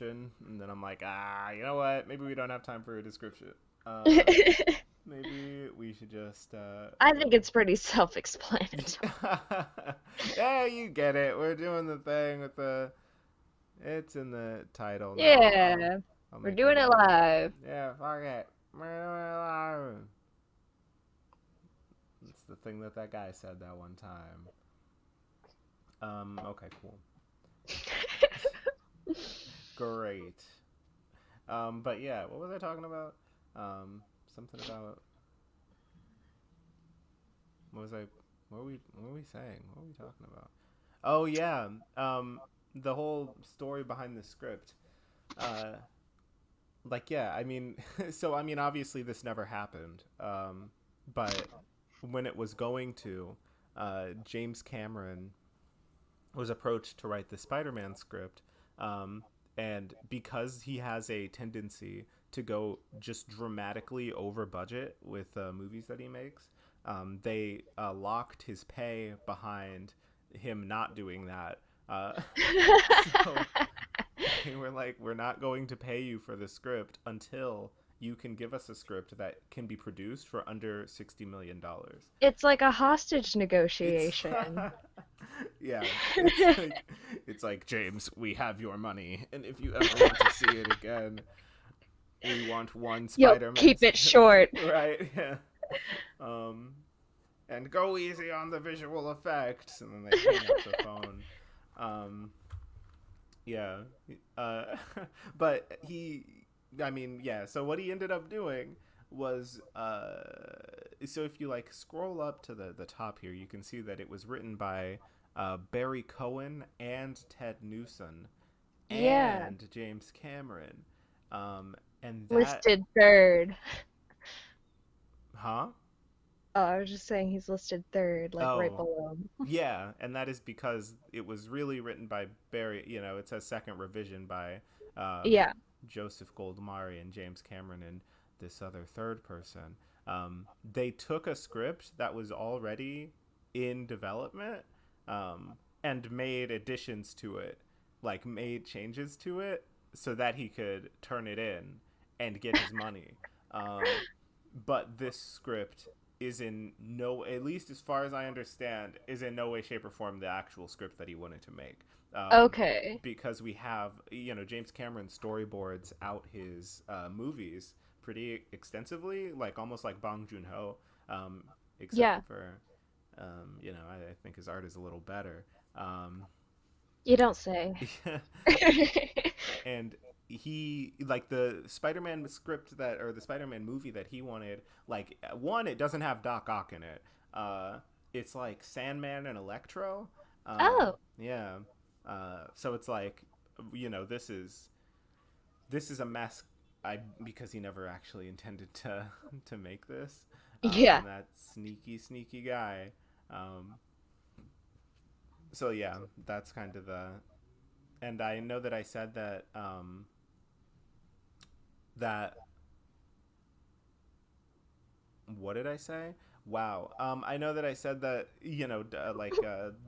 And then I'm like, you know what? Maybe we don't have time for a description. Maybe we should just I go. think it's pretty self-explanatory. Yeah, you get it. We're doing the thing with the. It's in the title now. Yeah, I'll we're make doing it it up. live. Yeah, fuck it. We're doing it live. It's the thing that guy said that one time. Okay, cool. Great. But yeah, what was I talking about? Something about what was I? What were we saying? What were we talking about? Oh yeah. The whole story behind the script. Uh, like yeah. I mean, so I mean, obviously this never happened. But when it was going to, James Cameron was approached to write the Spider-Man script, um, and because he has a tendency to go just dramatically over budget with movies that he makes, they locked his pay behind him not doing that. So they were like, "We're not going to pay you for the script until you can give us a script that can be produced for under $60 million." It's like a hostage It's negotiation. yeah, it's like James, we have your money, and if you ever want to see it again, we want one Yo, Spider-Man keep it script, short. right? Yeah. Um, and go easy on the visual effects, and then they hang up the phone. Um, yeah, uh, but I mean, yeah. So what he ended up doing was, so if you like scroll up to the top here, you can see that it was written by Barry Cohen and Ted Newson Yeah, and James Cameron, and that, listed third. huh? Oh, I was just saying he's listed third, like right Oh, below him. yeah, and that is because it was really written by Barry. It says second revision by um, Yeah, Joseph Goldmari and James Cameron and this other third person. They took a script that was already in development, and made additions to it, like made changes to it so that he could turn it in and get his money. Um, but this script is in no, at least as far as I understand, is in no way, shape, or form the actual script that he wanted to make. okay. Because we have, James Cameron storyboards out his movies pretty extensively, like almost like Bong Joon Ho, except Yeah, for, I think his art is a little better. Um, you don't say. and he like the Spider-Man script that or the Spider-Man movie that he wanted, like one, it doesn't have Doc Ock in it. It's like Sandman and Electro. Oh, Yeah. So it's like, this is a mess. Because he never actually intended to make this. yeah. That sneaky guy. Um, so yeah, that's kind of the. And I know that I said that what did I say? Wow. I know that I said that,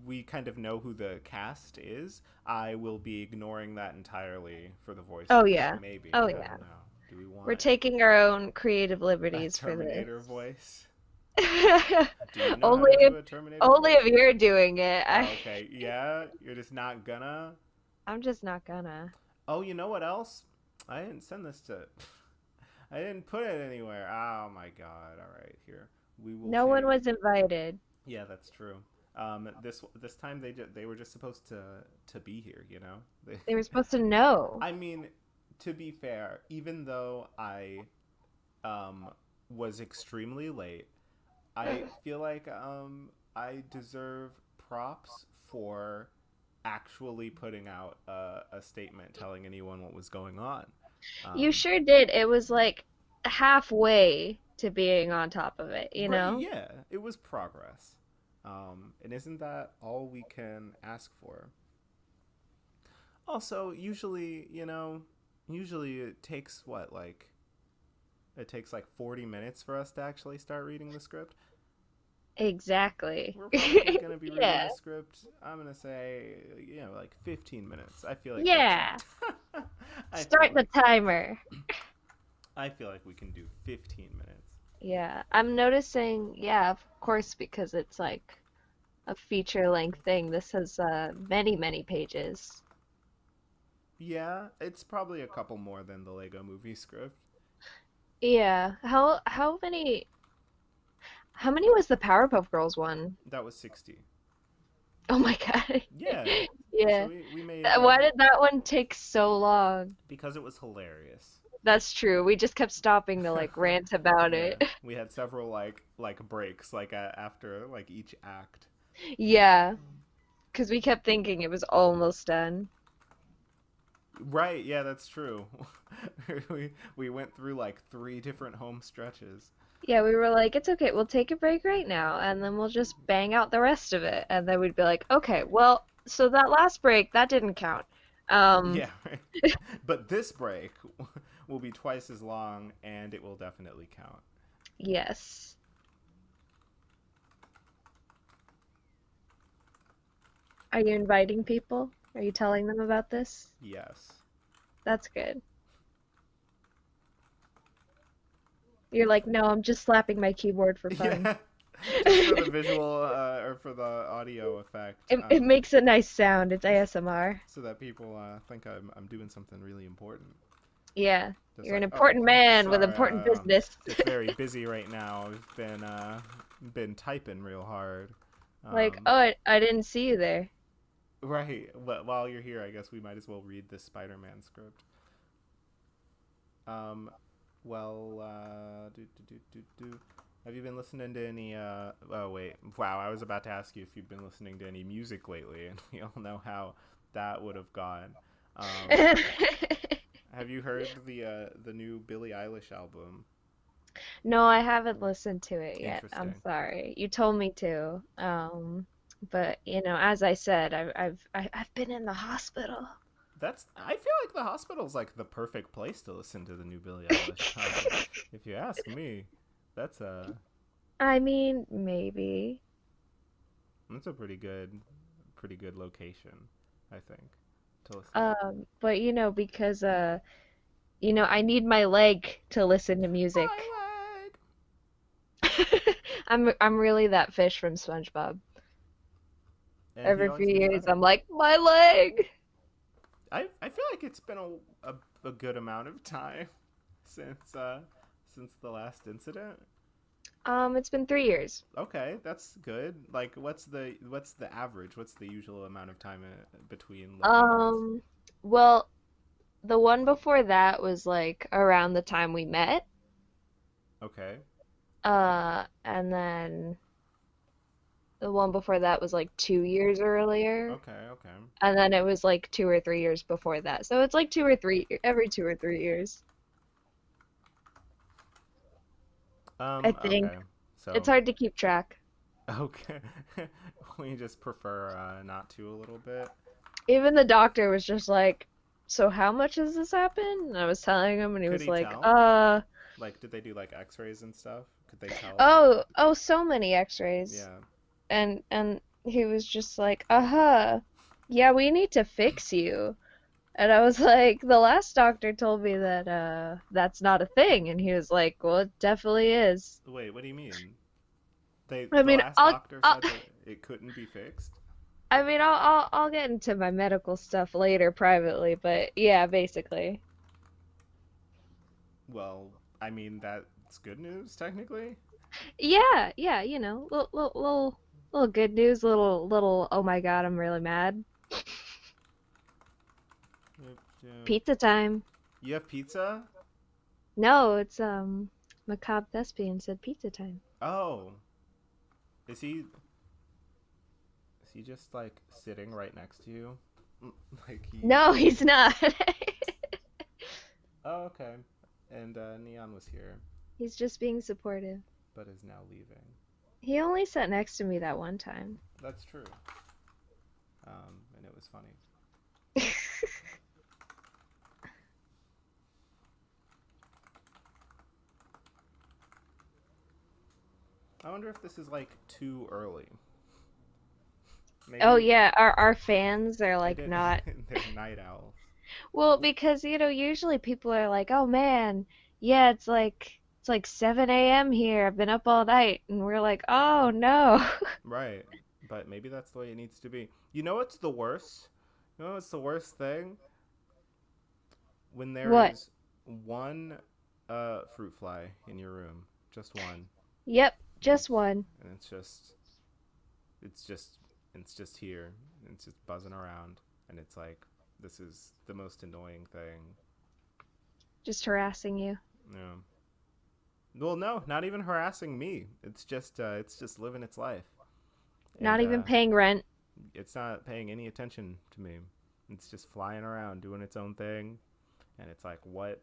we kind of know who the cast is. I will be ignoring that entirely for the Oh voices. yeah. Maybe. Oh I yeah. don't know. Do we We're want taking our own creative a liberties for Terminator this. voice? Do you know how Only to if do a Terminator only voice? if you're doing it. Oh, okay. Yeah, you're just not gonna. I'm just not gonna. Oh, you know what else? I didn't send this to. I didn't put it anywhere. Oh my god. All right, here. We will No one take. was invited. Yeah, that's true. This time they were just supposed to be here. They, They were supposed to know. I mean, to be fair, even though I um was extremely late, I feel like I deserve props for actually putting out a statement telling anyone what was going on. You Um, sure did. It was like halfway to being on top of it, you but know? yeah, it was progress. And isn't that all we can ask for? Also, usually it takes like 40 minutes for us to actually start reading the script. Exactly. We're probably going to be reading Yeah. the script, I'm going to say, like 15 minutes. I feel like that's Yeah. I feel Start the like timer. I feel like we can do 15 minutes. Yeah, I'm noticing, yeah, of course, because it's like a feature length thing. This has many, many pages. Yeah, it's probably a couple more than the Lego Movie script. Yeah. How many was the Powerpuff Girls one? That was 60. Oh my God. Yeah. So Yeah. we made Why did that one take so long? because it was hilarious. That's true. We just kept stopping to like rant about Yeah, it. we had several like breaks like after like each act. Yeah, because we kept thinking it was almost done. Right, yeah, that's true. we went through like three different home stretches. Yeah, we were like, it's okay, we'll take a break right now, and then we'll just bang out the rest of it. And then we'd be like, okay, well, so that last break, that didn't count. Um, Yeah, right. But this break will be twice as long and it will definitely count. yes. Are you inviting people? Are you telling them about this? Yes. That's good. You're like, no, I'm just slapping my keyboard for fun. Yeah. Just for the visual or for the audio effect, It makes a nice sound. It's ASMR. so that people think I'm doing something really important. Yeah, Just you're an like, oh, important man with sorry, important business. just very busy right now. I've been typing real hard. Like, Um, oh, I didn't see you there. right. But while you're here, I guess we might as well read this Spider-Man script. Um, well, have you been listening to any? Oh wait, wow! I was about to ask you if you've been listening to any music lately, and we all know how that would have gone. Um, have you heard the new Billie Eilish album? No, I haven't listened to it yet. I'm Interesting. sorry. You told me to. But as I said, I've been in the hospital. That's I feel like the hospital's like the perfect place to listen to the new Billie Eilish album. If you ask me, that's I mean, maybe. that's a pretty good location, I think, to listen. But because I need my leg to listen to My music. leg. I'm really that fish from SpongeBob. And he Every few always gets years, better. I'm like, my leg. I feel like it's been a good amount of time since the last incident. It's been 3 years. Okay, that's good. Like, what's the average? What's the usual amount of time between locations? Um, well, the one before that was like around the time we met. Okay, And then the one before that was like 2 years earlier. okay. And then it was like 2 or 3 years before that. So it's like every 2 or 3 years. I think. Okay. It's So, hard to keep track. okay. We just prefer not to a little bit. Even the doctor was just like, so how much has this happened? And I was telling him, and he Could was he like, tell? Like, did they do like X-rays and stuff? Could they tell? oh, so many x-rays. Yeah. And he was just like, uh-huh, yeah, we need to fix you. And I was like, the last doctor told me that that's not a thing. And he was like, well, it definitely is. Wait, what do you mean? They I the mean, last doctor I'll said that it couldn't be fixed. I'll get into my medical stuff later privately, but yeah, basically. Well, I mean that's good news technically. Yeah, yeah, little good news, little oh my God, I'm really mad. Pizza time. You have pizza? No, it's Macabre Thespian said pizza time. Oh, is he just like sitting right next to you? Like he's No, he's not. oh okay. And Neon was here, He's just being supportive. but is now leaving. He only sat next to me that one time. That's true. And it was funny. I wonder if this is like too early. Oh Maybe yeah, our fans are they like did. not. They're night owls. Well, because usually people are like, "Oh man, yeah, it's like 7 a.m. here. I've been up all night." And we're like, "Oh no." Right. But maybe that's the way it needs to be. You know what's the worst? You know what's the worst thing? When there What? is one fruit fly in your room. Just one. Yep, And just one. and it's just it's just here. It's just buzzing around and it's like this is the most annoying thing. Just harassing you. Yeah. Well, no, not even harassing me. It's just living its life. Not And even paying rent. it's not paying any attention to me. It's just flying around doing its own thing and it's like what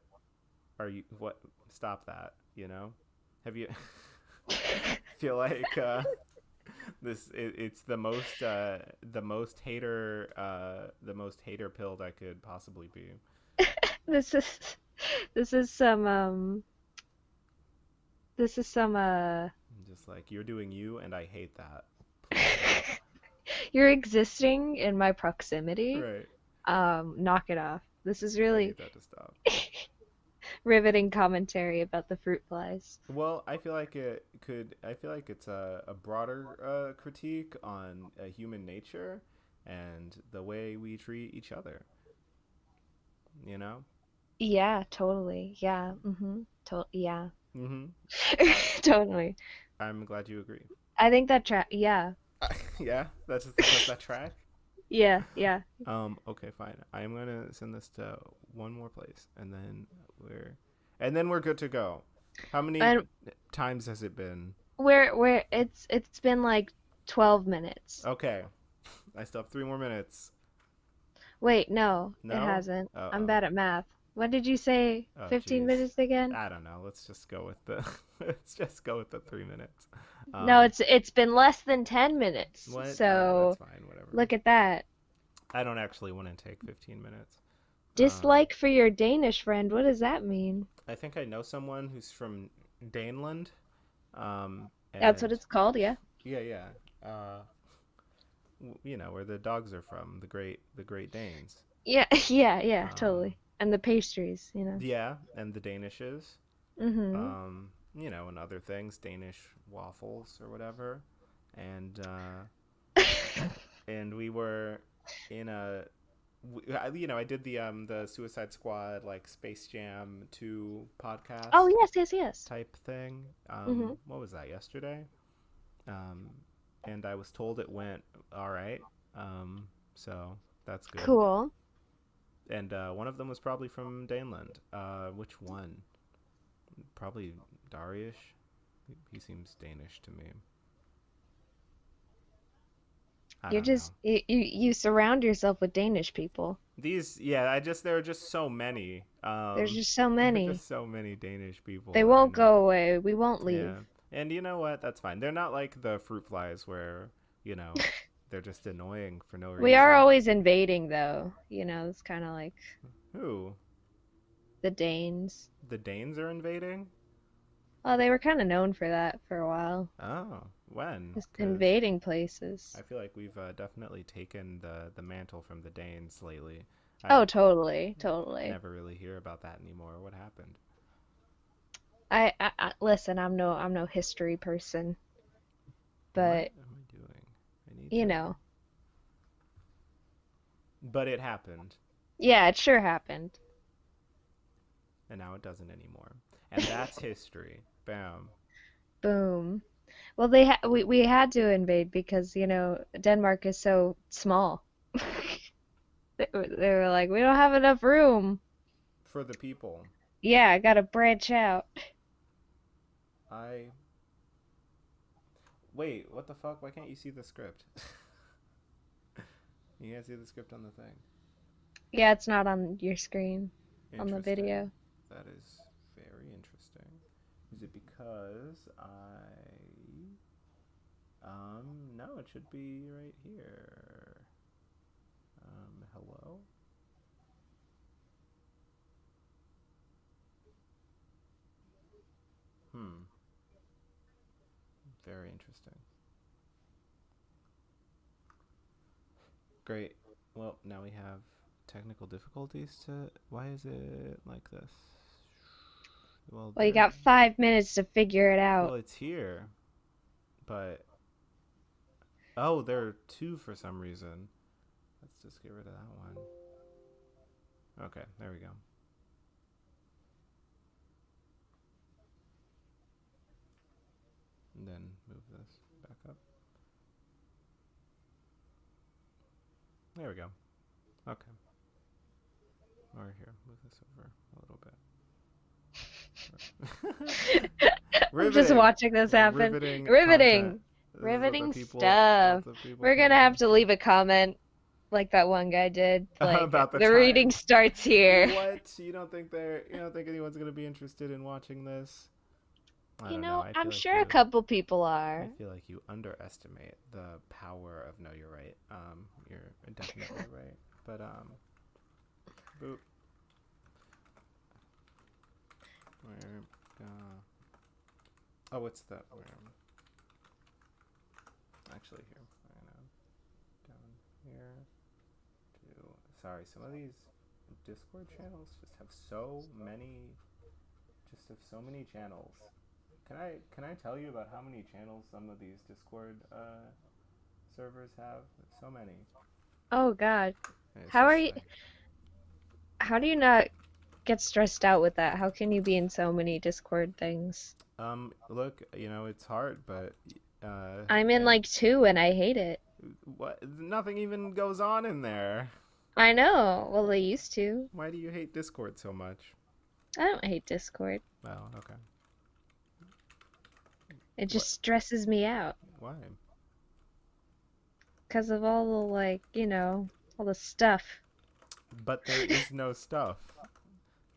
are you what stop that, you know? Have you feel like it's the most hater pilled I could possibly be. This is this is some this is some Just like you're doing you and I hate that. Please stop. you're existing in my proximity. Right. Knock it off. This is I really need that to stop. riveting commentary about the fruit flies. Well, I feel like it's a broader critique on human nature and the way we treat each other, you know? Yeah, totally. Yeah. Yeah. Mhm. Totally. I'm glad you agree. I think that yeah. Yeah, that's just that track. Yeah, yeah. Okay, fine. I'm gonna send this to one more place, and then we're good to go. How many And times has it been? where it's been like 12 minutes. Okay, I still have 3 more minutes. Wait, no, it No? hasn't. Uh I'm oh. bad at math. What did you say? Oh 15 jeez. minutes again? I don't know. Let's just go with the let's just go with the 3 minutes. No, Um, it's been less than 10 minutes. what? That's So, fine. Whatever. look at that. I don't actually want to take 15 minutes. Um, Dislike for your Danish friend. What does that mean? I think I know someone who's from Daneland. That's what And it's called, yeah. yeah, yeah. Uh, you know where the dogs are from, the Great Danes. Yeah, yeah, yeah, Um, totally. And the pastries. yeah, and the Danishes. Mm-hmm. And other things, Danish waffles or whatever. And and we were in I did the Suicide Squad like Space Jam 2 Oh, podcast yes, yes, yes. type thing. Mm-hmm. What was that yesterday? Um, and I was told it went all right. So that's good. Cool. And one of them was probably from Daneland. Which one? Probably Darius. He seems Danish to me. I You're don't know. just you surround yourself with Danish people. Yeah, there are just so many. There's just so There are many. just so many Danish people They that I won't know. go away. We won't Yeah, leave. and you know what? That's fine. They're not like the fruit flies where you know they're just annoying for no We are reason. always invading though. It's kind of like Who? the Danes. The Danes are invading? Oh, they were kind of known for that for a while. Oh, when? Just Because invading places. I feel like we've definitely taken the mantle from the Danes lately. I Oh, totally, totally. never really hear about that anymore. What happened? I listen. I'm no history person, What but am I doing? I need you to. know, But it happened, yeah, it sure happened. and now it doesn't anymore. And that's history. Bam. Boom. Well, we had to invade because Denmark is so small. They were like, we don't have enough room. For the people. Yeah, I gotta branch out. I. Wait, what the fuck? Why can't you see the script? You can't see the script on the thing. Yeah, it's not on your screen on the Interesting. video. That is very interesting. Is it because no, it should be right here. Hello? Hmm. Very interesting. Great. Well, now we have technical difficulties to. Why is it like this? Well, Well, you got 5 minutes to figure it well, out. it's here, but oh, there are two for some reason. Let's just get rid of that one. Okay, there we go. And then move this back up. There we go. Okay. Or here, move this over a little bit. I'm just Riveting. watching this happen. Riveting content. Riveting. This is what the Riveting people. stuff. What the people We're came gonna have here to leave a comment like that one guy did. Like, about the the reading time. starts here. What? You don't think they're? You don't think anyone's gonna be interested in watching this? I You don't know. know, I I'm feel like sure a you. couple people I are. feel like you underestimate the power of no. You're right. You're definitely right. But boop. Where? Oh, what's that? Where? Actually, here. I know. Down here. To. Sorry, some of these Discord channels just have so many. Just have so many channels. Can I tell you about how many channels some of these Discord servers have? So many. Oh God. And it's How are just you? like How do you not get stressed out with that? How can you be in so many Discord things? look, it's hard, but I'm in and like two and I hate it. what nothing even goes on in there. I know. Well, they used to. Why do you hate Discord so much? I don't hate Discord. Oh, okay. It What? just stresses me out Why? because of all the all the stuff. But there is no stuff.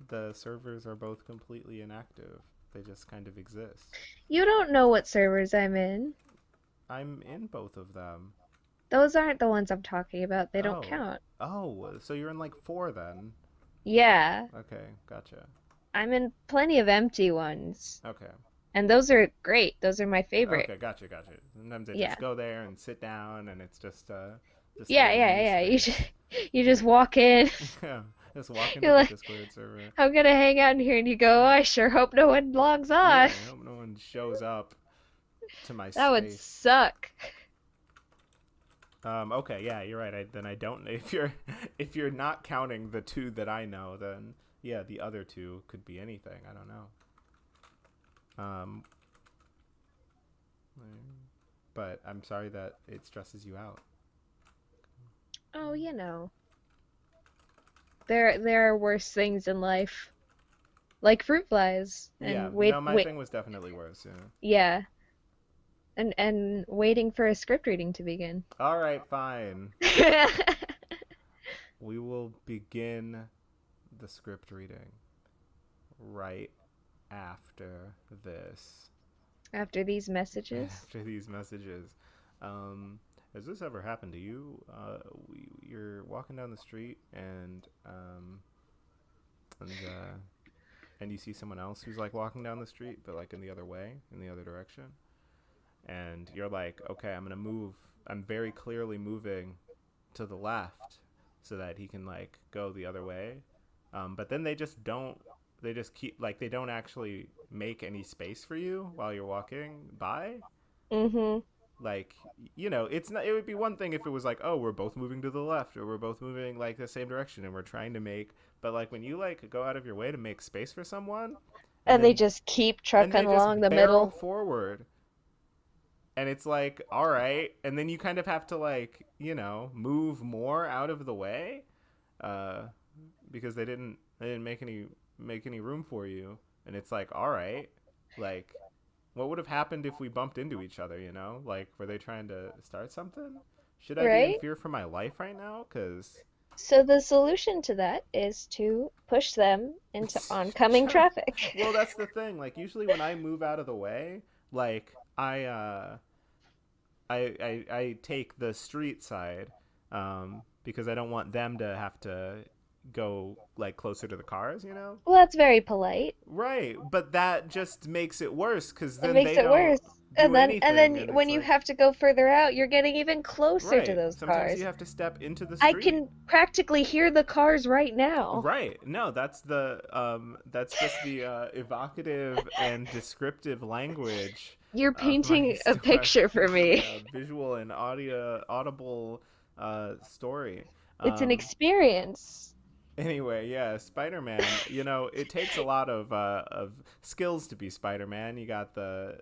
The servers are both completely inactive. They just kind of exist. You don't know what servers I'm in. I'm in both of them. Those aren't the ones I'm talking about. They don't Oh. count. Oh, so you're in like four then. Yeah, Okay, gotcha. I'm in plenty of empty ones. Okay. And those are great. Those are my favorite. Okay, gotcha. Sometimes I Yeah. just go there and sit down and it's just a Yeah, little yeah, me yeah. space. You just walk in. Yeah. Just walk into You're the like, Discord server. I'm gonna hang out in here, and you go, oh, I sure hope no one logs Yeah, on. I hope no one shows up to my That would space. suck. Okay, yeah, you're right. Then I don't if you're not counting the two that I know, then yeah, the other two could be anything. I don't know. But I'm sorry that it stresses you out. Oh, there are worse things in life, like fruit flies Yeah, and no, my thing was definitely worse. Yeah. yeah, and waiting for a script reading to begin. All right, fine. We will begin the script reading right after this. After these messages. After these messages. Has this ever happened to you? You're walking down the street and and you see someone else who's like walking down the street, but like in the other way, in the other direction, and you're like, okay, I'm gonna move. I'm very clearly moving to the left so that he can like go the other way. But then they just don't. They just keep like they don't actually make any space for you while you're walking by. Mm-hmm. Like, it's not. It would be one thing if it was like, oh, we're both moving to the left, or we're both moving like the same direction, and we're trying to make. But like when you like go out of your way to make space for someone, and And they then just keep and they trucking just along the barrel middle. forward, and it's like, all right, and then you kind of have to like, move more out of the way, uh, because they didn't make any room for you, and it's like, all right, like. What would have happened if we bumped into each other, Like, were they trying to start something? Should I be in Right? fear for my life right now? Because. So the solution to that is to push them into oncoming traffic. Well, that's the thing. Like, usually when I move out of the way, like, I take the street side, because I don't want them to have to go, like, closer to the cars. Well, that's very polite. Right, but that just makes it worse because It then makes they it don't worse. do And anything, then and it's when you like, have to go further out, you're getting even closer to right. those Sometimes you cars. have to step into the I street. can practically hear the cars right now. Right. No, that's just the evocative and descriptive language You're of my painting a story, picture for me. visual and audible story. It's an Um, experience. Anyway, yeah, Spider-Man. You know, it takes a lot of skills to be Spider-Man. You got the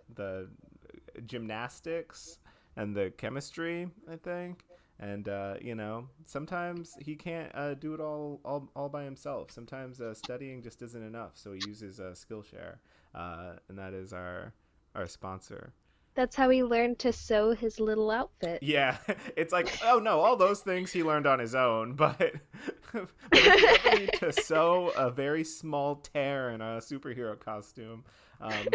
gymnastics and the chemistry, I think. And you know, sometimes he can't do it all by himself. Sometimes studying just isn't enough, so he uses Skillshare, and that is our sponsor. That's how he learned to sew his little outfit. Yeah, it's like, oh no, all those things he learned on his own, but but if you ever need to sew a very small tear in a superhero costume, um,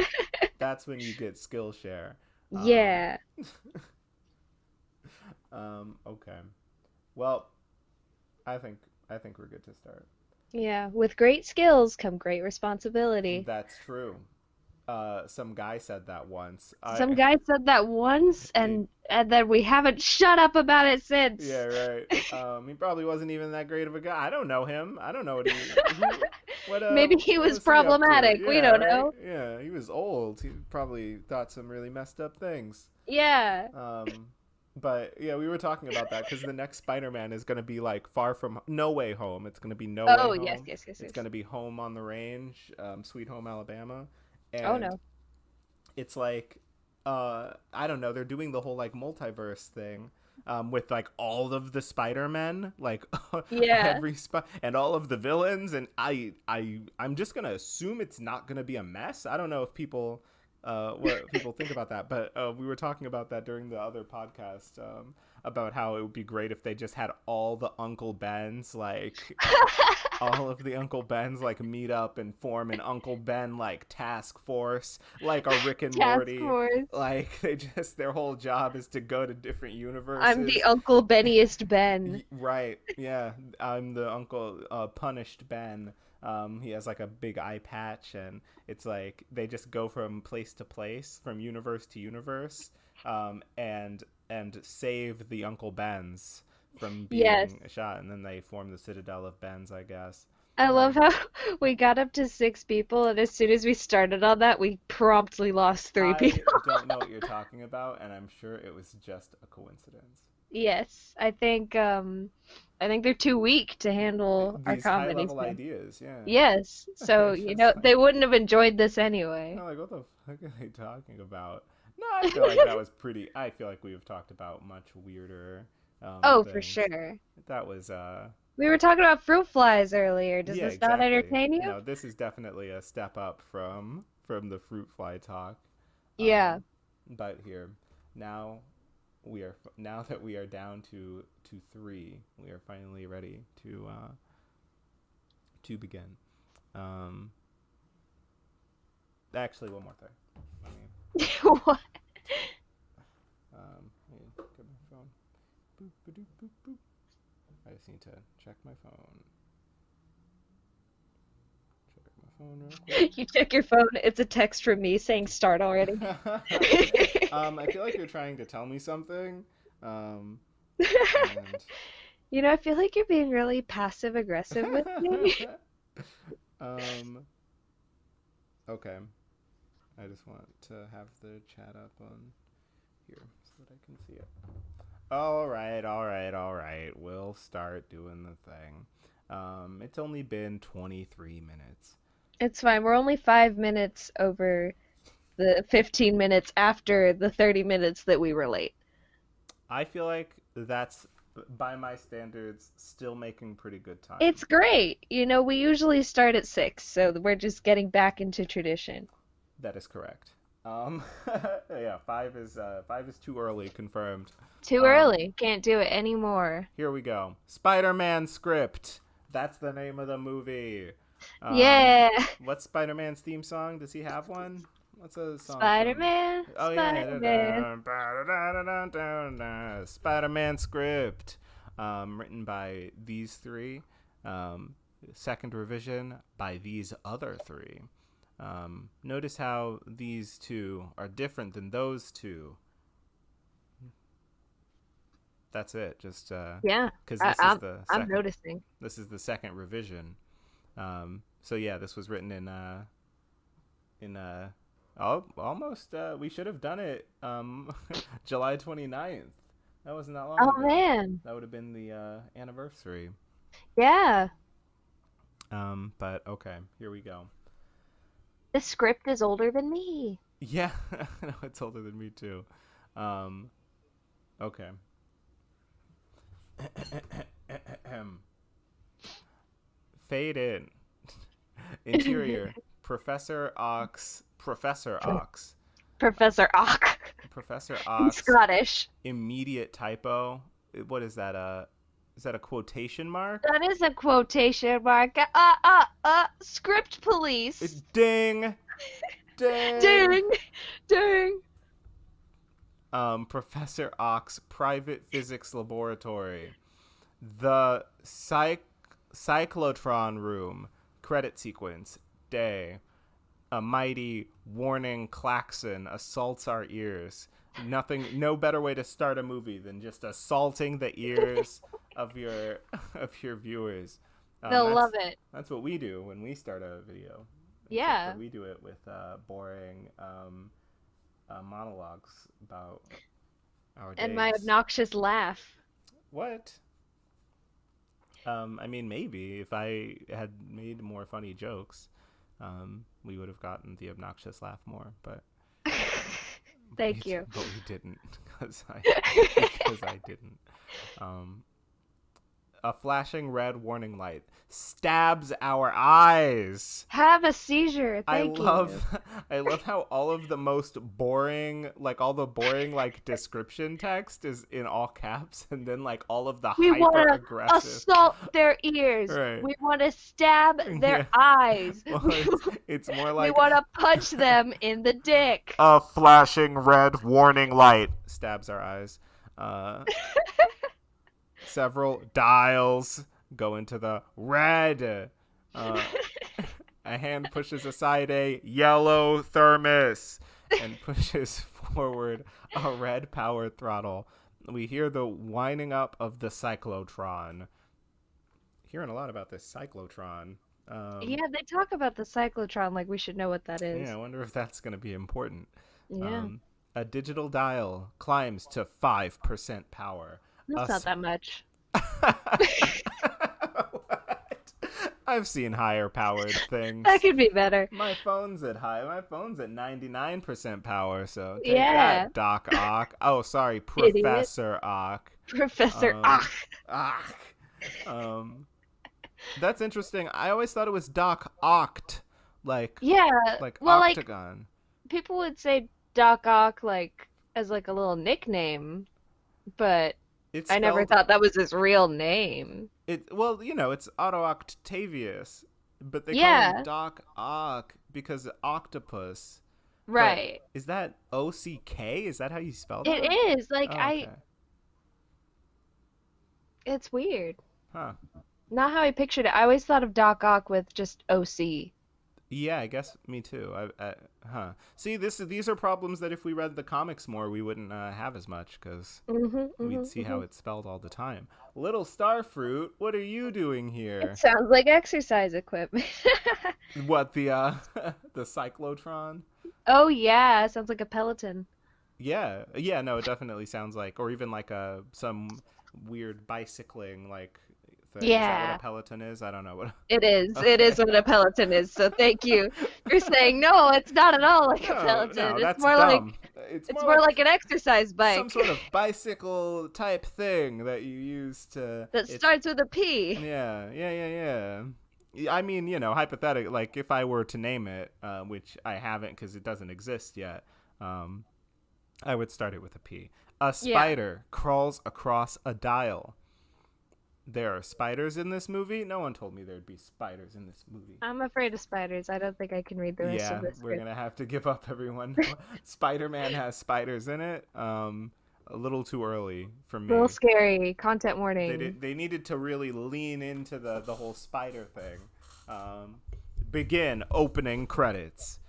that's when you get Skillshare. Um, Yeah. okay. Well, I think I think we're good to start. Yeah. With great skills come great responsibility. That's true. Some guy said that once. Some I guy said that once did. and then we haven't shut up about it Yeah, since. right. He probably wasn't even that great of a guy. I don't know him. I don't know what he who Maybe he what was was he up to? problematic. We Yeah, don't right. know. Yeah, he was old. He probably thought some really messed up things. Yeah. Um, but yeah, we were talking about that because the next Spider-Man is going to be like Far From No Way Home. It's going to be No Way Oh, yes, Home. yes, yes, It's yes. going to be Home on the Range, Sweet Home Alabama, Oh and no. it's like I don't know, they're doing the whole like multiverse thing, with like all of the Spider-Men, like Yeah. every and all of the villains, and I'm just gonna assume it's not gonna be a mess. I don't know if people what people think about that, but we were talking about that during the other podcast, about how it would be great if they just had all the Uncle Bens, like all of the Uncle Bens like meet up and form an Uncle Ben like task force, like a Rick and Task Morty. Force. Like they just their whole job is to go to different I'm the universes. Uncle Benniest Ben. Right? Yeah, I'm the Uncle Punished Ben. He has like a big eye patch, and it's like they just go from place to place, from universe to universe, and save the Uncle Bens from Yes. being shot, and then they form the Citadel of Bens, I guess. I love Um, how we got up to 6 people, and as soon as we started on that, we promptly lost 3 people. I don't know what you're talking about, and I'm sure it was just a coincidence. Yes, I think they're too weak to handle our These high comedy level skills. ideas, yeah. Yes, so It's just like, they wouldn't have enjoyed this anyway. I'm like, what the fuck are they talking about? No, I feel like that was pretty. I feel like we've talked about much weirder Oh, for things. sure. That was, We were talking about fruit flies earlier. Does yeah, this not exactly. entertain you? No, this is definitely a step up from the fruit fly talk. Yeah. But here, now now that we are down to three, we are finally ready to begin. Um, Actually, one more thing. Let me What? let me get my phone. Boop, ba-doop, boop, boop. I just need to check my phone. Check my phone real quick. You check your phone, it's a text from me saying start already. I feel like you're trying to tell me something. Um, and I feel like you're being really passive aggressive with me. um, okay. I just want to have the chat up on here so that I can see it. All right, all right, all right. We'll start doing the thing. It's only been 23 minutes. It's fine. We're only 5 minutes over the 15 minutes after the 30 minutes that we were late. I feel like that's, by my standards, still making pretty good time. It's great. We usually start at 6, so we're just getting back into tradition. That is correct. Um, yeah, five is too early. Confirmed. Too Um, early. Can't do it anymore. Here we go. Spider-Man script. That's the name of the movie. Um, Yeah. what's Spider-Man's theme song? Does he have one? What's a song from? Spider-Man, Oh yeah, Spider-Man. Spider-Man script, written by these three. Second revision by these other three. Notice how these two are different than those two. That's it. Just Yeah, because I, this is I'm the I'm second. noticing. This is the second revision. So yeah, this was written in almost. We should have done it July 29th. That wasn't that long Oh ago. man, That would have been the anniversary. yeah. But okay, here we go. This script is older than me. Yeah, no, it's older than me too. Um, okay. Fade in. Interior. Professor Ox. Professor Ox. Professor Ock. Professor In Ox. Scottish. Immediate typo. What is that? Is that a quotation mark? That is a quotation mark. Script police. Ding. Ding. Ding, ding. Professor Ox private physics laboratory. The cyclotron room. Credit sequence. Day. A mighty warning klaxon assaults our ears. No better way to start a movie than just assaulting the ears of your viewers. They'll That's love it. what we do when we start a video. Except Yeah. for we do it with boring monologues about our And my days. obnoxious laugh. What? I mean, maybe if I had made more funny jokes, we would have gotten the obnoxious laugh more. But Thank you. But we didn't because I didn't. Um, a flashing red warning light stabs our eyes. Have a seizure. I Thank you. I love how all of the most boring, like all the boring like description text is in all caps, and then like all of the We hyper want to aggressive. assault their ears. Right. We want to stab their Yeah. eyes. Well, it's more We like want to punch them in the dick. a flashing red warning light stabs our eyes. Several dials go into the red. A hand pushes aside a yellow thermos and pushes forward a red power throttle. We hear the winding up of the cyclotron. Hearing a lot about this cyclotron. Yeah, they talk about the cyclotron like we should know what that is. Yeah, I wonder if that's going to be important. Yeah. A digital dial climbs to 5% power. That's not that much. What? I've seen higher powered things. That could be better. My phone's at 99% power, so take Yeah. that, Doc Ock. Oh, sorry, Idiot. Professor Ock. Professor Ock. Ock. That's interesting. I always thought it was Doc Oct, like Yeah. Well, octagon. people would say Doc Ock like as like a little nickname, but It's I never spelled- thought that was his real name. Well, it's Otto Octavius, but they call Yeah. him Doc Ock because octopus. But Right. is that OCK? Is that how you spell It that? is. Like Oh, okay. it's weird. Huh. Not how I pictured it. I always thought of Doc Ock with just OC. Yeah, I guess me too. See, these are problems that if we read the comics more, we wouldn't have as much because we'd see how it's spelled all the time. Little Starfruit, what are you doing here? It sounds like exercise equipment. What the the cyclotron? Oh yeah, sounds like a Peloton. Yeah, no, it definitely sounds like, or even like some weird bicycling like thing. Is that Yeah. what a Peloton is? I don't know what. It is. Okay. It is what a Peloton is. So thank you for saying no. It's not at all like a Peloton. No, it's that's more dumb. like It's it's more like an exercise bike some sort of bicycle type thing that you use to. that starts with a P. Yeah. I mean, hypothetically, like if I were to name it, which I haven't because it doesn't exist yet, I would start it with a P. A spider crawls across a dial. There are spiders in this movie? No one told me there'd be spiders in this movie. I'm afraid of spiders. I don't think I can read the rest of this. We're going to have to give up, everyone. Spider-Man has spiders in it. A little too early for me. A little scary. Content warning. They needed to really lean into the whole spider thing. Begin opening credits.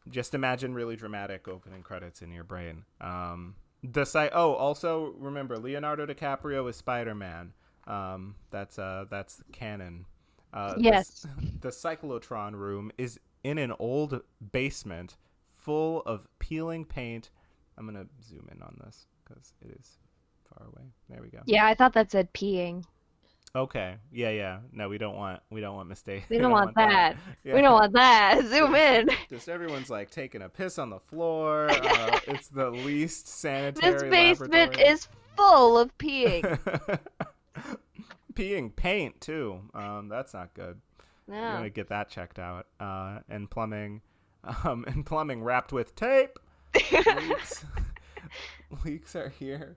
Just imagine really dramatic opening credits in your brain. The site. Oh, also remember Leonardo DiCaprio is Spider-Man. That's canon. This Yes. the cyclotron room is in an old basement full of peeling paint. I'm gonna zoom in on this because it is far away. There we go. Yeah, I thought that said peeing. Okay. Yeah, yeah. No, we don't want mistake. We We don't don't want want that. that. We Yeah. don't want that. Zoom just in. just everyone's like taking a piss on the floor. It's the least This sanitary basement laboratory. is full of peeing. Peeing paint too. That's not good. We're No. gonna get that checked out. And plumbing wrapped with tape. Leaks. Leaks are here.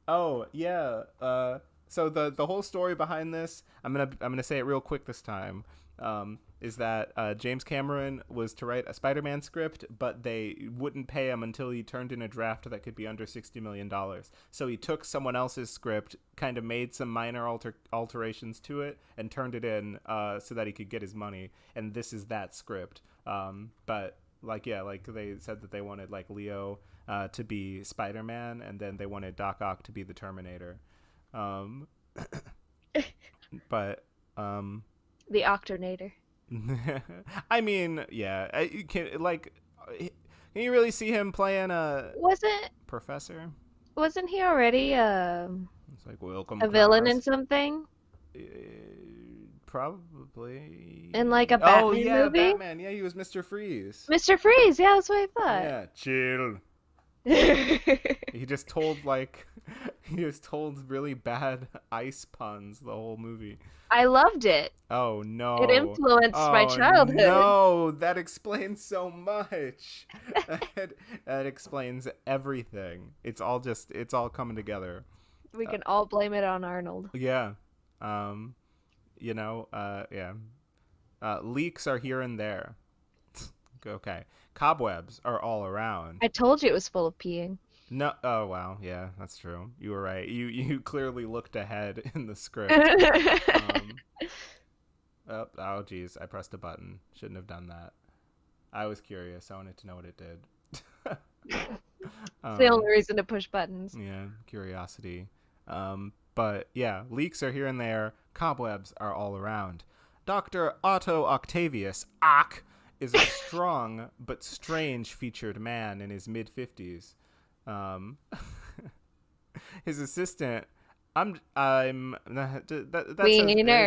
Oh yeah. So the whole story behind this, I'm gonna say it real quick this time. Is that James Cameron was to write a Spider-Man script, but they wouldn't pay him until he turned in a draft that could be under $60 million. So he took someone else's script, kind of made some minor alterations to it, and turned it in so that he could get his money. And this is that script. But like yeah, like they said that they wanted like Leo to be Spider-Man, and then they wanted Doc Ock to be the Terminator. Um, but The Octonator. I mean, yeah, can you really see him playing a Wasn't professor? wasn't he already It's like welcome a villain in class. something? Uh, Probably. In like a Oh Batman yeah, movie? Batman. Yeah, he was Mr. Freeze. Mr. Freeze, yeah, that's what I Yeah, chill. thought. He just told like he just told really bad ice puns the whole movie. I loved it. Oh It no. influenced my Oh childhood. no, that explains so much. that, that explains everything. It's all coming together. We can all blame it on Arnold. Yeah. Yeah. Leaks are here and there. Okay. Cobwebs are all around. I told you it was full of peeing. No, oh wow, yeah, that's true. You were right. You clearly looked ahead in the script. Um, oh geez, I pressed a button. Shouldn't have done that. I was curious. I wanted to know what it did. It's the um, only reason to push buttons. yeah, curiosity. But yeah, leaks are here and there. Cobwebs are all around. Dr. Otto Octavius Ock is a strong but strange featured man in his mid-50s. Um, his assistant, that's Wiener,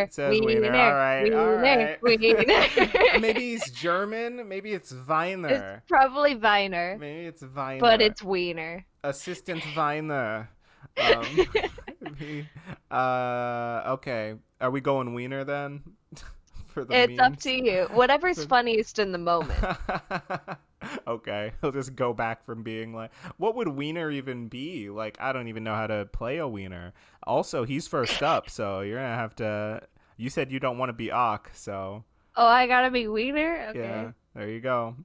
it says wiener. wiener, All right, all wiener, right. wiener. Maybe he's German. Maybe it's It's Weiner. probably Viner, Maybe it's Weiner. but it's Wiener. Assistant Weiner. Um, okay. Are we going Wiener then? For the It's up memes? to you. Whatever's For- funniest in the moment. Okay, he'll just go back from being like, what would Wiener even be? Like, I don't even know how to play a Wiener. Also, he's first up, so you're gonna have to. You said you don't want to be Ock, so Oh, I gotta be Wiener? Okay. yeah, there you go.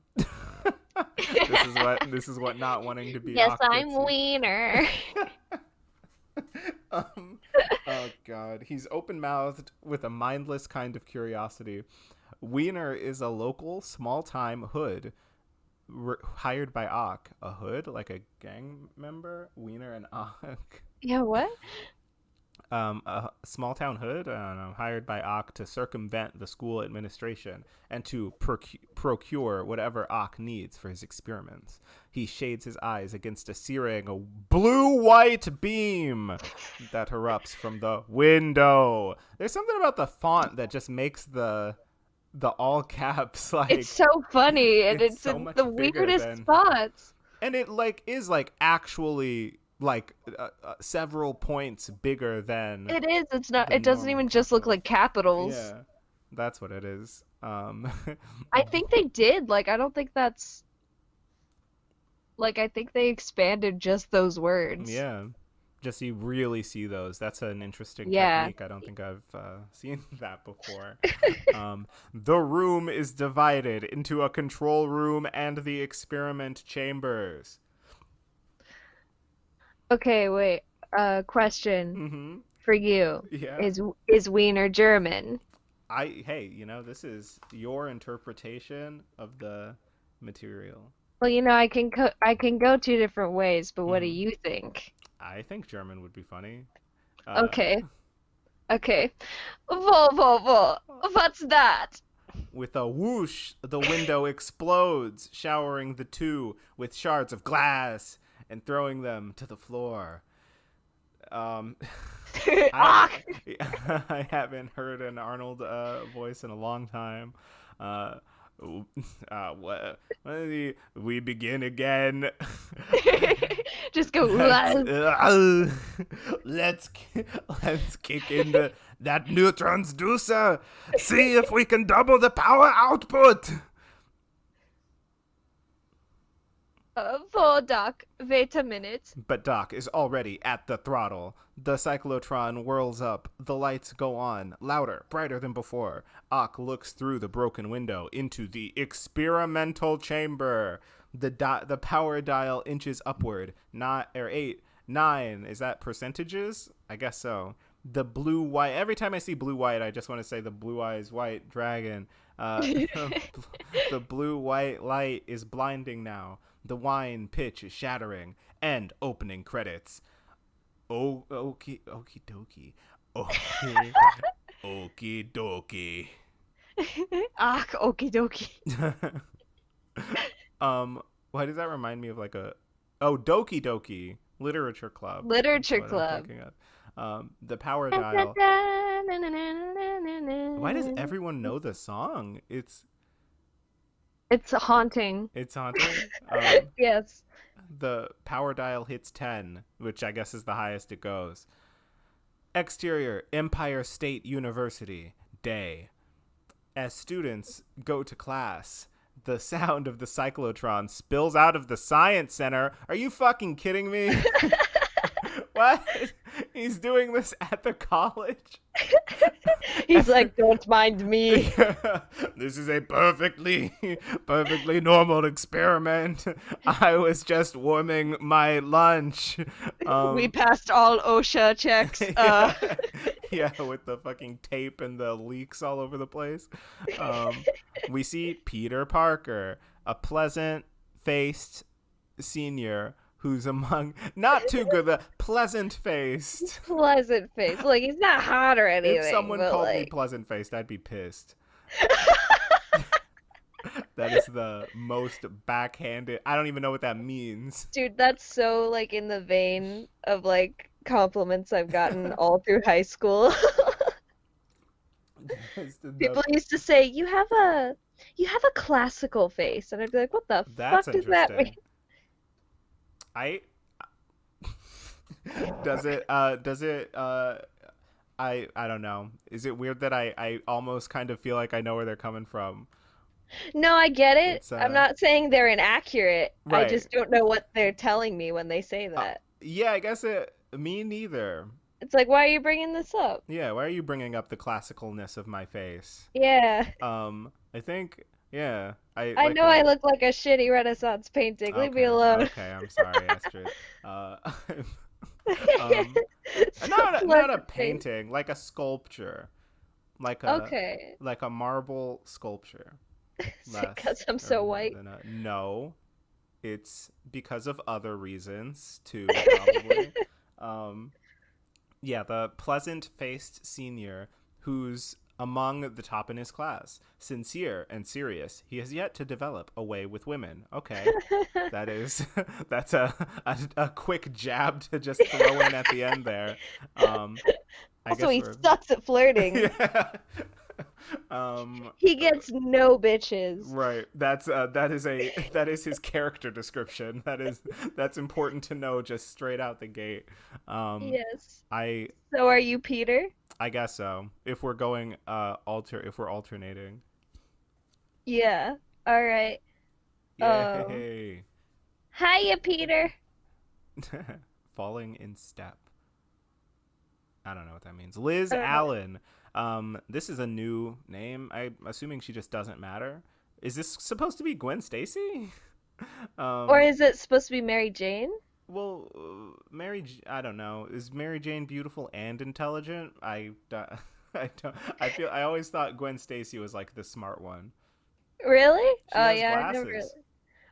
This is what not wanting to be Yes, Ock gets I'm you. Wiener. um, oh god, he's open-mouthed with a mindless kind of curiosity. Wiener is a local small-time hood hired by Ock. A hood, like a gang member. Wiener and Ock. Yeah, what? A small town hood, I don't know, hired by Ock to circumvent the school administration and to procure whatever Ock needs for his experiments. He shades his eyes against a searing blue-white beam that erupts from the window. There's something about the font that just makes the all caps like It's so funny, and it's it's so in much the bigger weirdest than- spots. and it like is like actually like several points bigger than It is. It's not. the It doesn't normal even just look capital. like capitals. Yeah, that's what it is. I think they did. Like, I don't think that's. Like, I think they expanded just those words. Yeah, just you really see those. That's an interesting Yeah. technique. I don't think I've seen that before. The room is divided into a control room and the experiment chambers. Okay, wait. Question Mm-hmm. for you. Yeah. Is Wiener German? hey, this is your interpretation of the material. Well, I can go two different ways, but what do Hmm. you think? I think German would be funny. Uh, Okay, okay. Wo, what's that? with a whoosh, the window explodes, showering the two with shards of glass and throwing them to the floor. Um, I Ah! I haven't heard an Arnold voice in a long time. Uh, we begin again. Just go. let's let's let's kick in that new transducer. See if we can double the power output. For Doc, wait a minute. But Doc is already at the throttle. The cyclotron whirls up. The lights go on, louder, brighter than before. Ock looks through the broken window into the experimental chamber. The power dial inches upward. Not or 8, 9. Is that percentages? I guess so. The blue white. Every time I see blue white, I just want to say the blue eyes white dragon. The blue white light is blinding now. The wine pitch is shattering. And opening credits. Oh, okie dokie. Okay, okie dokie. Ah, okie dokie. Why does that remind me of like a Doki Doki Literature Club? That's Literature what I'm Club. thinking of. The power dial. Why does everyone know the song? It's haunting. It's haunting. Yes. The power dial hits 10, which I guess is the highest it goes. Exterior, Empire State University, day. As students go to class, the sound of the cyclotron spills out of the science center. Are you fucking kidding me? What? He's doing this at the college? He's like, don't mind me. This is a perfectly normal experiment. I was just warming my lunch. We passed all OSHA checks. Yeah, yeah, with the fucking tape and the leaks all over the place. We see Peter Parker, a pleasant-faced senior who's among not too good, the pleasant-faced. Pleasant face. Like, he's not hot or If anything, someone but called me like, pleasant-faced, I'd be pissed. That is the most backhanded. I don't even know what that means. dude, that's so like in the vein of like compliments I've gotten all through high school. People used to say, you have a classical face," and I'd be like, "What the That's fuck does that mean?" interesting. I does it I don't know. Is it weird that I almost kind of feel like I know where they're coming from? No, I get it. It's I'm not saying they're inaccurate. I right. just don't know what they're telling me when they say that. Yeah, I guess it me neither. It's like, why are you bringing this up? Yeah, why are you bringing up the classicalness of my face? Yeah. I think yeah, I I like know I look like a shitty Renaissance painting. Leave me okay, alone. okay, I'm sorry, Astrid. Um, not a painting, like a sculpture, like a Okay. like a marble sculpture. Is it Less because I'm or so more white? than a no. It's because of other reasons too, probably. um, yeah, the pleasant-faced senior who's among the top in his class, sincere and serious. He has yet to develop a way with women. Okay, that is that's a quick jab to just throw in at the end there. I Also, guess he we're sucks at flirting. yeah. um, He gets no bitches. right. That is his character description. That's important to know just straight out the gate. Yes. I So are you Peter? I guess so. If we're if we're alternating. Yeah. All right. Um. Yay. Hiya, Peter. Falling in step. I don't know what that means. Liz I don't know. Allen. This is a new name. I'm assuming she just doesn't matter. Is this supposed to be Gwen Stacy? Or um, is it supposed to be Mary Jane? I don't know. Is Mary Jane beautiful and intelligent? I don't. I always thought Gwen Stacy was like the smart one. Really? She Oh has yeah, I never really. glasses.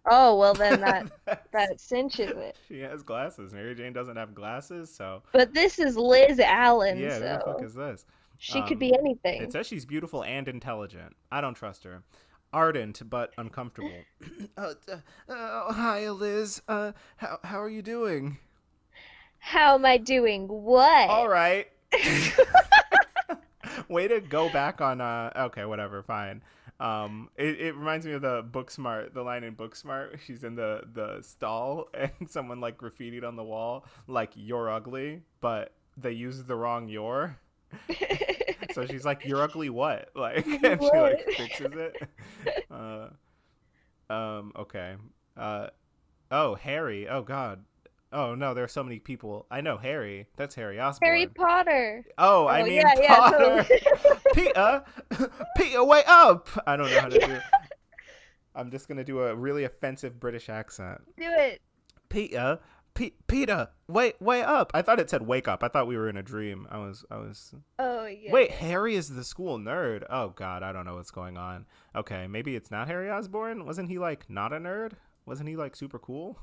Oh well, then that That's, that cinches it. she has glasses. Mary Jane doesn't have glasses, so But this is Liz Allen, yeah. Who the fuck so is this? she could Um, be it anything. says she's beautiful and intelligent. I don't trust her. Ardent but uncomfortable. Hi, Liz. How are you doing? How am I doing? What? All right. Way to go back on. Okay, whatever. Fine. It reminds me of the Booksmart, the line in Booksmart. She's in the stall and someone like graffitied on the wall like "you're ugly," but they used the wrong "you're." So she's like, "You're ugly, what?" Like, and she What? like fixes it. Uh, okay. Uh, oh, Harry. Oh God. Oh no, there are so many people. I know Harry. That's Harry Harry Osborn. Potter. Oh, I Oh mean yeah, yeah, totally. Potter. Peter, Peter, wake up! I don't know how to Yeah, do. I'm just gonna do a really offensive British accent. do it. Peter, Peter, wait up! I thought it said wake up. I thought we were in a dream. I was. Oh yeah, Wait, yeah. Harry is the school nerd. Oh God, I don't know what's going on. Okay, maybe it's not Harry Osborn. Wasn't he like not a nerd? Wasn't he like super cool?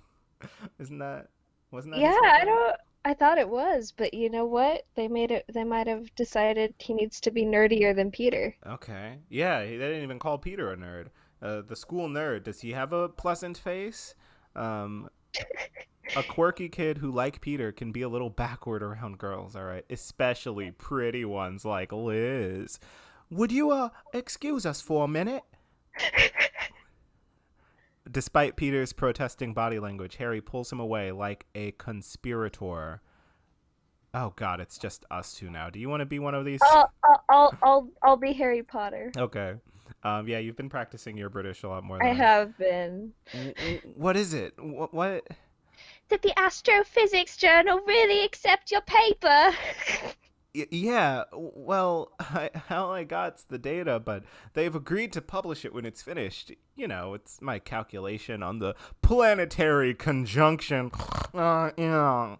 Isn't that? Wasn't that Yeah, his whole I thing? don't. I thought it was, but you know what? They made it. They might have decided he needs to be nerdier than Peter. Okay. Yeah, they didn't even call Peter a nerd. The school nerd, does he have a pleasant face? Um, a quirky kid who, like Peter, can be a little backward around girls, all right? Especially pretty ones like Liz. Would you, excuse us for a minute? Despite Peter's protesting body language, Harry pulls him away like a conspirator. Oh, God, it's just us two now. Do you want to be one of these? I'll be Harry Potter. Okay. Yeah, you've been practicing your British a lot more I than I. have been. What is it? What? Did the Astrophysics Journal really accept your paper? Yeah, well, how I got's the data, but they've agreed to publish it when it's finished. You know, it's my calculation on the planetary conjunction. Yeah.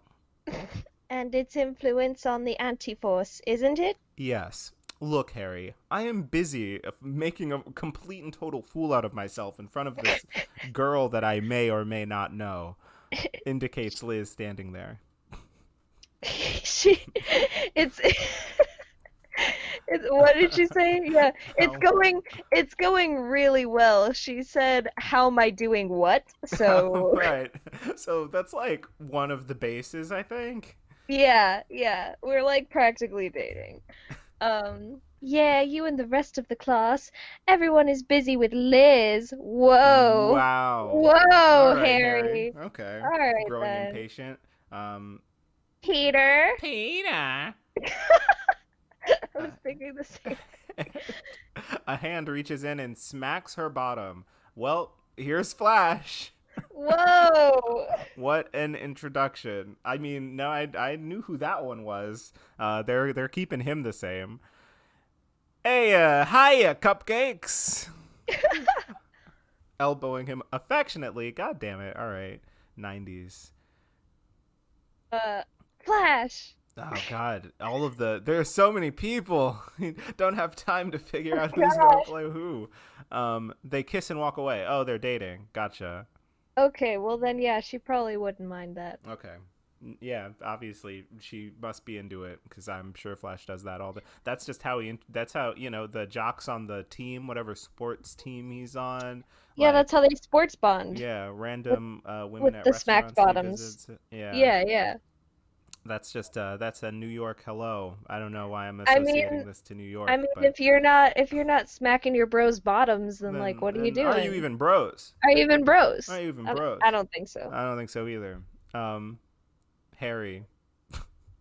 And its influence on the anti-force, isn't it? Yes. Look, Harry, I am busy making a complete and total fool out of myself in front of this girl that I may or may not know. Indicates Liz standing there. She, it's, it's, what did she say? Yeah, How? it's going really well. She said, "How am I doing? What?" So, Right. So that's like one of the bases, I think. yeah, yeah, we're like practically dating. Yeah, you and the rest of the class, everyone is busy with Liz. Whoa, Wow. All whoa, right, Harry. Harry. Okay. All right Growing then, impatient. Um, Peter. Peter. I was thinking the same. A hand reaches in and smacks her bottom. Well, here's Flash. Whoa. What an introduction. I mean, no, I knew who that one was. They're keeping him the same. Hey, hiya, cupcakes. Elbowing him affectionately. God damn it. All right. 90s. Uh, Flash. Oh God! All of there are so many people. Don't have time to figure out who's gonna Gosh. play who. They kiss and walk away. Oh, they're dating. Gotcha. Okay, well then, yeah, she probably wouldn't mind that. Okay. Yeah, obviously she must be into it because I'm sure Flash does that all the. That's just how he. That's how the jocks on the team, whatever sports team he's on. Yeah, Like, that's how they sports bond yeah, with random women with at the smack restaurants he bottoms. visits. Yeah, Yeah, yeah. that's just that's a New York hello. I don't know why I'm I associating mean, this to New I York, mean, but if you're not smacking your bros bottoms, then like, then what are you then are you doing? even bros? Are you even Are bros? you even I bros? don't think so. I don't think so either. Harry.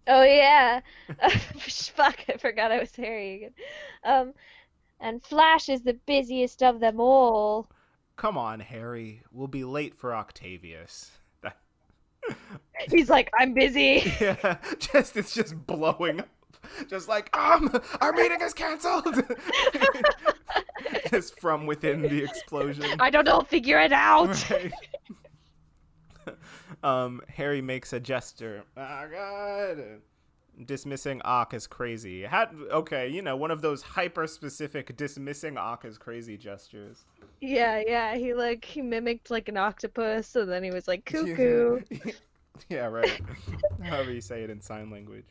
Oh yeah. Fuck, I forgot I was Harry again. Um, and Flash is the busiest of them all. Come on, Harry. We'll be late for Octavius. He's like, I'm busy. Yeah, it's just blowing up. Just like, our meeting is canceled. Just from within the explosion. I don't know, figure it out. Right. Harry makes a gesture. Oh God. Dismissing Ock as crazy. Okay, one of those hyper specific dismissing Ock as crazy gestures. Yeah, yeah. He mimicked like an octopus, and then he was like cuckoo. Yeah, right. However you say it in sign language.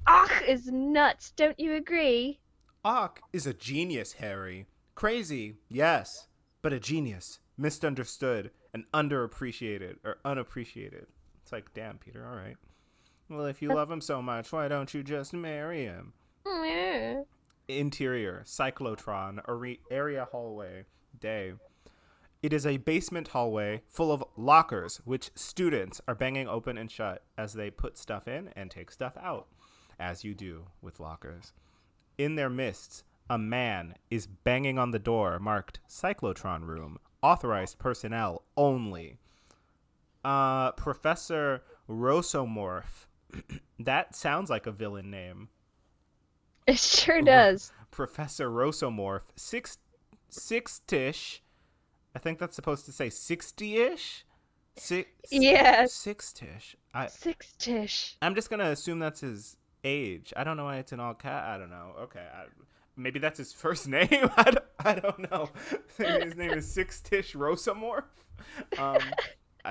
Ach is nuts. Don't you agree? Ock is a genius, Harry. Crazy, yes, but a genius. Misunderstood and underappreciated or unappreciated. It's like, damn, Peter, all right. Well, if you love him so much, why don't you just marry him? Yeah. Interior, cyclotron, area hallway, day. It is a basement hallway full of lockers, which students are banging open and shut as they put stuff in and take stuff out, as you do with lockers. In their midst, a man is banging on the door marked Cyclotron Room, authorized personnel only. Professor Rosomorph. That sounds like a villain name. It sure does. Professor Rosomorph, six-tish. I think that's supposed to say 60-ish? Yes. Six-tish. Six-tish. I'm just going to assume that's his age. I don't know why it's in all cat. I don't know. Okay. Maybe that's his first name. I don't know. His name is Six-tish Rosomorph. I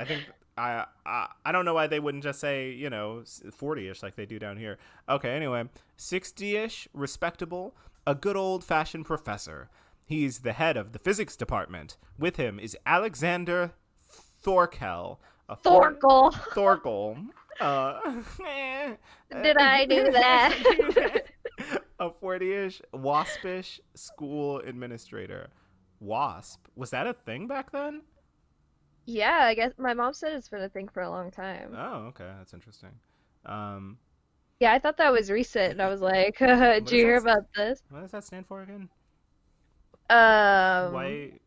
think... I don't know why they wouldn't just say, 40-ish like they do down here. Okay, anyway, 60-ish, respectable, a good old-fashioned professor. He's the head of the physics department. With him is Alexander Thorkel. Thorkel. Thorkel. Did I do that? A 40-ish, waspish school administrator. Wasp? Was that a thing back then? Yeah, I guess my mom said it's been a thing for a long time. Oh, okay, that's interesting. Yeah, I thought that was recent, and I was like, "Did you hear about this?" What does that stand for again? Um, White.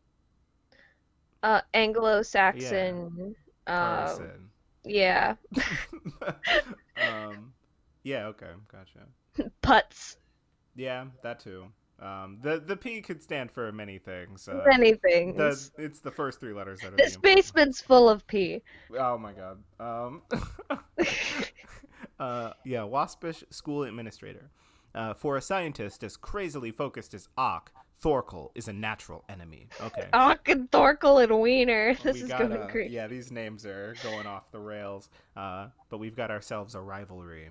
Anglo-Saxon. Person. Yeah. Yeah. Okay. Gotcha. Putz. Yeah, that too. The P could stand for many things. Many things. It's the first three letters that are This basement's full of P. Oh my god. Yeah, waspish school administrator. For a scientist as crazily focused as Ock, Thorkel is a natural enemy. Okay. Ock and Thorkel and Wiener. This is going great. Yeah, these names are going off the rails. But we've got ourselves a rivalry.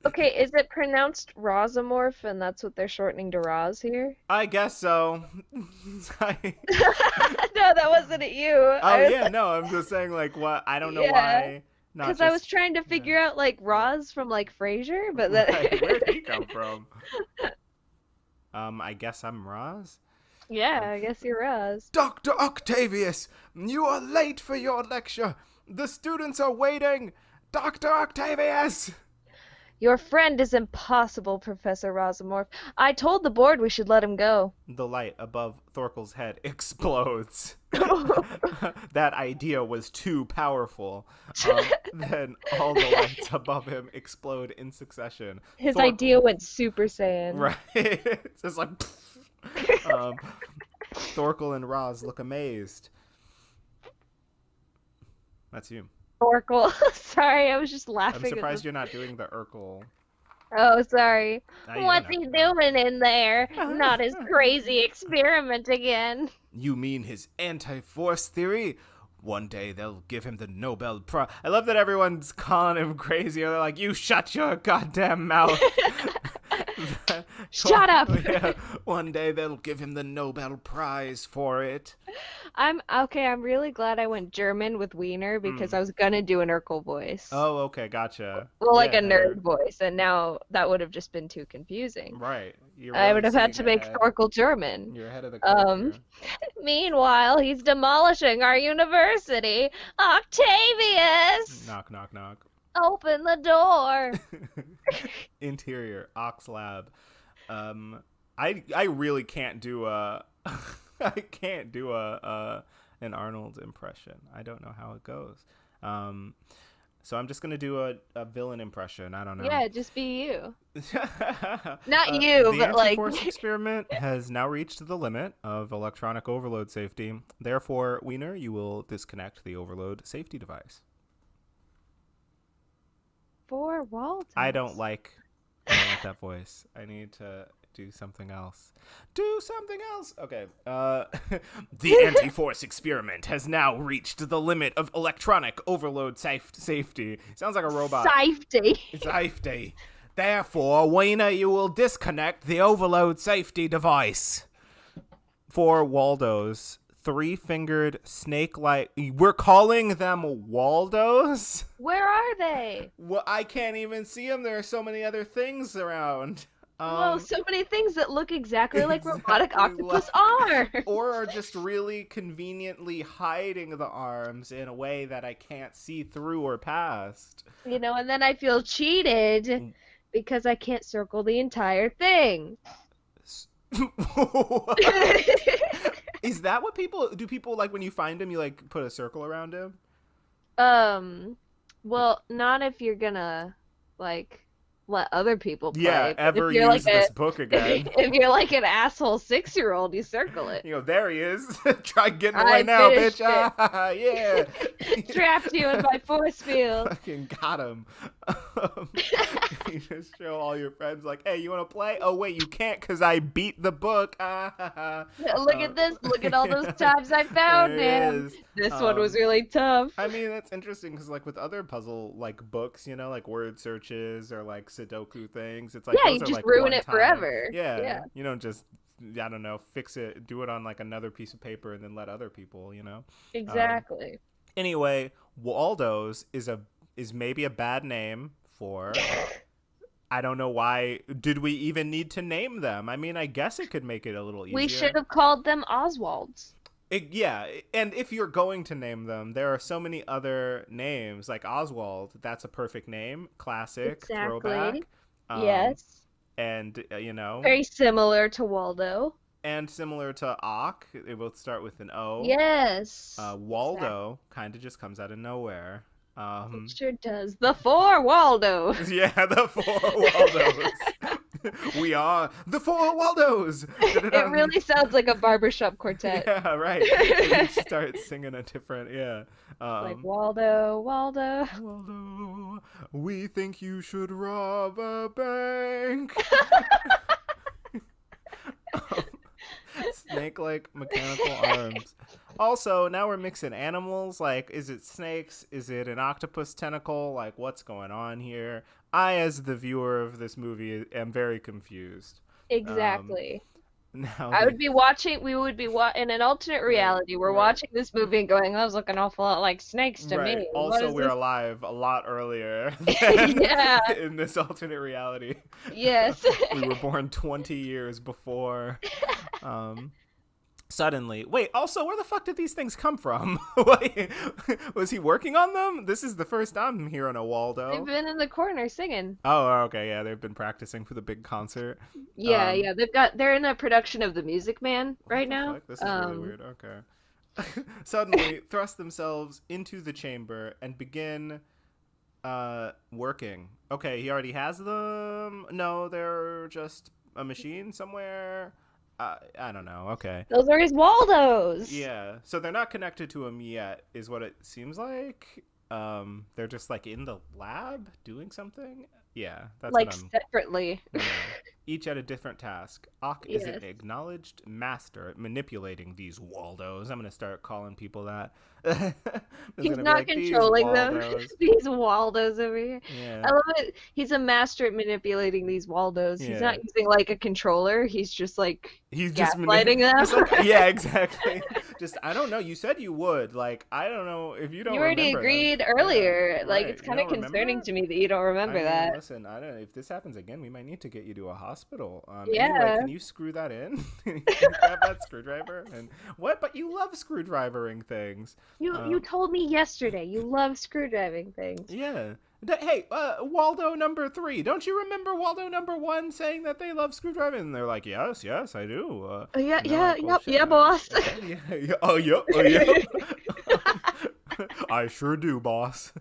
Okay, is it pronounced Rosomorph, and that's what they're shortening to Roz here? I guess so. No, that wasn't it you. Yeah, no, I'm just saying, like, what? I don't know why. Because I was trying to figure out, like, Roz from, like, Frasier, but then... Right, where'd he come from? I guess I'm Roz? Yeah, I guess you're Roz. Dr. Octavius, you are late for your lecture. The students are waiting. Dr. Octavius! Your friend is impossible, Professor Rosomorph. I told the board we should let him go. The light above Thorkel's head explodes. That idea was too powerful. Then all the lights above him explode in succession. His idea went Super Saiyan. Right. It's just like... Thorkel and Roz look amazed. That's you. Thorkel. Sorry, I was just laughing. I'm surprised you're not doing the Urkel. Oh, sorry. What's he doing in there? Not his crazy experiment again. You mean his anti-force theory? One day they'll give him the Nobel Prize. I love that everyone's calling him crazy. They're like, you shut your goddamn mouth. Shut up. Yeah, one day they'll give him the Nobel Prize for it. I'm really glad I went German with Wiener because I was gonna do an Urkel voice. Oh, okay, gotcha. Well, like a nerd voice, and now that would have just been too confusing. Right. I would have had to make Thorkel German. You're ahead of the curve. Meanwhile, he's demolishing our university. Octavius! Knock, knock, knock. Open the door. Interior, Oxlab. I really can't do a I can't do an Arnold impression. I don't know how it goes. So I'm just gonna do a villain impression. I don't know. Yeah, just be you. Not you, but like. The anti-force experiment has now reached the limit of electronic overload safety. Therefore, Wiener, you will disconnect the overload safety device. four I don't Waldos. like I don't like that voice. I need to do something else. Do something else. Okay. The anti-force experiment has now reached the limit of electronic overload safety. Sounds like a robot. Safety. Safety. Therefore, Wiener, you will disconnect the overload safety device. For Waldos, three-fingered snake-like. We're calling them Waldos? Where are they? Well, I can't even see them. There are so many other things around. Whoa, so many things that look exactly like robotic Exactly octopus arms. or are just really conveniently hiding the arms in a way that I can't see through or past. And then I feel cheated because I can't circle the entire thing. Is that what people like when you find him, you like put a circle around him? Well, not if you're gonna like let other people Yeah, play. But if ever you're use like this book again. if you're like an asshole 6-year-old, you circle it. There he is. Try getting I away now, bitch. finished it. Ah, yeah. Trapped you in my force field. Fucking got him. You just show all your friends like, hey, you want to play? Oh, wait, you can't because I beat the book. Look at this. Look at all those times I found him. This one was really tough. I mean, that's interesting because, like, with other puzzle, like, books, like word searches or, like, Sudoku things, it's like, Yeah, those you are, just like, ruin one it time. forever. Yeah. Yeah. You don't just, I don't know, fix it, do it on, like, another piece of paper and then let other people. Exactly. Anyway, Waldo's is maybe a bad name for... I don't know why. Did we even need to name them? I mean, I guess it could make it a little easier. We should have called them Oswalds. Yeah, and if you're going to name them, there are so many other names. Like Oswald, that's a perfect name. Classic, throwback. Yes. And, Very similar to Waldo. And similar to Ock, it will start with an O. Yes. Waldo kind of just comes out of nowhere. It sure does. The four Waldos. Yeah, the four Waldos. We are the four Waldos. It really sounds like a barbershop quartet. Yeah, right. You start singing a different, yeah. Like Waldo, Waldo. Waldo, we think you should rob a bank. Snake-like mechanical arms. Also, now we're mixing animals. Like, is it snakes? Is it an octopus tentacle? Like, what's going on here? I, as the viewer of this movie, am very confused. Exactly. Now I would be watching. We would be in an alternate reality. We're watching this movie and going, "Those look an awful lot like snakes to me." Also, we're alive a lot earlier than Yeah. in this alternate reality. Yes. We were born 20 years before. Suddenly, wait, also, where the fuck did these things come from? Wait, was he working on them? This is the first I'm hearing a Waldo. They've been in the corner singing. Oh, okay, yeah, they've been practicing for the big concert. Yeah, yeah, they're in a production of The Music Man right now. Fuck? This is really weird. Okay. Suddenly, thrust themselves into the chamber and begin working. Okay, he already has them. No, they're just a machine somewhere. I don't know. Okay. Those are his Waldos. Yeah. So they're not connected to him yet, is what it seems like. They're just like in the lab doing something. Yeah, that's like what I'm... separately. Yeah. Each at a different task. Ock is an acknowledged master at manipulating these Waldos. I'm gonna start calling people that. He's not controlling them. These Waldos over here. Yeah. I love it. He's a master at manipulating these Waldos. He's not using like a controller. He's just like gaslighting them. Like, yeah, exactly. Just I don't know. You said you would. Like I don't know if you don't. You already agreed earlier. Yeah, like it's kind of concerning to me that you don't remember that. Listen, I don't know if this happens again. We might need to get you to a hospital. Yeah. Anyway, can you screw that in? Can you grab that screwdriver? And what? But you love screwdrivering things. You told me yesterday you love screwdriving things. Yeah. Hey, Waldo number 3. Don't you remember Waldo number 1 saying that they love screwdriving? And they're like, yes, I do. Yeah, boss. Yeah. Oh, yep. I sure do, boss.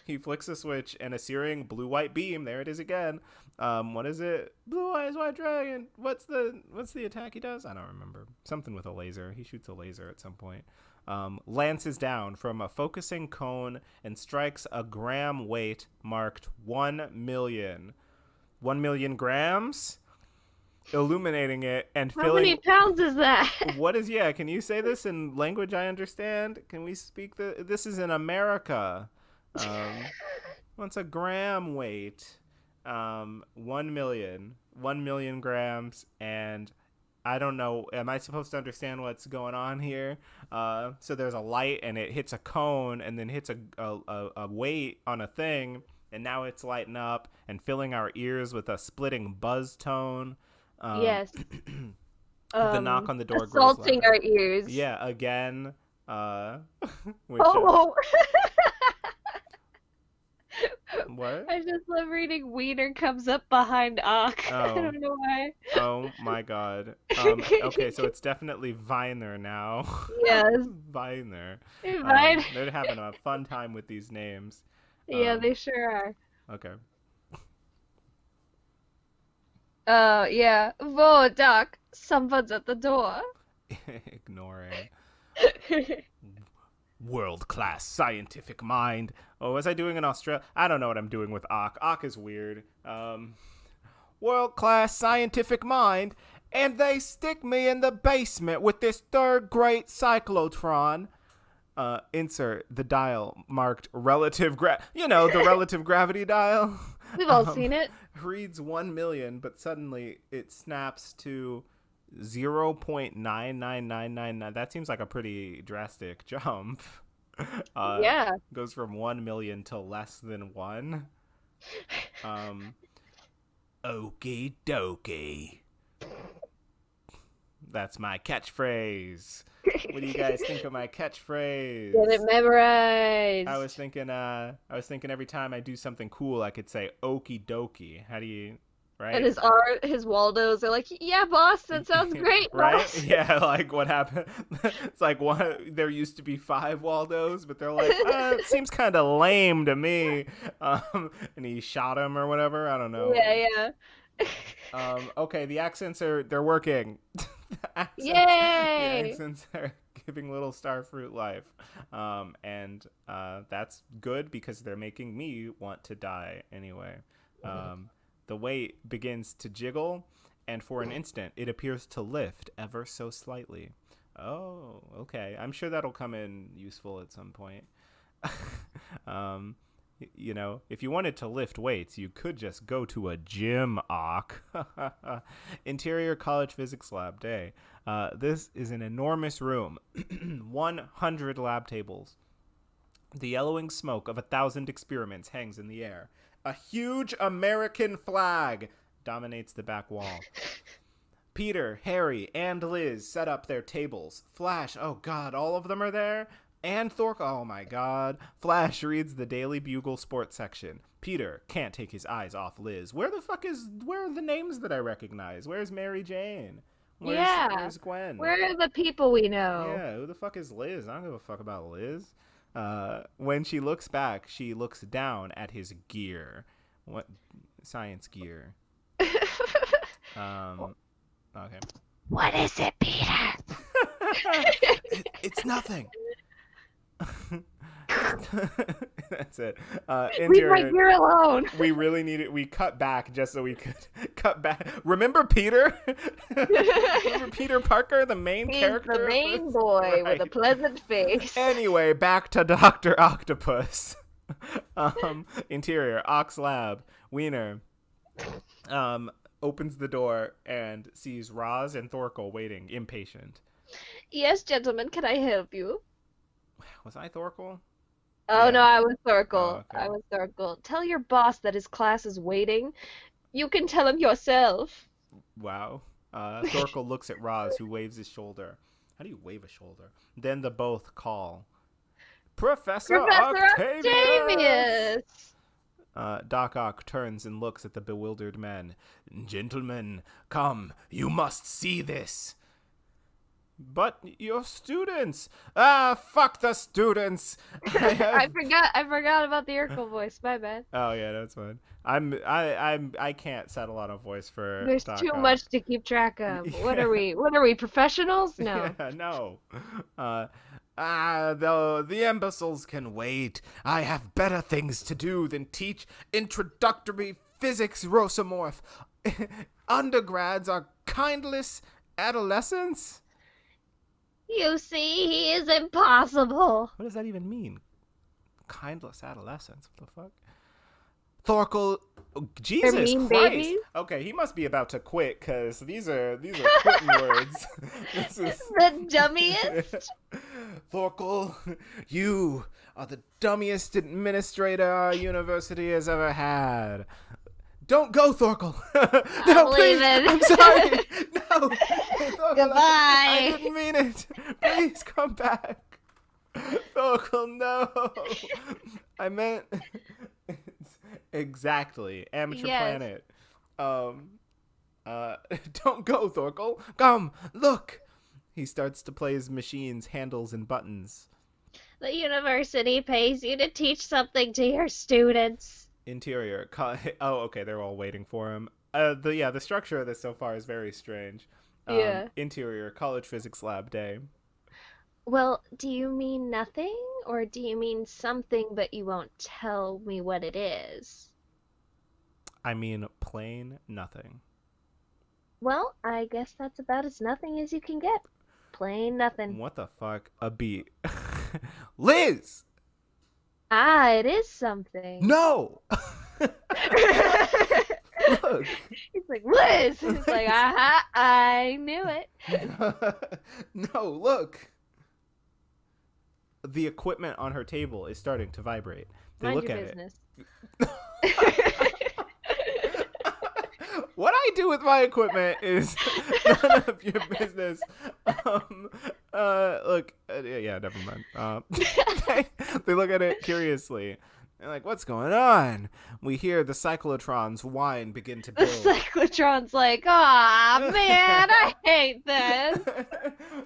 he flicks a switch and a searing blue-white beam. There it is again. What is it? Blue eyes, white dragon. What's the attack he does? I don't remember. Something with a laser. He shoots a laser at some point. Lances down from a focusing cone and strikes a gram weight marked 1 million. 1 million grams, illuminating it and How filling. many pounds is that? What is, yeah, can you say this in language I understand? Can we speak this is in America. What's a gram weight? 1 million. 1 million grams, and I don't know. Am I supposed to understand what's going on here? So there's a light, and it hits a cone, and then hits a weight on a thing, and now it's lighting up and filling our ears with a splitting buzz tone. Yes. The knock on the door grows Assaulting louder. our ears. Yeah, again. Which, Oh. what? I just love reading Wiener comes up behind Ock. I Oh. don't know why. Oh my god. Okay, so it's definitely Viner now. Yes. Viner. Viner. They're having a fun time with these names. Yeah, they sure are. Okay. Yeah. Whoa, Doc. Someone's at the door. Ignoring. World-class scientific mind. Oh, was I doing in Australia? I don't know what I'm doing with Ock. Ock is weird. World-class scientific mind, and they stick me in the basement with this third-grade cyclotron. Insert the dial marked relative the relative gravity dial. We've all seen it. Reads 1 million, but suddenly it snaps to 0.99999. That seems like a pretty drastic jump. Yeah. Goes from 1 million to less than 1. Okey dokey. That's my catchphrase. What do you guys think of my catchphrase? Get it memorized. I was thinking every time I do something cool, I could say "Okey dokey." How do you, right? And his Waldos are like, yeah, boss, that sounds great, right? boss. Yeah, like what happened? It's like there used to be 5 Waldos, but they're like, it seems kind of lame to me. And he shot him or whatever. I don't know. Yeah. Okay, the accents they're working. The Yay! accents are giving little starfruit life. And that's good because they're making me want to die anyway. The weight begins to jiggle, and for an instant, it appears to lift ever so slightly. Oh, okay. I'm sure that'll come in useful at some point. If you wanted to lift weights, you could just go to a gym, Ock. Interior college physics lab day. This is an enormous room. 100 lab tables. The yellowing smoke of 1,000 experiments hangs in the air. A huge American flag dominates the back wall. Peter, Harry, and Liz set up their tables. Flash, oh god, all of them are there? And Thork, oh my god. Flash reads the Daily Bugle sports section. Peter can't take his eyes off Liz. Where are the names that I recognize? Where's Mary Jane? Where's Gwen? Where are the people we know? Yeah, who the fuck is Liz? I don't give a fuck about Liz. When she looks back, she looks down at his gear. What science gear? Okay. What is it, Peter? It's nothing. That's it. Leave my gear alone. We really needed. We cut back just so we could cut back. Remember Peter? Remember Peter Parker, the main character? He's the main boy with a pleasant face. Anyway, back to Dr. Octopus. Interior, Ox Lab. Wiener opens the door and sees Roz and Thorkel waiting, impatient. Yes, gentlemen, can I help you? Was I Thorkel? Oh, Yeah. no, I was Thorkel. Oh, okay. I was Thorkel. Tell your boss that his class is waiting. You can tell him yourself. Wow. Thorkel looks at Roz, who waves his shoulder. How do you wave a shoulder? Then the both call. Professor Octavius! Doc Ock turns and looks at the bewildered men. Gentlemen, come, you must see this. But your students. Ah, fuck the students. I have. I forgot about the Urkel voice. My bad. Oh yeah, that's fine. I can't settle on a voice for There's Doc too Ock. much to keep track of. What are Yeah. we? What are we, professionals? No. Yeah, no. Uh, the imbeciles can wait. I have better things to do than teach introductory physics, Rosamorph. Undergrads are kindless adolescents? You see, he is impossible. What does that even mean? Kindless adolescents? What the fuck? Thorkel, oh, They're Jesus mean Christ. babies. Okay, he must be about to quit because these are quitting words. This is The dummiest. Thorkel, you are the dummiest administrator our university has ever had. Don't go, Thorkel. I'm No, please. I'm leaving. sorry. No, Thorkel, I Goodbye. didn't mean it. Please come back. Thorkel, no. I meant exactly Amateur Yes. Planet. Um, don't go, Thorkel. Come, look. He starts to play his machine's handles and buttons. The university pays you to teach something to your students. Interior. Oh, okay. They're all waiting for him. The structure of this so far is very strange. Yeah. Interior college physics lab day. Well, do you mean nothing? Or do you mean something but you won't tell me what it is? I mean, plain nothing. Well, I guess that's about as nothing as you can get. Plain nothing. What the fuck? A beat. Liz! Ah, it is something. No! Look. He's like, Liz! He's like, aha, I knew it. No, look. The equipment on her table is starting to vibrate. They Mind look your at business. it. What I do with my equipment is none of your business. Look, yeah, never mind. They look at it curiously. They're like, what's going on? We hear the cyclotrons whine begin to The build. cyclotron's like, aw, man, I hate this.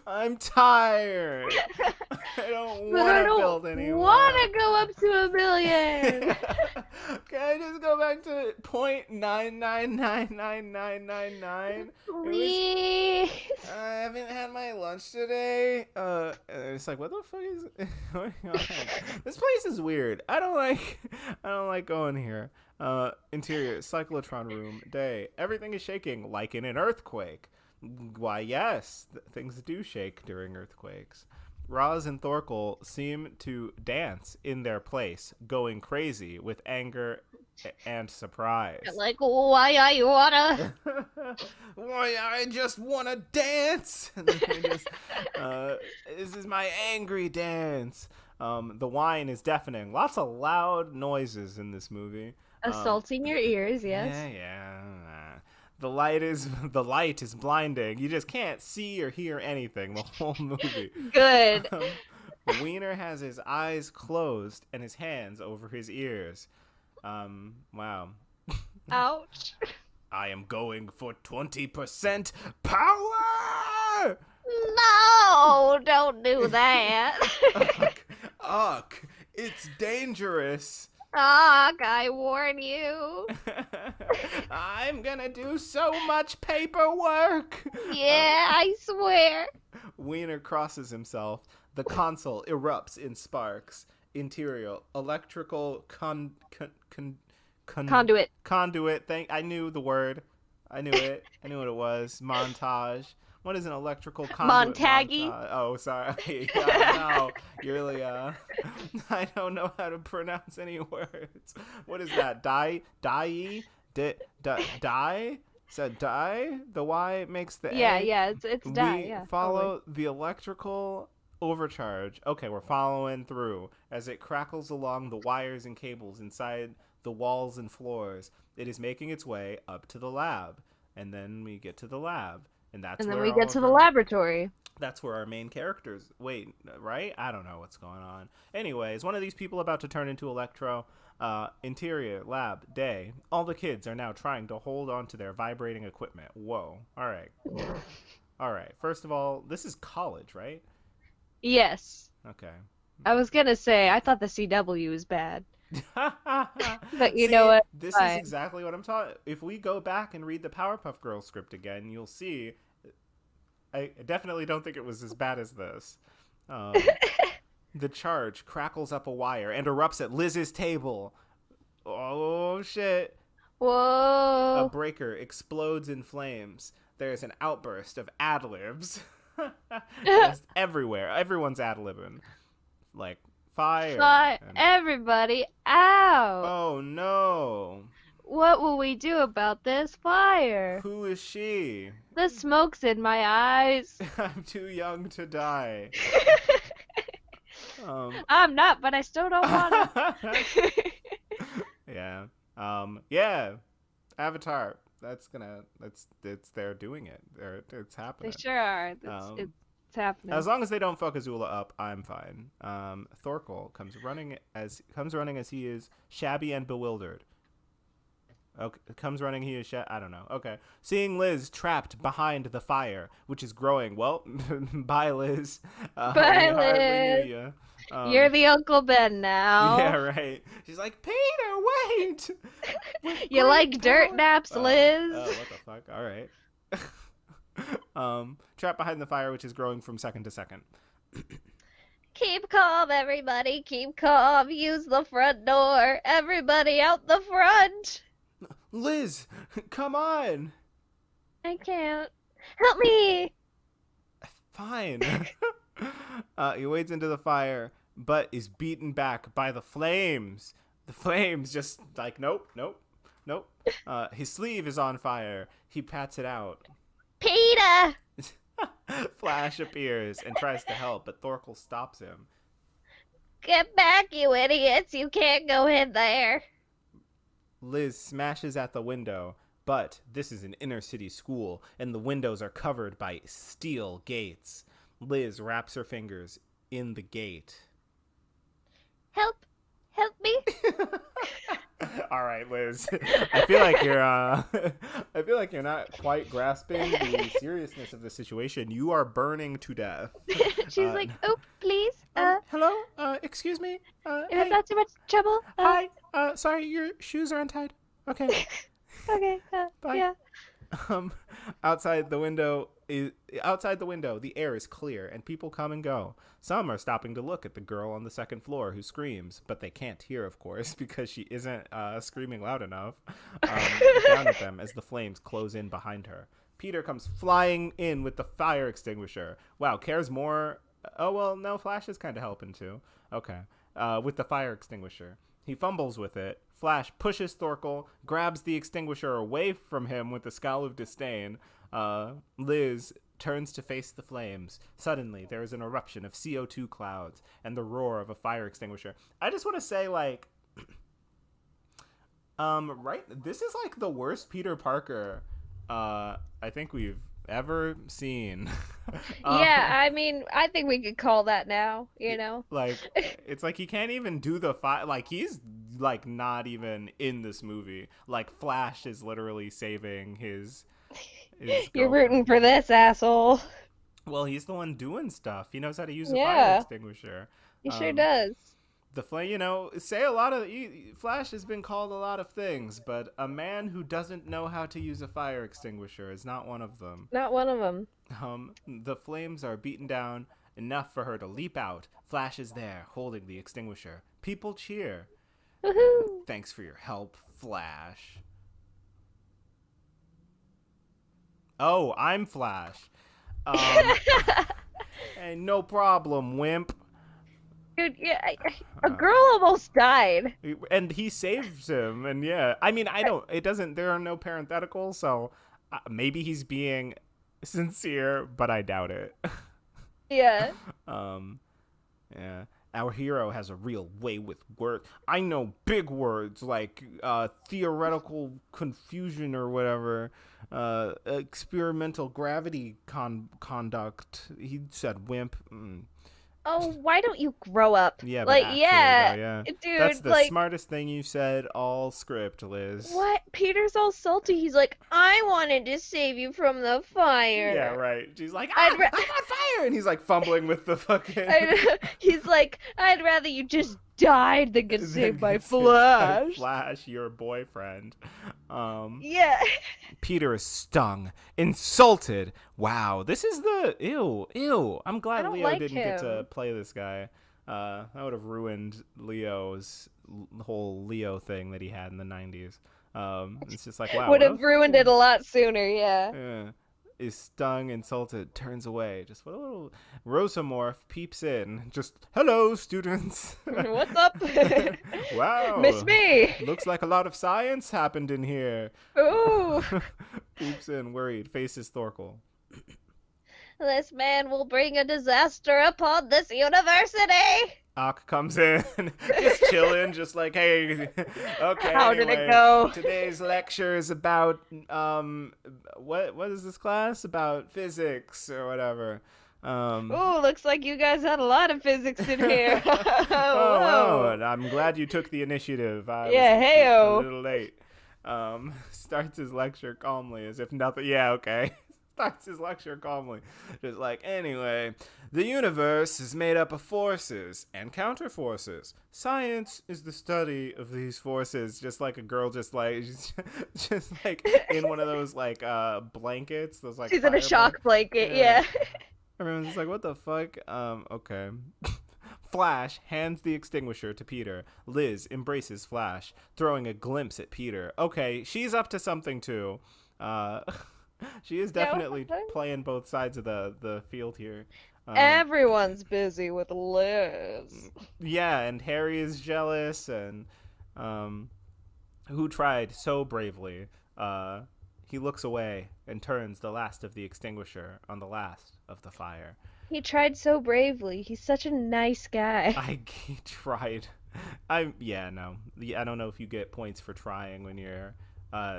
I'm tired. I don't But want I to don't build anymore. want to go up to 1,000,000. Can I just go back to 0.99999999? Please. I haven't had my lunch today. And it's like, what the fuck is going on? This place is weird. I don't like going here. Interior cyclotron room day. Everything is shaking like in an earthquake. Why, yes, things do shake during earthquakes. Roz and Thorkel seem to dance in their place, going crazy with anger and surprise. Like, why I wanna? Why, I just want to dance. And then they just, this is my angry dance. The whine is deafening. Lots of loud noises in this movie. Assaulting your ears, yes. Yeah. The light is blinding. You just can't see or hear anything the whole movie. Good. Wiener has his eyes closed and his hands over his ears. Wow. Ouch. I am going for 20% power! No, don't do that. Ugh, it's dangerous. Ugh, I warn you. I'm gonna do so much paperwork. Yeah, I swear. Wiener crosses himself. The console erupts in sparks. Interior electrical Conduit. conduit. I knew the word. I knew it. I knew what it was. Montage. What is an electrical conduit? Montaggy. Oh, sorry. No, you're really I don't know how to pronounce any words. What is that? Die. Said die. The Y makes the Yeah, A. yeah, it's die. We Yeah. follow the electrical overcharge. Okay, we're following through as it crackles along the wires and cables inside the walls and floors. It is making its way up to the lab, and then we get to the lab, and that's And then where we all get of to the our- laboratory. That's where our main characters. Wait, right? I don't know what's going on. Anyways, one of these people about to turn into Electro. Interior lab day. All the kids are now trying to hold on to their vibrating equipment. Whoa. All right. All right. First of all, this is college, right? Yes. Okay. I was gonna say I thought the CW was bad, but you know See, what? this is Fine. exactly what I'm talking. If we go back and read the Powerpuff Girls script again, you'll see. I definitely don't think it was as bad as this. Um, the charge crackles up a wire and erupts at Liz's table. Oh shit! A Whoa. breaker explodes in flames. There's an outburst of ad libs. Just everywhere. Everyone's ad libbing. Like fire Fly and everybody out. oh no. What will we do about this fire? Who is she? The smoke's in my eyes. I'm too young to die. Um I'm not, but I still don't want to. yeah. Yeah. Avatar. That's it's they're doing it. It's They happening. sure are. Um It's happening. as long as they don't fuck Azula up, I'm fine. Thorkel comes running as he is shabby and bewildered. Okay, comes running. He is. I don't know. Okay, seeing Liz trapped behind the fire, which is growing. Well, bye, Liz. We Bye, hardly knew Liz. you. You're the Uncle Ben Yeah, now. right. She's like, Peter, wait. With You great like dirt power. naps, Oh, Liz? what the fuck? All right. Trapped behind the fire, which is growing from second to second. Keep calm, everybody. Keep calm. Use the front door. Everybody out the front. Liz, come on. I can't. Help me. Fine. He wades into the fire, but is beaten back by the flames. The flames just like, nope, nope, nope. His sleeve is on fire. He pats it out. Peter! Flash appears and tries to help, but Thorkel stops him. Get back, you idiots. You can't go in there. Liz smashes at the window, but this is an inner city school, and the windows are covered by steel gates. Liz wraps her fingers in the gate. Help. Help me. All right, Liz. I feel like you're I feel like you're not quite grasping the seriousness of the situation. You are burning to death. She's like, oh, please. Hello? Excuse me? If it's not too much trouble. Hi. Sorry, your shoes are untied. Okay. Okay. Bye. Yeah. Um, outside the window, the air is clear and people come and go. Some are stopping to look at the girl on the second floor who screams, but they can't hear, of course, because she isn't screaming loud enough. Down at them as the flames close in behind her. Peter comes flying in with the fire extinguisher. Wow, cares more. Oh well, no, Flash is kind of helping too. Okay, with the fire extinguisher. He fumbles with it. Flash pushes Thorkel, grabs the extinguisher away from him with a scowl of disdain. Liz turns to face the flames. Suddenly, there is an eruption of CO2 clouds and the roar of a fire extinguisher. I just want to say, like, right, this is like the worst Peter Parker I think we've ever seen. Yeah, I mean, I think we could call that now, you know? Like, it's like he can't even do the fight. Like, he's like not even in this movie. Like, Flash is literally saving his You're girlfriend. rooting for this asshole. Well, he's the one doing stuff. He knows how to use a fire Yeah, extinguisher. he sure Um, does. the flame, say a lot of Flash has been called a lot of things, but a man who doesn't know how to use a fire extinguisher is not one of them. Not one of them. The flames are beaten down enough for her to leap out. Flash is there, holding the extinguisher. People cheer. Woohoo! Thanks for your help, Flash. Oh, I'm Flash. Hey, no problem, wimp. Dude, yeah, a girl almost died. And he saves him, and yeah. I mean, there are no parentheticals, so maybe he's being sincere, but I doubt it. Yeah. Yeah. Our hero has a real way with words. I know big words like theoretical confusion or whatever, experimental gravity conduct. He said wimp. Oh, why don't you grow up? Yeah, but Like, actually, though, yeah, yeah. That's dude, the like, smartest thing you said all script, Liz. what? Peter's all salty. He's like, I wanted to save you from the Yeah, fire. right. She's like, I'd ah, ra- I'm on fire! And he's like fumbling with the fucking. he's like, I'd rather you just died than get then saved by gets hit by Flash. Flash, your boyfriend. Um, Yeah. Peter is stung, insulted. Wow, this is the ew. I'm I glad don't Leo like didn't get to him. play this guy. That would have ruined Leo's whole Leo thing that he had in the '90s. It's just like, wow, Would what a have ruined it fucking a lot sooner, yeah. is stung, insulted, turns away. Just what a little Rosamorph peeps in. Just hello, students. What's up? Miss Wow, me. looks like a lot of science happened in here. Ooh. Peeps in, worried, faces Thorkel. This man will bring a disaster upon this university. Ock comes in, just chilling, just like, hey, okay, How did it anyway, go? today's lecture is about, what is this class? About physics or whatever. Ooh, looks like you guys had a lot of physics in here. Oh, wow, Whoa. and I'm glad you took the initiative. I was Yeah, a heyo. little late. Starts his lecture calmly as if nothing, yeah, okay. Starts his lecture calmly. Just like, anyway, the universe is made up of forces and counterforces. Science is the study of these forces. Just like a girl just like, just like in one of those like blankets, those like She's in a fire blankets. shock blanket, Yeah. yeah. Everyone's just like, what the fuck? Okay. Flash hands the extinguisher to Peter. Liz embraces Flash, throwing a glimpse at Peter. Okay, she's up to something too. Uh, she is Yeah, what definitely happened? playing both sides of the field here. Um, Everyone's busy with Liz. yeah, and Harry is jealous, and um, who tried so bravely. He looks away and turns the last of the extinguisher on the last of the fire. He tried so bravely. He's such a nice guy. He tried. Yeah, no. Yeah, I don't know if you get points for trying when you're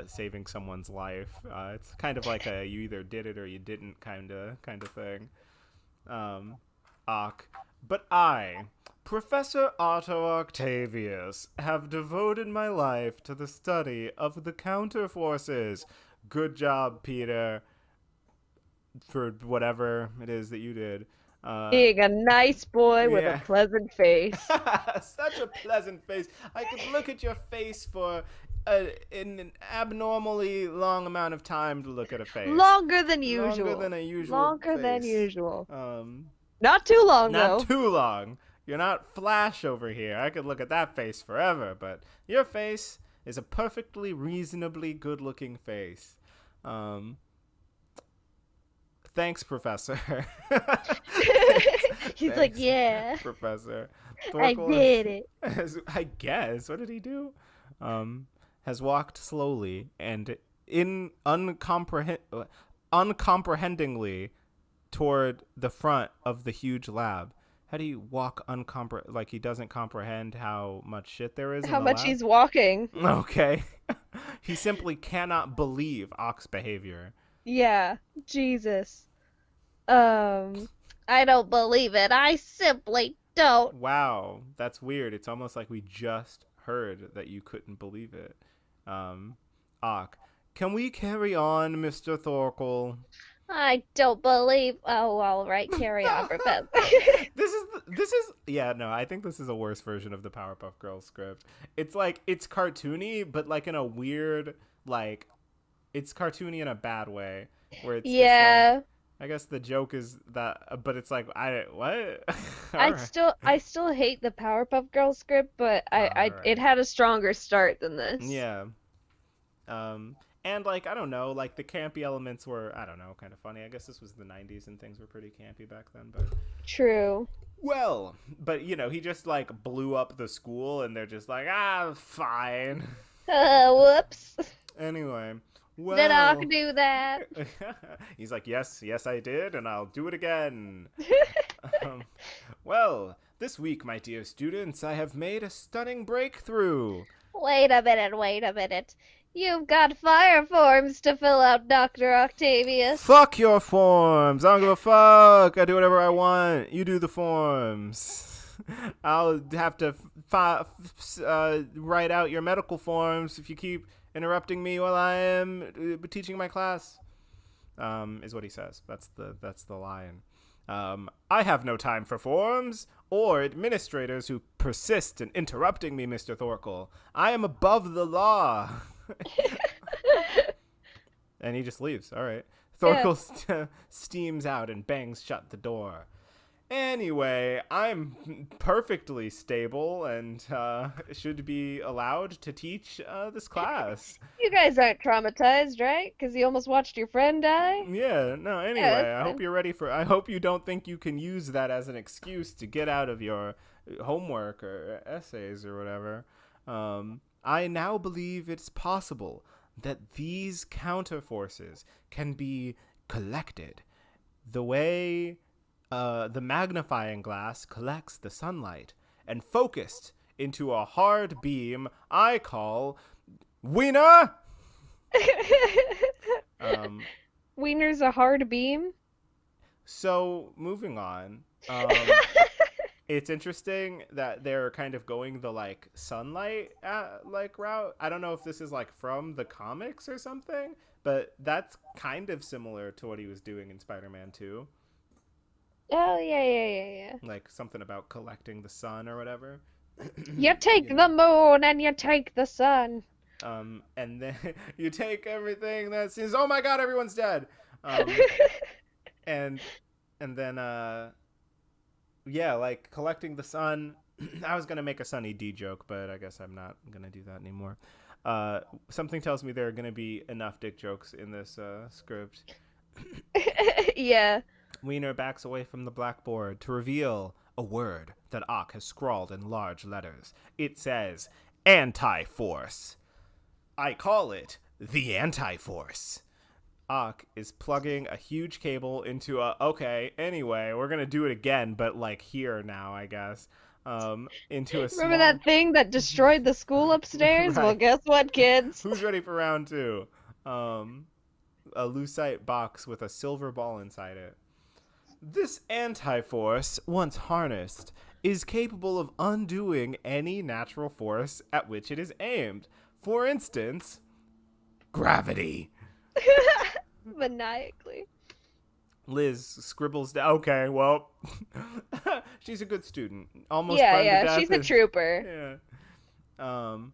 saving someone's life. It's kind of like a you either did it or you didn't kind of thing. Um, Ock. But I, Professor Otto Octavius, have devoted my life to the study of the counterforces. Good job, Peter, for whatever it is that you did. Being a nice boy with a Yeah. pleasant face. Such a pleasant face. I could look at your face for an abnormally long amount of time to look at a face. Longer than Longer usual. than a usual Longer than face. usual. Not too long, Not though. too long. You're not Flash over here. I could look at that face forever, but your face is a perfectly reasonably good-looking face. Um, Thanks, Professor. He's like, yeah, Professor. I Thorkel did it. I guess. What did he do? Has walked slowly and in uncomprehendingly toward the front of the huge lab. How do you walk like he doesn't comprehend how much shit there is in How the much lab? he's walking. Okay. He simply cannot believe Ock's behavior. Yeah, Jesus. I don't believe it. I simply don't. Wow, that's weird. It's almost like we just heard that you couldn't believe it. Ock, can we carry on, Mr. Thorkel? I don't believe. Oh, all right, carry on, Professor. Yeah, no, I think this is a worse version of the Powerpuff Girls script. It's like it's cartoony, but like in a weird like it's cartoony in a bad way where it's just Yeah, like I guess the joke is that but it's like I what? All I right. still, I still hate the Powerpuff Girls script, but All it right. had a stronger start than this. Yeah. And like I don't know, like the campy elements were I don't know, kind of funny. I guess this was the '90s and things were pretty campy back then, but True. well, but you know, he just like blew up the school and they're just like, ah, fine. Whoops. Anyway, Did I well, do that? he's like, yes, I did, and I'll do it again. Um, well, this week, my dear students, I have made a stunning breakthrough. Wait a minute, wait a minute. You've got fire forms to fill out, Dr. Octavius. Fuck your forms. I don't give a fuck. I do whatever I want. You do the forms. I'll have to write out your medical forms if you keep interrupting me while I am teaching my class. Is what he says. That's the line. I have no time for forms or administrators who persist in interrupting me, Mr. Thorkel. I am above the law. And he just leaves. All right. Yeah. Thorkel steams out and bangs shut the door. Anyway, I'm perfectly stable and should be allowed to teach this class. You guys aren't traumatized, right? Because you almost watched your friend die? Yeah, no, Yeah, anyway, that's I hope fine. you're ready for. I hope you don't think you can use that as an excuse to get out of your homework or essays or whatever. I now believe it's possible that these counterforces can be collected the way the magnifying glass collects the sunlight and focused into a hard beam I call Wiener. Um, Wiener's a hard beam? so moving on. It's interesting that they're kind of going the like sunlight like route. I don't know if this is like from the comics or something, but that's kind of similar to what he was doing in Spider-Man 2. Oh, yeah, yeah, yeah, yeah. Like something about collecting the sun or whatever. You take you know. the moon and you take the sun. And then you take everything that seems, oh my god, everyone's dead. And and then yeah, like collecting the sun. I was gonna make a Sunny D joke, but I guess I'm not gonna do that anymore. Something tells me there are gonna be enough dick jokes in this script. Yeah. Wiener backs away from the blackboard to reveal a word that Ock has scrawled in large letters. It says anti-force. I call it the anti-force. Ock is plugging a huge cable into a, okay, anyway, we're gonna do it again, but like here now, I guess. Into a Remember small that thing that destroyed the school upstairs? Well, right. guess what, kids? Who's ready for round two? Um, a lucite box with a silver ball inside it. This anti-force, once harnessed, is capable of undoing any natural force at which it is aimed. For instance, gravity. Maniacally. Liz scribbles down. Okay, well, she's a good student. Almost Yeah, burned to yeah, death. she's a trooper. Yeah. Um,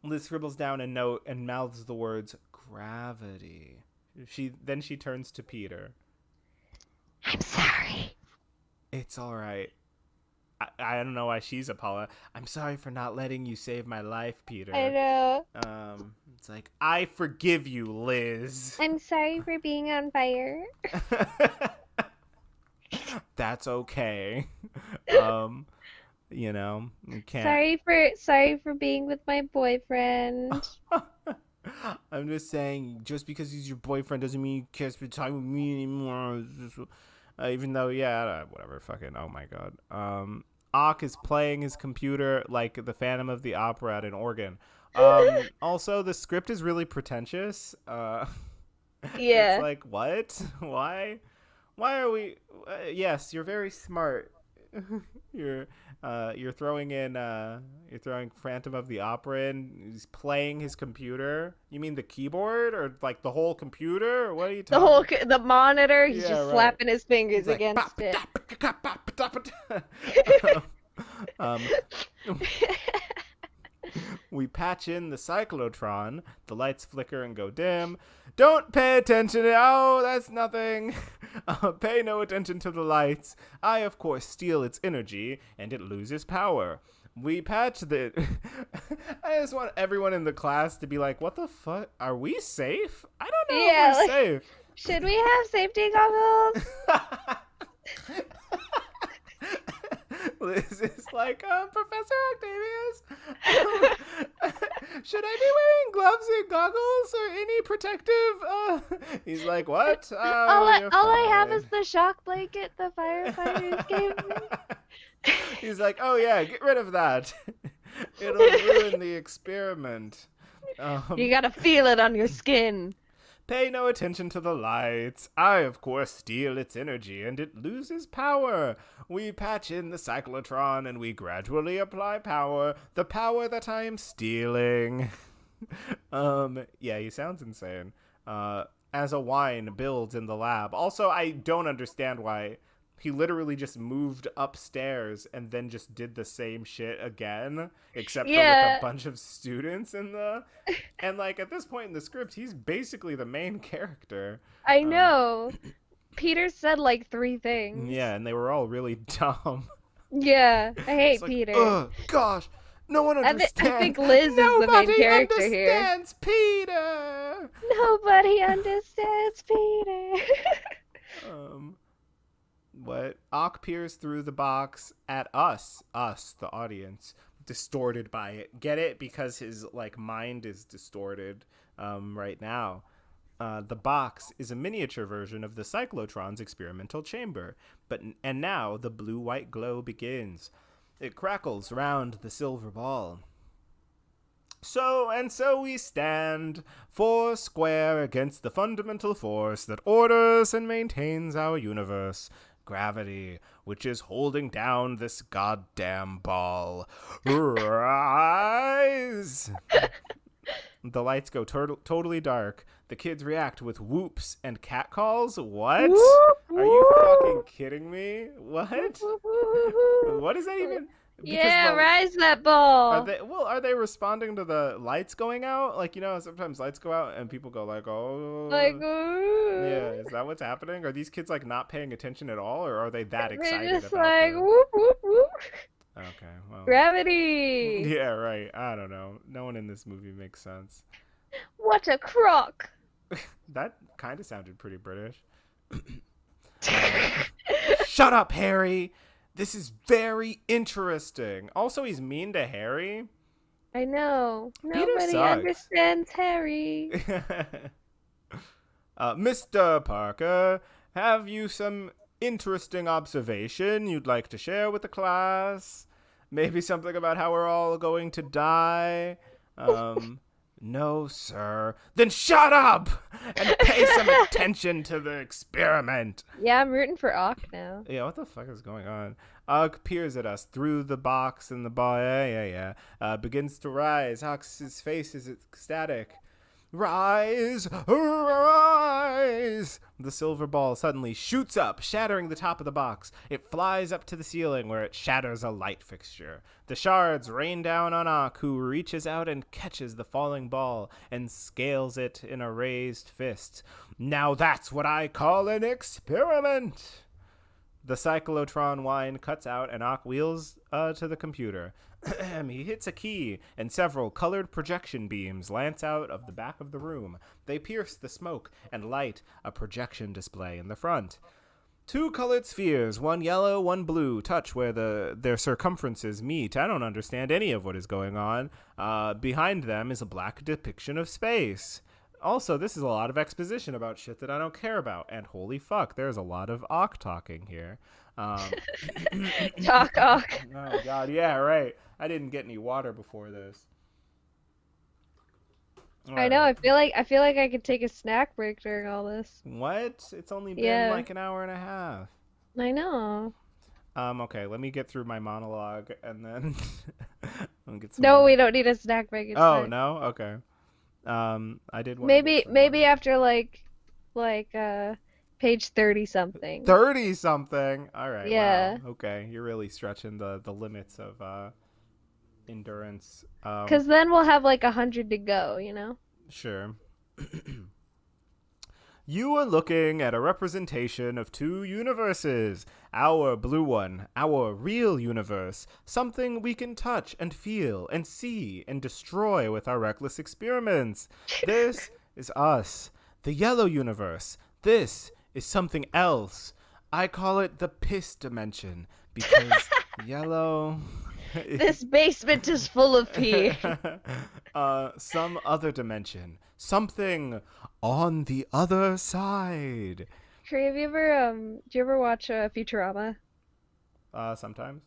Liz scribbles down a note and mouths the words gravity. She turns to Peter. I'm sorry. It's all right. I don't know why she's apologizing. I'm sorry for not letting you save my life, I Peter. know. It's like, I forgive you, Liz. I'm sorry for being on fire. That's okay. You can't. Sorry for being with my boyfriend. I'm just saying, just because he's your boyfriend doesn't mean you can't spend time with me anymore. Even though, yeah, whatever, fucking, oh my god. Ock is playing his computer like the Phantom of the Opera at an organ. Also, the script is really pretentious. It's Yeah. like, what? Why? Why are we? Yes, you're very smart. you're you're throwing Phantom of the Opera in. He's playing his computer. You mean the keyboard or like the whole computer? Or what are you The talking? the monitor, he's Yeah, just right. slapping his fingers He's like, against it. um, we patch in the cyclotron. The lights flicker and go dim. Don't pay attention. Oh, that's nothing. Pay no attention to the lights. I, of course, steal its energy, and it loses power. We patch the. I just want everyone in the class to be like, "What the fuck? Are we safe? I don't know Yeah, if like, we're safe." should we have safety goggles? Liz is like, Professor Octavius, should I be wearing gloves and goggles or any protective? He's like, what? Oh, you're All I have is fine. the shock blanket the firefighters gave me. He's like, oh yeah, get rid of that. It'll ruin the experiment. You Um, gotta feel it on your skin. Pay no attention to the lights. I, of course, steal its energy and it loses power. We patch in the cyclotron and we gradually apply power, the power that I am stealing. Yeah, he sounds insane. As a whine builds in the lab. Also, I don't understand why he literally just moved upstairs and then just did the same shit again, except for with a Yeah, bunch of students in the. And like at this point in the script, he's basically the main character. I Um, know. Peter said like three yeah, things. and they were all really dumb. Yeah, I It's hate like, Peter. gosh, no one I understands. think Liz is the main Nobody character here. understands Peter. Nobody understands Peter. Um, what? Ock peers through the box at us, the audience, distorted by it. Get it? Because his like mind is distorted right now. The box is a miniature version of the cyclotron's experimental chamber, and now the blue-white glow begins. It crackles round the silver ball. So we stand, four square against the fundamental force that orders and maintains our universe. Gravity, which is holding down this goddamn ball. Rise! The lights go totally dark. The kids react with whoops and catcalls. What? Whoop, Are you whoop. fucking kidding me? Whoop, What? whoop, whoop, whoop. What is that even? Because Yeah, the rise that are ball. they are they responding to the lights going out? Like, sometimes lights go out and people go like, Like, "Oh, yeah." ooh. Is that what's happening? Are these kids like not paying attention at all, or are they that They're excited just about like, the? whoop, whoop, whoop. Okay, well, Gravity. yeah, right. I don't know. No one in this movie makes sense. What a crock. That kind of sounded pretty British. Uh, Shut up, Harry. This is very interesting. Also, he's mean to Harry. I know. Peter Nobody sucks. understands Harry. Mr. Parker, have you some interesting observation you'd like to share with the class? Maybe something about how we're all going to die? No, sir. Then shut up and pay some attention to the experiment. Yeah, I'm rooting for Ock now. Yeah, what the fuck is going on? Ugg peers at us through the box and the ball. Yeah. Begins to rise. Huck's face is ecstatic. Rise! Rise! The silver ball suddenly shoots up, shattering the top of the box. It flies up to the ceiling where it shatters a light fixture. The shards rain down on Ock, who reaches out and catches the falling ball and scales it in a raised fist. Now that's what I call an experiment! The cyclotron whine cuts out and Ock wheels to the computer. He hits a key, and several colored projection beams lance out of the back of the room. They pierce the smoke and light a projection display in the front. Two colored spheres, one yellow, one blue, touch where their circumferences meet. I don't understand any of what is going on. Behind them is a black depiction of space. Also, this is a lot of exposition about shit that I don't care about. And holy fuck, there's a lot of Ock talking here. Um, Talk Ock. oh god, yeah, right. I didn't get any water before this. All I know. right. I feel like I could take a snack break during all this. What? It's only been Yeah, like an hour and a half. I know. Okay, let me get through my monologue and then I'll get some No, water. we don't need a snack break. It's Oh, fine. no? Okay. I did want to get Maybe some maybe water. after like page 30 something. 30 something. All right, wow. Yeah. Okay, you're really stretching the limits of endurance. 'Cause then we'll have like 100 to go, you know? Sure. You are looking at a representation of two universes. Our blue one, our real universe, something we can touch and feel and see and destroy with our reckless experiments. This is us, the yellow universe. This is something else. I call it the piss dimension because yellow. This basement is full of pee. Some other dimension. Something on the other side. Trey, do you ever watch Futurama? Sometimes.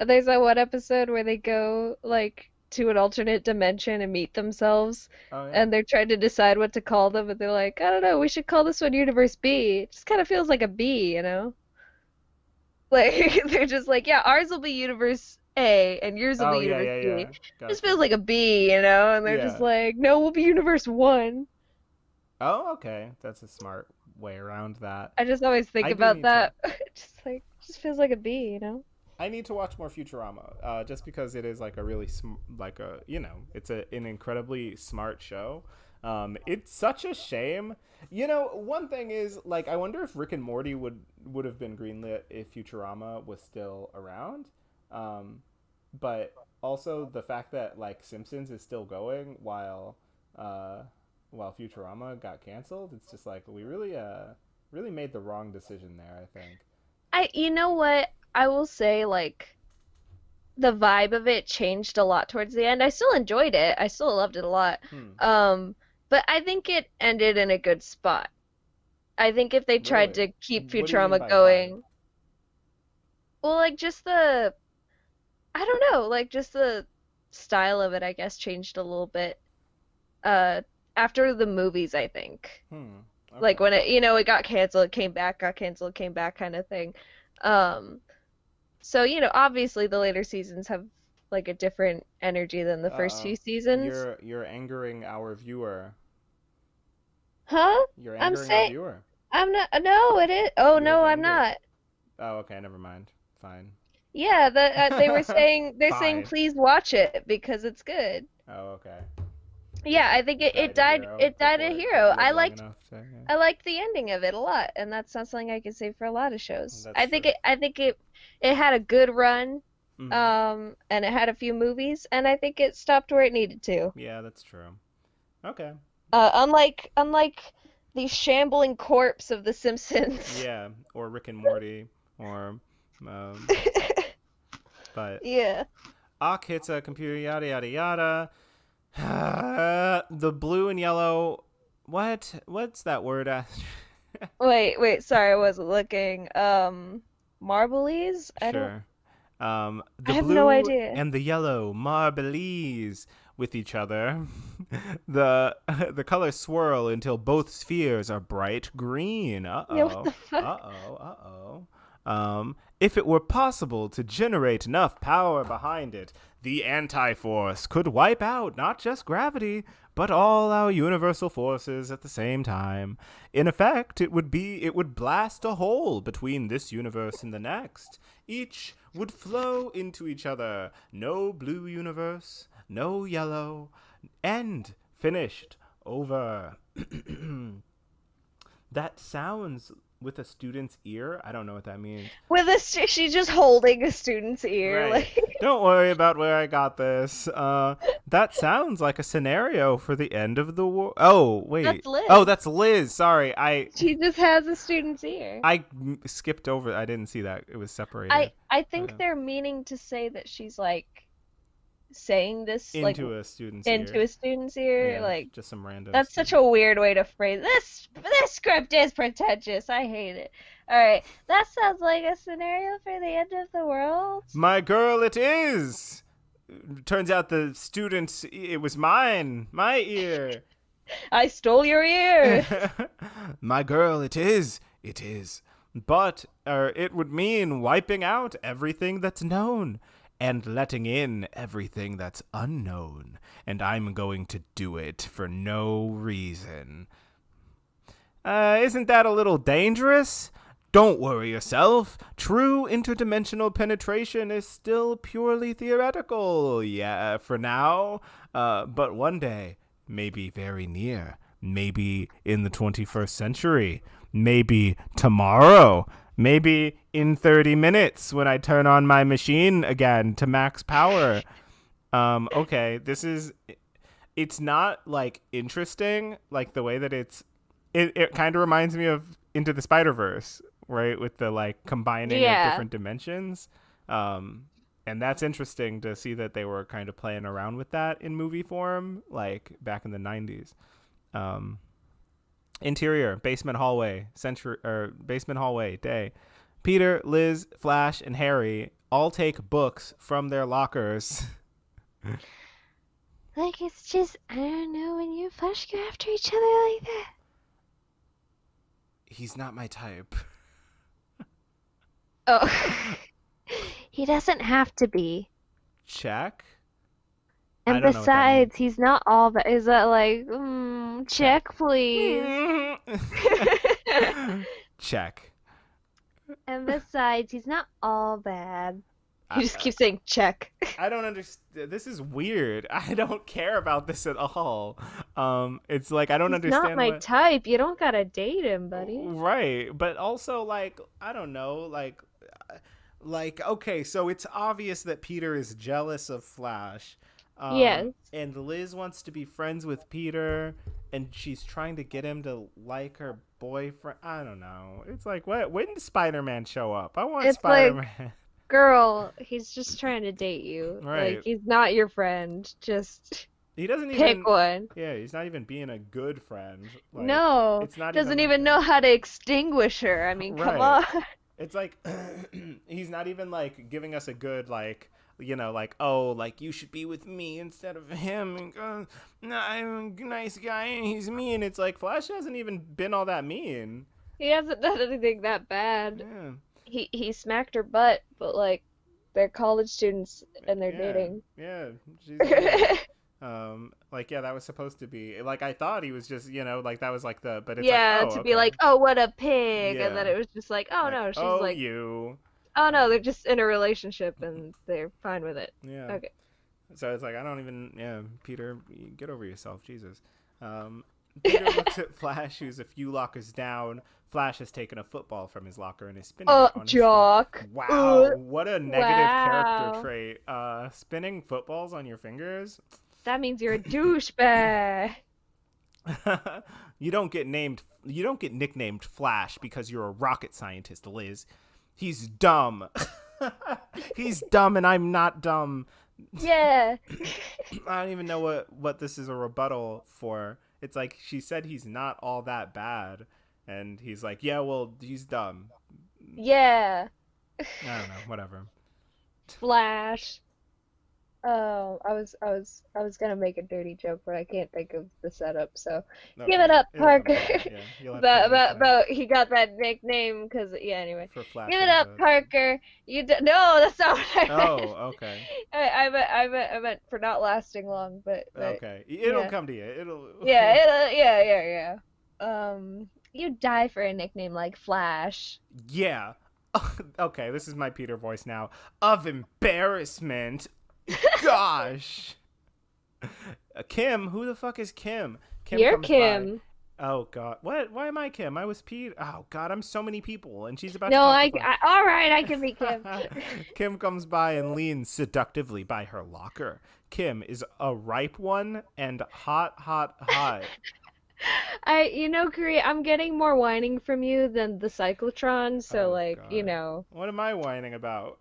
There's that one episode where they go like to an alternate dimension and meet themselves, Oh yeah. and they're trying to decide what to call them, and they're like, I don't know, we should call this one Universe B. It just kind of feels like a B, you know? Like they're just like, yeah, ours will be Universe A and yours will be Oh yeah, Universe yeah, B. yeah. Just Gotcha. feels like a B, you know? And they're just Yeah. like, no, we'll be Universe 1. Oh, okay. That's a smart way around that. I just always think I do about need to. that. Just like, just feels like a B, you know? I need to watch more Futurama, just because it is like a really like a it's an incredibly smart show. It's such a shame. One thing is like I wonder if Rick and Morty would have been greenlit if Futurama was still around. Um, but also the fact that like Simpsons is still going uh, while Futurama got canceled. It's just like we really made the wrong decision there. I think. You know what? I will say, like, the vibe of it changed a lot towards the end. I still enjoyed it. I still loved it a lot. Hmm. Um, but I think it ended in a good spot. I think if they tried Really? to keep What do you mean Futurama by vibe? going, well, like just I don't know, like just the style of it, I guess, changed a little bit. Uh, After the movies, I think. Hmm. Like Okay. when it got canceled, it came back, got canceled, came back kind of thing. Um, so, obviously the later seasons have like a different energy than the first Uh-oh. few seasons. You're angering our viewer. Huh? You're I'm angering our saying viewer. I'm not. No, it is. Oh You have no, I'm anger. not. Oh, okay, never mind. Fine. Yeah, they were saying they're saying Fine. please watch it because it's good. Oh, okay. It Yeah, I think it died a died hero it died a before it could hero. live long enough to. I liked the ending of it a lot, and that's not something I can say for a lot of Yeah. shows. That's true. I think it had a good run, Hmm. and it had a few movies, and I think it stopped where it needed to. Yeah, that's true. Okay. Unlike the shambling corpse of The Simpsons. Yeah, or Rick and Morty, or, um, but Yeah. Ock hits a computer, yada yada yada. The blue and yellow. What? What's that word? Wait, sorry, I wasn't looking. Marbley's? Sure. I The have no blue idea. and the yellow marbleeze with each other. The colors swirl until both spheres are bright green. Uh Yeah, what oh. the fuck? Uh oh. Uh oh. If it were possible to generate enough power behind it, the anti-force could wipe out not just gravity, but all our universal forces at the same time. In effect, it would blast a hole between this universe and the next. Each would flow into each other. No blue universe, no yellow. End. Finished. Over. That sounds with a student's ear. I don't know what that means. She's just holding a student's ear, Right. like Don't worry about where I got this. That sounds like a scenario for the end of the war. Oh, wait. that's Oh, Liz. that's Liz. Sorry. She just has a student's ear. I skipped over. I didn't see that. It was separated. I think Uh, they're meaning to say that she's like saying this like into a student's into ear. a student's ear, Yeah, like just some random that's such student. a weird way to phrase this script is pretentious. I hate it. All right. That sounds like a scenario for the end of the world. My girl, it is. Turns out the student, it was mine. My ear. I stole your ear. My girl, it is. It is. But it would mean wiping out everything that's known and letting in everything that's unknown. And I'm going to do it for no reason. Isn't that a little dangerous? Don't worry yourself. True interdimensional penetration is still purely theoretical. Yeah, for now. But one day, maybe very near, maybe in the 21st century, maybe tomorrow, maybe in 30 minutes when I turn on my machine again to max power. Okay, it's not like interesting, like the way that it kind of reminds me of Into the Spider-Verse, right? With the like combining of Yeah. different dimensions. Um, and that's interesting to see that they were kind of playing around with that in movie form, like back in the 90s. Um, Interior, basement hallway, basement hallway, day. Peter, Liz, Flash, and Harry all take books from their lockers. Like, it's just, I don't know, when you and Flash go after each other like that. He's not my type. Oh, he doesn't have to be. Check. I And don't know what that besides, means. he's not all that. Is that like, Check. check, please? Check. And besides, he's not all bad. I, He just keeps saying check. I don't understand. This is weird. I don't care about this at all. It's like I don't He's not understand my what. type. You don't gotta date him, buddy. Right, but also like I don't know, okay, so it's obvious that Peter is jealous of Flash, Yes. and Liz wants to be friends with Peter, and she's trying to get him to like her boyfriend. I don't know. It's like what? When did Spider-Man show up? I want It's like, Spider-Man. girl, he's just trying to date you. Like, Right. he's not your friend. Just He doesn't pick even. one. Yeah, he's not even being a good friend. Like No, it's not even doesn't like even know how to extinguish her. I mean, come right. on. It's like he's not even like giving us a good like like oh like you should be with me instead of him and no, I'm a nice guy and he's mean. It's like Flash hasn't even been all that mean. He hasn't done anything that bad. Yeah, He smacked her butt, but like, they're college students and they're yeah, dating. yeah. She's like yeah, that was supposed to be like I thought he was just like that was like the but it's like Yeah, oh to be okay like, oh, what a pig, and then yeah it was just like, oh like no, she's oh like, you oh no, they're just in a relationship and they're fine with it. yeah. Okay. So it's like I don't even Peter, get over yourself, Jesus. Peter looks at Flash, who's a few lockers down. Flash has taken a football from his locker and is spinning it on his feet. Jock. Wow, what a negative character Wow. trait. Spinning footballs on your fingers. That means you're a douchebag. You don't get named. You don't get nicknamed Flash because you're a rocket scientist, Liz. He's dumb. He's dumb, and I'm not dumb. Yeah. I don't even know what this is a rebuttal for. It's like she said he's not all that bad, and he's like, yeah, well, he's dumb. Yeah. I don't know, whatever. Flash. Oh, I was gonna make a dirty joke, but I can't think of the setup. So give it Okay, up, it'll come Parker. back. Yeah, you'll have to leave About he got that nickname because yeah. Anyway, for Flash give it and up, Parker. No, that's not what I Oh, meant. okay, I meant for not lasting long, but okay. It'll yeah, come to you. It'll. yeah. You die for a nickname like Flash. Yeah. Okay, this is my Peter voice now. Of embarrassment. Gosh. Kim, who the fuck is Kim? Kim You're comes by. Kim. Oh god. What? Why am I Kim? I was Pete. Oh god, I'm so many people and she's about to No, talk to Flash. all right, I can be Kim. Kim comes by and leans seductively by her locker. Kim is a ripe one and hot, hot, hot. Korea, I'm getting more whining from you than the cyclotron, so Oh like, god. What am I whining about?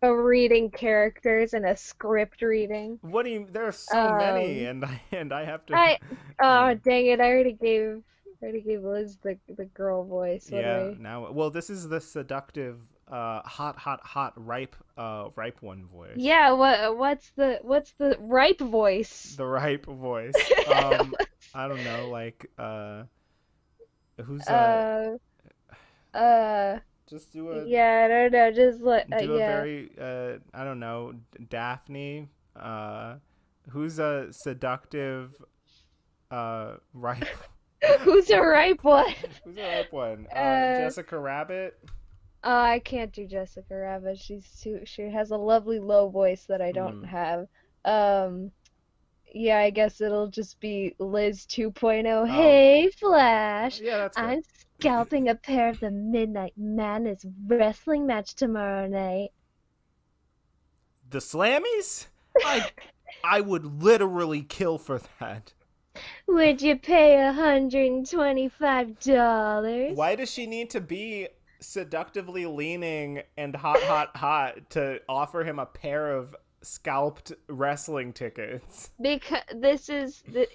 a reading characters and a script reading. What do you? There are so many, Um, and I have to. I Yeah. oh dang it, I already gave Liz the girl voice. What do Yeah. I? Now, well, this is the seductive, hot, hot, hot, ripe one voice. Yeah, what's the ripe voice? The ripe voice. I don't know, like, who's uh uh just do a yeah, I don't know, just like do a yeah. very, I don't know, Daphne. Who's a seductive, ripe. Who's a ripe one? Who's a ripe one? Uh Jessica Rabbit. I can't do Jessica Rabbit. She has a lovely low voice that I don't Hmm. have. Um, yeah, I guess it'll just be Liz 2.0. Oh, Hey, Flash. yeah, that's good. I'm scalping a pair of the Midnight Madness wrestling match tomorrow night. The Slammies? I I would literally kill for that. Would you pay $125? Why does she need to be seductively leaning and hot, hot, hot to offer him a pair of scalped wrestling tickets? Because this is the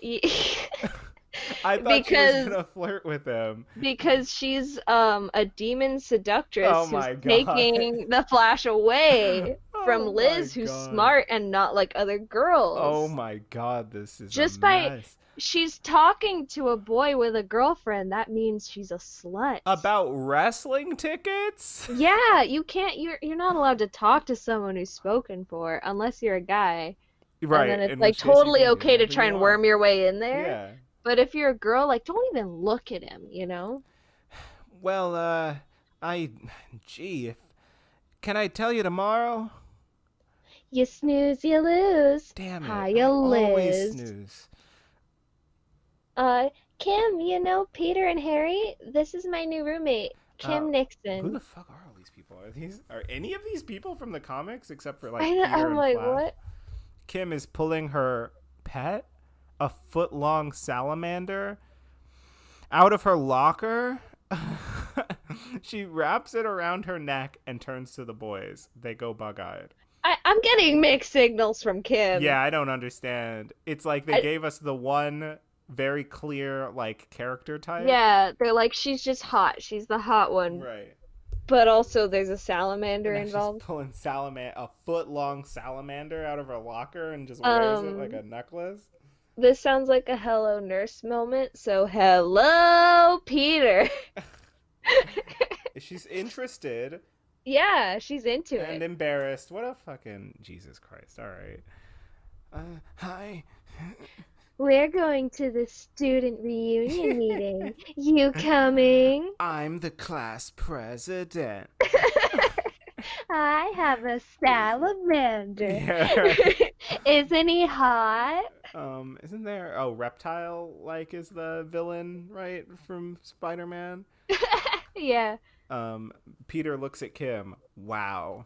I thought she was because gonna flirt with him. because she's a demon Oh seductress who's my god. taking the Flash away. from Oh my Liz, who's god. smart and not like other Oh girls. my god, this is a Just by mess. she's talking to a boy with a girlfriend, that means she's a slut. About wrestling tickets? Yeah, you can't you're not allowed to talk to someone who's spoken for unless you're a guy. And then Right, it's in like which case you totally can do okay to whatever try you and want. worm your way in there. Yeah. But if you're a girl, like don't even look at him, you know? Well, I. Gee, if. Can I tell you tomorrow? You snooze, you lose. Damn it. I Hiya, always Liz. snooze. Uh, Kim, you know Peter and Harry? This is my new roommate, Uh, Kim who Nixon. the fuck are all these people? Are any of these people from the comics except for like Peter I'm and like, Flash? what? Kim is pulling her pet, a foot long salamander, out of her locker. She wraps it around her neck and turns to the boys. They go bug eyed. I'm getting mixed signals from Kim. Yeah, I don't understand. It's like they I, gave us the one very clear like character type. yeah, they're like, she's just hot. She's the hot one. Right. But also there's a And salamander now she's involved. pulling a foot long salamander out of her locker and just wears it like Um, a necklace. this sounds like a Hello Nurse moment, so hello, Peter. She's interested Yeah, she's into and it. embarrassed. What a fucking Jesus Christ. All right. Hi. We're going to the student reunion meeting. You coming? I'm the class president. I have a salamander. Yeah, right. Isn't he hot? Isn't there Reptile like is the villain, right, from Spider-Man? Yeah. Peter looks at Kim. Wow.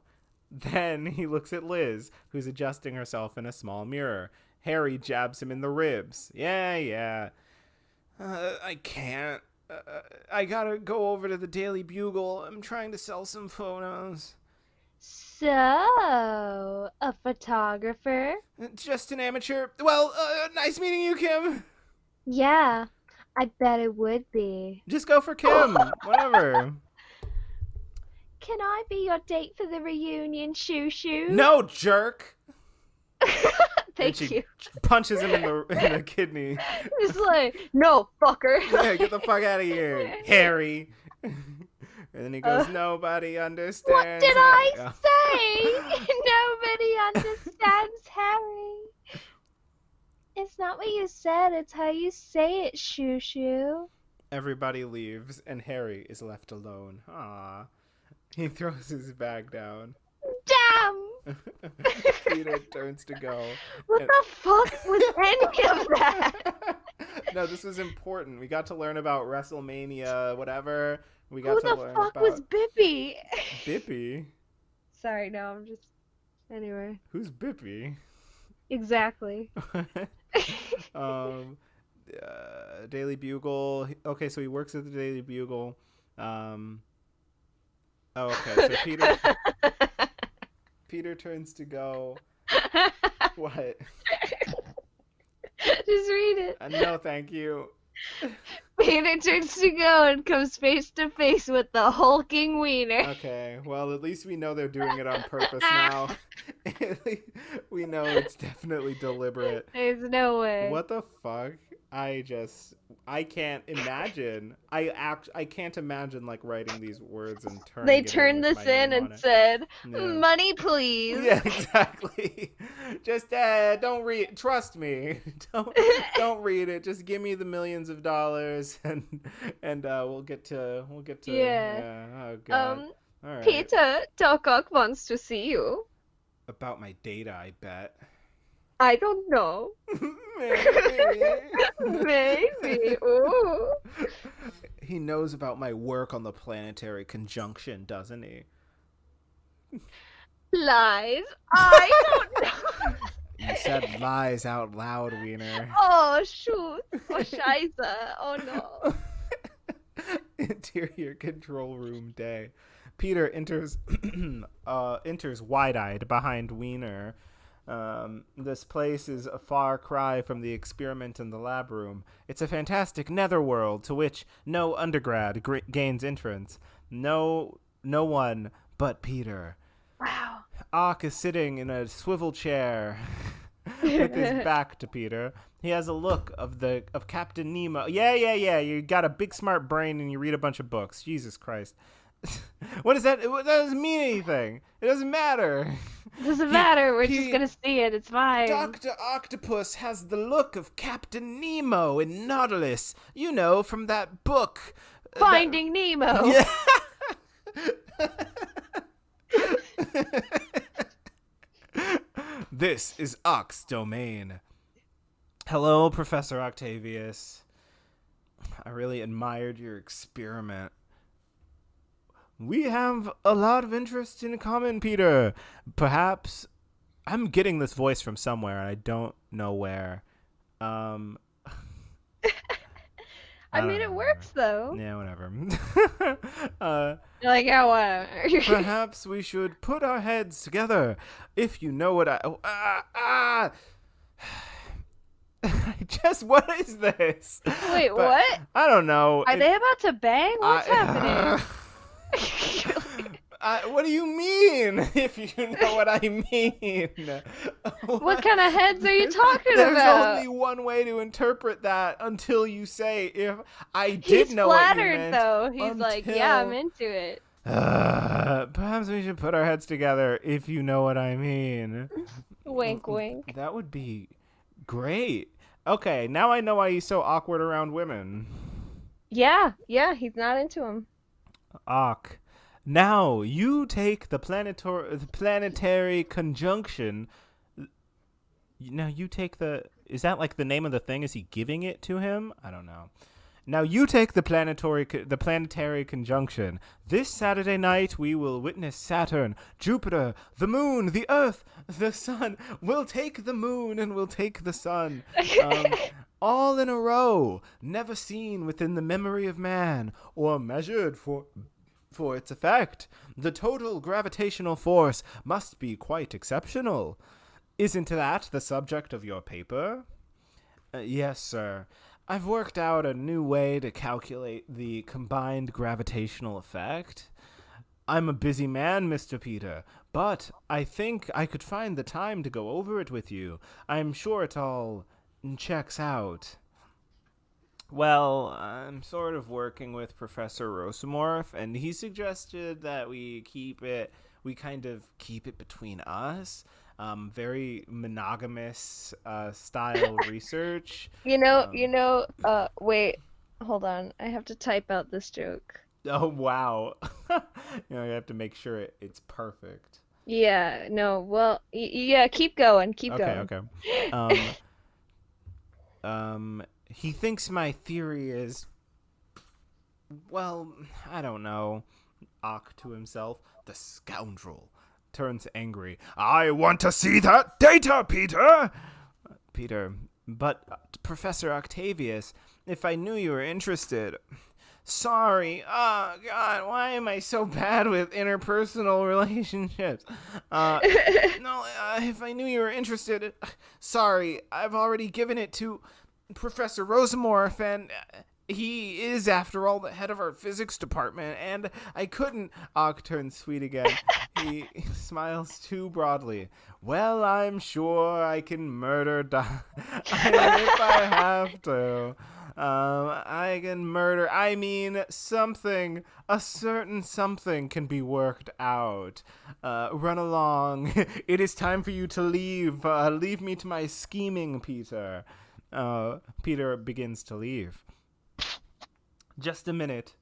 Then he looks at Liz, who's adjusting herself in a small mirror. Harry jabs him in the ribs. Yeah. I can't. I gotta go over to the Daily Bugle. I'm trying to sell some photos. So, a photographer? Just an amateur. Well, nice meeting you, Kim. Yeah, I bet it would be. Just go for Kim. Whatever. Can I be your date for the reunion, Shoo Shoo? No, jerk. And Thank she you. punches him in the kidney. It's like, no, fucker. Yeah, get the fuck out of here, Harry. And then he goes, nobody What understands. did I Yeah. say? Nobody understands Harry. It's not what you said, it's how you say it, Shoo Shoo. Everybody leaves, and Harry is left alone. Aww. He throws his bag down. Damn! Peter turns to go. What and- the fuck was any of that? No, this was important. We got to learn about WrestleMania, whatever. We got Who to the learn fuck about was Bippy? Bippy. Sorry, no, I'm just. Anyway. Who's Bippy? Exactly. um, Daily Bugle. Okay, so he works at the Daily Bugle. Okay. So Peter turns to go. What? Just read it. No, thank you. Peter turns to go and comes face to face with the hulking wiener. Okay, well, at least we know they're doing it on purpose now. At least we know it's definitely deliberate. There's no way. What the fuck? I can't imagine. I can't imagine like writing these words and turning They it turned with this my in name on and it. said, Yeah. money please. Yeah, exactly. Just don't read. Trust me. Don't read it. Just give me the millions of dollars, and we'll get to Yeah. Oh god. All right. Peter, Doc Ock wants to see you. About my data, I bet. I don't know. Maybe. Ooh. He knows about my work on the planetary conjunction, doesn't he? Lies. I don't know. You said lies out loud, Wiener. Oh, shoot. Oh, scheiße. Oh, no. Interior control room day. Peter enters wide-eyed behind Wiener. This place is a far cry from the experiment in the lab room. It's a fantastic netherworld to which no undergrad gains entrance. No one but Peter. Wow. Ock is sitting in a swivel chair with his back to Peter. He has a look of Captain Nemo. Yeah, yeah, yeah. You got a big smart brain and you read a bunch of books. Jesus Christ. What is that? That doesn't mean anything. It doesn't matter. Doesn't He matter. We're just he gonna see it. It's fine. Dr. Octopus has the look of Captain Nemo in Nautilus. You know, from that book. That Finding Nemo. Yeah. This is Ock's domain. Hello, Professor Octavius. I really admired your experiment. We have a lot of interest in common, Peter. Perhaps I'm getting this voice from somewhere and I don't know where. Um I I don't mean, know. it works though. Yeah, whatever. uh You're like, yeah, whatever. Perhaps we should put our heads together. If you know what I just what is this? Wait, But what? I don't know. Are they about to bang? What's happening? What do you mean? If you know what I mean, What kind of heads are you talking There's about? only one way to interpret that until you say if I did He's know what you flattered meant. though. He's like, yeah, I'm until- into it. Perhaps we should put our heads together if you know what I mean. Wink, wink. That would be great. Okay, now I know why he's so awkward around women. Yeah, yeah, he's not into him. Ock. Now you take the planetary conjunction. Now you take the. Is that like the name of the thing? Is he giving it to him? I don't know. Now you take the planetary conjunction. This Saturday night we will witness Saturn, Jupiter, the moon, the earth, the sun. We'll take the moon and we'll take the sun. All in a row, never seen within the memory of man or measured for its effect. The total gravitational force must be quite exceptional. Isn't that the subject of your paper? Yes, sir. I've worked out a new way to calculate the combined gravitational effect. I'm a busy man, Mr. Peter, but I think I could find the time to go over it with you. I'm sure it all checks out. Well, I'm sort of working with Professor Rosamorph, and he suggested that we kind of keep it between us. Very monogamous style research. Um, Wait, hold on. I have to type out this joke. oh, wow. You have to make sure it's perfect. Yeah, no, well, yeah, keep going, keep Okay, going. okay. He thinks my theory is, well, I don't know. Ock to himself, the scoundrel turns angry. I want to see that data, Peter! Peter, but Professor Octavius, if I knew you were interested. Sorry. Oh, God, why am I so bad with interpersonal relationships? No, if I knew you were interested. Sorry, I've already given it to Professor Rosamorph, and he is, after all, the head of our physics department, and I couldn't. Ock turns sweet again. He smiles too broadly. Well, I'm sure I can murder if I have to. I can murder. I mean, a certain something can be worked out. Run along. It is time for you to leave. Leave me to my scheming, Peter. Peter begins to leave. Just a minute.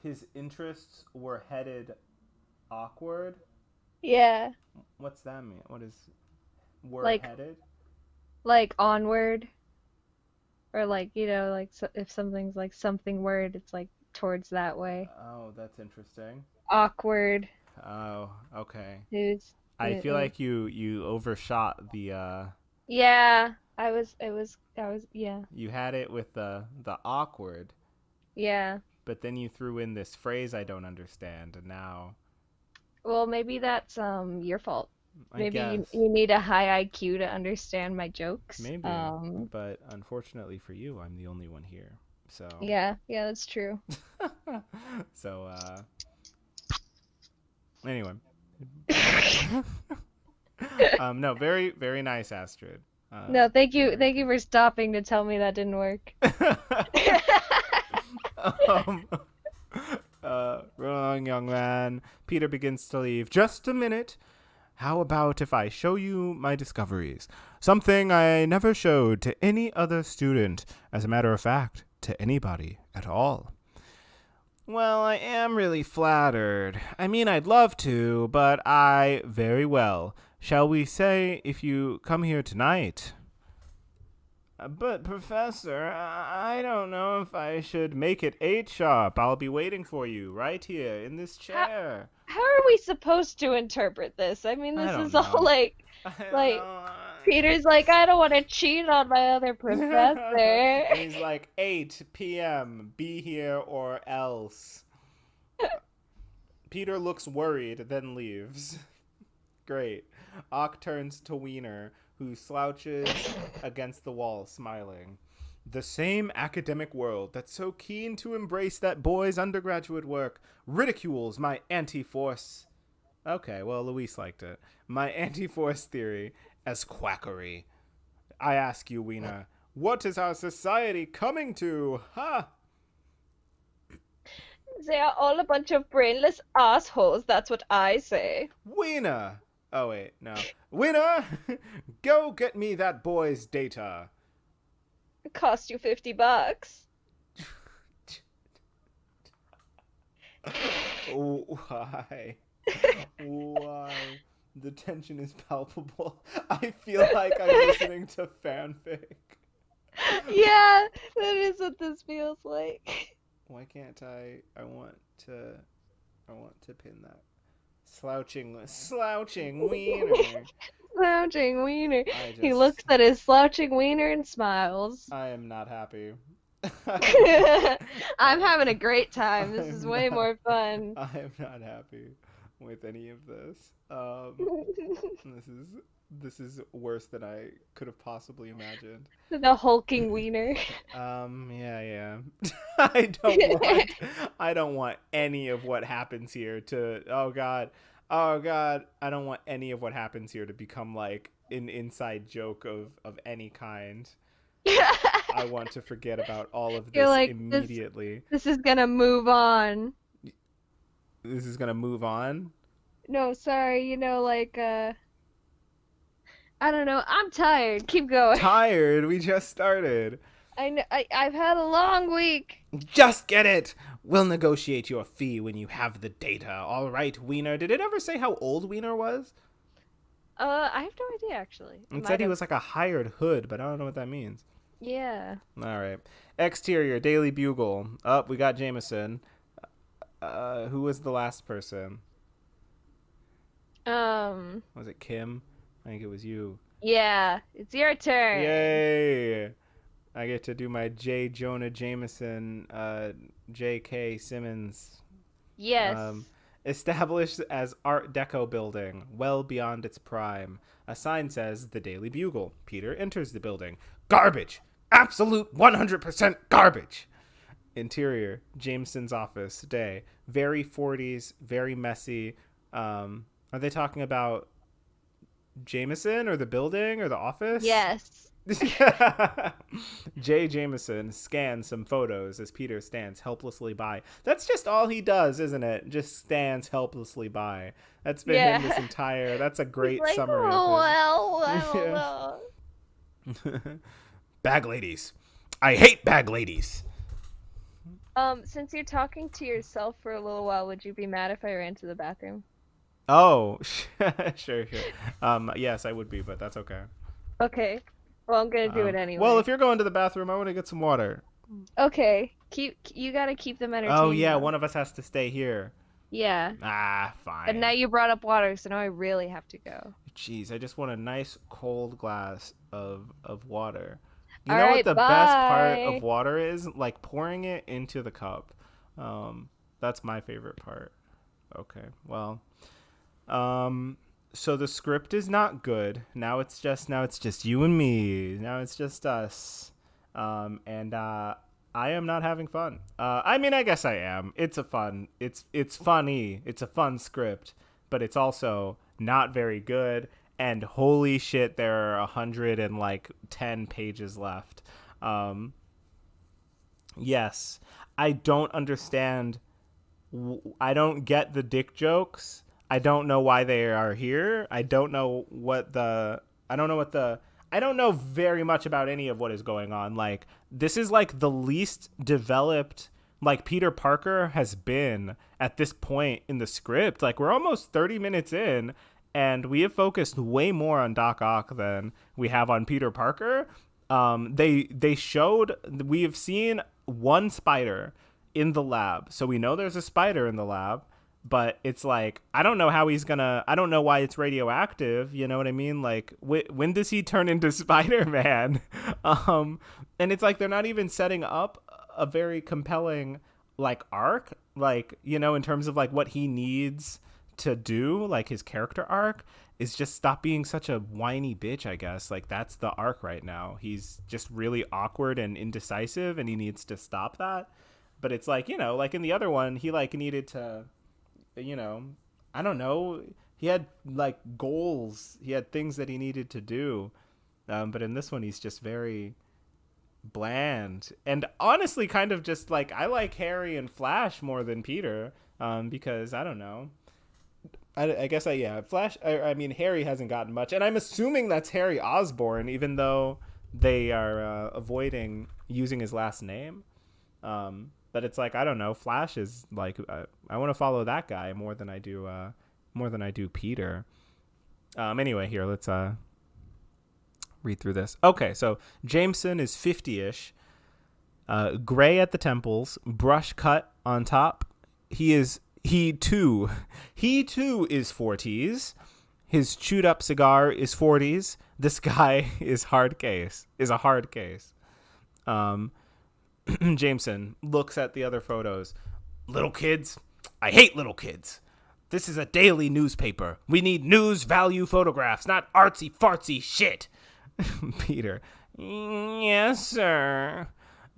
His interests were headed awkward. Yeah, What's that mean? What is were like headed? like onward, or like, if something's like something word, it's like towards that way. Oh, that's interesting. Awkward. Oh, okay. Who's I feel like you overshot the Yeah, yeah. you had it with the awkward, Yeah. but then you threw in this phrase I don't understand, and now Well, maybe that's your fault. I Maybe guess. you need a high IQ to understand my jokes. Maybe. But unfortunately for you, I'm the only one here. So, Yeah, yeah, that's true. so, anyway. No, very, very nice, Astrid. No, Very thank you for stopping to tell me that didn't work. good. um, wrong, young man. Peter begins to leave. Just a minute. How about if I show you my discoveries? Something I never showed to any other student, as a matter of fact, to anybody at all. Well, I am really flattered. I mean, I'd love to, but very well. Shall we say if you come here tonight? But, Professor, I don't know if I should make it 8 sharp. I'll be waiting for you right here in this How chair. how are we supposed to interpret this? I mean, I this don't is all know. I don't like know. Peter's like, I don't want to cheat on my other professor. And he's like, 8 p.m., be here or else. Peter looks worried, then leaves. Great. Ock turns to Wiener, who slouches against the wall, smiling. The same academic world that's so keen to embrace that boy's undergraduate work ridicules my anti-force. Okay, well, Luis liked it. My anti-force theory as quackery. I ask you, Wiener, what is our society coming to? Ha! They are all a bunch of brainless assholes, that's what I say. Wiener! Oh, wait, no. Wiener! Go get me that boy's data. It cost you $50. Why? Why? The tension is palpable. I feel like I'm listening to fanfic. Yeah, that is what this feels like. Why can't I? To. I want to pin that. Slouching wiener. Slouching wiener. I He just. looks at his slouching wiener and smiles. I am not happy. I'm having a great time. This is I'm way not. more fun. I am not happy with any of this. This is this is worse than I could have possibly imagined. The hulking wiener. Yeah. I don't want I don't want any of what happens here to oh god, I don't want any of what happens here to become like an inside joke of any kind. I want to forget about all of You're this like, immediately. this is gonna move on. This is gonna move on. No, sorry, I don't know. I'm tired. Keep going. Tired. We just started. I know, I've had a long week. Just get it. We'll negotiate your fee when you have the data. All right, Wiener. Did it ever say how old Wiener was? I have no idea actually. It It said might he have. was like a hired hood, but I don't know what that means. Yeah. All right. Exterior, Daily Bugle. Up, we got Jameson. Who was the last person? Um, Was it Kim? I think it was you. yeah, it's your turn. Yay! I get to do my J. Jonah Jameson, J.K. Simmons. Um, Yes. Established as Art Deco building, well beyond its prime. A sign says The Daily Bugle. Peter enters the building. Garbage! Absolute 100% garbage! Interior, Jameson's office, day. Very 40s, very messy. Are they talking about Jameson or the building or the office? Yes. Jay Jameson scans some photos as Peter stands helplessly by. That's just all he does, isn't it? Just stands helplessly by. That's been him this Yeah. entire. That's a He's great like, summary of oh his. well, I don't know. Bag ladies. I hate bag ladies. Since you're talking to yourself for a little while, would you be mad if I ran to the bathroom? Oh, sure. Yes, I would be, but that's okay. Okay. Well, I'm gonna do it Well, if anyway. you're going to the bathroom, I want to get some water. Okay. You gotta keep them Oh entertained yeah, though. one of us has to stay here. Yeah. Ah, And now fine. you brought up water, so now I really have to go. Jeez, I just want a nice cold glass of water. You All know what right, the best part of bye. water is? Like pouring it into the cup. That's my favorite part. Okay, well, um, So the script is not good. Now it's just you and me. Now it's just us. And I am not having fun. I mean, I guess I am. It's funny. It's a fun script, but it's also not very good. And holy shit, there are 110 pages left. Um, yes, I don't understand. I don't get the dick jokes. I don't know why they are here. I don't know what the I don't know very much about any of what is going on. Like, this is like the least developed like Peter Parker has been at this point in the script. Like, we're almost 30 minutes in and we have focused way more on Doc Ock than we have on Peter Parker. They showed we have seen one spider in the lab, so we know there's a spider in the lab. But it's like, I don't know how he's gonna. I don't know why it's radioactive. You know what I mean? Like, when does he turn into Spider-Man? And it's like they're not even setting up a very compelling like arc, like, in terms of like what he needs to do, like his character arc is just stop being such a whiny bitch, I guess. Like, that's the arc right now. He's just really awkward and indecisive and he needs to stop that. But it's like, like in the other one, he like needed to, you know, I don't know. He had like goals. He had things that he needed to do. But in this one, he's just very bland and honestly kind of just like, I like Harry and Flash more than Peter. Because I don't know. I guess Flash. I mean, Harry hasn't gotten much, and I'm assuming that's Harry Osborn, even though they are avoiding using his last name. But it's like, I don't know. Flash is like, I want to follow that guy more than I do Peter. Anyway, here, let's read through this. Okay, so Jameson is 50-ish, gray at the temples, brush cut on top. He too is 40s. His chewed up cigar is 40s. This guy is a hard case. Jameson looks at the other photos. Little kids? I hate little kids. This is a daily newspaper. We need news value photographs, not artsy fartsy shit. Peter. Yes, sir.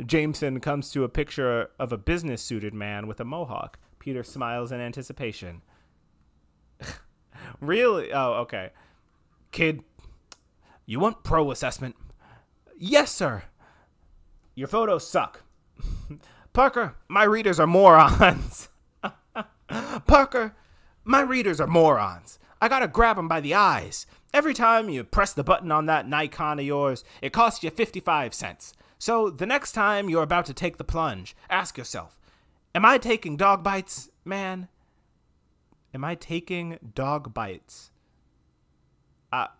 Jameson comes to a picture of a business suited man with a mohawk. Peter smiles in anticipation. Really? Oh, okay. Kid, you want pro assessment? Yes, sir. Your photos suck. Parker, my readers are morons. Parker, my readers are morons. I gotta grab them by the eyes. Every time you press the button on that Nikon of yours, it costs you 55 cents. So the next time you're about to take the plunge, ask yourself, am I taking dog bites, man? Am I taking dog bites?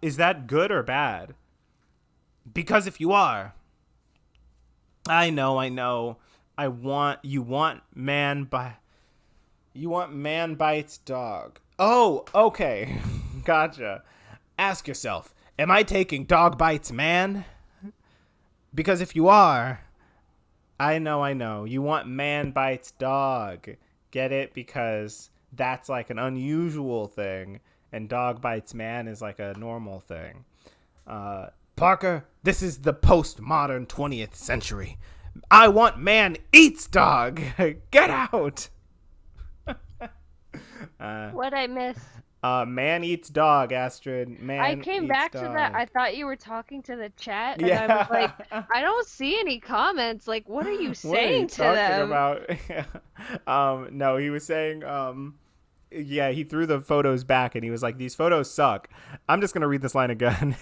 Is that good or bad? Because if you are, I know. You want man bites dog. Oh, okay. Gotcha. Ask yourself, am I taking dog bites, man? Because if you are, I know. You want man bites dog. Get it? Because that's like an unusual thing, and dog bites man is like a normal thing. Parker, this is the postmodern 20th century. I want man eats dog. Get out. What'd I miss? Man eats dog, Astrid. I Man came eats back to dog. that. I thought you were talking to the chat, and I was like, Yeah. I don't see any comments. Like, what are you What are you saying to talking them? about? No, he was saying, yeah, he threw the photos back and he was like, these photos suck. I'm just going to read this line again.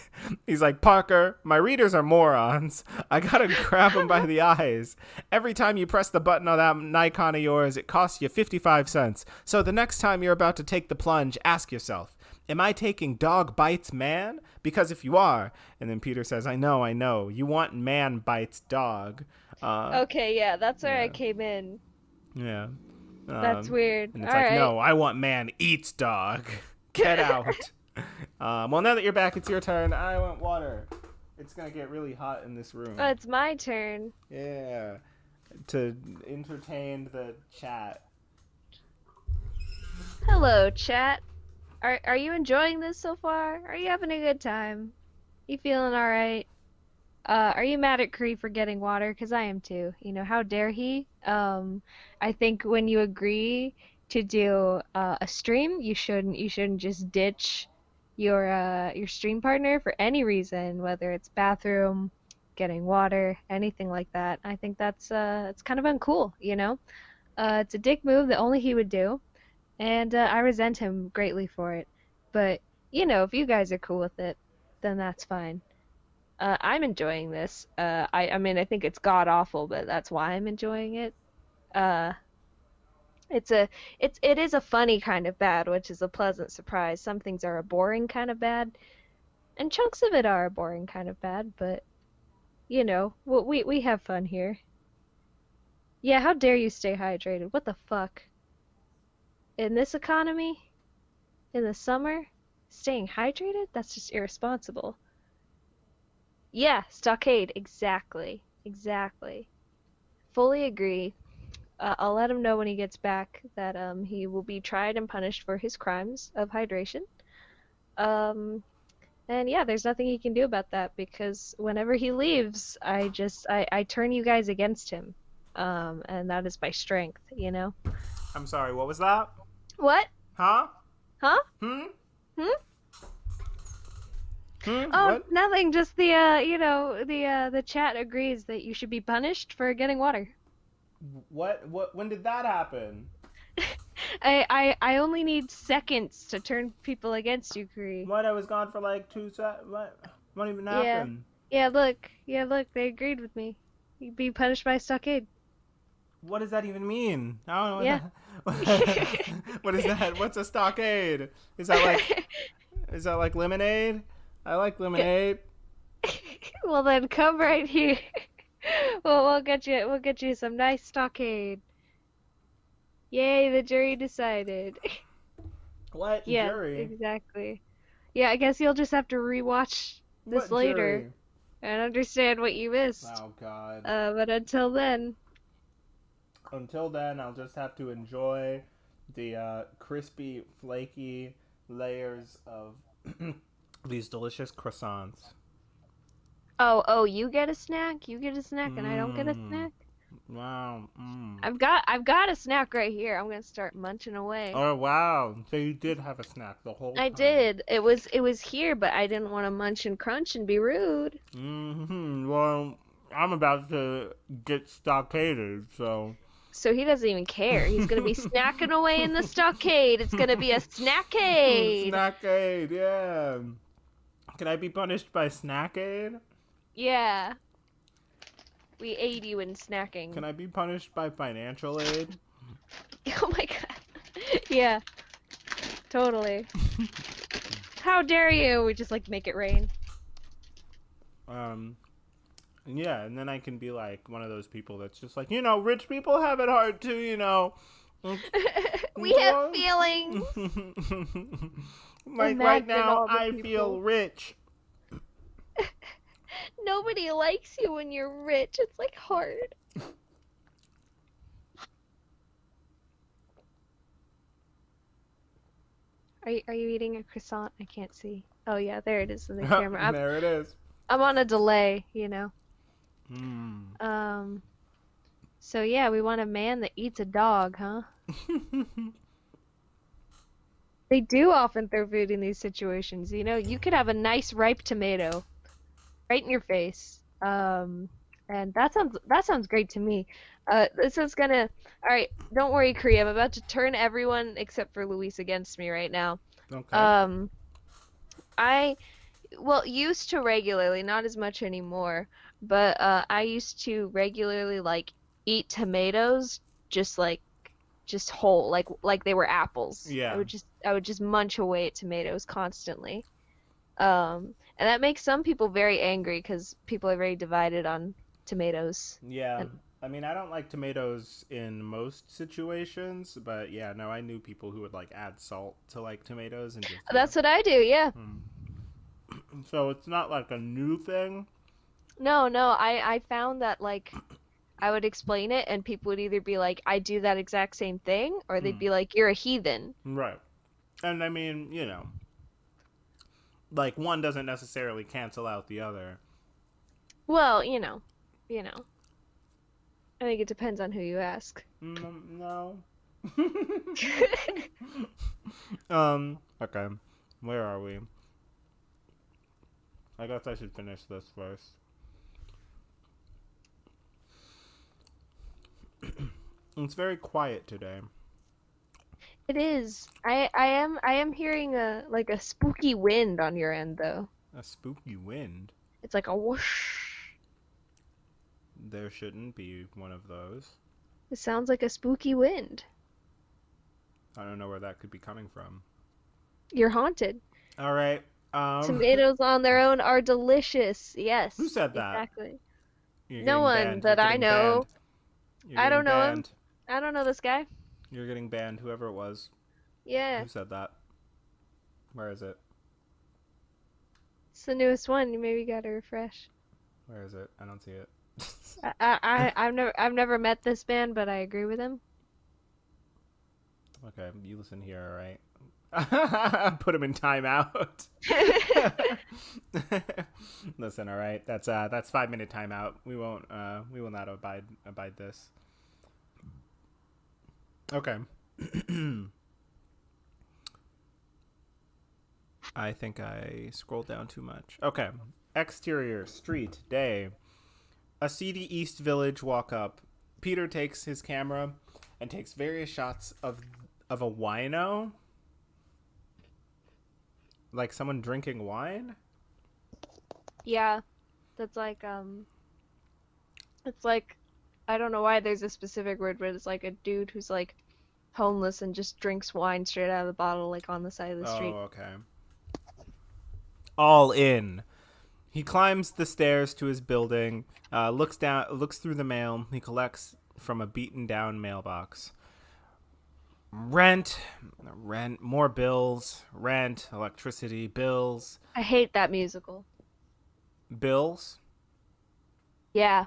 He's like, Parker, my readers are morons. I got to grab them by the eyes. Every time you press the button on that Nikon of yours, it costs you 55 cents. So the next time you're about to take the plunge, ask yourself, am I taking dog bites, man? Because if you are, and then Peter says, I know. You want man bites dog. Okay, yeah, that's where I Yeah. came in. Yeah. That's weird. And All it's like, right. no, I want man eats dog. Get out. Well, now that you're back, it's your turn. I want water. It's going to get really hot in this room. Oh, it's my turn. Yeah. To entertain the chat. Hello, chat. Are you enjoying this so far? Are you having a good time? You feeling all right? Are you mad at Kree for getting water? 'Cause I am too. You know, how dare he? I think when you agree to do a stream, you shouldn't just ditch your stream partner for any reason, whether it's bathroom, getting water, anything like that. I think that's it's kind of uncool, you know? It's a dick move that only he would do, and I resent him greatly for it. But, you know, if you guys are cool with it, then that's fine. I'm enjoying this. I mean, I think it's god awful, but that's why I'm enjoying it. Uh, it's a, it is a funny kind of bad, which is a pleasant surprise. Some things are a boring kind of bad, and chunks of it are a boring kind of bad, but you know, we have fun here. Yeah, how dare you stay hydrated? What the fuck? In this economy, in the summer, staying hydrated? That's just irresponsible. Yeah, stockade, exactly. Exactly. Fully agree. I'll let him know when he gets back that he will be tried and punished for his crimes of hydration. Um, and yeah, there's nothing he can do about that because whenever he leaves, I turn you guys against him. And that is my strength, you know? I'm sorry. What was that? What? Huh? Huh? Hmm. Hmm? Oh, What? nothing. Just you know, the chat agrees that you should be punished for getting water. What? What? When did that happen? I only need seconds to turn people against you, Kree. What? I was gone for like 2 seconds. What even Yeah. happened? Yeah, look, they agreed with me. You'd be punished by stockade. What does that even mean? I don't know Yeah. what that. What is that? What's a stockade? Is that like? Is that like lemonade? I like lemonade. Well then come right here. Well, we'll get you some nice stockade. Yay, the jury decided. What Yes, jury? exactly. Yeah, I guess you'll just have to rewatch this What later jury? and understand what you missed. Oh God. But until then, Until then, I'll just have to enjoy the crispy, flaky layers of these delicious croissants. oh, you get a snack, and I don't get a Mmm. snack. Wow. Mmm. I've got a snack right here. I'm gonna start munching away. Oh wow. So you did have a snack the whole I time. did. It was here, but I didn't want to munch and crunch and be rude. Well, I'm about to get stockaded, so. So he doesn't even care. He's gonna be snacking away in the stockade. It's gonna be a snackade. Snackade, yeah. Can I be punished by snackade? Yeah, we aid you in Can snacking. I be punished by financial aid? Oh my god. Yeah, totally. How dare you? We just like make it rain. um, yeah, and then I can be like one of those people that's just like, rich people have it hard too, We have So, feelings. like right Imagine now, all the I feel people. rich. Nobody likes you when you're rich. It's like hard. Are you eating a croissant? I can't see. Oh yeah, there it is in the camera. I'm There it is. I'm on a delay, you know. Mm. Um, so yeah, we want a man that eats a dog, huh? They do often throw food in these situations, you know. You could have a nice ripe tomato right in your face. And that sounds great to me. This is gonna. All right, don't worry, Kree. I'm about to turn everyone except for Luis against me right now. Okay. Um, I well used to regularly, not as much anymore, but I used to regularly like eat tomatoes just like just whole, like they were apples. I Yeah. would just I would just munch away at tomatoes constantly. And that makes some people very angry because people are very divided on tomatoes. Yeah. And I mean, I don't like tomatoes in most situations, but yeah, no, I knew people who would like add salt to like tomatoes and just yeah. that's what I do, yeah. Mm. So it's not like a new thing. No, no, I found that like I would explain it and people would either be like, I do that exact same thing, or they'd Mm. be like, you're a heathen. Right. And I mean, like one doesn't necessarily cancel out the other. Well, you know. I think it depends on who you ask. No. Okay. Where are we? I guess I should finish this first. It's very quiet today. It is. I am hearing a spooky wind on your end though. A spooky wind. It's like a whoosh. There shouldn't be one of those. It sounds like a spooky wind. I don't know where that could be coming from. You're haunted. All right. Tomatoes on their own are delicious. Who Yes, said that? exactly. You're No getting one banned. You're that I getting banned. know. You're I getting don't know him. banned. I don't know this guy. You're getting banned. Whoever it was. Yeah, Who said that? Where is it? it's the newest one. You maybe gotta refresh. Where is it? I don't see it. I've never met this band, but I agree with him. Okay, you listen here, all right? Put him in timeout. Listen, all right. That's 5-minute timeout. We will not abide this. Okay. I think I scrolled down too much. Okay. Exterior, street, day. A seedy East Village walk up. Peter takes his camera and takes various shots of a wino. Like someone drinking wine? Yeah, that's it's like I don't know why there's a specific word, but it's like a dude who's like homeless and just drinks wine straight out of the bottle, like on the side of the street. Oh, okay. All in. He climbs the stairs to his building, looks through the mail he collects from a beaten down mailbox. Rent, more bills, rent, electricity, bills, I hate that musical. bills. Yeah,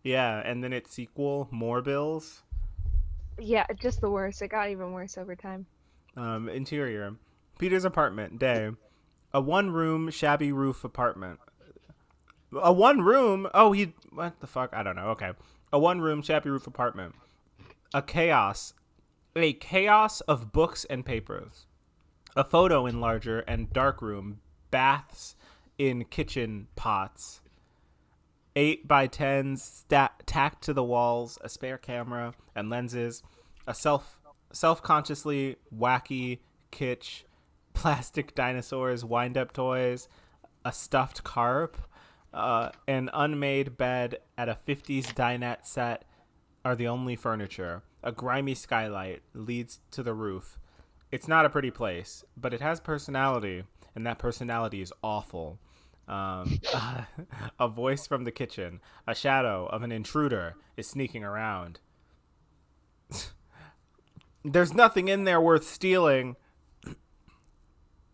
Yeah, and then its sequel, more bills. yeah, just the worst. It got even worse over time. Interior, Peter's apartment, day. A one-room, shabby roof apartment. A one-room? Oh, what the fuck? I don't know. Okay. A one-room, shabby roof apartment. A chaos. A chaos of books and papers. A photo enlarger and darkroom. Baths in kitchen pots. 8x10s tacked to the walls. A spare camera and lenses. A self-consciously wacky kitsch. Plastic dinosaurs, wind-up toys, a stuffed carp, an unmade bed at a 50s dinette set are the only furniture. A grimy skylight leads to the roof. It's not a pretty place, but it has personality, and that personality is awful. A voice from the kitchen. A shadow of an intruder is sneaking around. There's nothing in there worth stealing.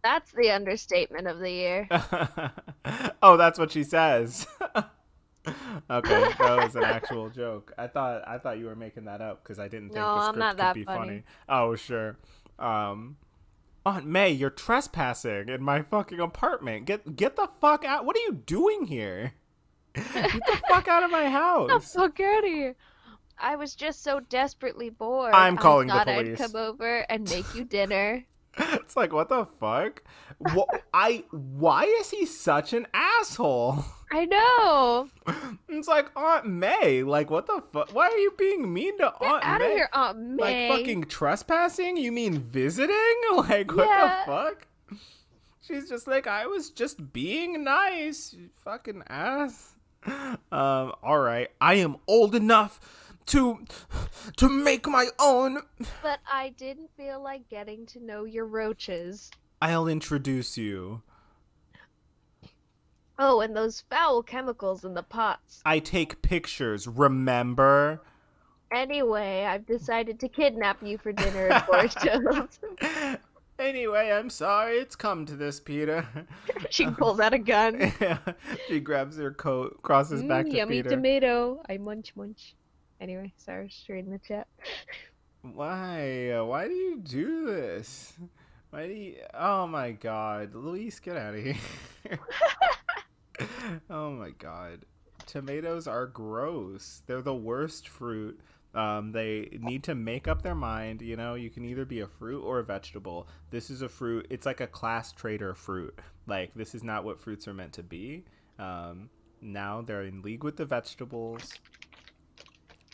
That's the understatement of the year. Oh, that's what she says. Okay, that was an actual joke. I thought you were making that up because I didn't think No, the I'm script not could that be funny. funny. Oh, sure. Aunt May, you're trespassing in my fucking apartment. Get the fuck out. What are you doing here? Get the fuck out of my Get the house. fuck out of here. I was just so desperately bored. I'm calling the I thought I'd police. come over and make you dinner. It's like, what the fuck? Why is he such an asshole? I know. It's like, Aunt May, like, what the fuck? Why are you being mean to Get Aunt out of May? here, Aunt May. Like, fucking trespassing? You mean visiting? Like, what Yeah. the fuck? She's just like, I was just being nice, you fucking ass. All right, I am old enough to make my own. But I didn't feel like getting to know your roaches. I'll introduce you. Oh, and those foul chemicals in the pots. I take pictures, remember? Anyway, I've decided to kidnap you for dinner at Borscht. Anyway, I'm sorry it's come to this, Peter. She pulls out a gun. She grabs her coat, crosses back to Yummy Peter. tomato. I munch munch. Anyway, sorry, straight in the chat. Why? Why do you do this? Why do you... Oh my god. Luis, get out of here. Oh my god. Tomatoes are gross. They're the worst fruit. They need to make up their mind. You know, you can either be a fruit or a vegetable. This is a fruit. It's like a class traitor fruit. Like, this is not what fruits are meant to be. Now they're in league with the vegetables.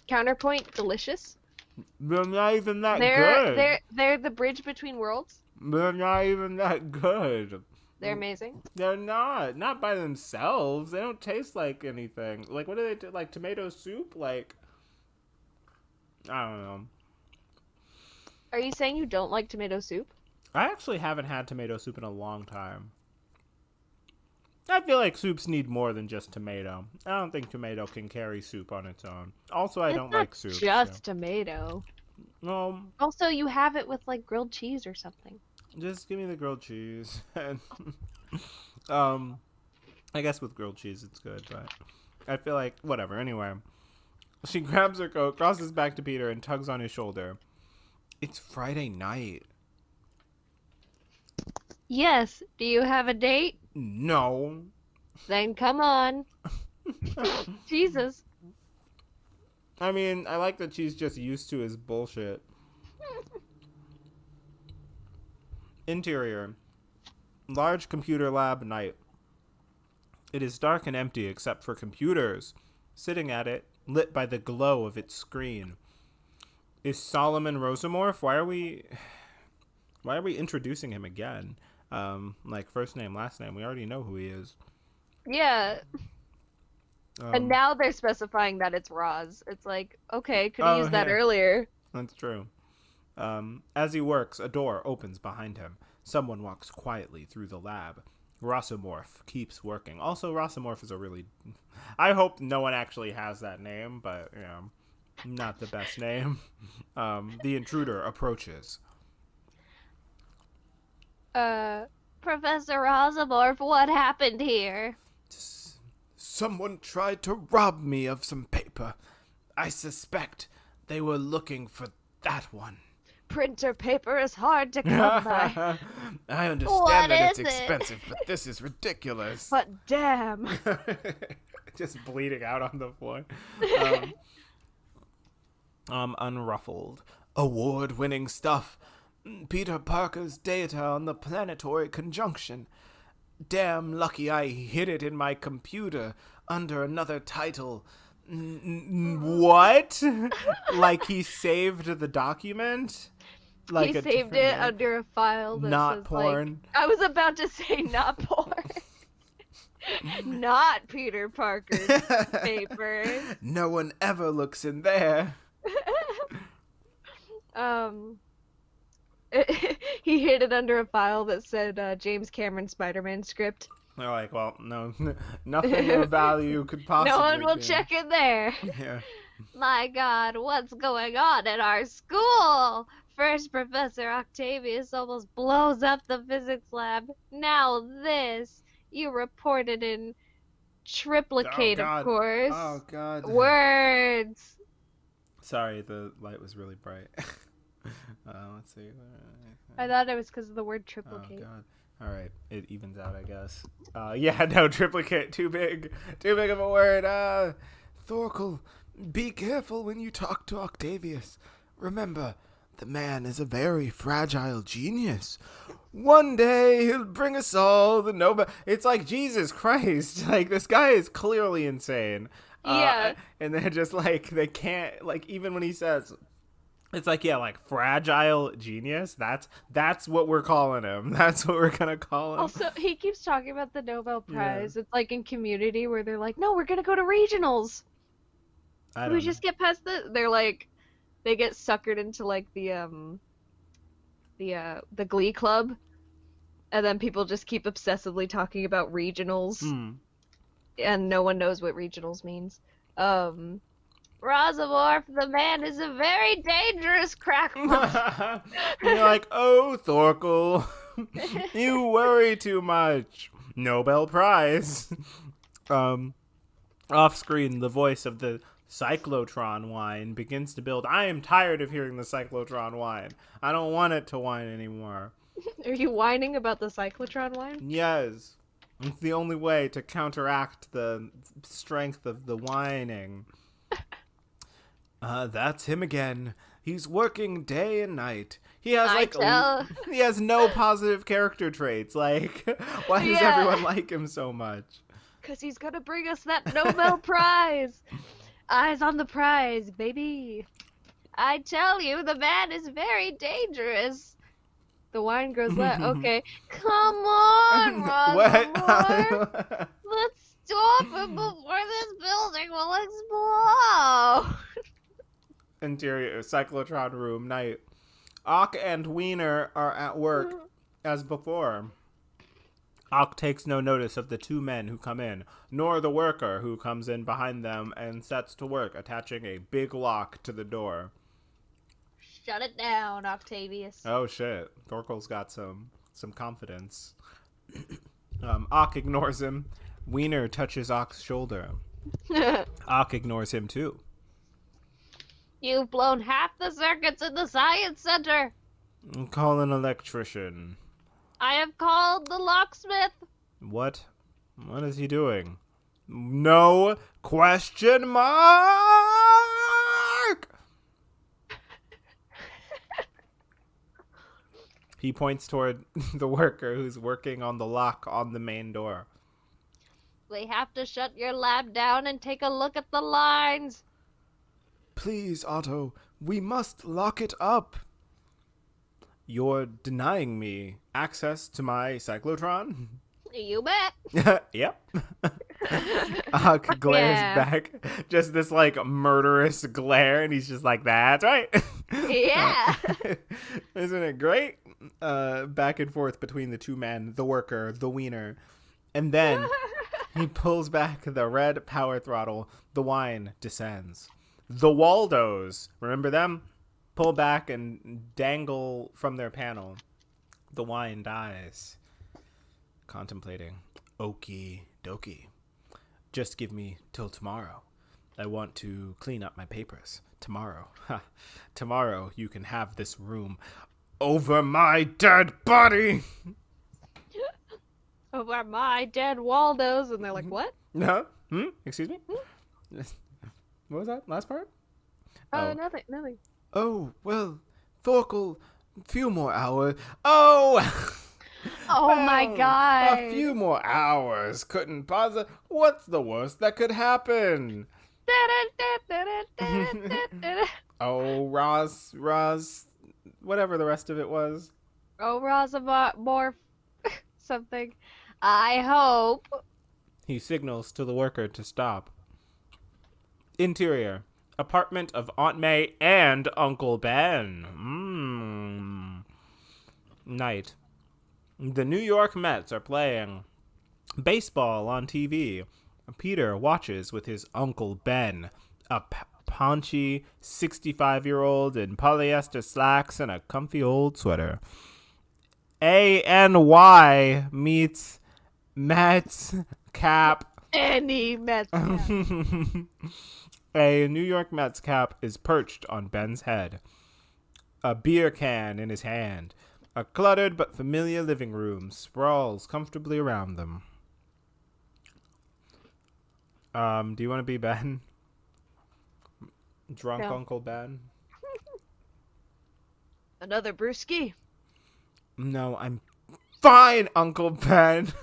Counterpoint, delicious. They're not even that They're good. they're they're the bridge between worlds. They're not even that good. They're amazing. They're not. Not by themselves. They don't taste like anything. Like, what do they do? Like tomato soup? Like, I don't know. Are you saying you don't like tomato soup? I actually haven't had tomato soup in a long time. I feel like soups need more than just tomato. I don't think tomato can carry soup on its own. Also, I It's don't not like soup. just tomato. No, Also, you have it with like grilled cheese or something. just give me the grilled cheese. um, I guess with grilled cheese it's good, but I feel like whatever. Anyway, she grabs her coat, crosses back to Peter, and tugs on his shoulder. It's Friday night. Yes. Do you have a date? No. Then come on. Jesus. I mean, I like that she's just used to his bullshit. Interior. Large computer lab night. It is dark and empty except for computers. Sitting at it, lit by the glow of its screen. Is Solomon Rosamorph? Why are we introducing him again? Like first name, last name. We already know who he is. Yeah. And now they're specifying that it's Roz. It's like, okay, could have used that earlier. That's true. As he works, a door opens behind him. Someone walks quietly through the lab. Rosamorph keeps working. Also, Rosamorph is a really... I hope no one actually has that name, but, you know, not the best name. The intruder approaches. Professor Rosamorph, what happened here? Someone tried to rob me of some paper. I suspect they were looking for that one. Printer paper is hard to come by. I understand that it's expensive, but this is ridiculous. But damn. Just bleeding out on the floor. Unruffled. Award-winning stuff. Peter Parker's data on the planetary conjunction. Damn lucky I hid it in my computer under another title. What? Like he saved the document? Like he saved it under a file that not says, porn. Like, I was about to say not porn. Not Peter Parker's papers. No one ever looks in there. He hid it under a file that said James Cameron Spiderman script. They're like, well, no, nothing of value could possibly. No one will check in there. Yeah. My God, what's going on at our school? First, Professor Octavius almost blows up the physics lab. Now this. You reported in triplicate, of course. Oh, God. Words. Sorry, the light was really bright. Let's see. I thought it was because of the word triplicate. Oh, God. All right, it evens out, I guess. Yeah, no, triplicate, too big of a word. Thorkel, be careful when you talk to Octavius. Remember, the man is a very fragile genius. One day he'll bring us all the Nobel. It's like, Jesus Christ, like this guy is clearly insane. Yeah. And they're just like, they can't, like, even when he says... It's like, yeah, like fragile genius. That's what we're calling him. That's what we're gonna call him. Also, he keeps talking about the Nobel Prize. Yeah. It's like in Community where they're like, no, we're gonna go to regionals. We just get past they're like, they get suckered into like the Glee Club, and then people just keep obsessively talking about regionals, and no one knows what regionals means. Rosamorph, the man is a very dangerous crackpot. You're like, oh, Thorkel, you worry too much. Nobel Prize. Off screen, the voice of the cyclotron whine begins to build. I am tired of hearing the cyclotron whine. I don't want it to whine anymore. Are you whining about the cyclotron wine? Yes. It's the only way to counteract the strength of the whining. That's him again. He's working day and night. He has I tell. he has no positive character traits. Like, why does Yeah, everyone like him so much? because he's gonna bring us that Nobel Prize. Eyes on the prize, baby. I tell you, the man is very dangerous. The wine grows loud. Okay, come on, Rosamore. What? Let's stop him before this building will explode. Interior cyclotron room night. Ock and Wiener are at work as before. Ock takes no notice of the two men who come in, nor the worker who comes in behind them and sets to work attaching a big lock to the door. Shut it down, Octavius. Oh shit, Thorkel's got some confidence. Ock ignores him. Wiener touches Ock's shoulder. Ock ignores him too. You've blown half the circuits in the science center. Call an electrician. I have called the locksmith. What? What is he doing? No question mark! He points toward the worker who's working on the lock on the main door. We have to shut your lab down and take a look at the lines. Please, Otto, we must lock it up. You're denying me access to my cyclotron? You bet. Yep. Ock glares Yeah. back. Just this, like, murderous glare, and he's just like, that's right. Yeah. Isn't it great? Back and forth between the two men, the worker, the wiener. And then he pulls back the red power throttle. The wine descends. The Waldos, remember them? Pull back and dangle from their panel. The wine dies. Contemplating. Okey Dokey. Just give me till tomorrow. I want to clean up my papers. Tomorrow. Ha. Tomorrow you can have this room over my dead body. Over my dead Waldos. And they're like, what? No? Excuse me? What was that last part? Oh, nothing. Oh, well, Thorkel, few more hours. Oh! Oh my god. A few more hours couldn't bother. What's the worst that could happen? Oh, Roz, whatever the rest of it was. Oh, Rosamore something. I hope. He signals to the worker to stop. Interior. Apartment of Aunt May and Uncle Ben. Night. The New York Mets are playing baseball on TV. Peter watches with his Uncle Ben, a paunchy 65-year-old in polyester slacks and a comfy old sweater. A-N-Y meets Mets cap. Any Mets cap. A New York Mets cap is perched on Ben's head. A beer can in his hand. A cluttered but familiar living room sprawls comfortably around them. Do you want to be Ben? Drunk No. Uncle Ben? Another brewski? No, I'm fine, Uncle Ben.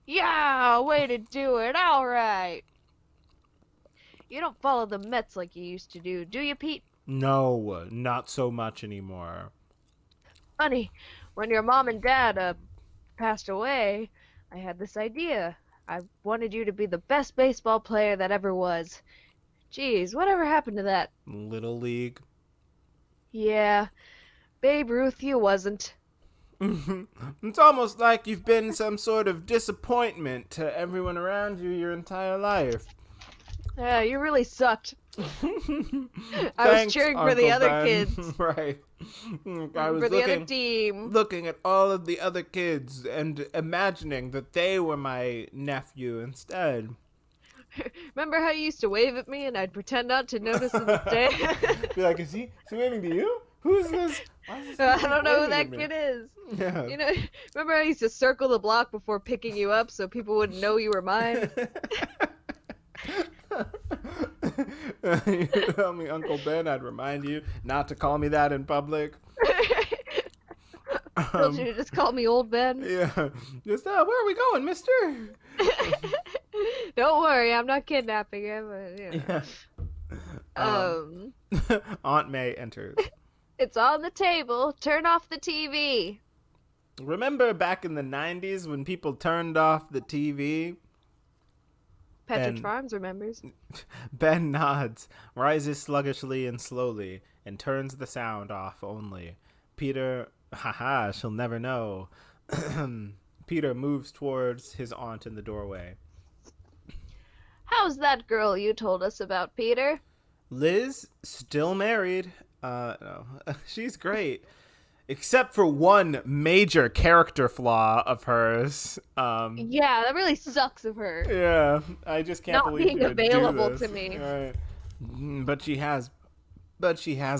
Yeah, way to do it. All right. You don't follow the Mets like you used to do you, Pete? No, not so much anymore. Funny, when your mom and dad passed away, I had this idea. I wanted you to be the best baseball player that ever was. Geez, whatever happened to that? Little League. Yeah, Babe Ruth, you wasn't. It's almost like you've been some sort of disappointment to everyone around you your entire life. Yeah, you really sucked. I was Thanks, cheering for Uncle the other Ben. kids. Right. I was For the other team. looking at all of the other kids and imagining that they were my nephew instead. Remember how you used to wave at me and I'd pretend not to notice instead? Be like, is he waving to you? Who's this Why does this kid I keep don't know who waving at that me? kid is. Yeah. You know, remember I used to circle the block before picking you up so people wouldn't know you were mine? You tell me Uncle Ben, I'd remind you not to call me that in public. Told you Um, to just call me Old Ben. yeah. Just, where are we going, mister? Don't worry, I'm not kidnapping him. But, Yeah. Um, Um, Aunt May enters. it's on the table. Turn off the TV. Remember back in the 90s when people turned off the TV? Petridge And Farms remembers. Ben nods, rises sluggishly and slowly, and turns the sound off only. Peter, haha, she'll never know. Peter moves towards his aunt in the doorway. How's that girl you told us about, Peter? Liz, still married. No, she's great. Except for one major character flaw of hers. Yeah, that really sucks of her. Yeah, I just can't Not believe being she would do available this. to me. Right. But she has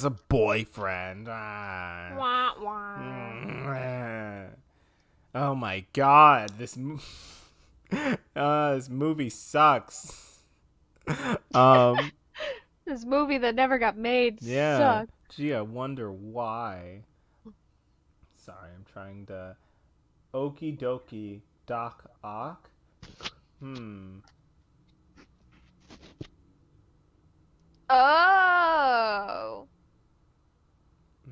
a boyfriend. Wah, wah. Oh my god, this movie sucks. Um, This movie that never got made yeah. sucked. Gee, I wonder why. Sorry, I'm trying to. Okey Dokey Doc Ock. Hmm. Oh.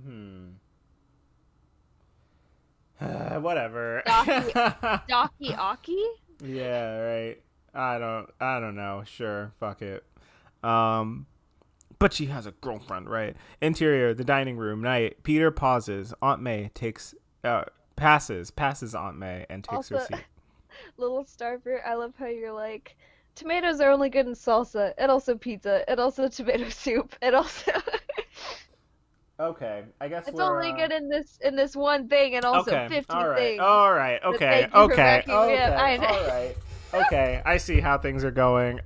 Hmm. Whatever. Doki Aki? Yeah, right. I don't know. Sure, fuck it. Um but she has a girlfriend, right? Interior, the dining room, night. Peter pauses. Aunt May takes passes Aunt May and takes her Also, seat. little Starfruit, I love how you're like, tomatoes are only good in salsa, and also pizza, and also tomato soup, and also Okay, I guess it's we're only good in this one thing, and also okay. 50 All right. things. All right. But Okay. thank you for Okay. backing me up. Okay. I know. All right. Okay. I see how things are going.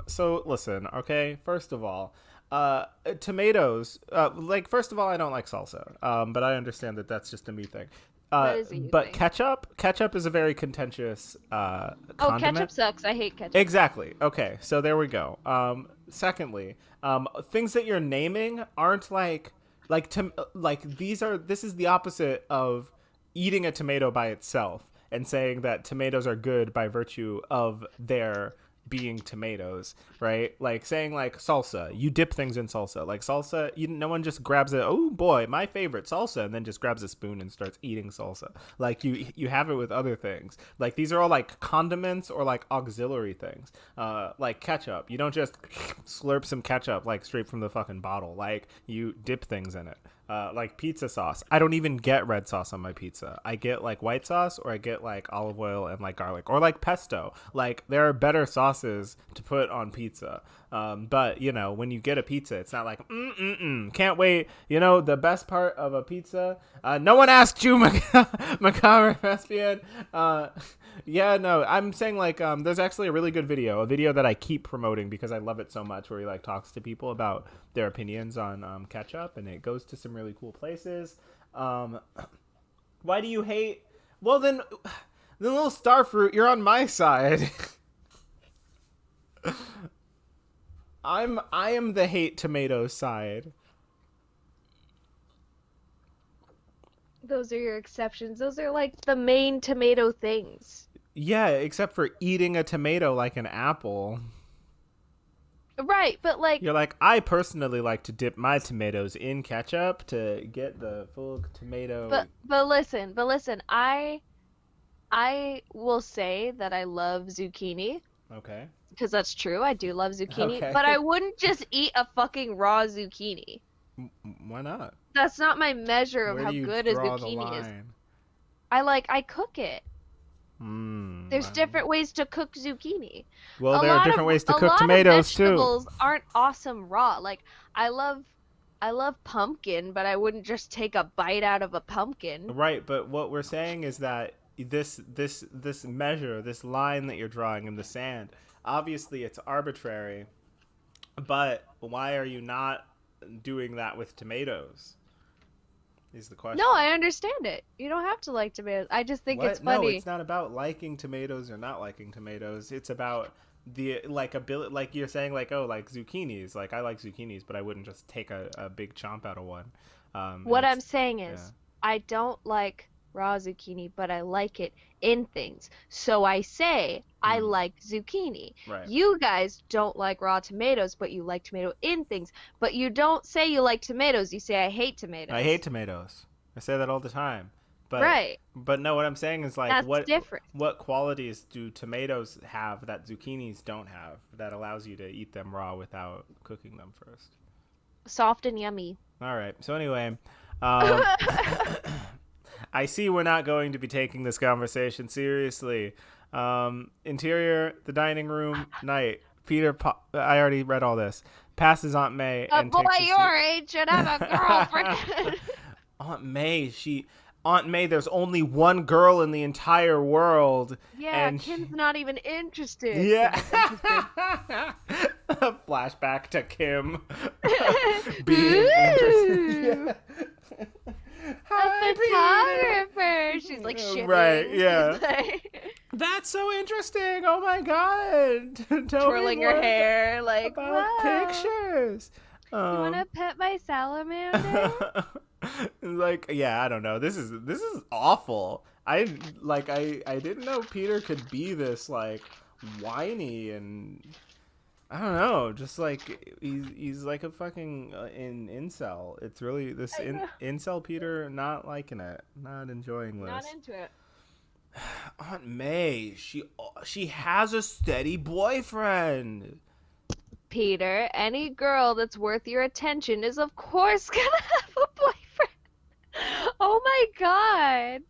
So listen, okay? First of all, tomatoes, like first of all, I don't like salsa. But I understand that that's just a me thing. That is a you But thing. ketchup is a very contentious Oh, ketchup condiment. sucks. I hate ketchup. Exactly. Okay. So there we go. Secondly, things that you're naming aren't like this is the opposite of eating a tomato by itself and saying that tomatoes are good by virtue of their being tomatoes, right? Like saying like salsa, you dip things in salsa. Like salsa, no one just grabs it. Oh boy, my favorite salsa, and then just grabs a spoon and starts eating salsa. Like you have it with other things. Like these are all like condiments or like auxiliary things. Like ketchup, you don't just slurp some ketchup like straight from the fucking bottle. Like you dip things in it. Like pizza sauce. I don't even get red sauce on my pizza. I get like white sauce or I get like olive oil and like garlic or like pesto. Like there are better sauces to put on pizza. But you know, when you get a pizza, it's not like can't wait. You know, the best part of a pizza. No one asked you, Macabre Thespian. Yeah, no, I'm saying like there's actually a really good video, a video that I keep promoting because I love it so much, where he like talks to people about their opinions on ketchup, and it goes to some really cool places. Why do you hate? Well, then little Starfruit, you're on my side. I am the hate tomato side. Those are your exceptions. Those are like the main tomato things. Yeah, except for eating a tomato like an apple. Right, but like, You're like, I personally like to dip my tomatoes in ketchup to get the full tomato. but listen, I will say that I love zucchini Okay. because that's true. I do love zucchini, Okay. but I wouldn't just eat a fucking raw zucchini. Why not? That's not my measure of Where how do you good a draw the zucchini is. line? I cook it. There's Wow. different ways to cook zucchini. Well, A there are lot different of ways to a cook lot of tomatoes too. vegetables aren't awesome raw. Like I love pumpkin, but I wouldn't just take a bite out of a pumpkin. Right, but what we're saying is that this measure, this line that you're drawing in the sand, obviously it's arbitrary. But why are you not doing that with tomatoes? is the No, question. I understand it. You don't have to like tomatoes. I just think it's What? No, it's funny. not about liking tomatoes or not liking tomatoes. It's about the like ability, like you're saying, like, oh, like zucchinis. Like I like zucchinis, but I wouldn't just take a big chomp out of one. And What I'm it's saying yeah, is, I don't like raw zucchini, but I like it in things. So I say I mm, like zucchini. right. You guys don't like raw tomatoes, but you like tomato in things. But you don't say you like tomatoes, you say I hate I hate tomatoes. tomatoes. I say that all the time. But Right. no, what I'm saying is like That's different. what qualities do tomatoes have that zucchinis don't have that allows you to eat them raw without cooking them first? Soft and yummy. All right. So anyway, um I see we're not going to be taking this conversation seriously. Interior, the dining room, night. I already read all this. Passes Aunt May A and boy takes a seat. your age should have a girlfriend. Aunt May, Aunt May, there's only one girl in the entire world, Yeah, and Kim's not even interested. yeah. Kim is interested. Flashback to Kim being interested. Ooh, Yeah. a Hi, photographer. She's like Peter. Right, shimmying. yeah. She's like That's so interesting. Oh my god. Tell me twirling her more hair, like, about wow. pictures. You wanna Um pet my salamander? like yeah, I don't know. This is awful. I didn't know Peter could be this like whiny and I don't know, just like he's like a fucking incel. It's really this I know. incel Peter not liking it, not enjoying Not this. into it. Aunt May, she has a steady boyfriend. Peter, any girl that's worth your attention is of course gonna have a boyfriend. Oh my God.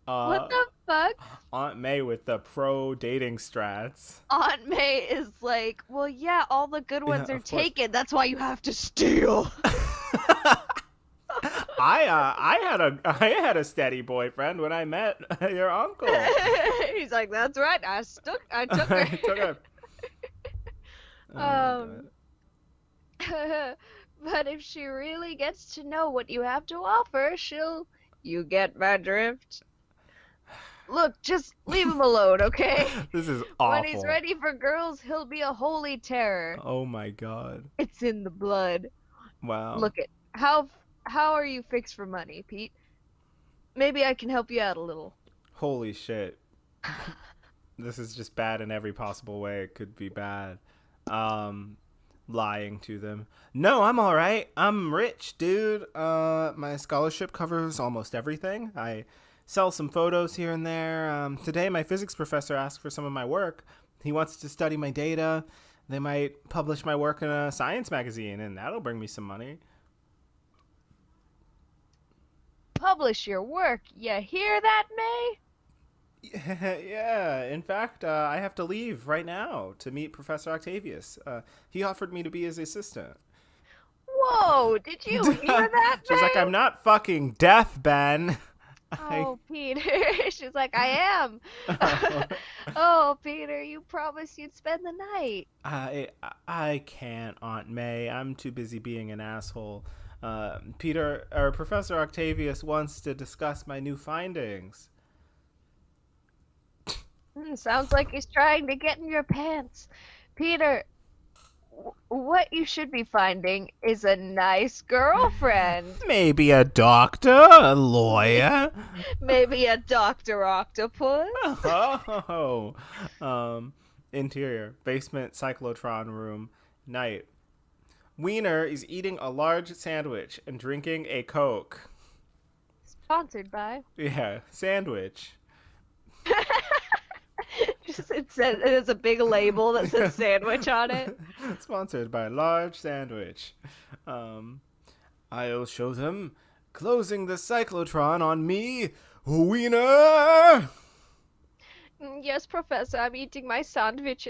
What Uh, the fuck? Aunt May with the pro dating strats. Aunt May is like, well, yeah, all the good Yeah, ones are of course. taken. That's why you have to steal. I had a steady boyfriend when I met your uncle. He's like, that's right. I took I her. took a. Oh my god. Um, but if she really gets to know what you have to offer, you get my drift? Look, just leave him alone, okay? This is When he's awful. ready for girls, he'll be a holy terror. Oh my god. It's in the blood. Wow. Look at how are you fixed for money, Pete? Maybe I can help you out a little. Holy shit. This is just bad in every possible way it could be bad. Um Lying to them. No, I'm all right. I'm rich, dude. My scholarship covers almost everything. I sell some photos here and there. Today my physics professor asked for some of my work. He wants to study my data. They might publish my work in a science magazine and that'll bring me some money. Publish your work. You hear that, May? Yeah, in fact, I have to leave right now to meet Professor Octavius. He offered me to be his assistant. Whoa, did you hear that, She's like, I'm May? not fucking deaf, Ben. I, Oh, Peter. She's like, I am. Oh, Peter, you promised you'd spend the night. I, I can't, Aunt May. I'm too busy being an asshole. Peter, or Professor Octavius wants to discuss my new findings. Sounds like he's trying to get in your pants. Peter, what you should be finding is a nice girlfriend. Maybe a doctor, a lawyer. Maybe a Dr. Octopus. Oh, interior basement cyclotron room night. Wiener is eating a large sandwich and drinking a Coke. Sponsored by. Yeah, sandwich. Just it has a big label that says sandwich on it. Sponsored by large sandwich. Um, I'll show them. Closing the cyclotron on me, Wiener. Yes, Professor, I'm eating my sandwich.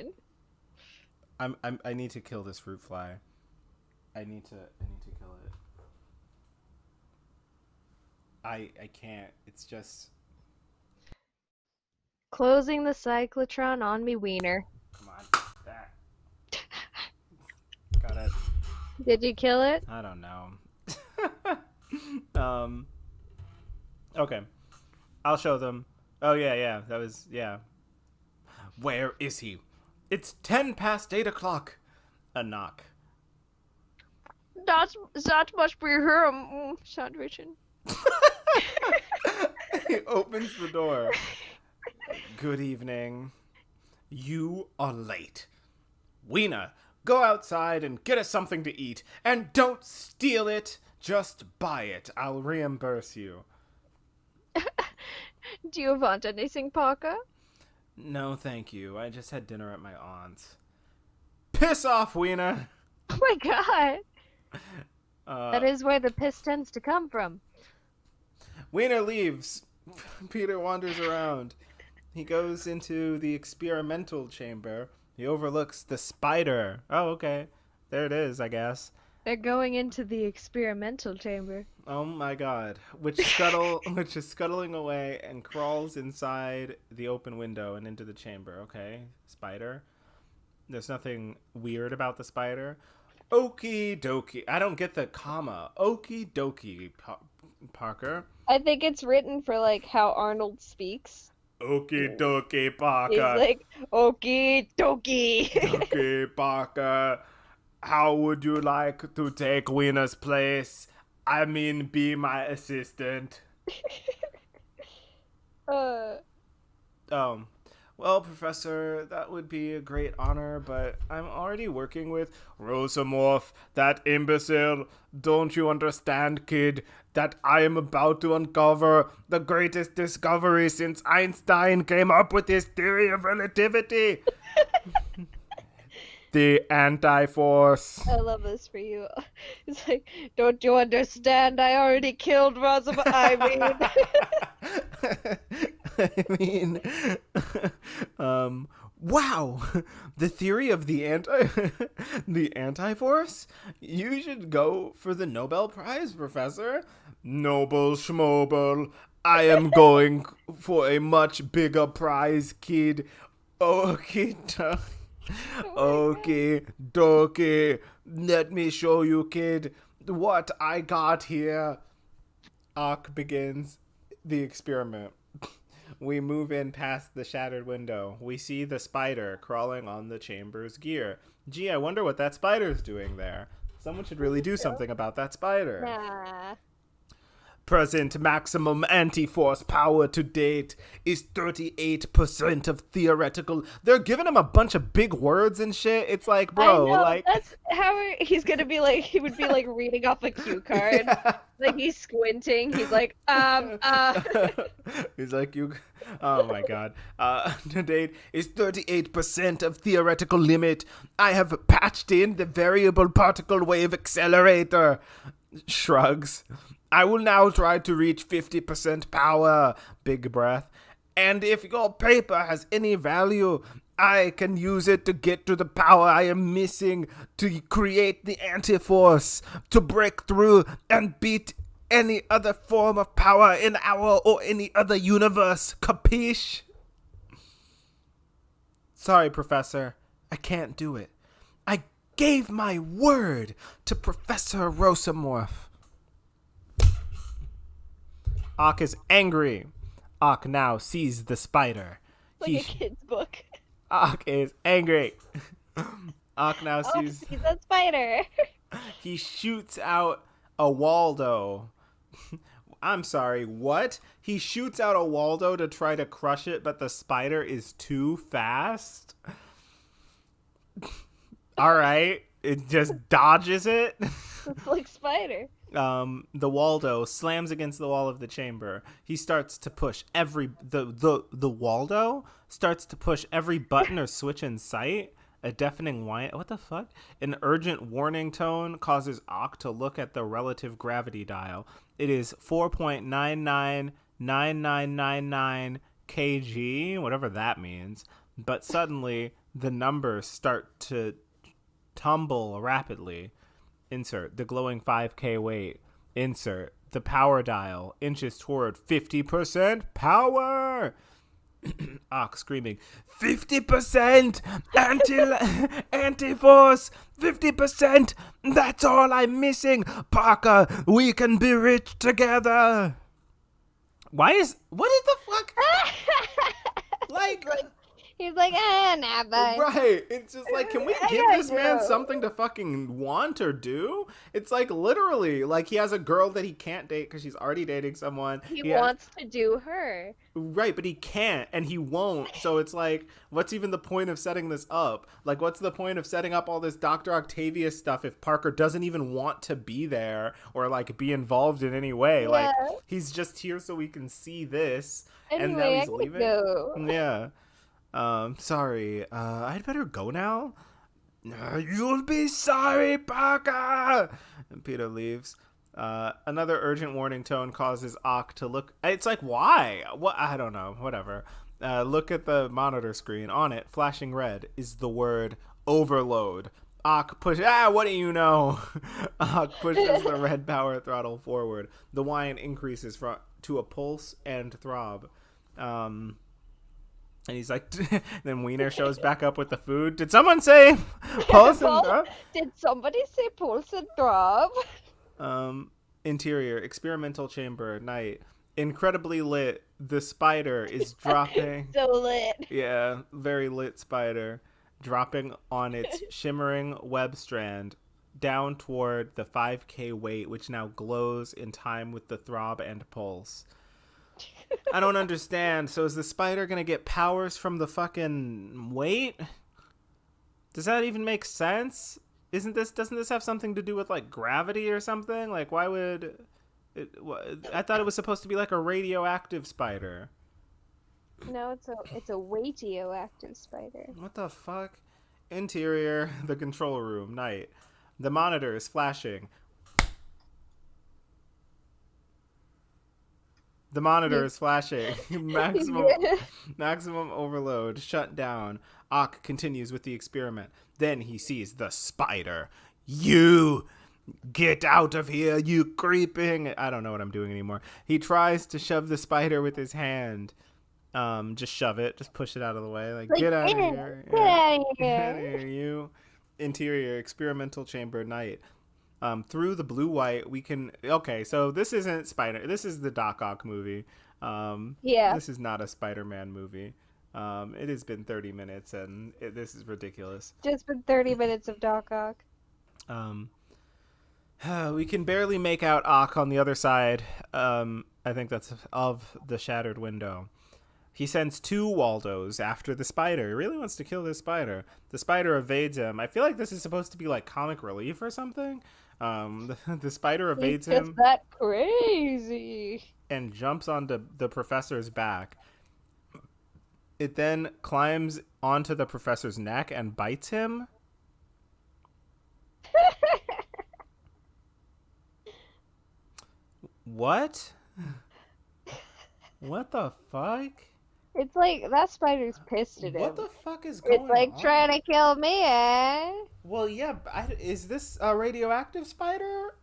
I need to kill this fruit fly. I need to kill it. I can't. It's just Closing the cyclotron on me wiener. come on. That got it. Did you kill it? I don't know. um Okay, I'll show them. Oh yeah, yeah. That was yeah. Where is he? It's 8:10. A knock. That must be him, sandwiching. He opens the door. Good evening. You are late. Weena, go outside and get us something to eat. And don't steal it. Just buy it. I'll reimburse you. Do you want anything, Parker? No, thank you. I just had dinner at my aunt's. Piss off, Weena. Oh my god. Uh, That is where the piss tends to come from. Weena leaves. Peter wanders around. He goes into the experimental chamber. He overlooks the spider. Oh, okay. There it is, I guess. They're going into the experimental chamber. Oh my god. Which is scuttling away and crawls inside the open window and into the chamber. Okay. Spider. There's nothing weird about the spider. Okey dokey. I don't get the comma. Okey dokey, Parker. I think it's written for like how Arnold speaks. Okey dokey, He's Parker. like, Okey dokey. Dokey, Parker. How would you like to take Wiener's place? I mean, be my assistant. uh, Well, Professor, that would be a great honor, but I'm already working with Rosamorph, that imbecile. Don't you understand, kid, that I am about to uncover the greatest discovery since Einstein came up with his theory of relativity? The anti-force. I love this for you. It's like, don't you understand? I already killed Rosamund. I mean, wow, the theory of the the anti-force. You should go for the Nobel Prize, Professor. Noble schmoble. I am going for a much bigger prize, kid. Okay, okay, dokey. Let me show you, kid, what I got here. Ock begins the experiment. We move in past the shattered window. We see the spider crawling on the chamber's gear. Gee, I wonder what that spider's doing there. Someone should really do something about that spider. Nah. Present maximum anti-force power to date is 38% of theoretical. They're giving him a bunch of big words and shit. It's like, bro, I know, like that's how he's gonna be like, he would be like reading off a cue card. Yeah. Like he's squinting. He's like, He's like, you. Oh my god. To date is 38% of theoretical limit. I have patched in the variable particle wave accelerator. Shrugs. I will now try to reach 50% power. Big breath. And if your paper has any value, I can use it to get to the power I am missing to create the anti-force, to break through and beat any other form of power in our or any other universe. Capiche? Sorry, Professor. I can't do it. I gave my word to Professor Rosamorph. Ock is angry. Ock now sees the spider. like a kid's book. Ock is angry. Ock now Oh, sees. he's that spider. He shoots out a Waldo. I'm sorry, what? He shoots out a Waldo to try to crush it, but the spider is too fast? Alright. It just dodges it. It's like spider. The Waldo slams against the wall of the chamber. He starts to push the Waldo starts to push every button or switch in sight. A deafening whine. What the fuck? An urgent warning tone causes Ock to look at the relative gravity dial. It is 4.999999 kg, whatever that means. But suddenly the numbers start to tumble rapidly. Insert the glowing 5K weight. Insert the power dial inches toward 50% power. Ock screaming, 50% anti-force, 50%. That's all I'm missing. Parker, we can be rich together. What is the fuck? He's Like, like, he's like, nah, bye. right. It's just like, can we give I this gotta man go. something to fucking want or do? It's like literally, like he has a girl that he can't date because she's already dating someone. He He has, wants to do her. right, but he can't and he won't. So it's like, what's even the point of setting this up? Like, what's the point of setting up all this Dr. Octavius stuff if Parker doesn't even want to be there or like be involved in any way? Yeah. Like, he's just here so we can see this and now Anyway, I he's gotta leaving? go. Yeah. Sorry. I'd better go now. You'll be sorry, Parker! And Peter leaves. Another urgent warning tone causes Ock to look. It's like, why? What? I don't know. Whatever. Look at the monitor screen. On it, flashing red, is the word overload. Ock push. What do you know? Ock pushes the red power throttle forward. The whine increases to a pulse and throb. And he's like, then Wiener shows back up with the food. Did someone say pulse and Well, throb? did somebody say pulse and throb? Um, Interior, experimental chamber, night. Incredibly lit. The spider is dropping. So lit. Yeah, very lit spider. Dropping on its shimmering web strand down toward the 5K weight, which now glows in time with the throb and pulse. I don't understand. So is the spider gonna get powers from the fucking weight? Does that even make sense? Doesn't this have something to do with like gravity or something? Like why would it, I thought it was supposed to be like a radioactive spider. No, it's a radioactive spider. What the fuck? Interior, the control room, night. The monitor is flashing. The monitor is flashing. Yeah. Maximum overload. Shut down. Ock continues with the experiment. Then he sees the spider. You get out of here, you creeping. I don't know what I'm doing anymore. He tries to shove the spider with his hand. Just shove it. Just push it out of the way. Like, get out of here. Get out of Get out of here. here, you. Interior, experimental chamber, night. Through the blue white, we can. Okay, so this isn't Spider. This is the Doc Ock movie. Yeah. This is not a Spider-Man movie. It has been 30 minutes, and this is ridiculous. Just been 30 minutes of Doc Ock. Um, we can barely make out Ock on the other side. I think that's of the shattered window. He sends two Waldos after the spider. He really wants to kill this spider. The spider evades him. I feel like this is supposed to be like comic relief or something. The spider evades He's just him that crazy. and jumps onto the professor's back. It then climbs onto the professor's neck and bites him. What? What the fuck? It's like that spider's pissed at What him. the fuck is It's going like on? trying to kill me, eh? Well, yeah, is this a radioactive spider?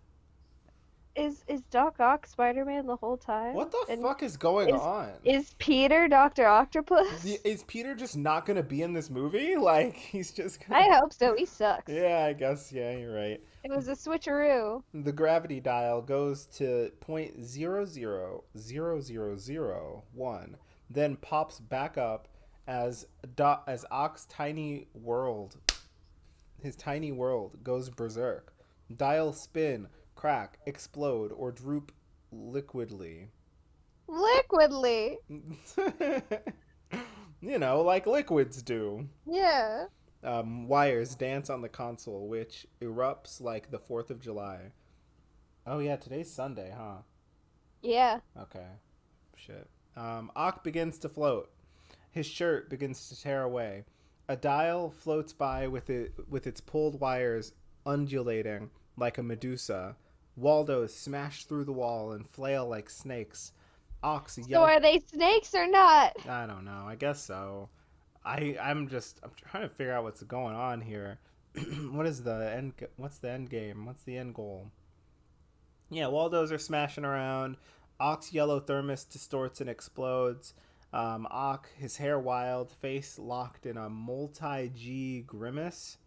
Is Doc Ock Spider-Man the whole time? What the And fuck is going is on? is Peter Dr. Octopus? Is Peter just not gonna be in this movie? Like, he's just gonna... I hope so. He sucks. Yeah, I guess, yeah, you're right. It was a switcheroo. The gravity dial goes to 0.000001, then pops back up as Ock's tiny world, his tiny world, goes berserk. Dial spin, crack, explode, or droop liquidly. Liquidly. You know, like liquids do. Yeah. Wires dance on the console, which erupts like the 4th of July. Oh, yeah, today's Sunday, huh? Yeah. Okay. Shit. Ock begins to float. His shirt begins to tear away. A dial floats by with its pulled wires undulating like a Medusa. Waldos smash through the wall and flail like snakes. Ox So yell. are they snakes or not? I don't know. I guess so. I'm trying to figure out what's going on here. What's the end game? What's the end goal? Yeah, Waldos are smashing around. Ock's yellow thermos distorts and explodes. Ock, his hair wild, face locked in a multi-G grimace.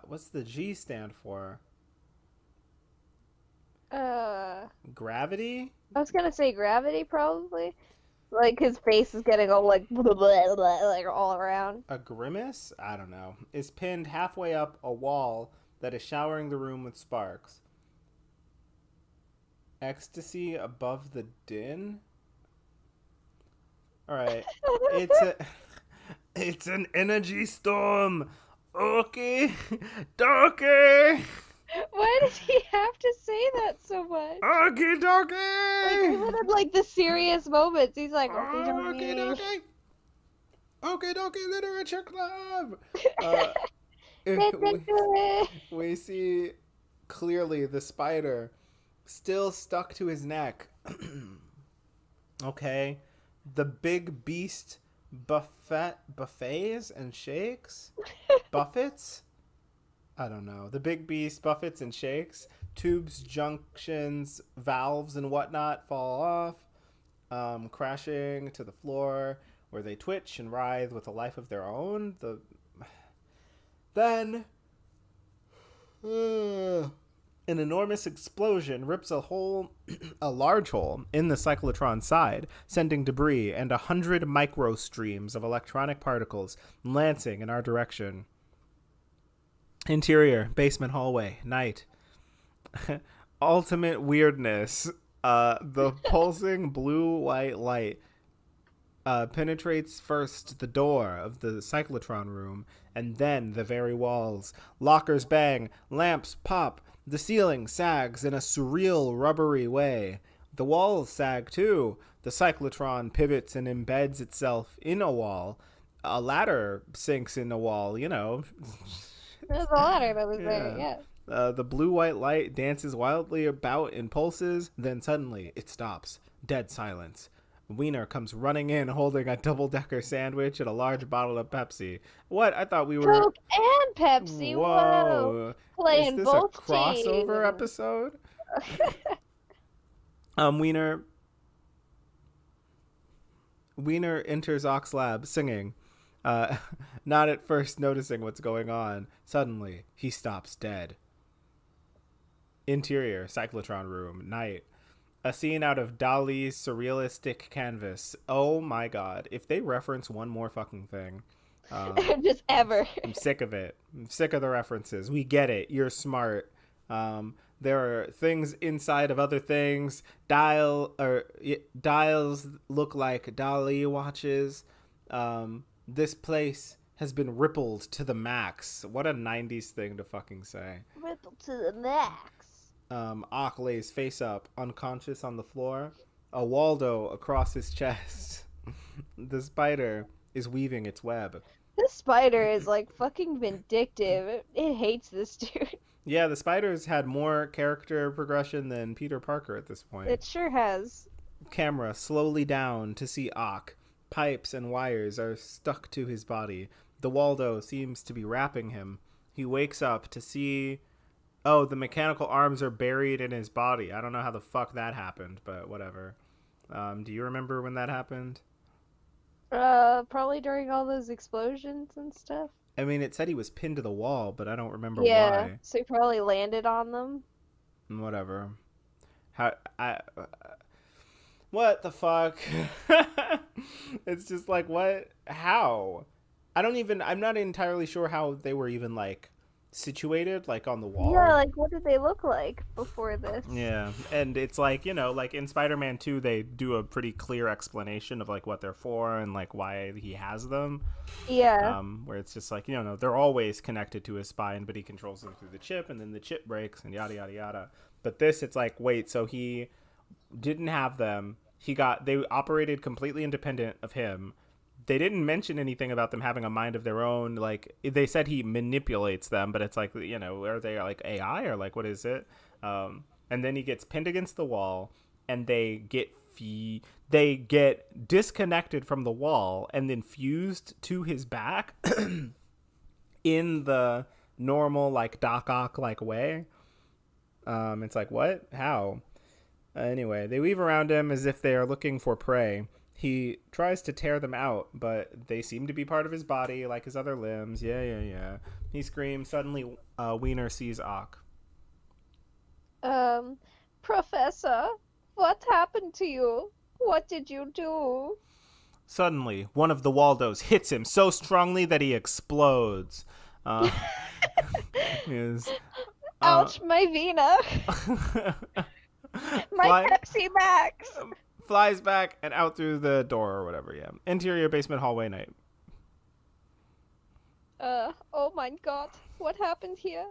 What's the G stand for? Gravity? I was gonna say gravity, probably. Like his face is getting all like blah, blah, blah, like all around. A grimace? I don't know. Is pinned halfway up a wall that is showering the room with sparks. Ecstasy above the din? Alright. It's a it's an energy storm. Okay. Dokey. Why does he have to say that so much? Okey Like dokey. even in like the serious moments, he's like, okay, Okey dokie. dokey. Okey dokey literature club. Uh, Get into we, it. we see clearly the spider still stuck to his neck. Okay. The big beast buffets and shakes? Buffets? I don't know. The big beast buffets and shakes. Tubes, junctions, valves, and whatnot fall off, crashing to the floor where they twitch and writhe with a life of their own. Then an enormous explosion rips a hole, a large hole, in the cyclotron's side, sending debris and 100 microstreams of electronic particles lancing in our direction. Interior, basement hallway, night. Ultimate weirdness. The pulsing blue-white light penetrates first the door of the cyclotron room and then the very walls. Lockers bang, lamps pop, the ceiling sags in a surreal rubbery way. The walls sag too. The cyclotron pivots and embeds itself in a wall. A ladder sinks in a wall, you know. There's a ladder that was there, Yeah. yeah. The blue-white light dances wildly about in pulses, then suddenly it stops. Dead silence. Wiener comes running in holding a double-decker sandwich and a large bottle of Pepsi. What? I thought we were... Coke and Pepsi, whoa. Whoa. Is Playing this a both crossover teams. episode? Wiener... Wiener enters Ox Lab singing. Uh, Not at first noticing what's going on. Suddenly, he stops dead. Interior, cyclotron room, night. A scene out of Dali's surrealistic canvas. Oh my god. If they reference one more fucking thing, Just ever. I'm sick of it. I'm sick of the references. We get it. You're smart. There are things inside of other things. Dials look like Dali watches. This place has been rippled to the max. What a 90s thing to fucking say. Ripple to the max. Ock lays face up, unconscious on the floor, a Waldo across his chest. The spider is weaving its web. This spider is like fucking vindictive. It hates this dude. Yeah, the spider's had more character progression than Peter Parker at this point. It sure has. Camera slowly down to see Ock. Pipes and wires are stuck to his body. The Waldo seems to be wrapping him. He wakes up to see... Oh, the mechanical arms are buried in his body. I don't know how the fuck that happened, but whatever. Do you remember when that happened? Probably during all those explosions and stuff. I mean, it said he was pinned to the wall, but I don't remember Yeah, why. so he probably landed on them. Whatever. How I what the fuck? It's just like what? How? I'm not entirely sure how they were even like situated like on the Yeah, wall. like what did they look like before this? Yeah, and it's like, like in Spider-Man 2 they do a pretty clear explanation of like what they're for and like why he has them. Yeah. Where it's just like, they're always connected to his spine, but he controls them through the chip, and then the chip breaks, and yada yada yada. But this, it's like, wait, so he didn't have them. They operated completely independent of him. They didn't mention anything about them having a mind of their own. Like, they said he manipulates them, but it's like, are they like AI or like what is it? And then he gets pinned against the wall, and they get disconnected from the wall and then fused to his back in the normal like Doc Ock like way. It's like, what? How? Anyway, they weave around him as if they are looking for prey. He tries to tear them out, but they seem to be part of his body, like his other limbs. Yeah, yeah, yeah. He screams. Suddenly, Wiener sees Ock. Um, Professor, what happened to you? What did you do? Suddenly, one of the Waldos hits him so strongly that he explodes. Uh, is uh, Ouch, my Vena. My fly Pepsi Max. flies back and out through the door or whatever. Yeah, interior basement hallway night. Oh my god. What happened here?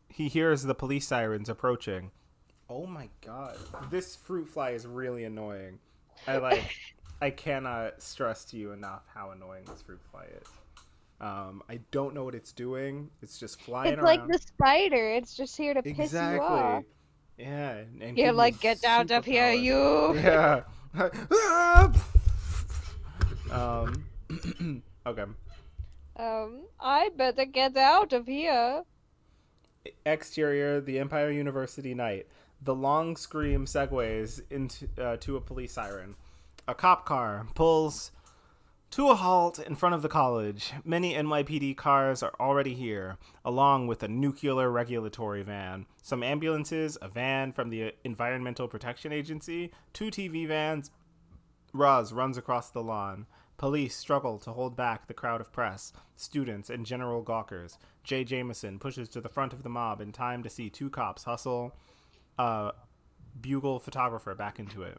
He hears the police sirens approaching. Oh my god, this fruit fly is really annoying. I cannot stress to you enough how annoying this fruit fly is. I don't know what it's doing. It's just flying It's like around. the spider. It's just here to piss you off. Exactly. Yeah, and You're give me like, get out of here, superpowers. you. Yeah. um. Okay. I better get out of here. Exterior, the Empire University night. The long scream segues into to a police siren. A cop car pulls to a halt in front of the college. Many NYPD cars are already here, along with a nuclear regulatory van, some ambulances, a van from the Environmental Protection Agency, 2 TV vans. Roz runs across the lawn. Police struggle to hold back the crowd of press, students, and general gawkers. Jay Jameson pushes to the front of the mob in time to see 2 cops hustle a bugle photographer back into it.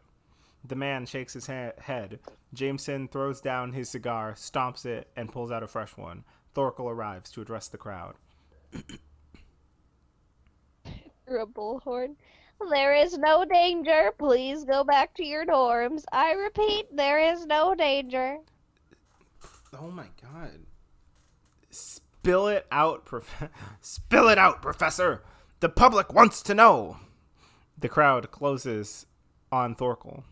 The man shakes his head. Jameson throws down his cigar, stomps it, and pulls out a fresh one. Thorkel arrives to address the crowd. Through a bullhorn. There is no danger. Please go back to your dorms. I repeat, there is no danger. Oh my god. Spill it out, Spill it out, Professor! The public wants to know! The crowd closes on Thorkel.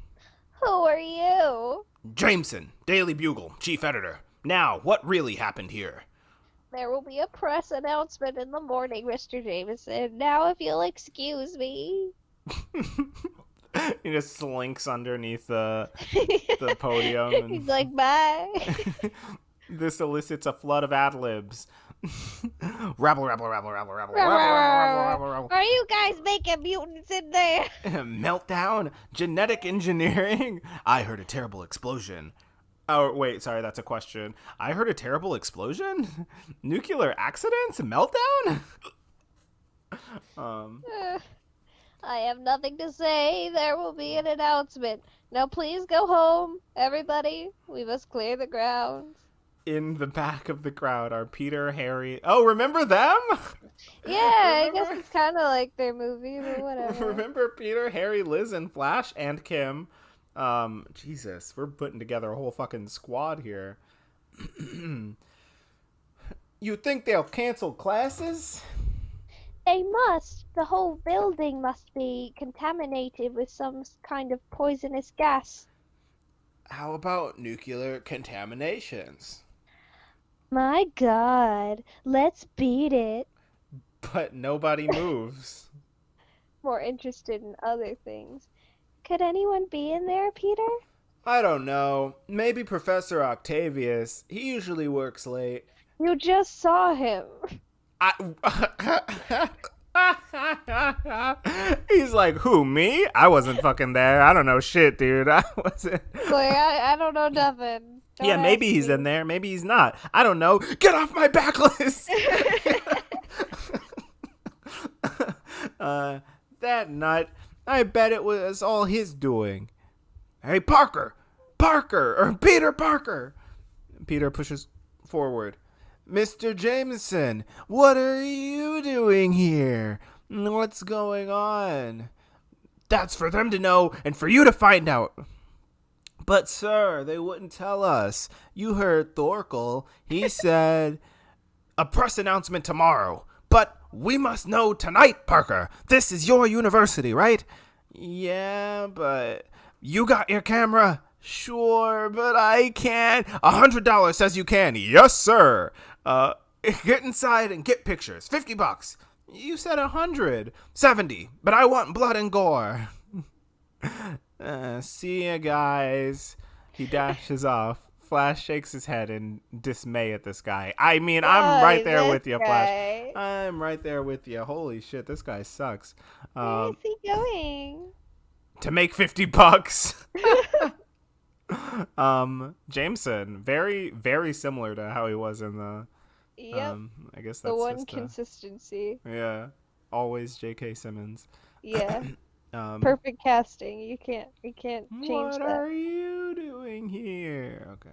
Who are you? Jameson, Daily Bugle, chief editor. Now, what really happened here? There will be a press announcement in the morning, Mr. Jameson. Now, if you'll excuse me. He just slinks underneath the podium. And He's like, bye. this elicits a flood of ad-libs. Rabble, rabble, rabble, rabble, rabble, rabble, rabble, rabble, rabble. Are you guys making mutants in there? Meltdown? Genetic engineering? I heard a terrible explosion. Oh, wait, sorry, that's a question. I heard a terrible explosion? Nuclear accidents? Meltdown? I have nothing to say. There will be an announcement. Now please go home, everybody. We must clear the grounds. In the back of the crowd are Peter, Harry. Oh, remember them? Yeah, I guess it's kind of like their movie, but whatever. Remember Peter, Harry, Liz, and Flash, and Kim. Jesus, we're putting together a whole fucking squad here. You think they'll cancel classes? They must. The whole building must be contaminated with some kind of poisonous gas. How about nuclear contaminations? My God, let's beat it. But nobody moves. More interested in other things. Could anyone be in there, Peter? I don't know. Maybe Professor Octavius. He usually works late. You just saw him. He's like, who, me? I wasn't fucking there. I don't know shit, dude. I wasn't. Like, I don't know nothing. Don't Yeah, maybe ask he's me. in there. Maybe he's not. I don't know. Get off my backlist! That nut. I bet it was all his doing. Hey, Parker! Parker! Or Peter Parker! Peter pushes forward. Mr. Jameson, what are you doing here? What's going on? That's for them to know and for you to find out. But, sir, they wouldn't tell us. You heard Thorkel. He said, a press announcement tomorrow. But we must know tonight, Parker. This is your university, right? Yeah, but you got your camera? Sure, but I can't. $100 says you can. Yes, sir. Get inside and get pictures. $50. You said 100. 70. But I want blood and gore. See ya, guys. He dashes off, Flash shakes his head in dismay at this guy. I mean, I'm right Why, there this with you, Flash. guy? I'm right there with you. Holy shit, this guy sucks. Where is Um, he going? to make $50. Jameson, very, very similar to how he was in the. Yep, I guess the that's one just consistency. yeah, always J.K. Simmons. Yeah, Um, perfect casting. You can't change what that. are you doing here? Okay.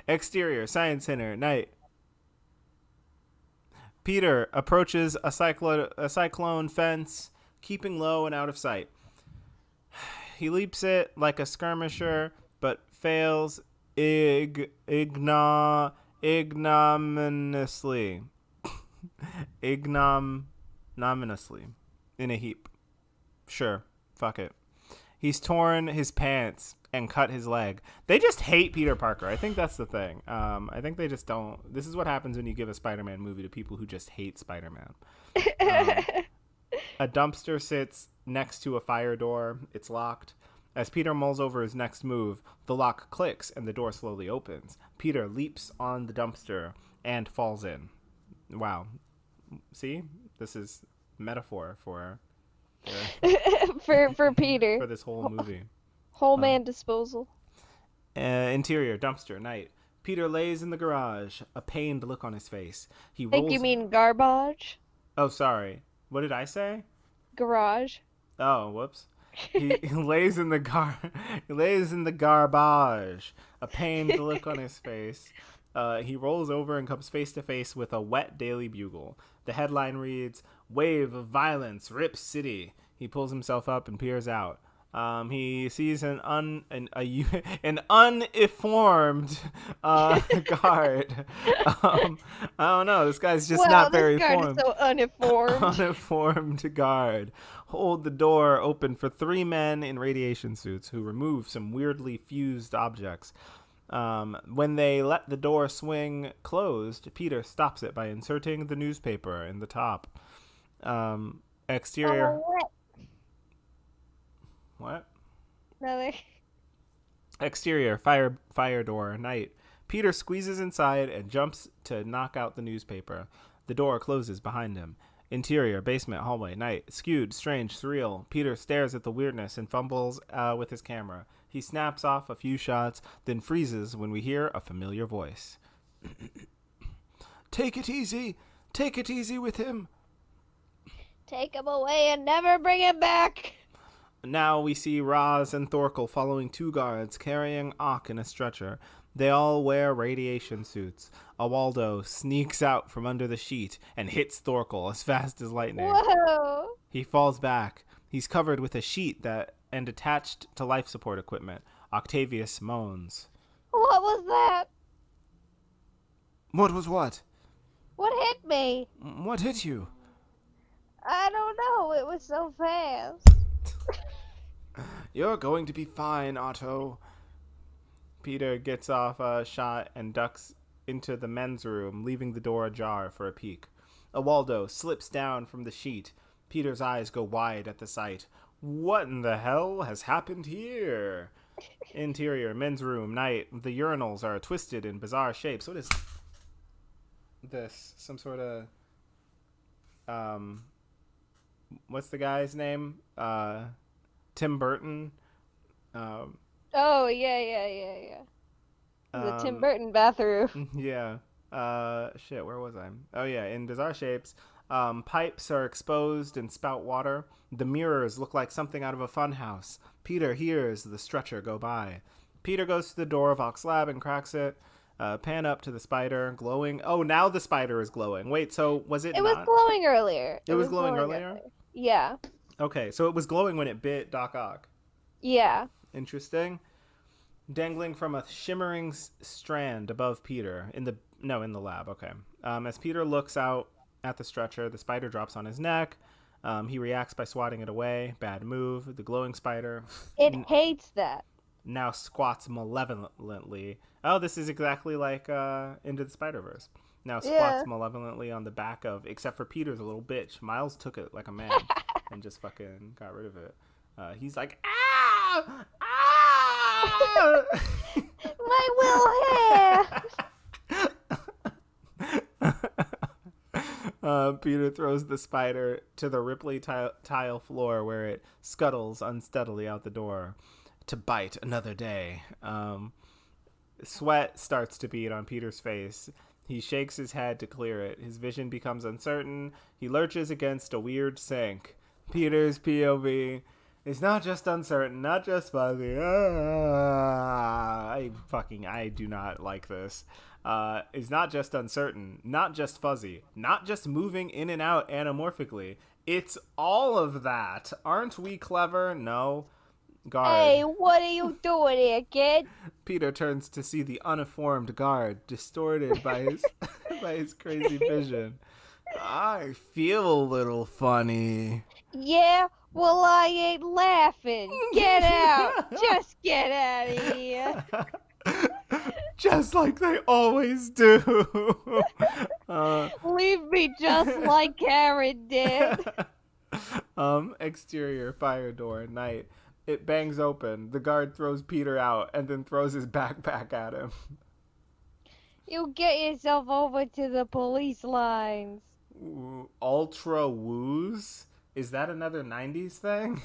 Exterior Science Center night. Peter approaches a cyclone fence, keeping low and out of sight. He leaps it like a skirmisher, but fails ignominiously. Ignominiously. In a heap. Sure. Fuck it. He's torn his pants and cut his leg. They just hate Peter Parker. I think that's the thing. I think they just don't. This is what happens when you give a Spider-Man movie to people who just hate Spider-Man. Um, a dumpster sits next to a fire door. It's locked. As Peter mulls over his next move, the lock clicks and the door slowly opens. Peter leaps on the dumpster and falls in. Wow. See? This is metaphor for For Peter, for this whole movie. whole Um, man disposal. Interior, dumpster, night. Peter lays in the garage, a pained look on his face. He Think you rolls. mean garbage? Oh, sorry. What did I say? Garage. Oh, whoops. He lays in the he lays in the garbage, a pained look on his face. He rolls over and comes face to face with a wet Daily Bugle. The headline reads, "Wave of Violence Rips City." He pulls himself up and peers out. He sees an uninformed guard. I don't know. This guy's just Wow, not this very guard is formed. so uninformed. Uninformed guard hold the door open for three men in radiation suits who remove some weirdly fused objects. When they let the door swing closed, Peter stops it by inserting the newspaper in the top. Exterior. Oh, what? What? Another. Exterior, fire door, night. Peter squeezes inside and jumps to knock out the newspaper. The door closes behind him. Interior, basement, hallway, night. Skewed, strange, surreal. Peter stares at the weirdness and fumbles with his camera. He snaps off a few shots, then freezes when we hear a familiar voice. Take it easy. Take it easy with him. Take him away and never bring him back. Now we see Roz and Thorkel following two guards carrying Ock in a stretcher. They all wear radiation suits. Waldo sneaks out from under the sheet and hits Thorkel as fast as lightning. Whoa. He falls back. He's covered with a sheet and attached to life support equipment. Octavius moans. What was that? What was what? What hit me? What hit you? I don't know. It was so fast. You're going to be fine, Otto. Peter gets off a shot and ducks into the men's room, leaving the door ajar for a peek. Waldo slips down from the sheet. Peter's eyes go wide at the sight. What in the hell has happened here? Interior, men's room, night. The urinals are twisted in bizarre shapes. What is this? Some sort of... what's the guy's name? Tim Burton? Oh, yeah. The Tim Um, Burton bathroom. Yeah. Shit, where was I? Oh, yeah, in bizarre shapes. Pipes are exposed and spout water. The mirrors look like something out of a funhouse. Peter hears the stretcher go by. Peter goes to the door of Ock's lab and cracks it. Pan up to the spider, glowing. Oh, now the spider is glowing. Wait, so was it It not? was glowing earlier. It was glowing earlier? Yeah. Okay, so it was glowing when it bit Doc Ock. Yeah. Interesting. Dangling from a shimmering strand above Peter in the lab. Okay. As Peter looks out at the stretcher, the spider drops on his neck. He reacts by swatting it away. Bad move. The glowing spider It hates that. now squats malevolently. Oh, this is exactly like Into the Spider-Verse. Now squats Yeah. malevolently on the back of, except for Peter's a little bitch. Miles took it like a man and just fucking got rid of it. He's like, ah! Ah! My will hair. Peter throws the spider to the ripply tile floor where it scuttles unsteadily out the door to bite another day. Sweat starts to bead on Peter's face. He shakes his head to clear it. His vision becomes uncertain. He lurches against a weird sink. Peter's POV is not just uncertain, not just fuzzy. I do not like this. Is not just uncertain, not just fuzzy, not just moving in and out anamorphically. It's all of that. Aren't we clever? No. Guard. Hey, what are you doing here, kid? Peter turns to see the uniformed guard, distorted by his by his crazy vision. I feel a little funny. Yeah, well, I ain't laughing. Get out. Just get out of here. Just like they always do. Leave me just like Karen did. Exterior fire door, night. It bangs open. The guard throws Peter out and then throws his backpack at him. You get yourself over to the police lines. Ultra woos? Is that another 90s thing?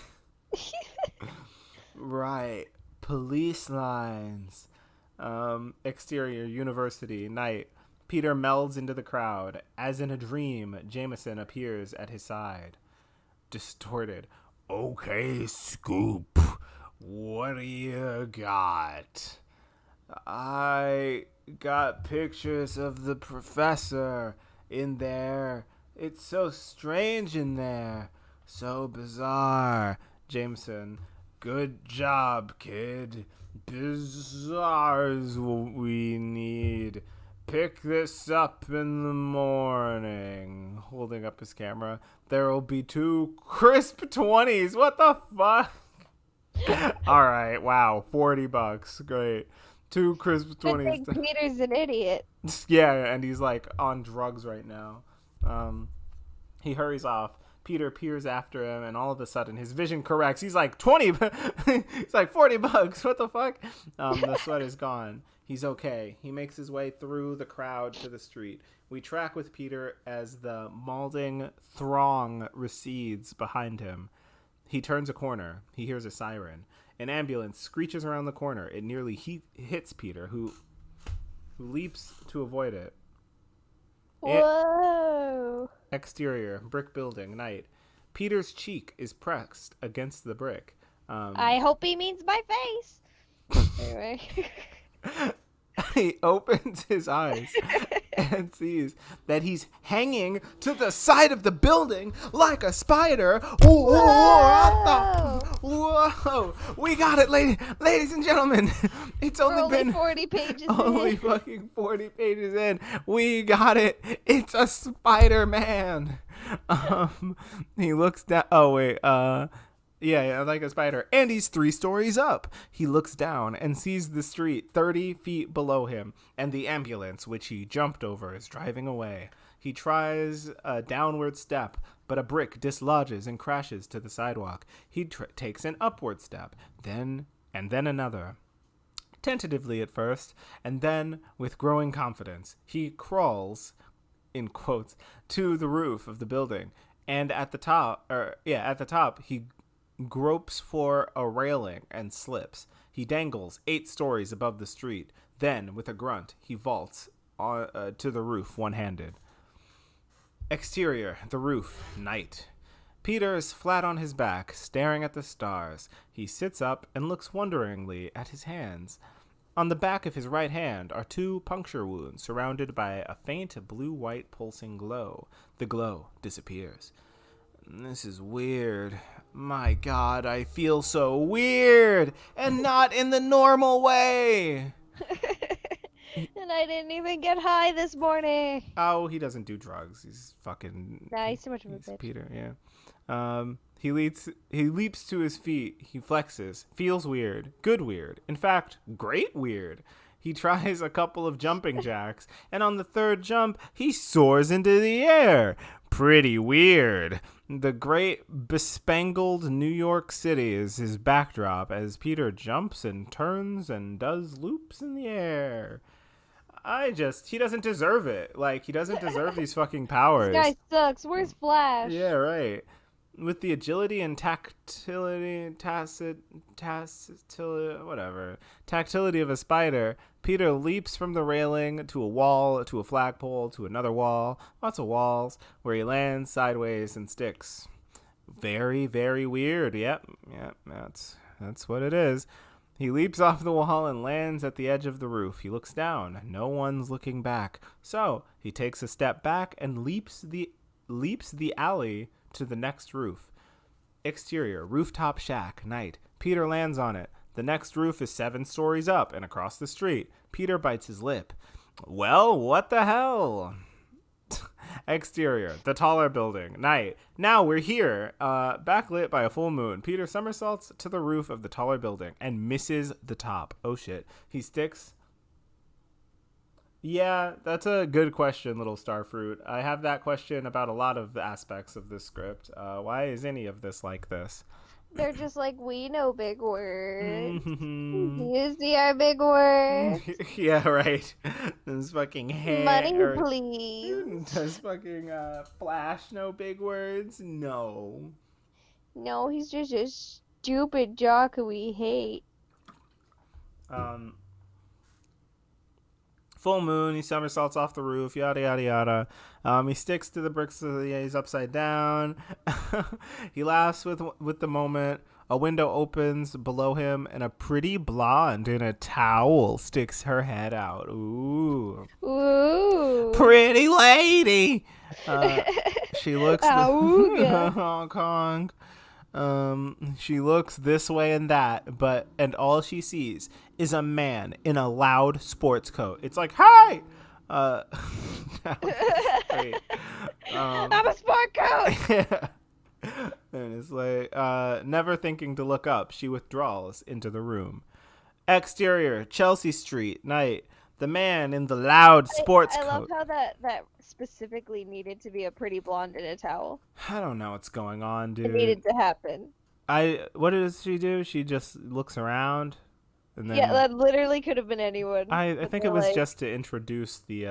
Right. Police lines. Exterior university, night. Peter melds into the crowd. As in a dream, Jameson appears at his side. Distorted. Okay, Scoop. What do you got? I got pictures of the professor in there. It's so strange in there. So bizarre. Jameson. Good job, kid. Bizarre's what we need. Pick this up in the morning. Holding up his camera. There'll be 2 crisp 20s. What the fuck? Alright, wow. $40. Great. 2 crisp 20s. I think Peter's an idiot. Yeah, and he's like on drugs right now. He hurries off. Peter peers after him, and all of a sudden his vision corrects. He's like, 20. He's like, $40. What the fuck? The sweat is gone. He's okay. He makes his way through the crowd to the street. We track with Peter as the mauling throng recedes behind him. He turns a corner. He hears a siren. An ambulance screeches around the corner. It nearly hits Peter, who leaps to avoid it. Whoa. Exterior, brick building, night. Peter's cheek is pressed against the brick. I hope he means my face. Anyway. He opens his eyes and sees that he's hanging to the side of the building like a spider. Whoa! Whoa! We got it, ladies and gentlemen. It's only been 40 pages only in. fucking 40 pages in. We got it. It's a Spider-Man. He looks down. Oh wait. Yeah, like a spider. And he's 3 stories up. He looks down and sees the street 30 feet below him, and the ambulance, which he jumped over, is driving away. He tries a downward step, but a brick dislodges and crashes to the sidewalk. He takes an upward step, then another. Tentatively at first, and then, with growing confidence, he crawls, in quotes, to the roof of the building. And at the top, he gropes for a railing and slips. He dangles 8 stories above the street. Then, with a grunt, he vaults to the roof one-handed. Exterior, the roof, night. Peter is flat on his back, staring at the stars. He sits up and looks wonderingly at his hands. On the back of his right hand are 2 puncture wounds surrounded by a faint blue-white pulsing glow. The glow disappears. This is weird. My God, I feel so weird, and not in the normal way. And I didn't even get high this morning. Oh, he doesn't do drugs. He's fucking. Nah, he's too much of a bitch. Peter, yeah. He leaps to his feet. He flexes. Feels weird. Good weird. In fact, great weird. He tries a couple of jumping jacks, and on the 3rd jump, he soars into the air. pretty weird. The great bespangled New York City is his backdrop as Peter jumps and turns and does loops in the air. He doesn't deserve it. Like, he doesn't deserve these fucking This powers. guy sucks. Where's Yeah, Flash? right. With the agility and tactility of a spider, Peter leaps from the railing to a wall, to a flagpole, to another wall, lots of walls, where he lands sideways and sticks. Very, very weird. Yep, that's what it is. He leaps off the wall and lands at the edge of the roof. He looks down. No one's looking back. So he takes a step back and leaps the alley to the next roof. Exterior, rooftop shack, night. Peter lands on it. The next roof is 7 stories up and across the street. Peter bites his lip. Well, what the hell? Exterior, the taller building, night. Now we're here, backlit by a full moon. Peter somersaults to the roof of the taller building and misses the top. Oh shit. He sticks. Yeah, that's a good question, little starfruit. I have that question about a lot of the aspects of this script. Why is any of this like this? They're just like, we know big words. Mm-hmm. You see our big words? Yeah, right. This fucking Money, hair. please. Does fucking Flash know big words? No. No, he's just a stupid jock who we hate. Um. Full moon, he somersaults off the roof, yada yada yada. He sticks to the bricks, he's upside down. He laughs with the moment. A window opens below him, and a pretty blonde in a towel sticks her head out. Ooh. Ooh. Pretty lady! She looks... Auga. Hong Kong. She looks this way and that, and all she sees is a man in a loud sports coat. It's like, hey! Great. I'm a sport coat. And it's like, never thinking to look up, she withdraws into the room. Exterior, Chelsea Street, night. The man in the loud sports I coat. love how that specifically needed to be a pretty blonde in a towel. I don't know what's going on, dude. It needed to happen. What does she do? She just looks around, and then Yeah, that literally could have been anyone. I think it was just to introduce the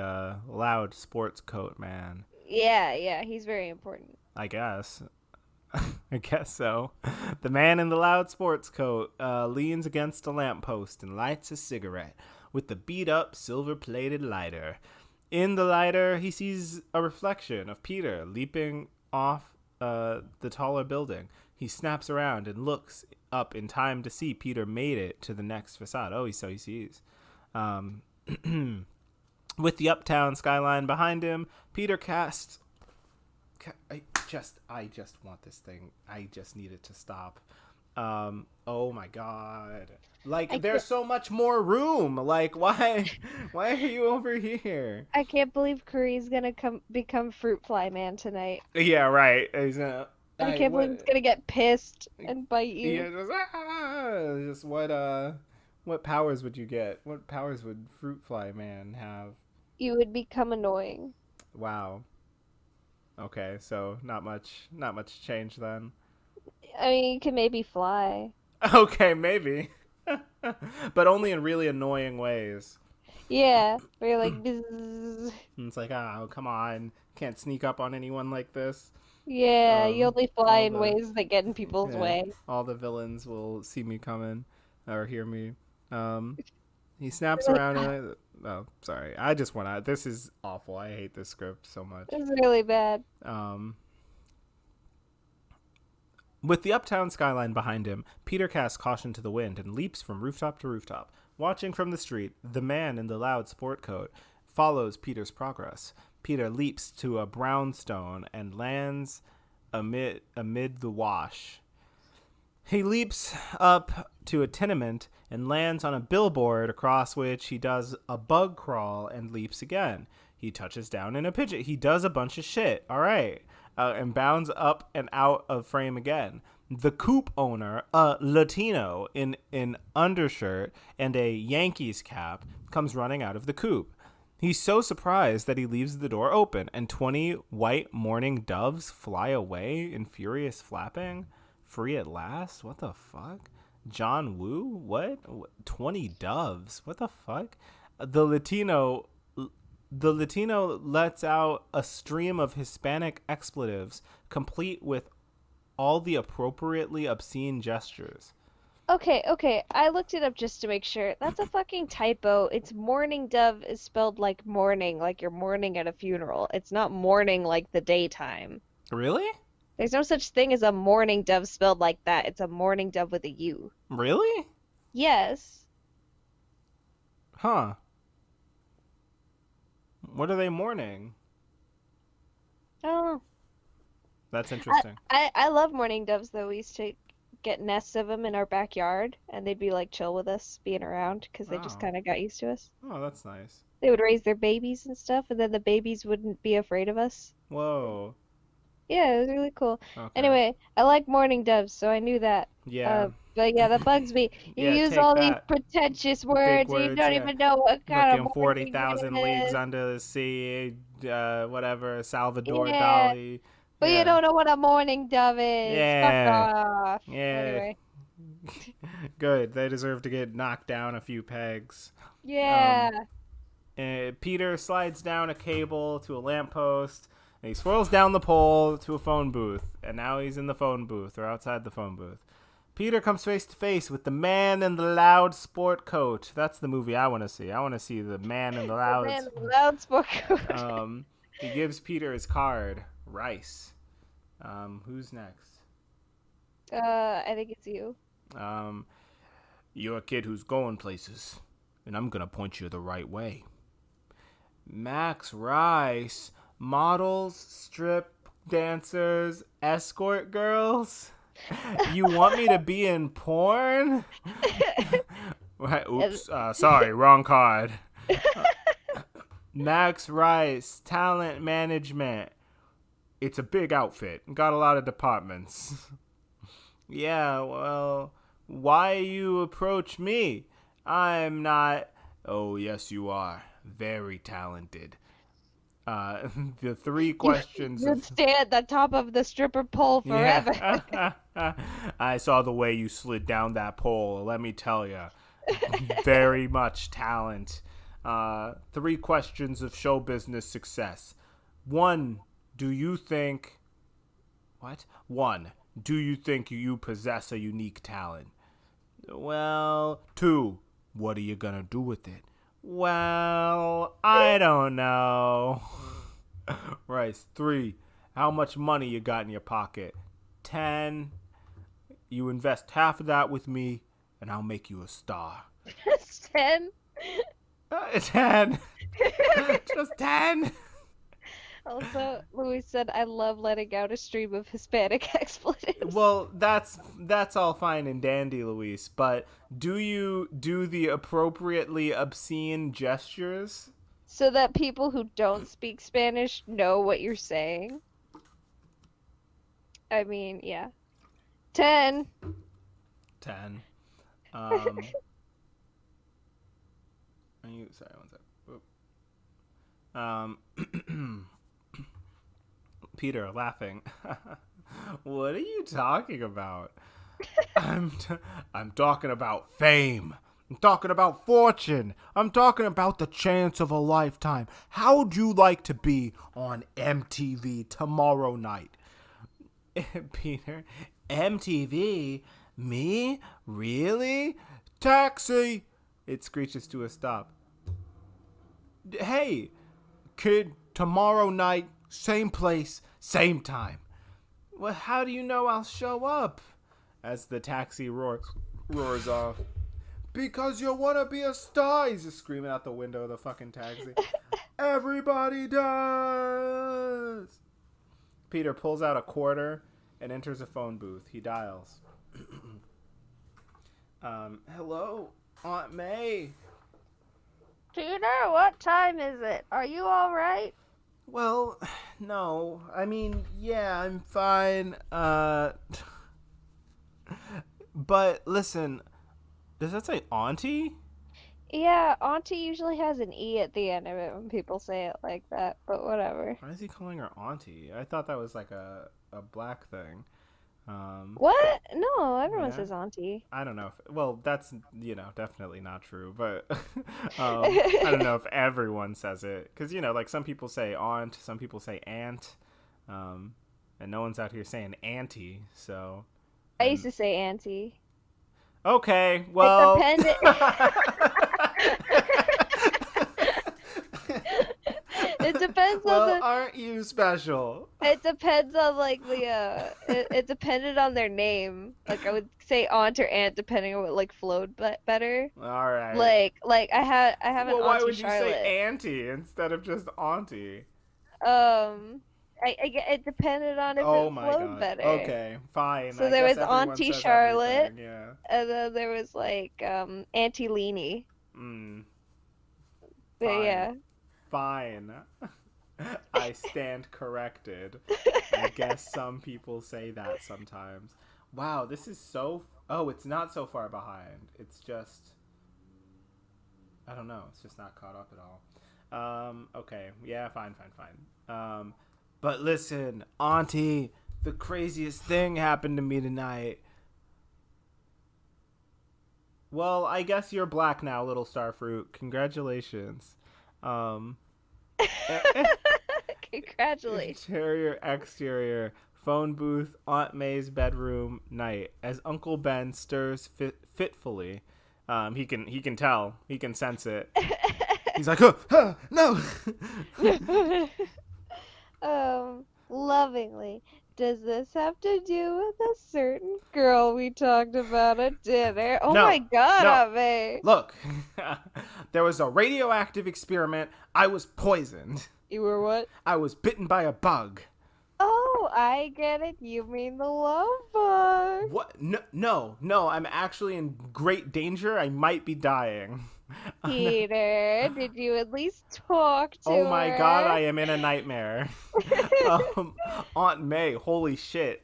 loud sports coat man. Yeah, he's very important. I guess. I guess so. The man in the loud sports coat leans against a lamppost and lights a cigarette with the beat-up silver-plated lighter. In the lighter, he sees a reflection of Peter leaping off the taller building. He snaps around and looks up in time to see Peter made it to the next facade. Oh, so he sees. With the uptown skyline behind him, Peter casts... I just want this thing. I just need it to stop. Oh my god. Like, there's so much more room. Like, why are you over here? I can't believe Curry's gonna become Fruit Fly Man tonight. Yeah, right. He's I can't believe he's gonna get pissed and bite you. Yeah, just what powers would you get? What powers would Fruit Fly Man have? You would become annoying. Wow. Okay, so not much change then. I mean, you can maybe fly. Okay, maybe. But only in really annoying ways. Yeah, where you're like, bzzz. And it's like, oh, come on. Can't sneak up on anyone like this. Yeah, you only fly in the- ways that get in people's Yeah, way. all the villains will see me coming or hear me. He snaps around and oh, sorry. I just want to... This is awful. I hate this script so much. It's really bad. With the uptown skyline behind him, Peter casts caution to the wind and leaps from rooftop to rooftop. Watching from the street, the man in the loud sport coat follows Peter's progress. Peter leaps to a brownstone and lands amid the wash. He leaps up to a tenement and lands on a billboard across which he does a bug crawl and leaps again. He touches down in a pigeon. He does a bunch of shit. All right. And bounds up and out of frame again. The coop owner, a Latino in an undershirt and a Yankees cap, comes running out of the coop. He's so surprised that he leaves the door open, and 20 white morning doves fly away in furious flapping. Free at last? What the fuck? John Woo? What? 20 doves? What the fuck? The Latino the Latino lets out a stream of Hispanic expletives, complete with all the appropriately obscene gestures. Okay, okay. I looked it up just to make sure. That's a fucking typo. It's mourning dove is spelled like mourning, like you're mourning at a funeral. It's not mourning like the daytime. Really? There's no such thing as a mourning dove spelled like that. It's a mourning dove with a U. Really? Yes. Huh. What are they mourning? Oh. That's I, interesting. I love mourning doves though. We used to get nests of them in our backyard, and they'd be like chill with us being around because they just Oh. kind of got used to us. Oh, that's nice. They would raise their babies and stuff, and then the babies wouldn't be afraid of us. Whoa. Yeah, it was really cool. Okay. Anyway, I like mourning doves, so I knew that. Yeah. But yeah, that bugs me. You Yeah, use take all these that. pretentious Big words, and you words, don't yeah. even know what kind of Fucking mourning 40,000 it leagues is. under the sea, whatever, Salvador Yeah, Dali. but you Yeah. don't know what a mourning dove is. Fuck Yeah. off. Yeah. Anyway, Good. They deserve to get knocked down a few pegs. Um, yeah. Peter slides down a cable to a lamppost, and he swirls down the pole to a phone booth, and now he's in the phone booth, or outside the phone booth. Peter comes face to face with the man in the loud sport coat. That's the movie I want to see. I want to see the man in the The loud. man with the loud spoken. He gives Peter his card. Rice. Who's next? I think it's you. Um, you're a kid who's going places, and I'm gonna point you the right way. Max Rice, models, strip dancers, escort girls. You want me to be in porn? Right, oops, sorry, wrong card. Max Rice, talent management. It's a big outfit. Got a lot of departments. Yeah, well, why you approach me? I'm not. Oh, yes, you are. Very talented. Uh, the three You, questions you'd of. stay at the top of the stripper pole forever. Yeah. I saw the way you slid down that pole. Let me tell you. Very much talent. Three questions of show business success. One, do you think. What? One, do you think you possess a unique talent? Well, two, what are you gonna do with it? Well, I don't know. Rice, three, how much money you got in your pocket? 10, you invest half of that with me, and I'll make you a star. 10. 10, just 10. Also, Louis said, I love letting out a stream of Hispanic expletives. Well, that's all fine and dandy, Luis, but do you do the appropriately obscene gestures? So that people who don't speak Spanish know what you're saying. I mean, yeah. 10. 10. Um, are you sorry, one sec. Peter laughing. What are you talking about? I'm talking about fame. I'm talking about fortune. I'm talking about the chance of a lifetime. How'd you like to be on MTV tomorrow night? Peter, MTV? Me? Really? Taxi! It screeches to a stop. Hey, kid, tomorrow night, same place, same time. Well, how do you know I'll show up? As the taxi roars off. Because you want to be a star, he's just screaming out the window of the fucking taxi. Everybody does! Peter pulls out a quarter and enters a phone booth. He dials. Hello, Aunt May. Peter, what time is it? Are you alright? Well, no. I mean, yeah, I'm fine. But listen, does that say auntie? Yeah, auntie usually has an E at the end of it when people say it like that, but whatever. Why is he calling her auntie? I thought that was like a black thing. Um, What? No, everyone yeah. says auntie. I don't know if, well, that's, definitely not true, but I don't know if everyone says it because like some people say aunt, some people say aunt, um, and no one's out here saying auntie. So, I used and to say auntie. okay, It well, depended. It depends on well, the. aren't you special? It depends on like the it depended on their name. Like I would say aunt or aunt depending on what like flowed better. All right. Like I have an Well, why auntie would you say Charlotte. auntie instead of just auntie? It depended on if Oh it my flowed god. better. Okay, fine. So I there guess was everyone Auntie says Charlotte, everything. Yeah. and then there was like Auntie Leanie. Mm, But fine. yeah. Fine. I stand corrected. I guess some people say that sometimes. Wow, this is so. Oh, it's not so far behind. It's just. I don't know. It's just not caught up at all. Okay. Yeah, fine, fine, fine. But listen, Auntie, the craziest thing happened to me tonight. Well, I guess you're black now, little starfruit. Congratulations. Um, Congratulations. Interior, exterior, phone booth, Aunt May's bedroom, night. As Uncle Ben stirs fitfully, he can tell, he can sense it. He's like, no. Lovingly. Does this have to do with a certain girl we talked about at dinner? Oh No, my God, no. Ave. Look, there was a radioactive experiment. I was poisoned. You were what? I was bitten by a bug. Oh, I get it. You mean the love bug. What? No, no, no. I'm actually in great danger. I might be dying. Peter, did you at least talk to Oh my god, her? I am in a nightmare. um, Aunt May, holy shit.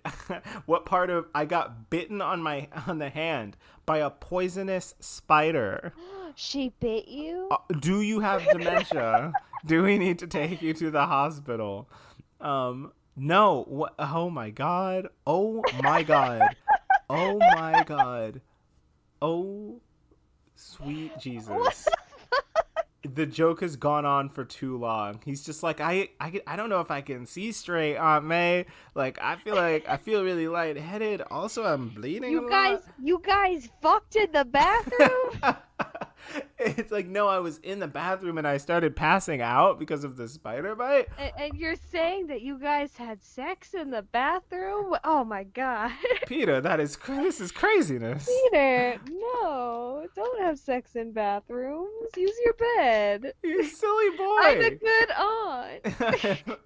What part of I got bitten on the hand by a poisonous spider. She bit you? Do you have dementia? Do we need to take you to the hospital? No. What? Oh my god. Oh my god. Oh my god. Oh sweet What Jesus. the fuck? The joke has gone on for too long. He's just like, I don't know if I can see straight, Aunt May. Like I feel really lightheaded. Also, I'm bleeding a lot. You guys fucked in the bathroom? It's like, no, I was in the bathroom and I started passing out because of the spider bite. And you're saying that you guys had sex in the bathroom? Oh my God. Peter, this is craziness. Peter, no, don't have sex in bathrooms. Use your bed. You silly I'm a boy. good aunt.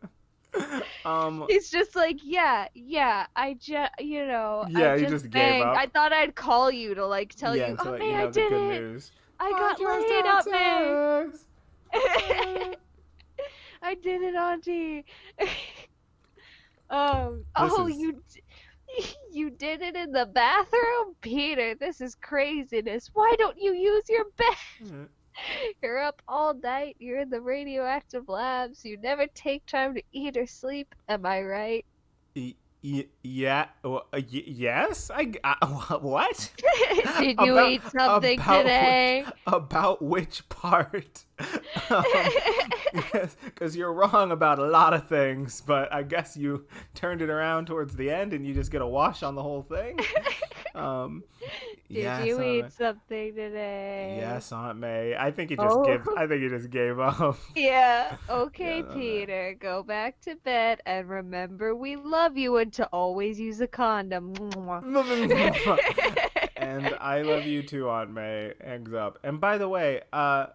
um, He's just like, yeah, I yeah, you just just gave banged. I up. thought I'd call you to like tell Yeah, you, and to oh let you man, I know the did good it. news. I I got just laid had up, man. sex. I did it, Auntie. This Oh, is you did it in the bathroom? Peter, this is craziness. Why don't you use your bed? You're up all night, you're in the radioactive labs, you never take time to eat or sleep. Am I right? yeah. Yes. What? Did you about eat something about today? about which part? um, because you're wrong about a lot of things, but I guess you turned it around towards the end, and you just get a wash on the whole thing. Um, Did yes, you Aunt May. eat something today? Yes, Aunt May. I think he just Oh, gives. I think he just gave up. yeah. Yeah, Okay, Aunt May. Peter, go back to bed and remember we love you and to always use a condom. Mwah. And I love you too, Aunt May. Hangs up. And by the way, oh,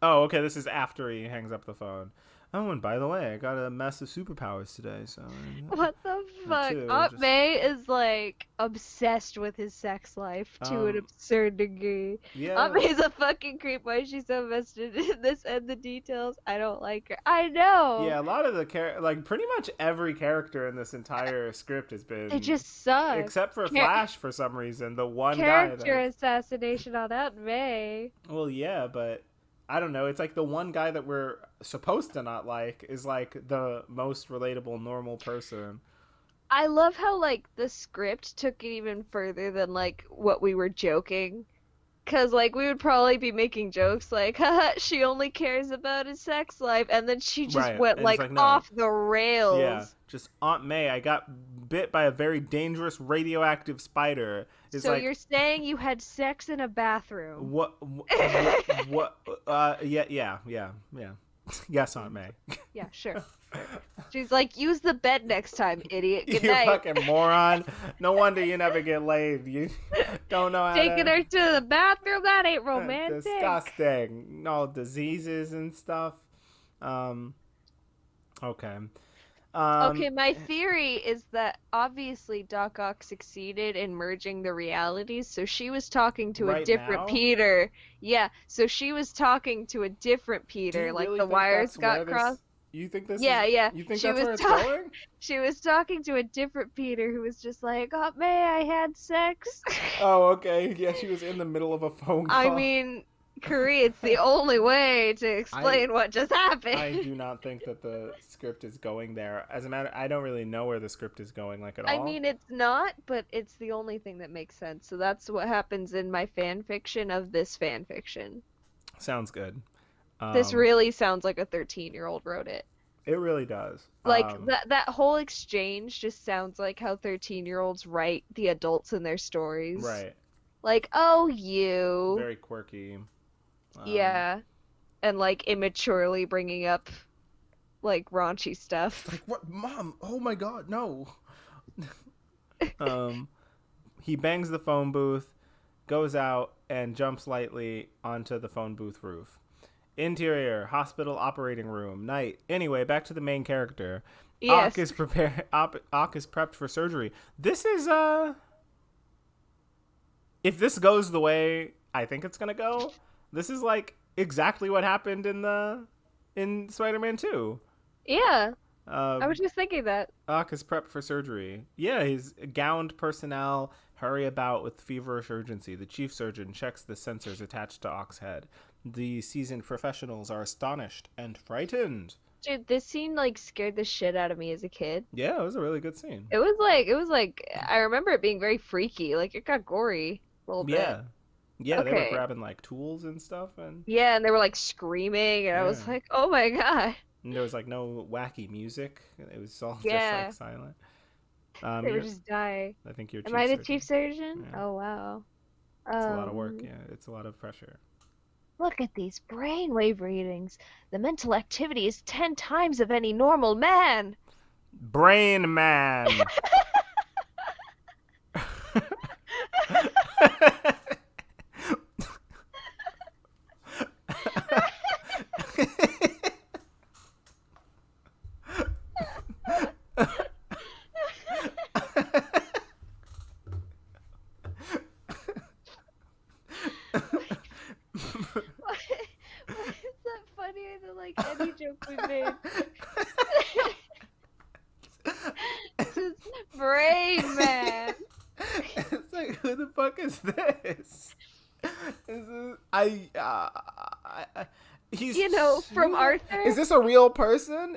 okay, this is after he hangs up the phone. Oh, and by the way, I got a mess of superpowers today, so What the Fuck. too. Aunt Just May is like obsessed with his sex life to an um, absurd degree. Aunt yeah, May's a fucking creep. Why is she so invested in this and the details? I don't like her. I know. yeah. A lot of the like pretty much every character in this entire script has They been, just suck. except for Char- Flash for some reason, the one guy character that. assassination on Aunt May. Well, yeah, but I don't know. It's like the one guy that we're supposed to not like is like the most relatable normal person. I love how like the script took it even further than like what we were joking. Cause like we would probably be making jokes like, haha, she only cares about his sex life, and then she just Right. went And it's like like, no. off the Yeah. rails. Just Aunt May, I got bit by a very dangerous radioactive spider. It's So like, you're saying you had sex in a bathroom? what, yeah, yeah, yeah, yeah. Yes, Aunt May. Yeah, sure. Sure. She's like, use the bed next time, idiot. Good You night. fucking moron. No wonder you never get laid. You don't know how Taking to. her to the bathroom, that ain't romantic. Disgusting. No diseases and stuff. Um, okay. Okay, my theory is that obviously Doc Ock succeeded in merging the realities, so she was talking to a Right different now? Peter. Yeah, so she was talking to a different Do Peter, you like really the think wires that's where got this? crossed. You think this Yeah, is? yeah. You think She that's was where it's talking going? she was talking to a different Peter who was just like, "Oh, May I had sex?" Oh, okay. Yeah, she was in the middle of a phone I call. mean, Curry, it's the only way to I explain what just happened. I do not think that the script is going there. As a matter, I don't really know where the script is going, like at I all. mean, it's not, but it's the only thing that makes sense. So that's what happens in my fan fiction of this fan fiction. Sounds good. This Um, really sounds like a 13-year-old wrote it. it really does. Like that whole exchange just sounds like how 13-year-olds write the adults in their stories. Right. Like, "Oh, you." Very quirky. Um, Yeah. And like immaturely bringing up like raunchy stuff. like what, Mom? Oh my God, no. um, he bangs the phone booth, goes out, and jumps lightly onto the phone booth roof. Interior, hospital operating room, night. Anyway, back to the main character. Yes. Ock is prepped for surgery. This is if this goes the way I think it's gonna go, this is like exactly what happened in Spider-Man 2. Yeah. I Um, was just thinking that. Ock is prepped for surgery. Yeah, his gowned personnel hurry about with feverish urgency. The chief surgeon checks the sensors attached to Ock's head. The seasoned professionals are astonished and frightened. Dude, this scene like scared the shit out of me as a kid. Yeah, it was a really good scene. It was like I remember it being very freaky. Like it got gory a little bit. Yeah. Yeah, they were Okay. grabbing like tools and stuff, and Yeah, and they were like screaming and I was yeah. like, "Oh my God." There was like no wacky music. It was all just Yeah. like silent. They were You're, just dying. I think you're Am chief I the surgeon. chief surgeon? Yeah. Oh wow. It's a lot of work. Um Yeah, it's a lot of pressure. Look at these brainwave readings. The mental activity is 10 times of any normal man. Brain Man. Why, why is that funnier than like any joke we made? Just brain man. It's like, who the fuck is this? This is, he's, You know, from Arthur. Is this a real person?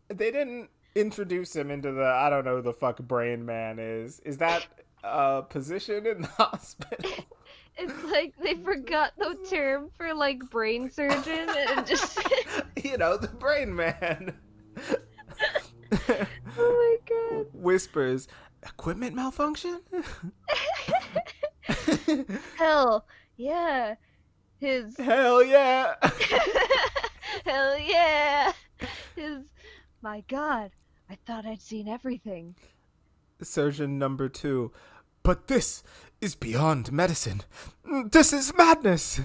They didn't introduce him into the, I don't know who the fuck Brain Man is. Is that a position in the hospital? It's like they forgot the term for like brain surgeon and just You know, the Brain Man. oh my Whispers, equipment malfunction? god. Hell, yeah. His Hell yeah. hell yeah. His my god. I thought I'd seen everything. Surgeon number 2. But this is beyond medicine. This is madness.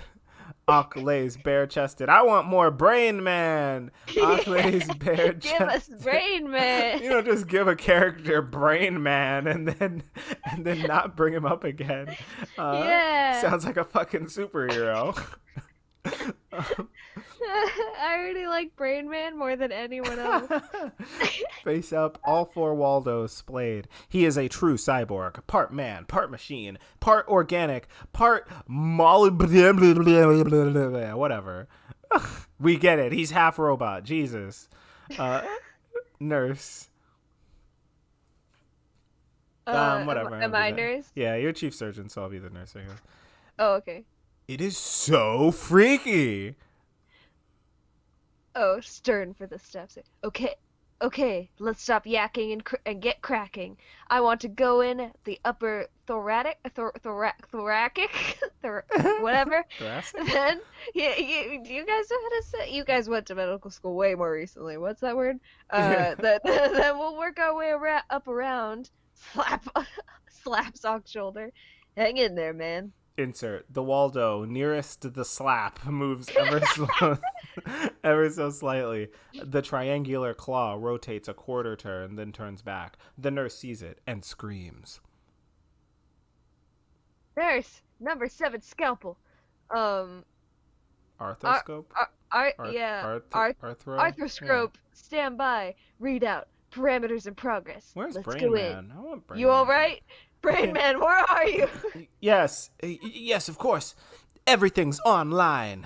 Ock lays bare-chested. I want more Brain Man. Ock lays Give us bare-chested. Brain Man. You know, just give a character Brain Man and then not bring him up again. Yeah. Sounds like a fucking superhero. I already like Brain Man more than anyone else. Face up, all four Waldos splayed. He is a true cyborg, part man, part machine, part organic, part whatever. We get it. He's half robot. Jesus. Nurse. Whatever. Am I nurse? Yeah, you're chief surgeon, so I'll be the nurse, I guess. Oh, okay. It is so freaky. Oh, stern for the steps. Okay, let's stop yakking and get cracking. I want to go in the upper thoracic, whatever. Thoracic? Then, do you guys know how to say? You guys went to medical school way more recently. What's that word? Then we'll work our way up around. Slap Sock's shoulder. Hang in there, man. Insert the Waldo nearest the slap moves ever so slightly. The triangular claw rotates a quarter turn, then turns back. The nurse sees it and screams. Nurse, number 7 scalpel. Arthroscope? Arthroscope. Yeah. Stand by. Read out. Parameters in progress. Where's Let's Brain go Man? in. I want Brain You Man. all right? Brain Man, where are you? Yes, of course. Everything's online.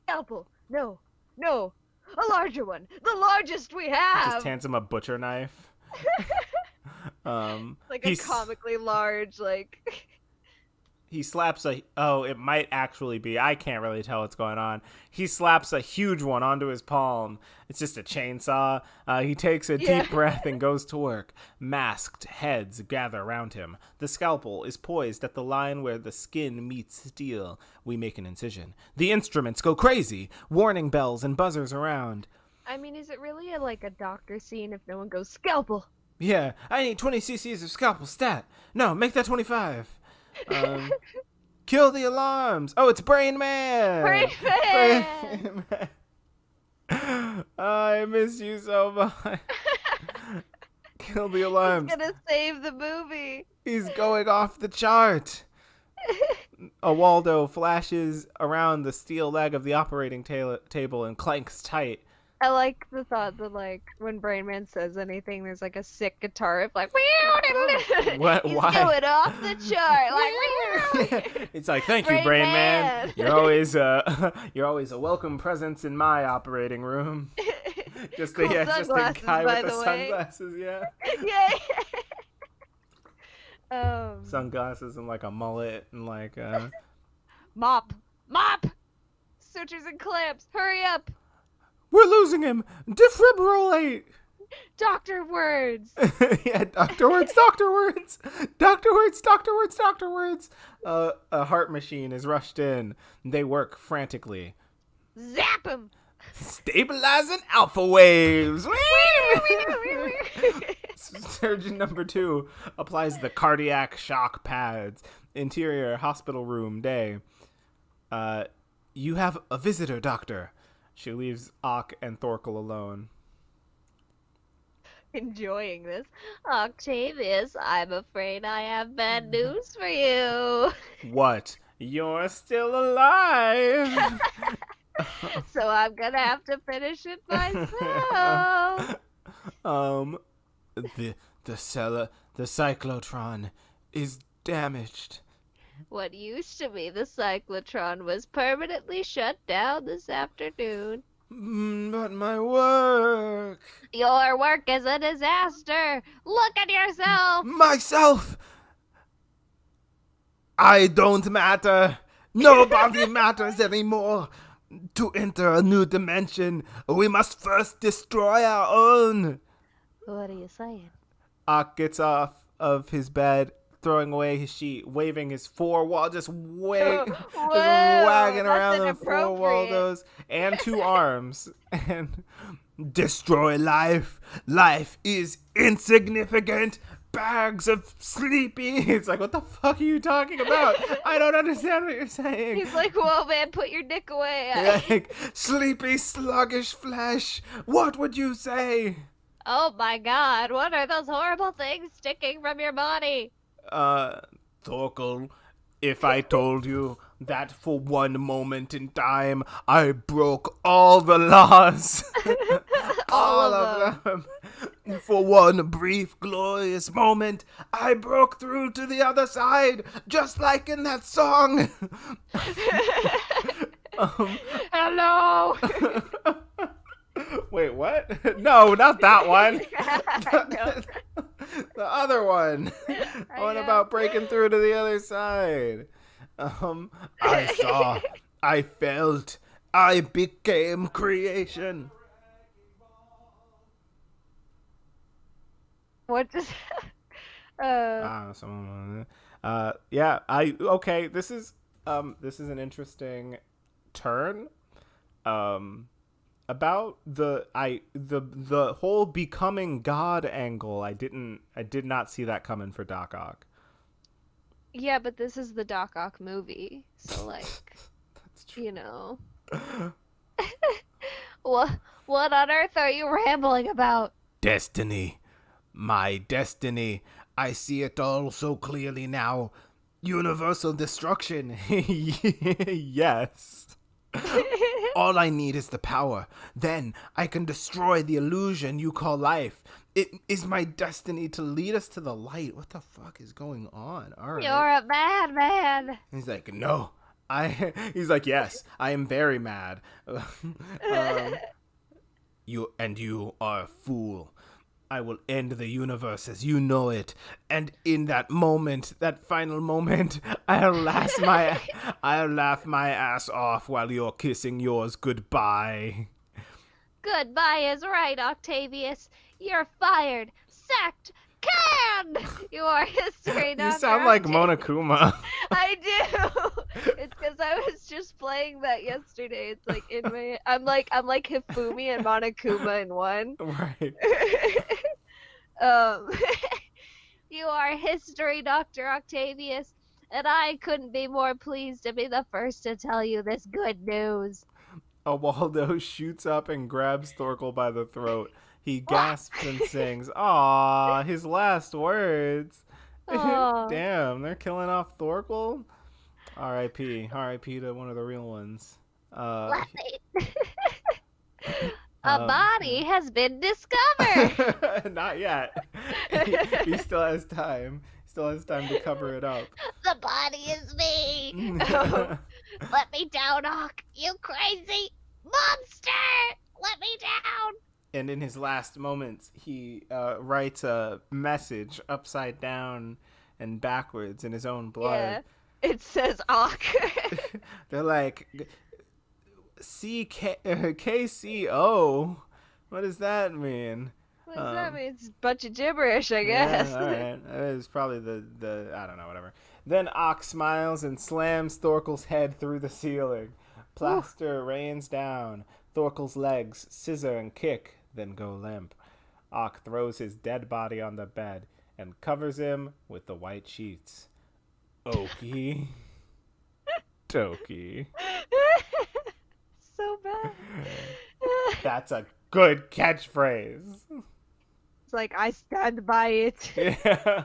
Scalpel. No. A larger one. The largest we have. Just hands him a butcher knife. Like a comically large, like... He slaps it might actually be, I can't really tell what's going on. He slaps a huge one onto his palm. It's just a chainsaw. He takes a deep breath and goes to work. Masked heads gather around him. The scalpel is poised at the line where the skin meets steel. We make an incision. The instruments go crazy. Warning bells and buzzers around. I mean, is it really like a doctor scene if no one goes, scalpel? Yeah, I need 20 cc's of scalpel stat. No, make that 25. Kill the alarms. Oh, it's Brain Man. Brain Man. I miss you so much. Kill the alarms. He's gonna save the movie. He's going off the chart. A Waldo flashes around the steel leg of the operating table and clanks tight. I like the thought that, like, when Brain Man says anything, there's like a sick guitar riff, like, what? He's Why? going off the chart, like, It's like, thank you, Brain Man. You're always a welcome presence in my operating room. Just cool just a guy with the sunglasses, yeah. Sunglasses and like a mullet and like Mop! Sutures and clamps, hurry up! We're losing him! Defibrillate! Doctor words! Yeah, doctor words! A heart machine is rushed in. They work frantically. Zap him! Stabilizing alpha waves! Surgeon number 2 applies the cardiac shock pads. Interior hospital room day. You have a visitor, doctor. She leaves Ock and Thorkel alone. Enjoying this. Octavius, I'm afraid I have bad news for you. What? You're still alive! So I'm gonna have to finish it myself. The cyclotron is damaged. What used to be the cyclotron was permanently shut down this afternoon. But my work... Your work is a disaster! Look at yourself! Myself! I don't matter! Nobody matters anymore! To enter a new dimension, we must first destroy our own! What are you saying? Ock gets off of his bed, throwing away his sheet, waving his just wagging around the 4 Waldos and 2 arms. And destroy life. Life is insignificant. bags of sleepy. It's like, what the fuck are you talking about? I don't understand what you're saying. He's like, whoa, man, put your dick away. Like, sleepy, sluggish flesh. What would you say? Oh my god, what are those horrible things sticking from your body? Thorkel, if I told you that for one moment in time I broke all the laws, All of them. for one brief, glorious moment, I broke through to the other side, just like in that song. Hello. Wait, what? No, not that one. I know. The other one. I One know. about breaking through to the other side. I saw, I felt, I became creation. What just? Someone. Yeah. Okay. This is an interesting turn. About the whole becoming God angle. I did not see that coming for Doc Ock. Yeah, but this is the Doc Ock movie, so like, That's true. you know. What what on earth are you rambling about? Destiny. My destiny. I see it all so clearly now. Universal destruction. Yes. All I need is the power. Then I can destroy the illusion you call life. It is my destiny to lead us to the light. What the fuck is going on? All right. You're a madman. He's like, no. He's like, yes, I am very mad. You are a fool. I will end the universe as you know it. And in that moment, that final moment, I'll laugh my ass off while you're kissing yours goodbye. Goodbye is right, Octavius. You're fired, sacked, canned. You are history, You Dr. sound like Octavius. Monokuma. I do. It's because I was just playing that yesterday. It's like in my. I'm like Hifumi and Monokuma in one. Right. um, you are history, Dr. Octavius, and I couldn't be more pleased to be the first to tell you this good news. A Waldo shoots up and grabs Thorkel by the throat. He gasps and sings, "Aw, his last words." Aw. Damn, they're killing off Thorkel. R.I.P. R.I.P. to one of the real ones. Let me- A Um, body has been discovered. Not yet. He still has time. Still has time to cover it up. The body is me. Let me down, Hawk. You crazy monster. Let me down. And in his last moments, he writes a message upside down and backwards in his own blood. Yeah. It says Hawk. They're like, KCO. What does that mean? What does that mean? It's a bunch of gibberish, I guess. Yeah, all right. It was probably the I don't know, whatever. Then Ox smiles and slams Thorkel's head through the ceiling. Plaster rains down. Thorkel's legs scissor and kick, then go limp. Ock throws his dead body on the bed and covers him with the white sheets. Okey. Dokey. So bad. That's a good catchphrase. It's like, I stand by it. Yeah.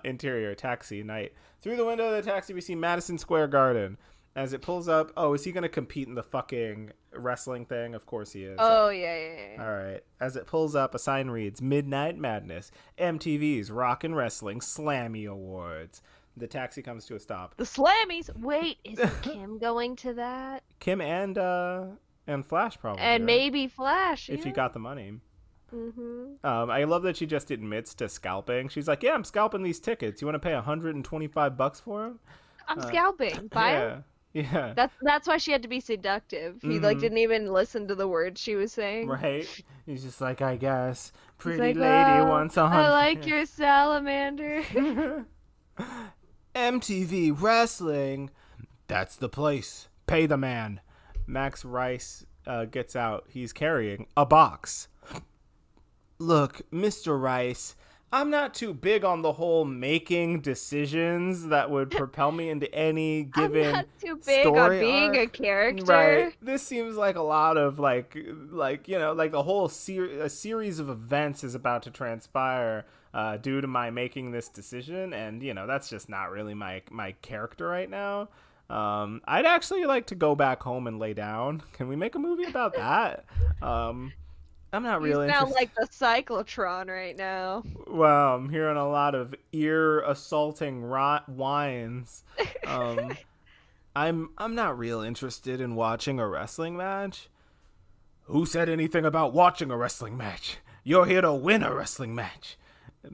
Interior taxi night. Through the window of the taxi, we see Madison Square Garden. As it pulls up, oh, is he gonna compete in the fucking wrestling thing? Of course he is. Oh, yeah. All right. As it pulls up, a sign reads Midnight Madness, MTV's Rock and Wrestling Slammy Awards. The taxi comes to a stop. The Slammies. Wait, is Kim going to that? Kim and Flash probably. And right? maybe Flash. If you got the money. Mm-hmm. I love that she just admits to scalping. She's like, "Yeah, I'm scalping these tickets. You want to pay $125 for them?" I'm scalping. Buy 'em? Yeah. That's why she had to be seductive. He like didn't even listen to the words she was saying. Right. He's just like, I guess, He's pretty like, lady "Oh, wants I like your salamander." MTV Wrestling. That's the place. Pay the man. Max Rice gets out. He's carrying a box. Look, Mr. Rice, I'm not too big on the whole making decisions that would propel me into any I'm given not too big on story being a arc. Right. character. This seems like a lot of like like the whole a series of events is about to transpire due to my making this decision, and that's just not really my character right now. I'd actually like to go back home and lay down. Can we make a movie about that? Um, I'm not You real sound interested. like the cyclotron right now. Wow, I'm hearing a lot of ear assaulting whines. Um, I'm not real interested in watching a wrestling match. Who said anything about watching a wrestling match? You're here to win a wrestling match.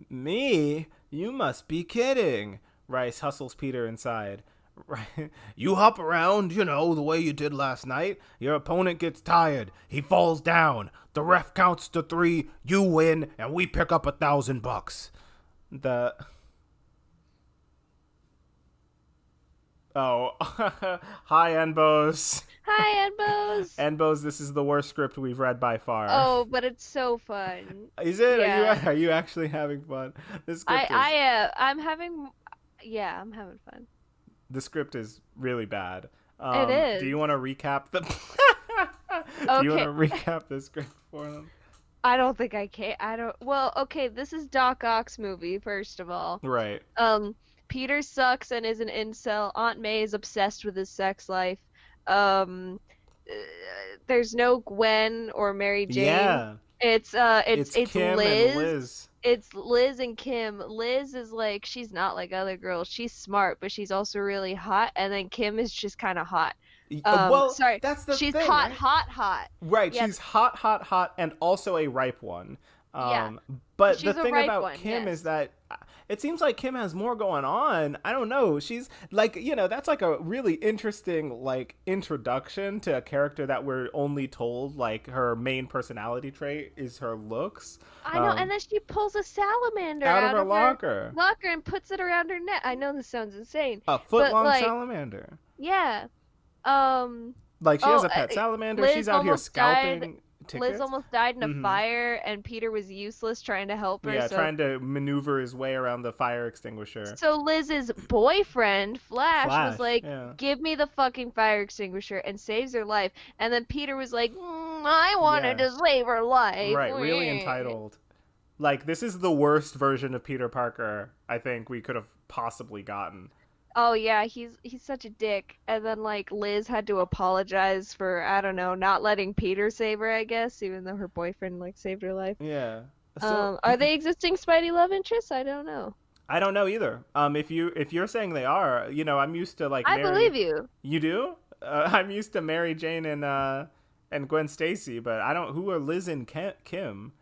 Me? You must be kidding. Rice hustles Peter inside. Right. You hop around, the way you did last night. Your opponent gets tired. He falls down. The ref counts to 3. You win, and we pick up $1,000. The Oh, hi Enbos. Hi, Edmos. Enbos, this is the worst script we've read by far. Oh, but it's so fun. Is it? Are you Yeah. are you actually having fun? This script is I'm having, yeah, I'm having fun. the script is really bad. It Do you is. want to recap the Do you want Okay. to recap the script for them? I don't think I can. I don't. Well, okay, this is Doc Ock's movie, first of all. Right. Um, Peter sucks and is an incel. Aunt May is obsessed with his sex life. Um, uh, there's no Gwen or Mary Jane. Yeah. It's It's it's Kim and Liz. Liz. It's Liz and Kim. Liz is like she's not like other girls. She's smart, but she's also really hot. And then Kim is just kind of hot. Well, Sorry, that's the she's thing, hot, right? hot, hot. Right, Yeah, she's hot, hot, hot, and also a ripe one. yeah. Um, but the She's a thing ripe about one, Kim is yes. that it seems like Kim has more going on. I don't know. She's like, that's like a really interesting like introduction to a character that we're only told like her main personality trait is her looks. I know, and Um, then she pulls a salamander out of out her of her locker, locker and puts it around her neck. I know this sounds insane, a foot but long like, salamander. yeah. Um, Like she has oh, a pet salamander. Liz She's out here almost died. scalping Liz tickets. almost died in a Mm-hmm. fire, and Peter was useless trying to help her. Yeah, trying to maneuver his way around the fire extinguisher. So Liz's boyfriend, Flash, was Flash, like, yeah. "Give me the fucking fire extinguisher," and saves her life. And then Peter was like, "I wanted Yeah. to save her life." Right, really entitled. Like this is the worst version of Peter Parker I think we could have possibly gotten. Oh yeah, he's such a dick. And then like Liz had to apologize for, I don't know, not letting Peter save her, I guess, even though her boyfriend like saved her life. Yeah. So Are they existing Spidey love interests? I don't know. I don't know either. If you're saying they are, I'm used to like I Mary. believe you. You do? I'm used to Mary Jane and Gwen Stacy, but I don't. Who are Liz and Kim?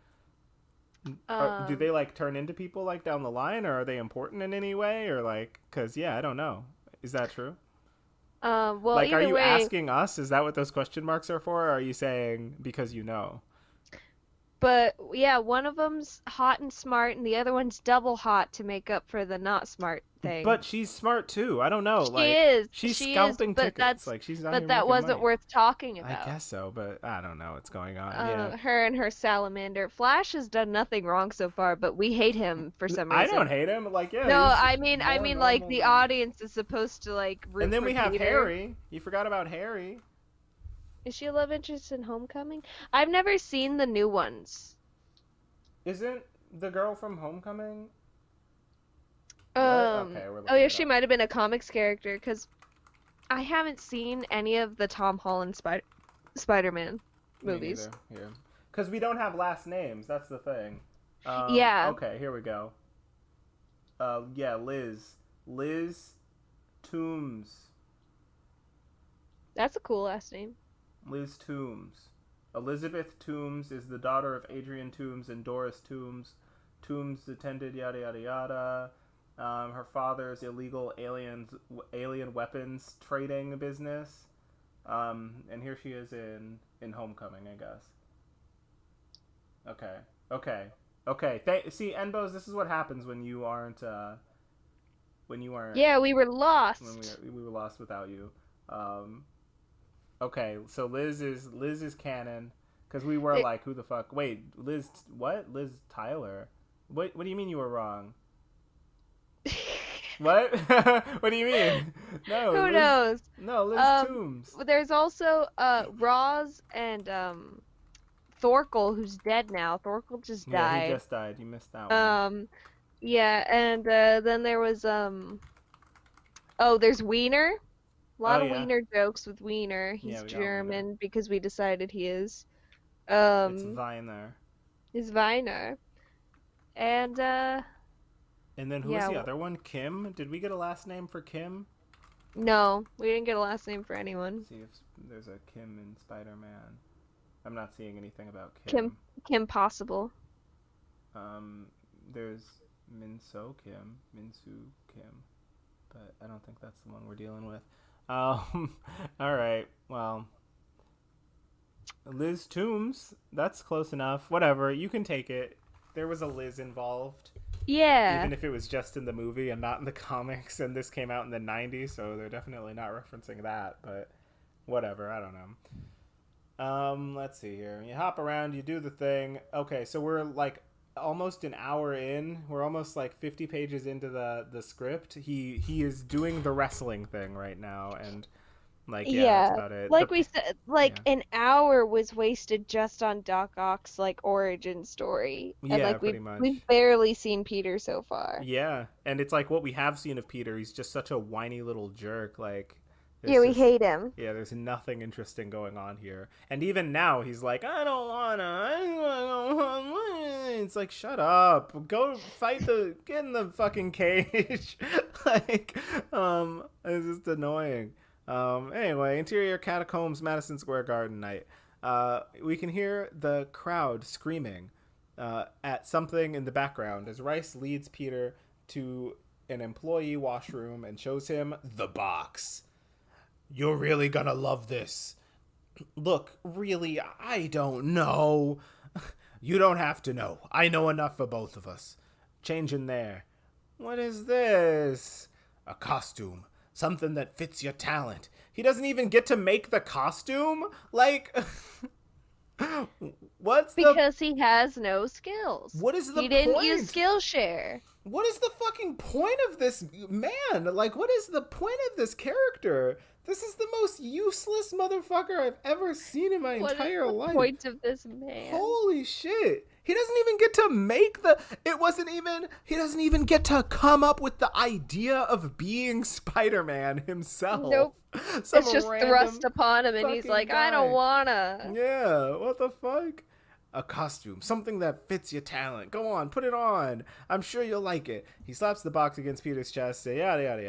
Do they Um, like turn into people like down the line, or are they important in any way, or like? Cause yeah, I don't know. Is that true? well, Like, are either you way, asking us? Is that what those question marks are for? Or are you saying because you know? but yeah, one of them's hot and smart, and the other one's double hot to make up for the not smart thing. But she's smart too. I don't know. Like, she's She is, scalping tickets. Like, she's out but here that making wasn't money. worth talking I about. guess so, but I don't know what's going on. Yeah. Her and her salamander. Flash has done nothing wrong so far, but we hate him for some I don't reason. hate him. Like, yeah, No, he's I more mean like normal the than. audience is supposed to like And root then for we have Peter. Harry. You forgot about Harry. Is she a love interest in Homecoming? I've never seen the new ones. Isn't the girl from Homecoming? What? Um, Okay, we're oh looking yeah, it she up. might have been a comics character because I haven't seen any of the Tom Holland Spider-Man Me movies. neither. Here, because we don't have last names. That's the thing. Yeah, Okay, here we go. Yeah, Liz. Liz Toombs. that's a cool last name. Liz Toombs. Elizabeth Toombs is the daughter of Adrian Toombs and Doris Toombs. Toombs attended yada yada yada. Her father's illegal alien weapons trading business. And here she is in Homecoming, I guess. Okay, okay, okay. See, Enbos, this is what happens when you aren't when you aren't Yeah, we were when lost. we were lost without you. Um, okay, so Liz is canon. Because we were They- like, who the fuck? Wait, Liz, what? Liz Tyler? What do you mean you were wrong? What? What do you mean? No, Who Liz. knows? No, Liz Um, Toombs. there's also Roz and Thorkel, who's dead now. Thorkel just Yeah, he died. just died. You missed that one. Um, yeah, and then there was oh, there's Wiener. A Oh lot of yeah, Wiener jokes with Wiener. yeah, He's we got Wiener. German because we decided he is. It's Um, Viner. is Wiener. And And then who was yeah, the other one? Kim. Did we get a last name for Kim? no, we didn't get a last name for anyone. Let's see if there's a Kim in Spider-Man. I'm not seeing anything about Kim Kim. Kim Possible. Um, there's Minsu Kim, but I don't think that's the one we're dealing with. All right. Well, Liz Toombs. That's close enough. Whatever. You can take it. There was a Liz involved, Yeah. even if it was just in the movie and not in the comics. And this came out in the '90s, so they're definitely not referencing that. But whatever. I don't know. Let's see here. You hop around, you do the thing. Okay, so we're like almost an hour in. We're almost like 50 pages into the script. He is doing the wrestling thing right now, and like yeah, that's Yeah, about it. like we said, like Yeah, an hour was wasted just on Doc Ock's like origin story, and yeah, like pretty we've much. barely seen Peter so far. Yeah, and it's like what we have seen of Peter. He's just such a whiny little jerk. Like Yeah, there's we just hate him. yeah, there's nothing interesting going on here. And even now, he's like, I don't wanna go. It's like, shut up, go fight get in the fucking cage. Like, it's just annoying. Anyway, interior catacombs, Madison Square Garden night. We can hear the crowd screaming at something in the background as Rice leads Peter to an employee washroom and shows him the box. You're really gonna love this. Look, really, I don't know. You don't have to know. I know enough for both of us. Change in there. What is this? A costume. Something that fits your talent. He doesn't even get to make the costume? Like, what's the. Because he has no skills. What is the He didn't use point? Skillshare. What is the fucking point of this man? Like, what is the point of this character? This is the most useless motherfucker I've ever seen in my What is entire the life. point of this man? Holy shit. He doesn't even get to make the. It wasn't even. He doesn't even get to come up with the idea of being Spider-Man himself. Nope. Some It's just random thrust upon him, and he's fucking like, I guy. don't wanna. Yeah, what the fuck? A costume, something that fits your talent. Go on, put it on. I'm sure you'll like it. He slaps the box against Peter's chest, say yada yada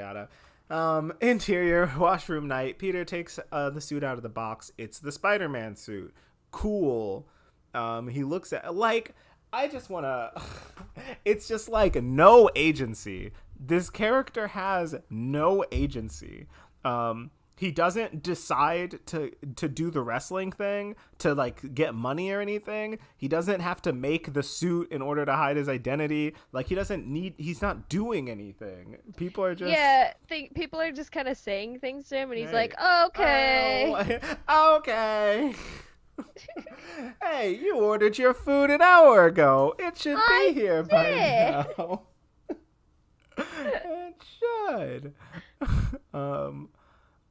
yada. Interior washroom night. Peter takes the suit out of the box. It's the Spider-Man suit. Cool. He looks at like I just want to. It's just like no agency. This character has no agency. He doesn't decide to do the wrestling thing to like get money or anything. He doesn't have to make the suit in order to hide his identity. Like he doesn't need. He's not doing anything. People are just Yeah, people are just kind of saying things to him, and he's Hey. like, okay. Oh, okay. Hey, you ordered your food an hour ago. It should I be here by did. now. It should. Um.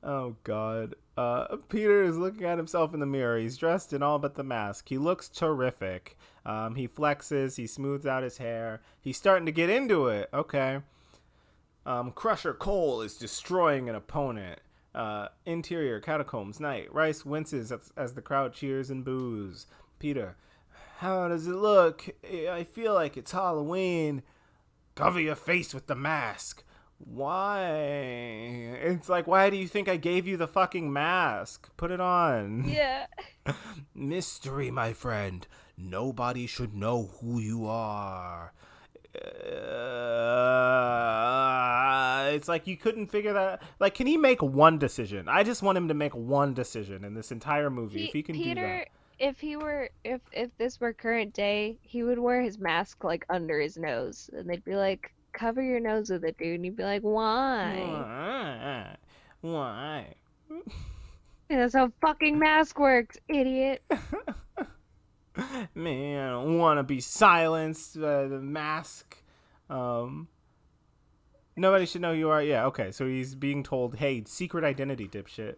Oh God. Peter is looking at himself in the mirror. He's dressed in all but the mask. He looks terrific. He flexes. He smooths out his hair. He's starting to get into it. Okay. Crusher Cole is destroying an opponent. Interior catacombs night. Rice winces as the crowd cheers and boos. Peter, how does it look? I feel like it's Halloween. Cover your face with the mask. Why? It's like, why do you think I gave you the fucking mask? Put it on. Yeah. Mystery, my friend. Nobody should know who you are. It's like you couldn't figure that. Like, can he make one decision? I just want him to make one decision in this entire movie. If he can do Peter, that. if this were current day, he would wear his mask like under his nose, and they'd be like, cover your nose with it, dude. And he'd be like, why? Why? And that's how fucking mask works, idiot. Man, wanna be silenced. The mask. Um, Nobody should know who you are. Yeah, okay. So he's being told, hey, secret identity, dipshit.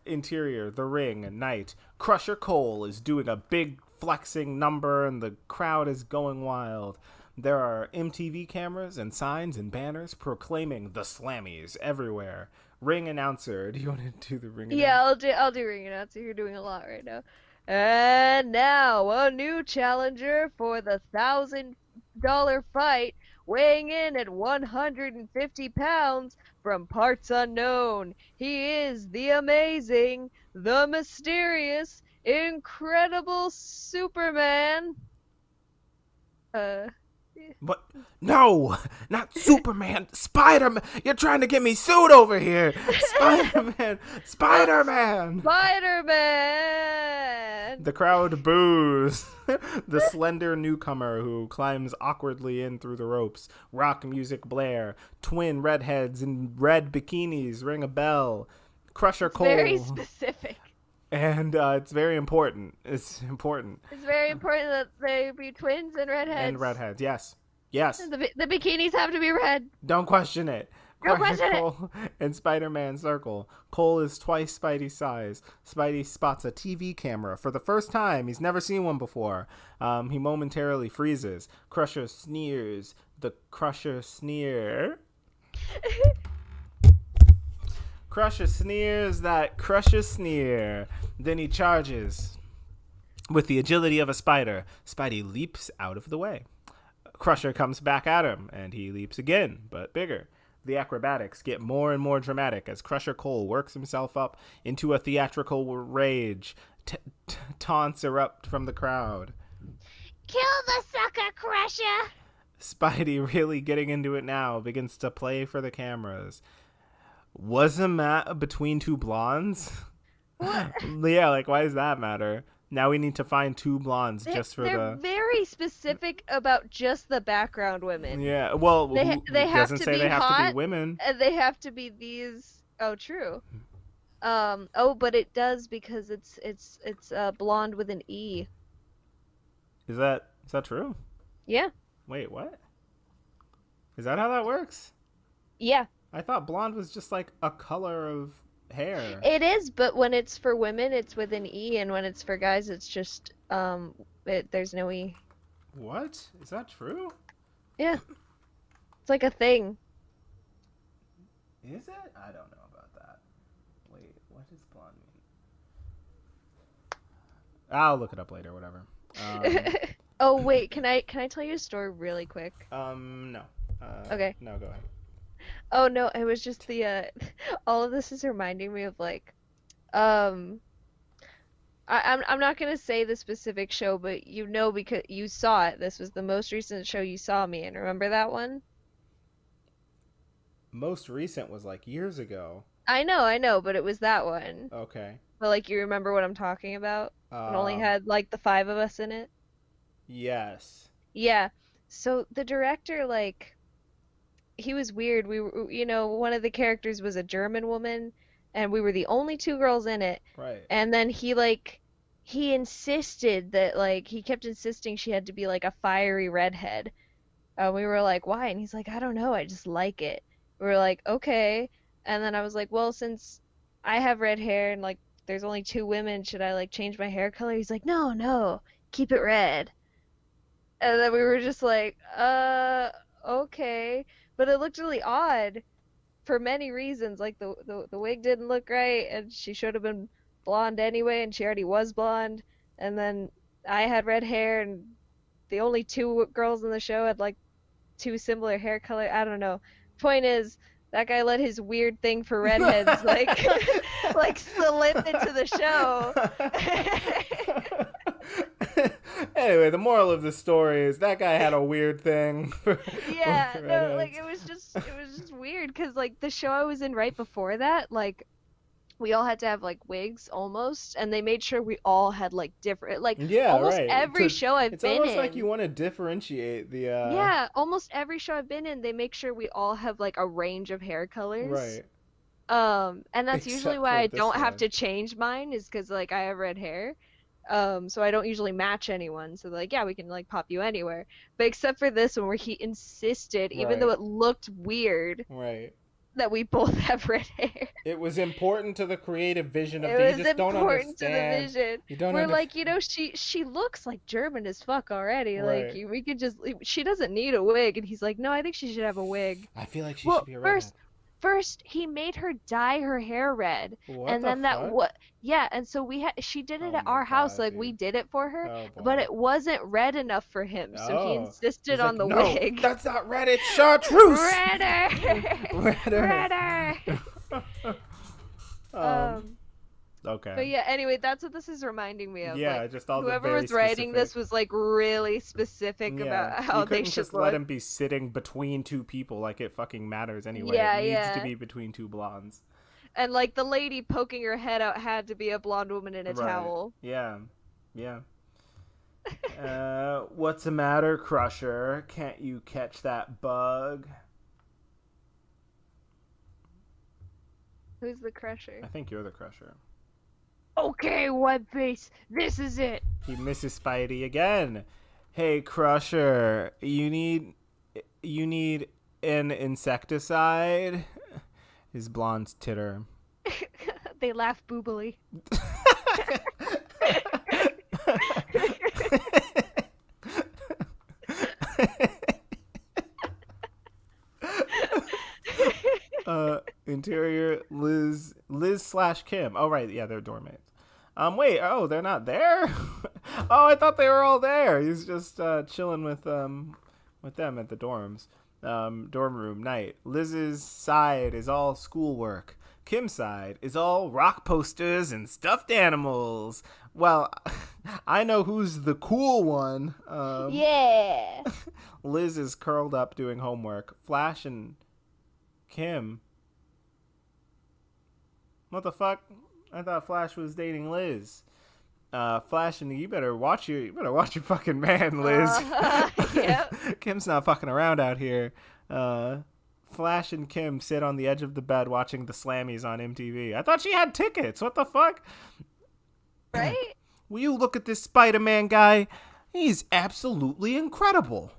Interior, the ring, night. Crusher Cole is doing a big flexing number, and the crowd is going wild. There are MTV cameras and signs and banners proclaiming the Slammies everywhere. Ring announcer. Do you want to do the ring Yeah, announcer? I'll do ring announcer. You're doing a lot right now. And now a new challenger for the $1,000 fight, weighing in at 150 pounds from parts unknown. He is the amazing, the mysterious, incredible Superman. Uh, What? No, not Superman. Spiderman. You're trying to get me sued over here. Spiderman. Spiderman. Spider-Man. The crowd boos. The slender newcomer who climbs awkwardly in through the ropes. Rock music blare. Twin redheads in red bikinis ring a bell. Crusher It's very Cole. specific. And it's very important. It's important. It's very important that they be twins and And redheads. redheads. Yes. Yes. The bikinis have to be red. Don't question it. Don't Crusher question it. Cole and Spider-Man circle. Cole is twice Spidey's size. Spidey spots a TV camera for the first time. He's never seen one before. He momentarily freezes. Crusher sneers. The Crusher sneer. Crusher sneers that Crusher sneer. Then he charges. With the agility of a spider, Spidey leaps out of the way. Crusher comes back at him, and he leaps again, but bigger. The acrobatics get more and more dramatic as Crusher Cole works himself up into a theatrical rage. Taunts erupt from the crowd. Kill the sucker crusher. Spidey, really getting into it now, begins to play for the cameras. Was a mat between two blondes? What? Yeah, like, why does that matter? Now we need to find two blondes just for They're the... very specific about just the background women. Yeah, well, They have doesn't to say be they have to hot, be women. and they have to be these. Oh, true. Oh, but it does because it's blonde with an E. Is that true? Yeah. Wait, what? Is that how that works? Yeah. I thought blonde was just like a color of hair. It is, but when it's for women, it's with an E, and when it's for guys, it's just there's no E. What? Is that true? Yeah, it's like a thing. Is it? I don't know about that. Wait, what does blonde mean? I'll look it up later, whatever. Oh wait, can I tell you a story really quick? No. Okay. No, go ahead. Oh no, it was just the all of this is reminding me of like um I'm not gonna say the specific show, but you know because you saw it. This was the most recent show you saw me in. Remember that one? Most recent was like years ago. I know, but it was that one. Okay. But like you remember what I'm talking about? It only Um, had like the five of us in it. yes. Yeah. So the director like he was weird. We were, one of the characters was a German woman, and we were the only two girls in it. Right. And then he insisted that like he kept insisting she had to be like a fiery redhead. We were like, why? And he's like, I don't know, I just like it. We were like, okay. And then I was like, well, since I have red hair and like there's only two women, should I like change my hair color? He's like, no, no, keep it red. And then we were just like, okay. But it looked really odd for many reasons. Like the wig didn't look right, and she should have been blonde anyway, and she already was blonde. And then I had red hair, and the only two girls in the show had like two similar hair color. I don't know. Point is, that guy let his weird thing for redheads like like slip into the show. Anyway, the moral of the story is that guy had a weird thing for Yeah, no, like redheads. it was just weird because like the show I was in right before that, like we all had to have like wigs almost, and they made sure we all had like different like Yeah, almost right. every show I've It's been almost like you in. want to differentiate the Yeah, almost every show I've been in, they make sure we all have like a range of hair colors. right. And that's usually Except why for I this don't have one. to change mine is because like I have red hair. So I don't usually match anyone. So they're like, yeah, we can like pop you anywhere. But except for this one where he insisted, even though Right. it looked weird, Right. that we both have red hair. It was important to the creative vision of It the. You was just don't important to the understand. vision. You don't We're under. like, she looks like German as fuck already. Like Right. we could just she doesn't need a wig. And he's like, no, I think she should have a wig. I feel like she should Well, be a redhead. first he made her dye her hair red, What and the then that fuck? what yeah, and so she did it Oh at my our house, god, like we dude. did it for her, Oh but boy. it wasn't red enough for him, so he Oh. insisted He's on like, the no, wig. that's not red, it's chartreuse! Redder, Redder. redder. um, Um, okay. but yeah, anyway, that's what this is reminding me of. Yeah, Like just all the whoever very was writing specific. this was like really specific Yeah, about you how they couldn't should just let look. him be sitting between two people like it fucking matters anyway. It Yeah, needs to yeah. be between two blondes. And like the lady poking her head out had to be a blonde woman in a Right. towel. Yeah. Yeah. What's the matter, Crusher? Can't you catch that bug? Who's the I crusher? think you're the Crusher. Okay, web face, this is it. He misses Spidey again. Hey, Crusher, you need an insecticide? His blondes titter. They laugh boobily. Interior Liz slash Kim. Oh right, yeah, they're dorm mates. Wait, oh, they're not there. Oh, I thought they were all there. He's just chilling with them at the dorms. Dorm room night. Liz's side is all schoolwork. Kim's side is all rock posters and stuffed animals. Well, I know who's the cool one. Yeah. Liz is curled up doing homework. Flash and Kim. What the fuck? I thought Flash was dating Liz. Flash, and you better watch your fucking man, Liz. Yep. Kim's not fucking around out here. Flash and Kim sit on the edge of the bed watching the Slammies on MTV. I thought she had tickets. What the fuck? Right? Will you look at this Spider-Man guy? He's absolutely incredible.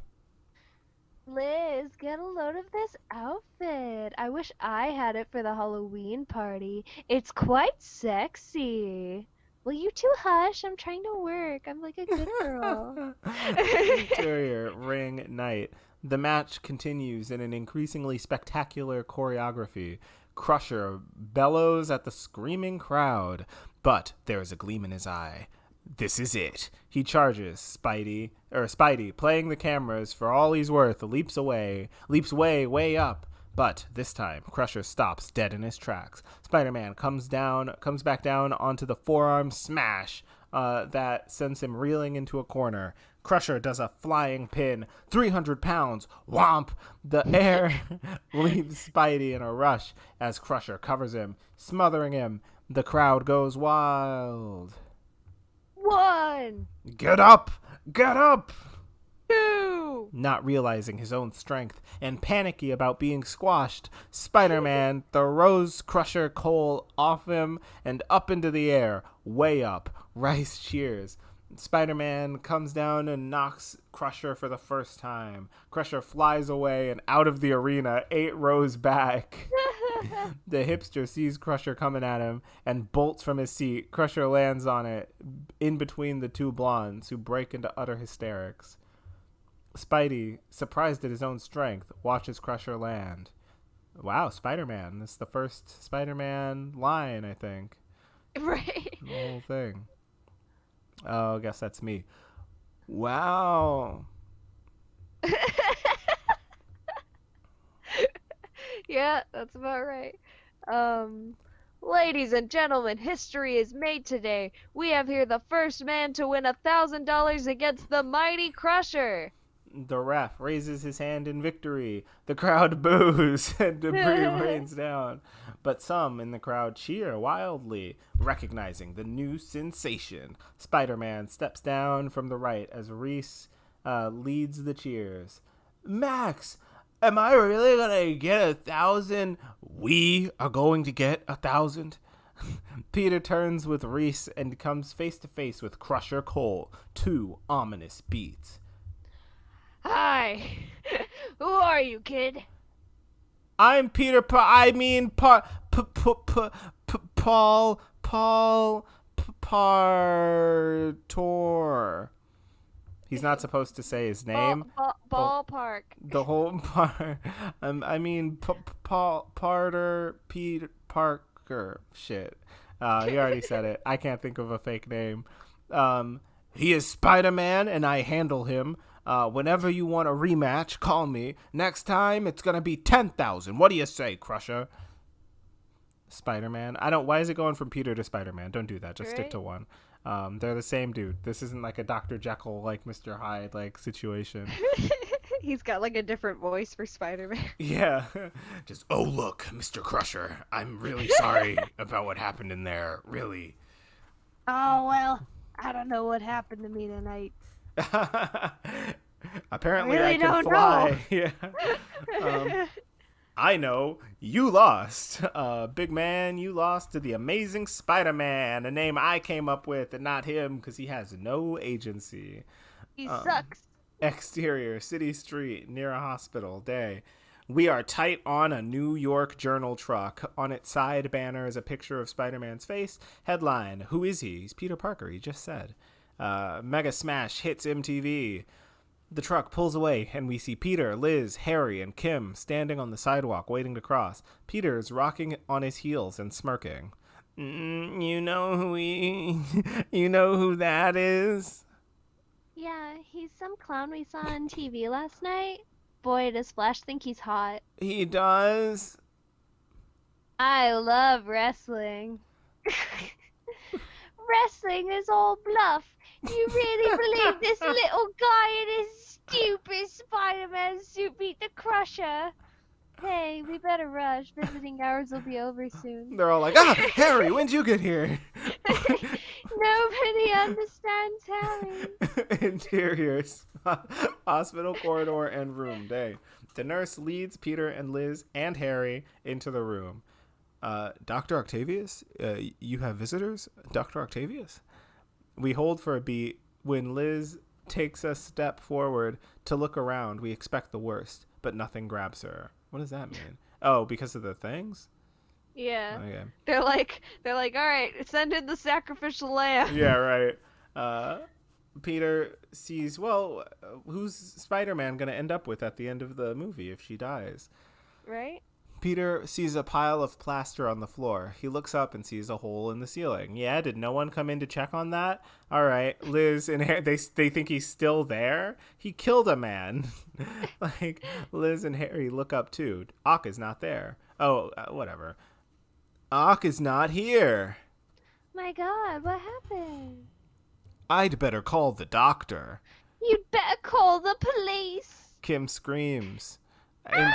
Liz, get a load of this outfit. I wish I had it for the Halloween party. It's quite sexy. Will you two hush? I'm trying to work. I'm like a good girl. Interior ring night. The match continues in an increasingly spectacular choreography. Crusher bellows at the screaming crowd, but there is a gleam in his eye. This is it. He charges. Spidey, playing the cameras for all he's worth, leaps way, way up. But this time, Crusher stops dead in his tracks. Spider-Man comes back down onto the forearm smash that sends him reeling into a corner. Crusher does a flying pin, 300 pounds, whomp! The air leaves Spidey in a rush as Crusher covers him, smothering him. The crowd goes wild. One, Get up! Get up! two. Not realizing his own strength and panicky about being squashed, Spider-Man throws Crusher Cole off him and up into the air, way up. Rice cheers. Spider-Man comes down and knocks Crusher for the first time. Crusher flies away and out of the arena, 8 rows back. The hipster sees Crusher coming at him and bolts from his seat. Crusher lands on it in between the two blondes, who break into utter hysterics. Spidey, surprised at his own strength, watches Crusher land. Wow, Spider-Man. This is the first Spider-Man line, I think. Right. The whole thing. Oh, I guess that's me. Wow. Yeah, that's about right. Um, Ladies and gentlemen, history is made today. We have here the first man to win $1,000 against the mighty Crusher. The ref raises his hand in victory. The crowd boos and debris rains down. But some in the crowd cheer wildly, recognizing the new sensation. Spider-Man steps down from the right as Reese leads the cheers. Max, am I really gonna get 1,000? We are going to get 1,000. Peter turns with Reese and comes face to face with Crusher Cole. Two ominous beats. Hi. Who are you, kid? I'm Peter. I mean, Paul Partor. He's not supposed to say his name. Ballpark. The whole part. I mean, Paul Parter Peter Parker. Shit. He already said it. I can't think of a fake name. He is Spider-Man, and I handle him. Whenever you want a rematch, call me. Next time, it's gonna be 10,000. What do you say, Crusher? Spider-Man. I don't. Why is it going from Peter to Spider-Man? Don't do that. Just stick to one. They're the same dude. This isn't like a Dr. Jekyll, like Mr. Hyde, like situation. He's got like a different voice for Spider-Man. Yeah. Just, oh, look, Mr. Crusher. I'm really sorry about what happened in there. Really. Oh, well, I don't know what happened to me tonight. Apparently I I really can don't fly. know. Yeah. I know. You lost. Big man, you lost to the amazing Spider-Man, a name I came up with and not him because he has no agency. He sucks. Exterior, city street, near a hospital, day. We are tight on a New York Journal truck. On its side banner is a picture of Spider-Man's face. Headline, who is he? He's Peter Parker, he just said. Mega Smash hits MTV. The truck pulls away, and we see Peter, Liz, Harry, and Kim standing on the sidewalk waiting to cross. Peter is rocking on his heels and smirking. You know who you know who that is? Yeah, he's some clown we saw on TV last night. Boy, does Flash think he's hot. He does. I love wrestling. Wrestling is all bluff. You really believe this little guy in his stupid Spider-Man suit beat the Crusher? Hey, we better rush. Visiting hours will be over soon. They're all like, Harry, when'd you get here? Nobody understands Harry. Interiors, hospital corridor and room, day. The nurse leads Peter and Liz and Harry into the room. Dr. Octavius, you have visitors? Dr. Octavius? We hold for a beat. When Liz takes a step forward to look around, we expect the worst, but nothing grabs her. What does that mean? Oh, because of the things? Yeah. Okay. They're like, all right, send in the sacrificial lamb. Yeah, right. Peter sees, well, who's Spider-Man going to end up with at the end of the movie if she dies? Right? Peter sees a pile of plaster on the floor. He looks up and sees a hole in the ceiling. Yeah, did no one come in to check on that? All right, Liz and Harry, they think he's still there? He killed a man. Like, Liz and Harry look up too. Ock is not there. Oh, whatever. Ock is not here. My God, what happened? I'd better call the doctor. You'd better call the police. Kim screams. Ah!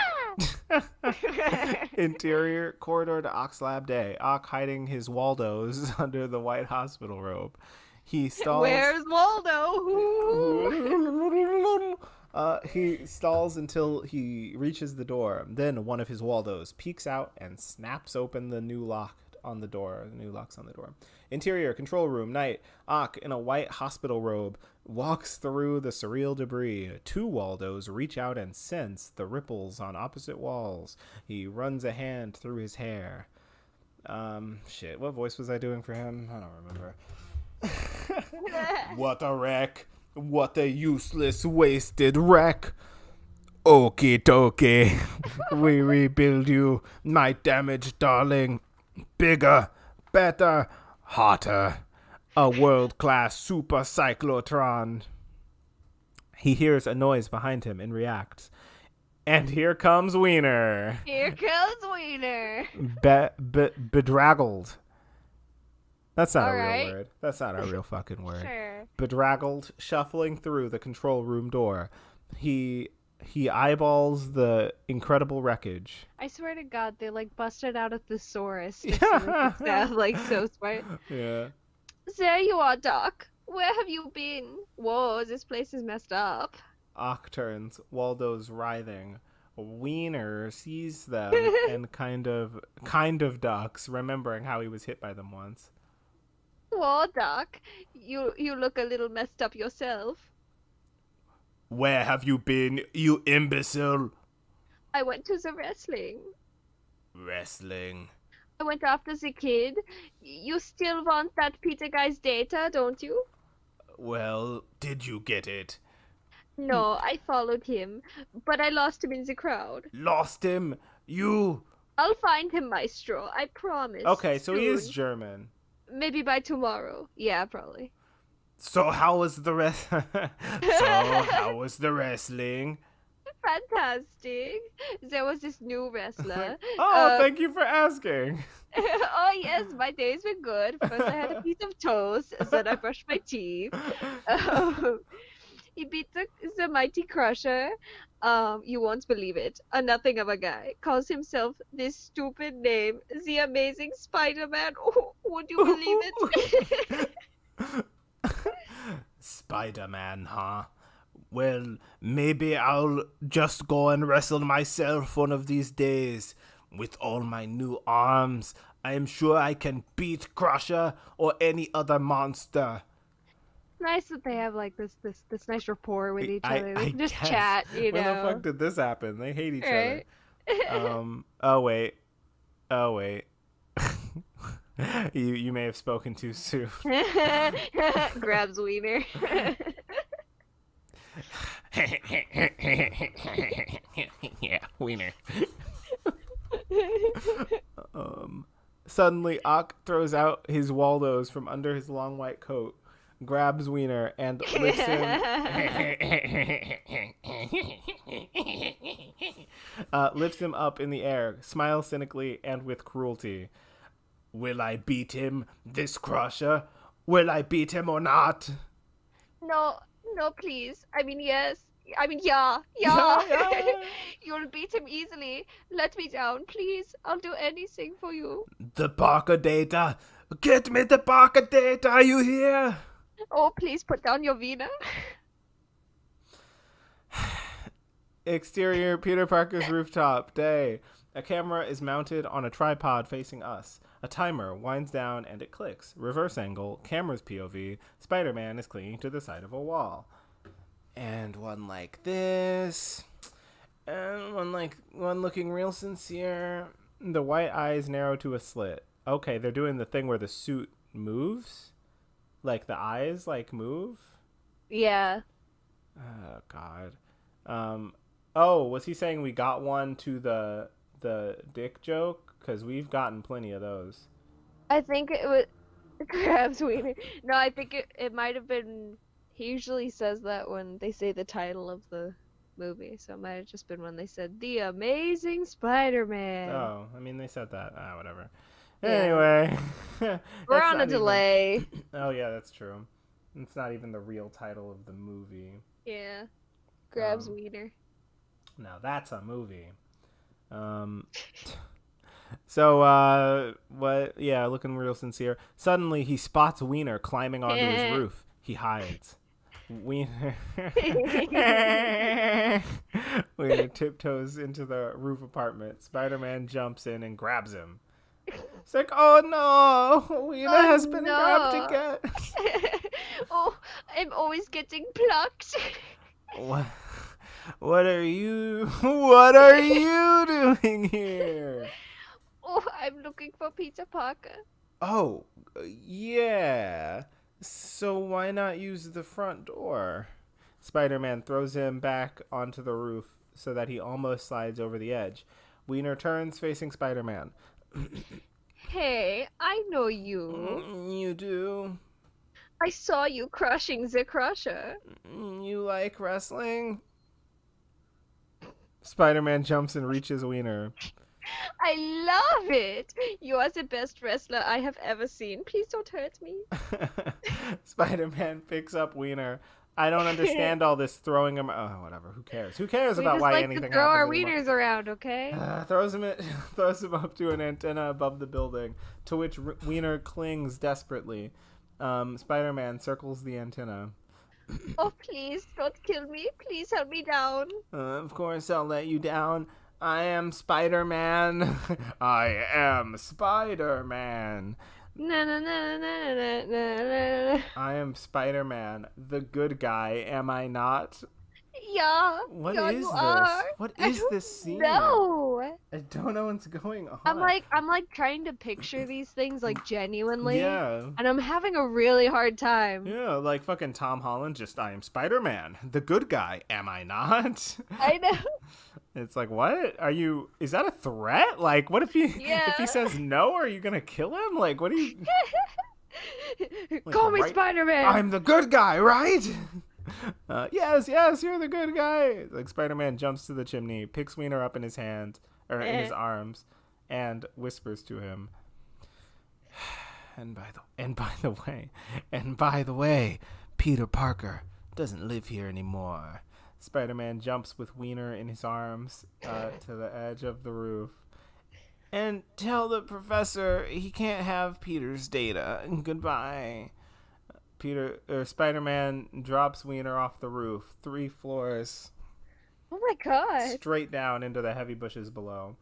Interior corridor to Ock's lab day. Ock hiding his Waldos under the white hospital robe. He stalls. Where's Waldo? He stalls until he reaches the door. Then one of his Waldos peeks out and snaps open the new lock on the door. The new locks on the door. Interior control room night. Ock in a white hospital robe walks through the surreal debris. Two Waldos reach out and sense the ripples on opposite walls. He runs a hand through his hair. Shit, what voice was I doing for him? I don't remember. What a wreck. What a useless, wasted wreck. Okey dokey. We rebuild you, my damaged darling. Bigger, better, hotter. A world-class super cyclotron. He hears a noise behind him and reacts. And here comes Wiener. Here comes Wiener. Bedraggled. That's not All a real right. word. That's not a real fucking word. Sure. Bedraggled, shuffling through the control room door. He eyeballs the incredible wreckage. I swear to God, they like busted out a thesaurus just to make it sound like so smart. Yeah. There you are, Doc. Where have you been? Whoa, this place is messed up. Ock turns. Waldo's writhing. Wiener sees them and kind of ducks, remembering how he was hit by them once. Well, Doc, you look a little messed up yourself. Where have you been, you imbecile? I went to the wrestling. Wrestling. I went after the kid. You still want that Peter guy's data, don't you? Well, did you get it? No, I followed him, but I lost him in the crowd. Lost him? You? I'll find him, Maestro. I promise. Okay, so he is Soon. German. Maybe by tomorrow. Yeah, probably. So how was the rest? So how was the wrestling? Fantastic. There was this new wrestler. Oh, thank you for asking. Oh yes, my days were good. First I had a piece of toast, then I brushed my teeth. Um, he beat the mighty Crusher. You won't believe it. A nothing of a guy calls himself this stupid name, the Amazing Spider-Man. Oh, would you believe it? Spider-Man, huh? Well, maybe I'll just go and wrestle myself one of these days. With all my new arms, I am sure I can beat Crusher or any other monster. Nice that they have like this nice rapport with each I, other. They I can just guess. chat, you When the know. fuck did this happen? They hate each other. Right? Oh wait. Oh wait. You may have spoken too soon. Grabs Wiener. Yeah, wiener. Suddenly, Ock throws out his Waldos from under his long white coat, grabs Wiener, and lifts him. Lifts him up in the air, smiles cynically and with cruelty. Will I beat him, this Crusher? Will I beat him or not? No, no, please. I mean, yes. I mean, yeah, yeah. Yeah, yeah. You'll beat him easily. Let me down, please. I'll do anything for you. The Parker data! Get me the Parker data, are you here? Oh, please put down your Wiener. Exterior Peter Parker's rooftop. Day. A camera is mounted on a tripod facing us. A timer winds down and it clicks. Reverse angle, camera's POV. Spider-Man is clinging to the side of a wall. And one like this. And one looking real sincere. The white eyes narrow to a slit. Okay, they're doing the thing where the suit moves. Like the eyes move. Yeah. Oh God. Oh, was he saying we got one to the dick joke? Because we've gotten plenty of those. I think it was Grabs Wiener. No, I think it might have been. He usually says that when they say the title of the movie, so it might have just been when they said The Amazing Spider-Man. Oh, I mean they said that. Whatever. Yeah. Anyway, We're on a delay. Oh yeah, that's true. It's not even the real title of the movie. Yeah. Grabs Wiener. Now that's a movie. So, what? Yeah, looking real sincere. Suddenly, he spots Wiener climbing onto his roof. He hides. Wiener tiptoes into the roof apartment. Spider-Man jumps in and grabs him. It's like, oh no, Wiener has been grabbed again. Oh, I'm always getting plucked. What are you doing here? Oh, I'm looking for Peter Parker. Oh, yeah. So why not use the front door? Spider-Man throws him back onto the roof so that he almost slides over the edge. Wiener turns facing Spider-Man. Hey, I know you. You do? I saw you crushing the Crusher. You like wrestling? Spider-Man jumps and reaches Wiener. I love it. You are the best wrestler I have ever seen. Please don't hurt me. Spider-Man picks up Wiener. I don't understand all this throwing him. Oh, whatever. Who cares? Who cares We about just why like anything to throw our happens anymore? wieners around, okay? Throws him up to an antenna above the building, to which Wiener clings desperately. Spider-Man circles the antenna. Oh, please, don't kill me. Please help me down. Of course, I'll let you down. I am Spider-Man. I am Spider-Man. Na na na na na na na. I am Spider-Man, the good guy, am I not? Yeah, What yeah, you is this? are. What I is don't this scene? know. I don't know what's going I'm on. like, I'm like trying to picture these things like genuinely, Yeah. and I'm having a really hard time. Yeah, like fucking Tom Holland, just I am Spider-Man, the good guy, am I not? I know. It's like, what? Are you, is that a threat? Like, what if he Yeah. says no, are you gonna kill him? Like, what are you, like, Call me right? Spider-Man. I'm the good guy, right? Yes, yes, you're the good guy. Like Spider-Man jumps to the chimney, picks Wiener up in his hand or in his Eh. arms, and whispers to him. And by the way, Peter Parker doesn't live here anymore. Spider-Man jumps with Wiener in his arms to the edge of the roof. And tell the professor he can't have Peter's data. Goodbye. Spider-Man drops Wiener off the roof, 3 floors, Oh my God. straight down into the heavy bushes below.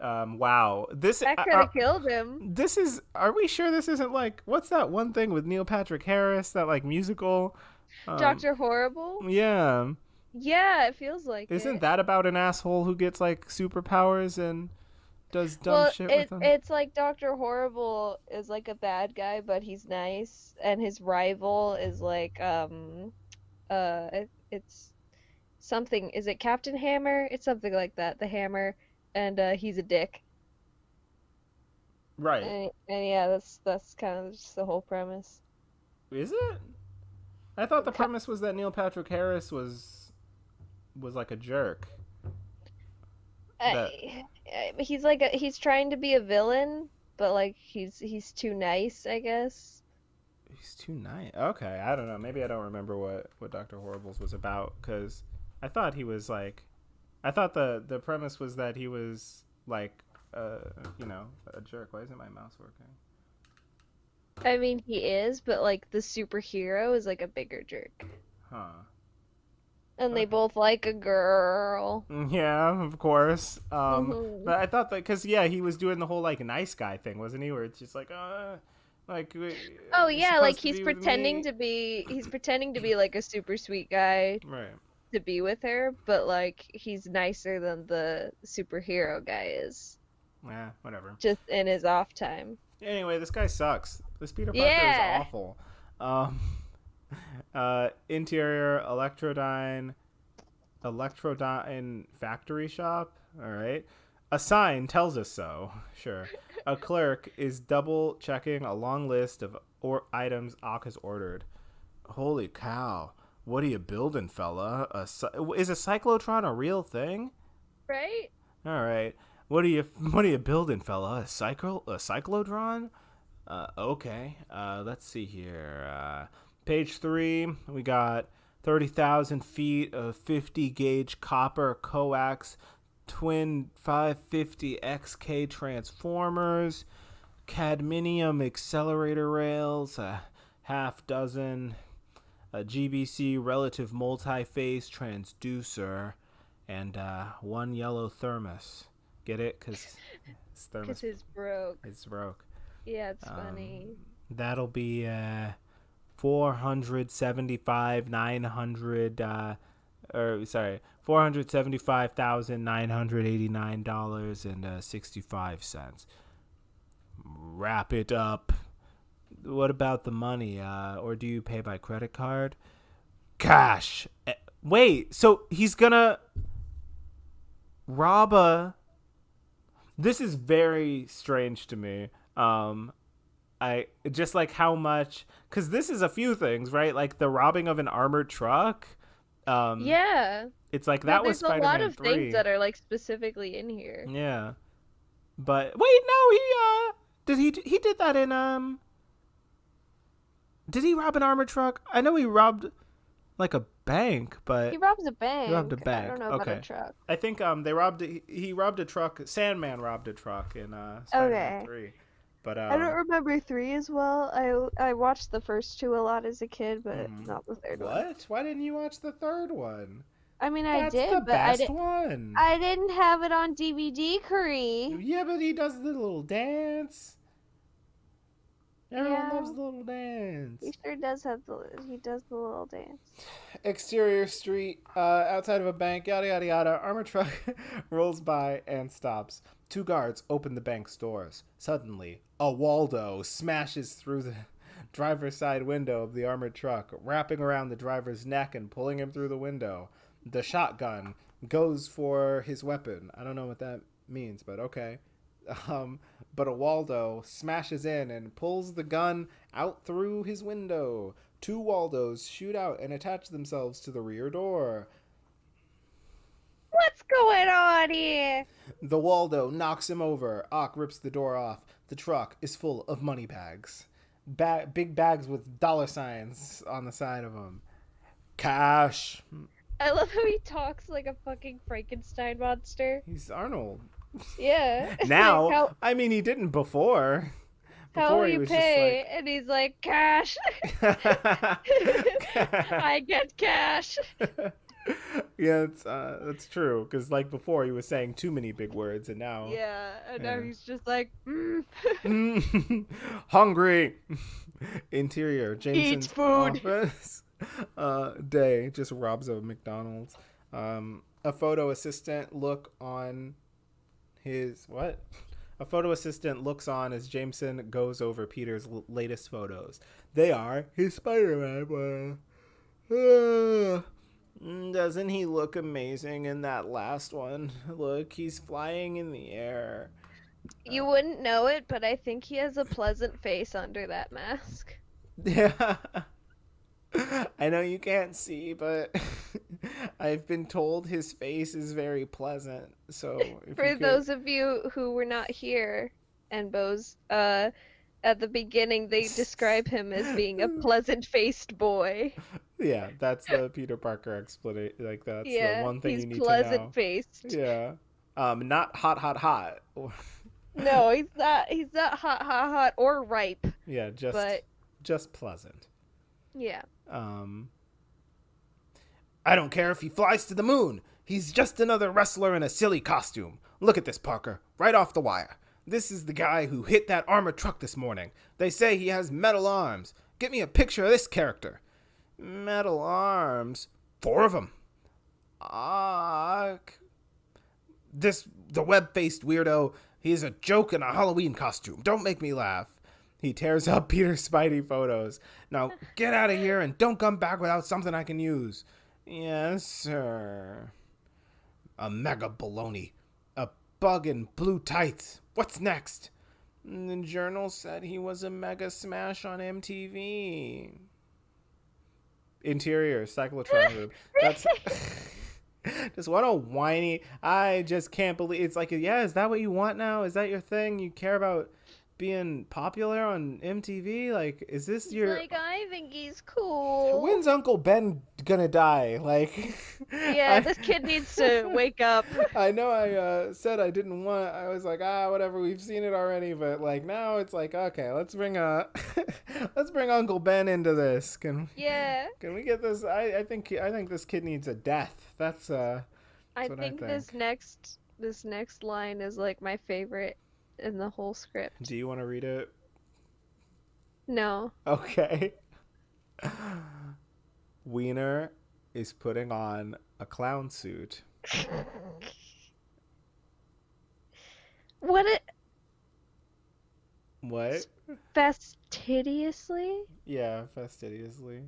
Wow, this That could have killed him. this is. Are we sure this isn't like what's that one thing with Neil Patrick Harris, that like musical? Dr. Horrible? Yeah, Yeah, it feels like isn't it. that about an asshole who gets like superpowers and does dumb Well, shit with them? it's like Dr. Horrible is like a bad guy, but he's nice, and his rival is like it's something. Is it Captain Hammer? It's something like that. The Hammer, and he's a dick. Right? And yeah, that's kind of just the whole premise. Is it? I thought the Ki- premise was that Neil Patrick Harris was like a jerk. That he's like he's trying to be a villain, but like he's too nice, I guess. he's too nice. Okay, I don't know. Maybe I don't remember what Doctor Horrible's was about because I thought he was like, I thought the premise was that he was like, a jerk. Why isn't my mouse working? I mean, he is, but like the superhero is like a bigger jerk. Huh. And they Okay. both like a girl. Yeah, of course. Hmm. But I thought that because yeah, he was doing the whole like nice guy thing, wasn't he? Where it's just like, like Oh you're yeah, like supposed to be with me, he's pretending to be like a super sweet guy right? to be with her, but like he's nicer than the superhero guy is, Yeah, whatever. just in his off time. Anyway, this guy sucks. This Peter Parker is Yeah. awful. Um, Interior Electrodyne factory shop. All right. A sign tells us so. Sure. A clerk is double checking a long list of items Ock has ordered. Holy cow! What are you building, fella? Is a cyclotron a real thing? Right? All right. What are you building, fella? A cyclotron? Okay. Let's see here. Page 3. We got 30,000 feet of 50 gauge copper coax twin 550 XK transformers, cadmium accelerator rails, a half dozen, a GBC relative multi-phase transducer, and one yellow thermos. Get it? Because this Because thermos his broke. is broke. Yeah, it's Um, funny. that'll be 475 900 or sorry, $475,989.65. Wrap it up. What about the money? Or do you pay by credit card? Cash. Wait, so he's gonna rob a. This is very strange to me. I just like how much, because this is a few things, right? Like the robbing of an armored truck. Um, Yeah. it's like No, that was there's a lot Spider-Man of things 3. that are like specifically in here. Yeah, but wait, no, he did that in did he rob an armored truck? I know he robbed like a bank, He but robs a he robbed a bank. I don't bank. know about a Okay, truck. I think they robbed he robbed a truck. Sandman robbed a truck in Spider-Man Okay. 3. But I don't remember three as well. I watched the first two a lot as a kid, but mhm. not the third one. What? Why didn't you watch the third one? I mean, I That's the did, but best one. I didn't have it on DVD, Curry. Yeah, but he does the little dance. Everyone loves Yeah, the little he dance. sure does have he does the little dance. Exterior street, outside of a bank, yada yada yada. Armored truck rolls by and stops. Two guards open the bank's doors. Suddenly, a Waldo smashes through the driver's side window of the armored truck, wrapping around the driver's neck and pulling him through the window. The shotgun goes for his weapon. I don't know what that means, but okay. Um, but a Waldo smashes in and pulls the gun out through his window. Two Waldos shoot out and attach themselves to the rear door. What's going on here? The Waldo knocks him over. Ock rips the door off. The truck is full of money bags. Big bags with dollar signs on the side of them. Cash. I love how he talks like a fucking Frankenstein monster. He's Arnold. Yeah. Like Now, I mean, he didn't before. how will Before he you was just pay? like. And he's like, cash. I get cash. Yeah, that's true. Because like before, he was saying too many big words, and now, Yeah, and now yeah. he's just like, Hungry. Interior, eat Jameson's food. office. Day just robs a McDonald's. A photo assistant look on his what? A photo assistant looks on as Jameson goes over Peter's latest photos. They are his Spiderman. Doesn't he look amazing in that last one? Look, he's flying in the air. You wouldn't know it, but I think he has a pleasant face under that mask. Yeah. I know you can't see, but I've been told his face is very pleasant. So if you For could. those of you who were not here, and Bose, at the beginning they describe him as being a pleasant-faced boy. Yeah, that's the Peter Parker explanation. Like, that's the Yeah, one thing he's you need to know. pleasant-faced. Yeah. Not hot, hot, hot. No, he's not hot, hot, hot or ripe, Yeah, but just pleasant. yeah. Um, I don't care if he flies to the moon. He's just another wrestler in a silly costume. Look at this, Parker. Right off the wire. This is the guy who hit that armored truck this morning. They say he has metal arms. Get me a picture of this character. Metal arms? 4 of them. Ah. The web-faced weirdo. He's a joke in a Halloween costume. Don't make me laugh. He tears up Peter's Spidey photos. Now, get out of here and don't come back without something I can use. Yes, sir. A mega baloney. A bug in blue tights. What's next? The journal said he was a mega smash on MTV. Interior, cyclotron room. That's... Just what a whiny. I just can't believe. It's like, yeah, is that what you want now? Is that your thing? You care about being popular on MTV? Like, is this your... Like, I think he's cool. When's Uncle Ben gonna die? Like, Yeah, this kid needs to wake up. I know I said I didn't want... I was like, whatever, we've seen it already. But, like, now it's like, okay, let's bring let's bring Uncle Ben into this. Yeah. Can we get this? I think this kid needs a death. That's I what I think think. this next line is like my favorite in the whole script. Do you want to read it? No. Okay. Wiener is putting on a clown suit. What it What? fastidiously? Yeah, fastidiously.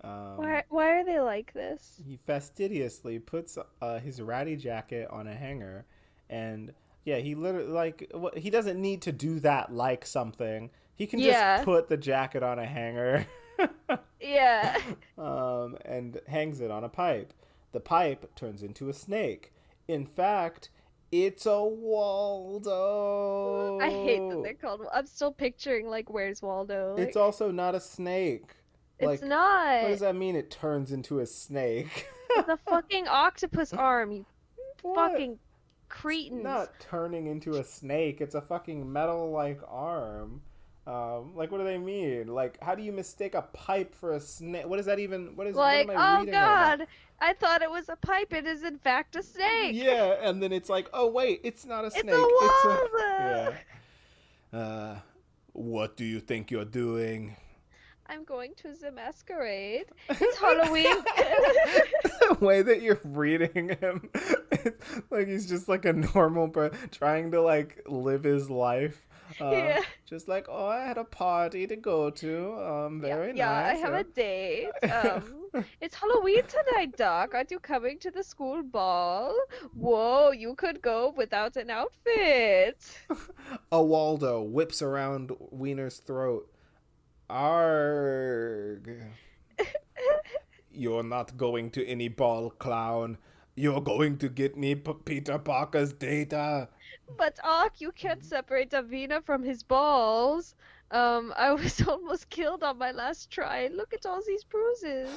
Why are they like this? He fastidiously puts his ratty jacket on a hanger, and yeah, he literally he doesn't need to do that like something. He can just put the jacket on a hanger. Yeah. And hangs it on a pipe. The pipe turns into a snake. In fact, it's a Waldo. I hate that they're called. I'm still picturing like where's Waldo? Like, It's also not a snake. it's What not. does that mean? It turns into a snake. It's a fucking octopus arm, you What? fucking cretins. not turning into a snake. It's a fucking metal-like arm. Like, what do they mean? Like, how do you mistake a pipe for a snake? What is that even? What am Like, I oh reading right now? God, I thought it was a pipe. It is in fact a snake. Yeah, and then it's like, oh wait, it's not a It's snake. It's a a yeah. llama. Uh, what do you think you're doing? I'm going to the masquerade. It's Halloween. The way that you're reading him, it's like he's just like a normal person trying to like live his life. Yeah. Just like, oh, I had a party to go to. Yeah, Very yeah, I nice. have a date. It's Halloween tonight, Doc. Aren't you coming to the school ball? Whoa, you could go without an outfit. A Waldo whips around Wiener's throat. Arg. You're not going to any ball, clown. You're going to get me Peter Parker's data. But Doc, you can't separate Davina from his balls. I was almost killed on my last try. Look at all these bruises.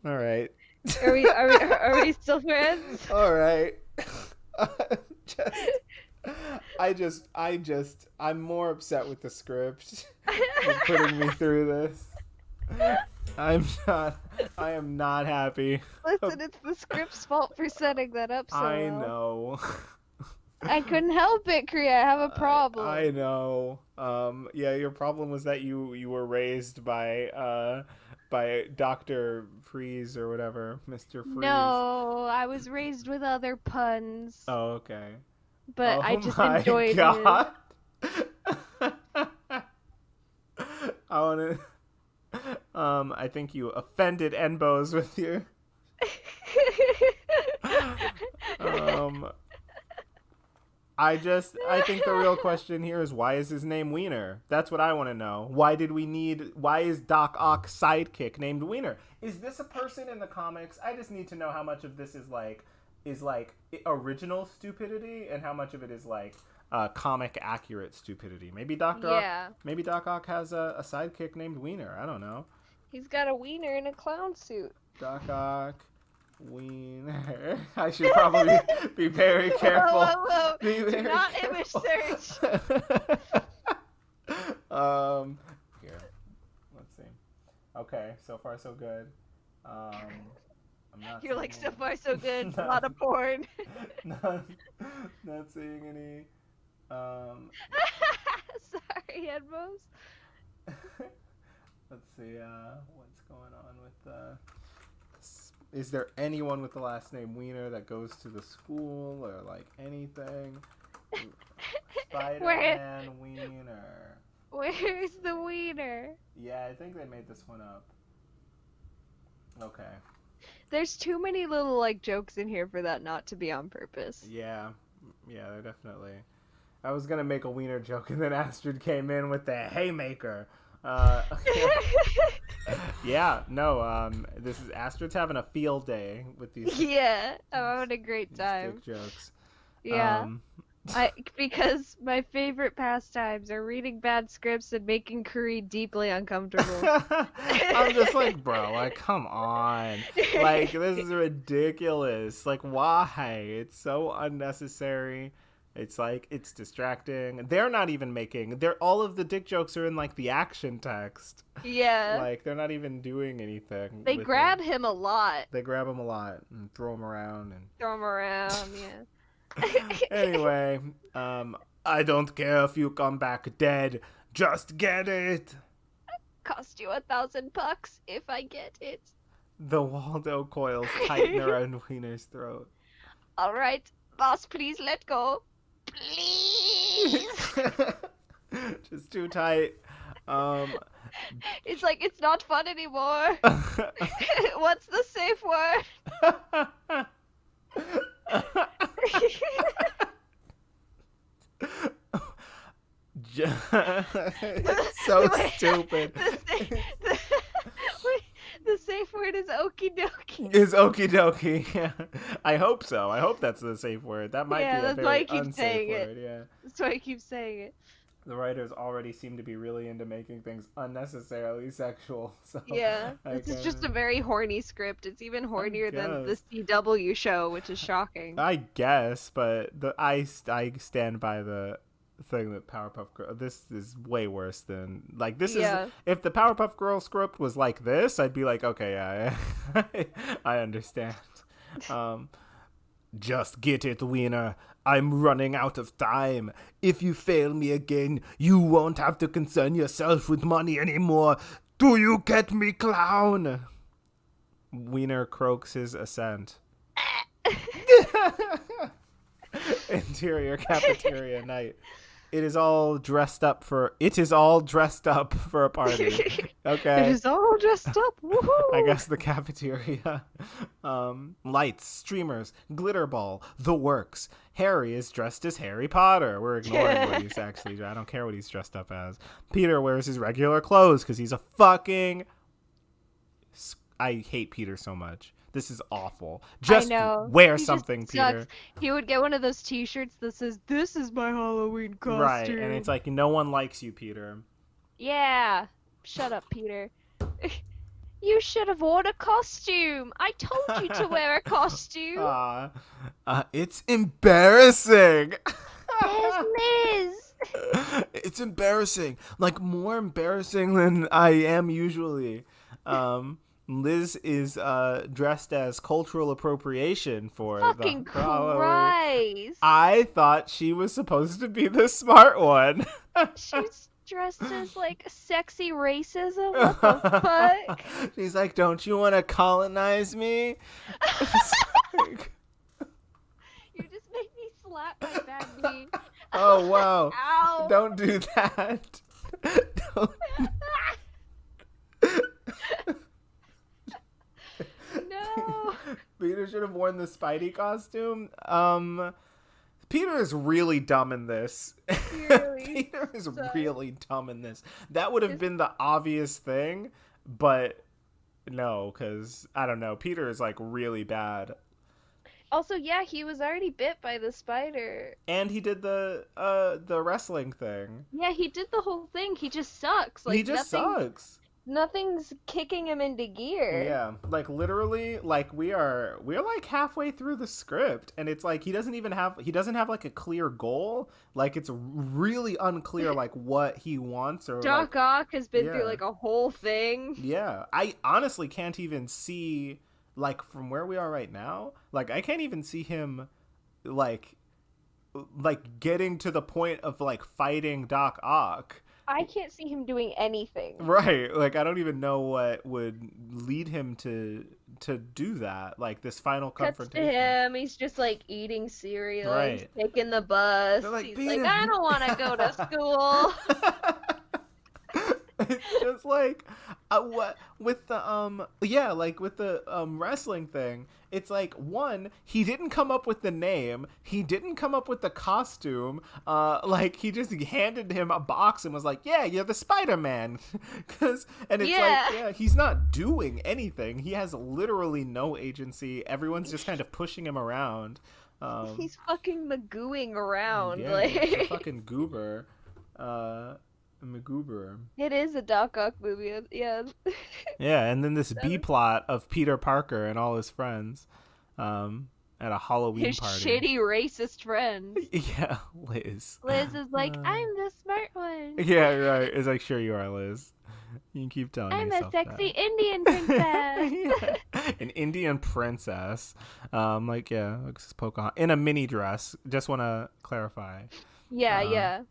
All right. Are we still friends? All right. I'm more upset with the script for putting me through this. I am not happy. Listen, it's the script's fault for setting that up so I well. know. I couldn't help it, Kriya. I have a problem. I know. Yeah, your problem was that you were raised by Dr. Freeze or whatever, Mr. Freeze. No, I was raised with other puns, Oh, okay. but Oh I just my enjoyed God. I want to I think you offended Enbos with your um I think the real question here is, why is his name Wiener? That's what I want to know. Why is Doc Ock's sidekick named Wiener? Is this a person in the comics? I just need to know how much of this is like original stupidity and how much of it is like comic accurate stupidity. Maybe Yeah, Doc Ock has a sidekick named Wiener. I don't know. he's got a wiener in a clown suit. Doc Ock Wiener. I should probably be very careful. Whoa, whoa, whoa. Be Do very not careful. image search. Here, let's see. Okay, so far so good. I'm not. You're like, so seeing far so good. A No. lot of porn. not, not seeing any. Sorry, Edmos. Let's see. What's going on with is there anyone with the last name Wiener that goes to the school or like anything? Spiderman Wiener. Where's the wiener? Yeah, I think they made this one up. Okay. There's too many little like jokes in here for that not to be on purpose. Yeah, they're definitely. I was gonna make a wiener joke, and then Astrid came in with the haymaker. Yeah, no. This is Astrid's having a field day with these. Yeah, I'm having a great time. Dick jokes. Yeah. Because my favorite pastimes are reading bad scripts and making Curry deeply uncomfortable. I'm just like, bro, like, come on. Like, this is ridiculous. Like, why? It's so unnecessary. It's like, it's distracting. They're not even all of the dick jokes are in like the action text. Yeah. Like, they're not even doing anything. They grab him a lot. They grab him a lot and throw him around and Throw him around, yeah. Anyway, I don't care if you come back dead. Just get it. Cost you $1,000 if I get it. The Waldo coils tighten around Wiener's throat. All right, boss, please let go. Please. Just too tight. It's like, it's not fun anymore. What's the safe word? It's so stupid. The safe word is Okey Dokey. Is Okey Dokey. Yeah. I hope so. I hope that's the safe word. That might be a that's very why I keep unsafe saying word. it. Yeah. That's why I keep saying it. The writers already seem to be really into making things unnecessarily sexual. So Yeah, I this is kind just a of, very horny script. It's even I hornier than the guess. CW show, which is shocking. I guess, but I stand by the thing that Powerpuff Girl. This is way worse than like this is. Yeah. If the Powerpuff Girl script was like this, I'd be like, okay, yeah, I understand. Um, just get it, Wiener. I'm running out of time. If you fail me again, you won't have to concern yourself with money anymore. Do you get me, clown? Wiener croaks his assent. Interior cafeteria night. It is all dressed up for a party. It Okay. is all dressed up. I Woohoo! guess the cafeteria. Lights, streamers, glitter ball, the works. Harry is dressed as Harry Potter. We're ignoring what he's actually. I don't care what he's dressed up as. Peter wears his regular clothes because he's a fucking. I hate Peter so much. This is awful. I Just know. wear He just something, sucks. Peter. He would get one of those t-shirts that says, "This is my Halloween Right, and it's costume." like no one likes you, Peter. Yeah. Shut up, Peter. You should have worn a costume. I told you to wear a costume. uh, it's embarrassing. There's Liz. It's embarrassing. Like more embarrassing than I am usually. Liz is dressed as cultural appropriation Fucking for Halloween. Christ. I thought she was supposed to be the smart one. She's dressed as like sexy racism. What the fuck? She's like, "Don't you want to colonize me?" You just made me slap my bad knee. Oh wow! Ow. Don't do that. Don't. No. Peter should have worn the Spidey costume. Peter is really dumb in this. Really Peter is sucks. really dumb in this. That would have been the obvious thing, but no, because I don't know. Peter is like really bad, Also, yeah, he was already bit by the spider. and he did the wrestling thing. Yeah, he did the whole thing. He just sucks. He just sucks. Nothing's kicking him into gear. Yeah, like literally, like we're like halfway through the script, and it's like he doesn't have like a clear goal. Like it's really unclear like what he wants or Doc like, Ock has been yeah. through like a whole thing. Yeah, I honestly can't even see like from where we are right now. Like I can't even see him like getting to the point of like fighting Doc Ock. I can't see him doing anything. Right, like I don't even know what would lead him to do that. Like this final Cuts to confrontation. him, he's just like eating cereal, he's Right. taking the bus. They're like, He's "Beat like, him." I don't want to go to school. It's just like what with the yeah, like with the wrestling thing. It's like one, he didn't come up with the name, he didn't come up with the costume. Like he just handed him a box and was like, "Yeah, you're the Spider-Man." And it's Yeah. like, yeah, he's not doing anything. He has literally no agency. Everyone's just kind of pushing him around. He's fucking magooing around. Yeah, Like he's a fucking goober. McGoober. it is a Doc Ock movie. Yeah. Yeah, and then this B plot of Peter Parker and all his friends at a Halloween His party. shitty racist friends. Yeah, Liz. Liz is like, I'm the smart one. Yeah, right. It's like, sure you are, Liz. You can keep telling I'm a yourself sexy that. Indian princess. Yeah. An Indian princess. Like, yeah, looks Pocahontas in a mini dress. Just want to clarify. Yeah, Um, yeah.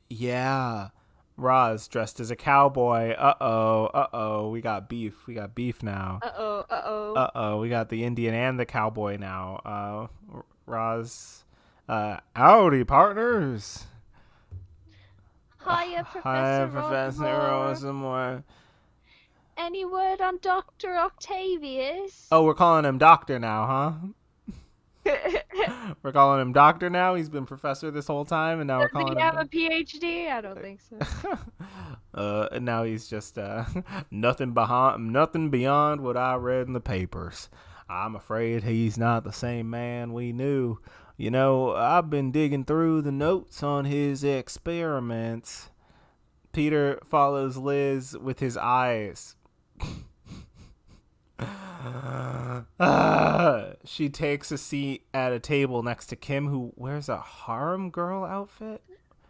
Yeah. Roz dressed as a cowboy. Uh-oh. We got beef. We got beef now. Uh-oh, uh-oh. Uh-oh. We got the Indian and the cowboy now. Roz. Howdy, partners. Hiya, Hi, Professor Professor Rosemore. Rosemore. Any word on Dr. Octavius? Oh, we're calling him Doctor now, huh? We're calling him Doctor now. He's been Professor this whole time, and now we're Does calling he him have a PhD? I don't think so. and now he's just nothing beyond what I read in the papers. I'm afraid he's not the same man we knew. You know, I've been digging through the notes on his experiments. Peter follows Liz with his eyes. She takes a seat at a table next to Kim, who wears a harem girl outfit.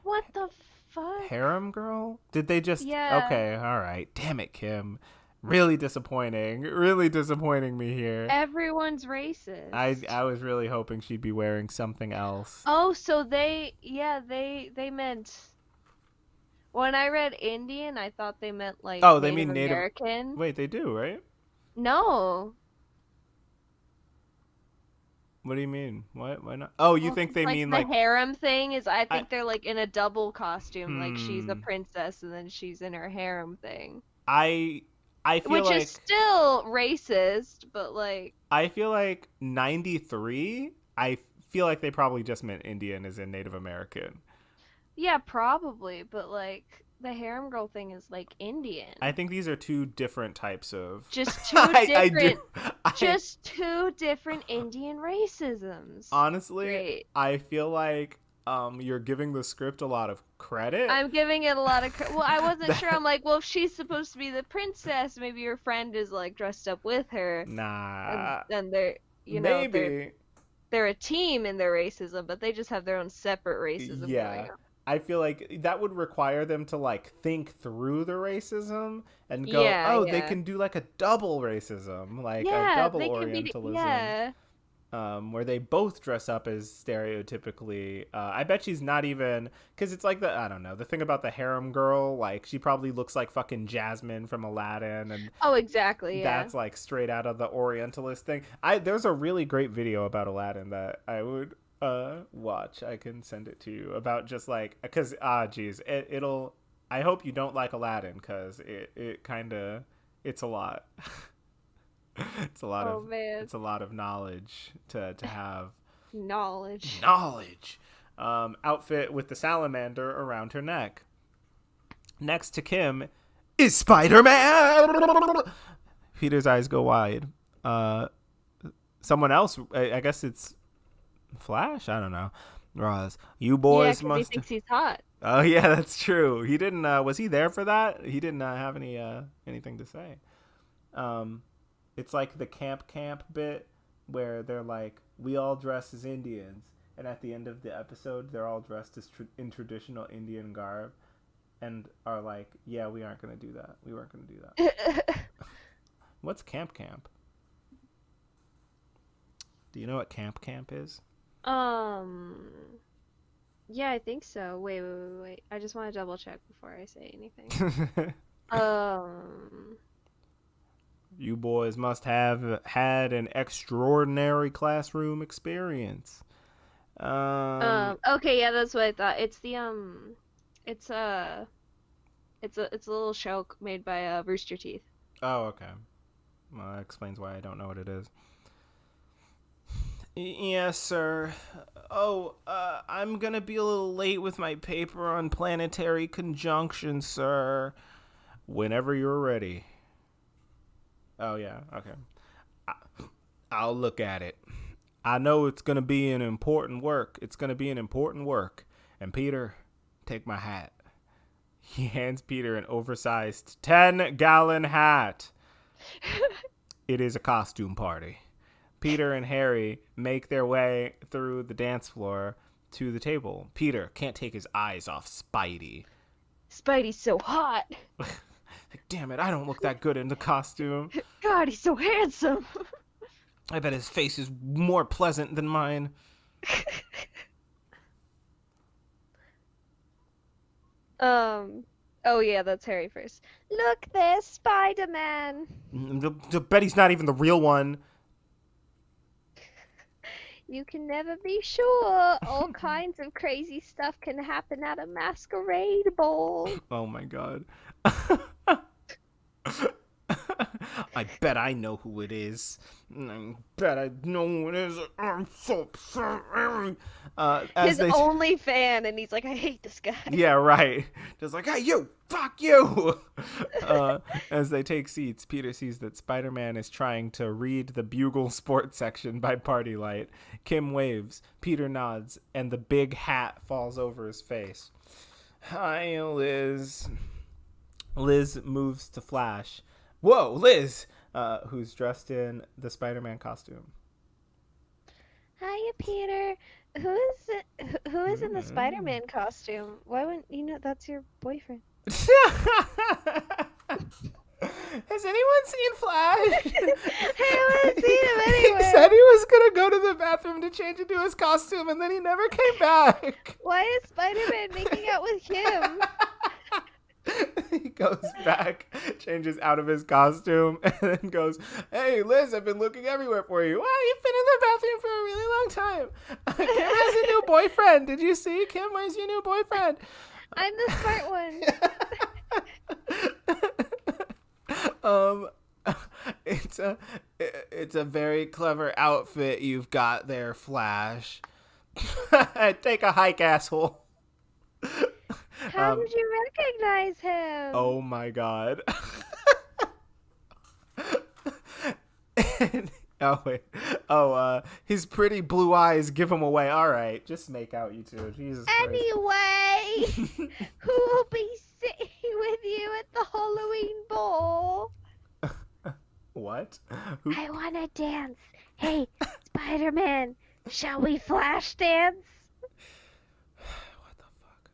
What the fuck? Harem girl? Did they just. Yeah, Okay, alright. Damn it, Kim. Really disappointing. Really disappointing me here. everyone's I racist. I was really hoping she'd be wearing something else. Oh, so they meant when I read Indian, I thought they meant like Oh, they Native mean native. American. Wait, they do, right? No. What do you mean? What? Why not? Oh, you Well, think 'cause, they like mean the like. harem thing is, I I. think they're like in a double costume, like she's a Hmm. princess and then she's in her harem thing, I. I feel which is like. still racist, but like, I feel like 93. I feel like they probably just meant Indian as in Native American. yeah, probably, but like the harem girl thing is like I Indian. think these are two different types of. Just two I do. different, I just two different Indian racisms. honestly, Great. I feel like you're giving the script a lot of credit. I'm giving it a lot of well, I wasn't sure. That I'm like, well, if she's supposed to be the princess, maybe her friend is like dressed up with her, and nah, they're, maybe. they're a team in their racism, but they just have their own separate racism going Yeah. on. I feel like that would require them to like think through the racism and go, Yeah, "Oh, they yeah. can do like a double racism, like a Yeah, double they can be Orientalism." yeah. Where they both dress up as stereotypically. I bet she's not even because it's like I don't know, the thing about the harem girl. Like she probably looks like fucking Jasmine from Aladdin, and Oh, exactly, yeah. that's like straight out of the Orientalist thing. There's a really great video about Aladdin that I would watch. I can send it to you about just like because geez, it'll. I hope you don't like Aladdin because it kind of it's a lot. it's a lot of Oh man. it's a lot of knowledge to have. Knowledge. Knowledge. Outfit with the salamander around her neck. Next to Kim is Spider-Man. Peter's eyes go wide. Someone else. I guess it's Flash. I don't know. Roz, you Yeah, boys 'cause he must. thinks he's hot. Oh yeah, that's true. He didn't. Was he there for that? He didn't have anything to say. Um, it's like the camp bit where they're like, we all dress as Indians, and at the end of the episode, they're all dressed as in traditional Indian garb, and are like, yeah, we aren't gonna do that. We weren't gonna do that. What's camp? Do you know what camp is? Um, yeah, I think so. Wait. I just want to double check before I say anything. Um, You boys must have had an extraordinary classroom experience. okay, yeah, that's what I thought. It's it's a little show made by Rooster Teeth. Oh, okay. Well, that explains why I don't know what it is. Yes, sir. Oh, I'm gonna be a little late with my paper on planetary conjunction, sir. Whenever you're ready. Oh, yeah, okay. I'll look at it. I know it's gonna be an important work. It's gonna be an important work. And Peter, take my hat. He hands Peter an oversized 10-gallon hat. It is a costume party. Peter and Harry make their way through the dance floor to the table. Peter can't take his eyes off Spidey. Spidey's so hot. Like, damn it, I don't look that good in the costume. God, he's so handsome. I bet his face is more pleasant than mine. Oh yeah, that's Harry first. Look, there's Spider-Man. Bet he's not even the real one. You can never be sure. All kinds of crazy stuff can happen at a masquerade ball. Oh my god. I bet I know who it is. I bet I know who it is. I'm so upset. As His they, only fan, and he's like, I hate this guy. yeah, right. Just like, hey, you, fuck you. Uh, as they take seats, Peter sees that Spider-Man is trying to read the Bugle sports section by party light. Kim waves, Peter nods, and the big hat falls over his face. Hi, Liz. Liz moves to Flash. Whoa, Liz! Who's dressed in the Spider-Man costume. Hiya, Peter. Who is in the Spider-Man costume? Why wouldn't you know that's your boyfriend? Has anyone seen Flash? I haven't seen him He anywhere. said he was gonna go to the bathroom to change into his costume, and then he never came back. Why is Spider-Man making out with Kim? He goes back, changes out of his costume, and then goes, "Hey, Liz, I've been looking everywhere for you. Wow, you've been in the bathroom for a really long time. Kim has a new boyfriend. Did you see? Kim, where's your new boyfriend?" I'm the smart one. It's a very clever outfit you've got there, Flash. Take a hike, asshole. How did you recognize him? Oh my god. Oh wait. Oh, his pretty blue eyes give him away. All right, just make out, you two. Jesus Christ. Anyway, who will be sitting with you at the Halloween ball? What? Who? I want to dance. Hey, Spider-Man, shall we flash dance? What the fuck?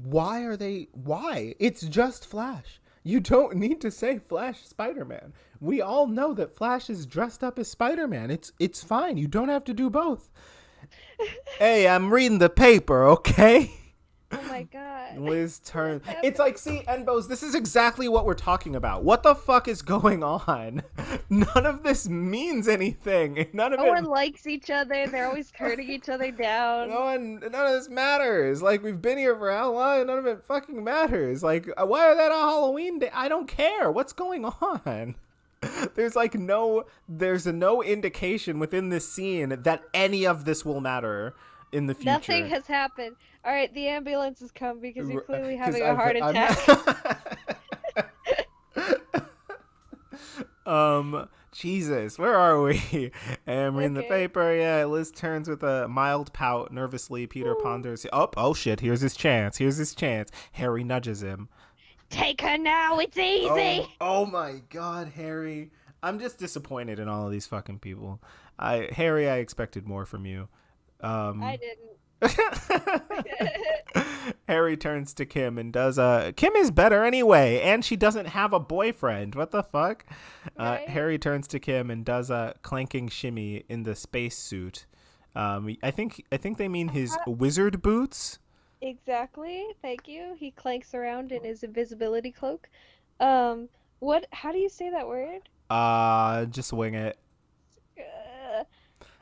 Why are they? Why? It's just Flash. You don't need to say Flash Spider-Man. We all know that Flash is dressed up as Spider-Man. It's fine. You don't have to do both. Hey, I'm reading the paper, okay? Oh my god. Liz turns. It's like, see, Enbos, this is exactly what we're talking about. What the fuck is going on? None of this means anything. None of No it. one likes each other. They're always turning each other down. None of this matters. Like, we've been here for how long? None of it fucking matters. Like, why are that on Halloween day? I don't care. What's going on? There's no indication within this scene that any of this will matter in the future. Nothing has happened. All right, the ambulance has come because you're clearly having a I'm- heart attack. Jesus, where are we? I'm reading the Okay. paper. Yeah, Liz turns with a mild pout. Nervously, Peter ponders. Oh shit, here's his chance. Harry nudges him. Take her now, it's easy. Oh my god, Harry. I'm just disappointed in all of these fucking people. Harry, I expected more from you. I didn't. Harry turns to Kim and does Kim is better anyway, and she doesn't have a boyfriend. What the fuck? Right? Harry turns to Kim and does a clanking shimmy in the space suit. I think they mean his wizard boots. Exactly. Thank you. He clanks around in his invisibility cloak. What? How do you say that word? Just wing it.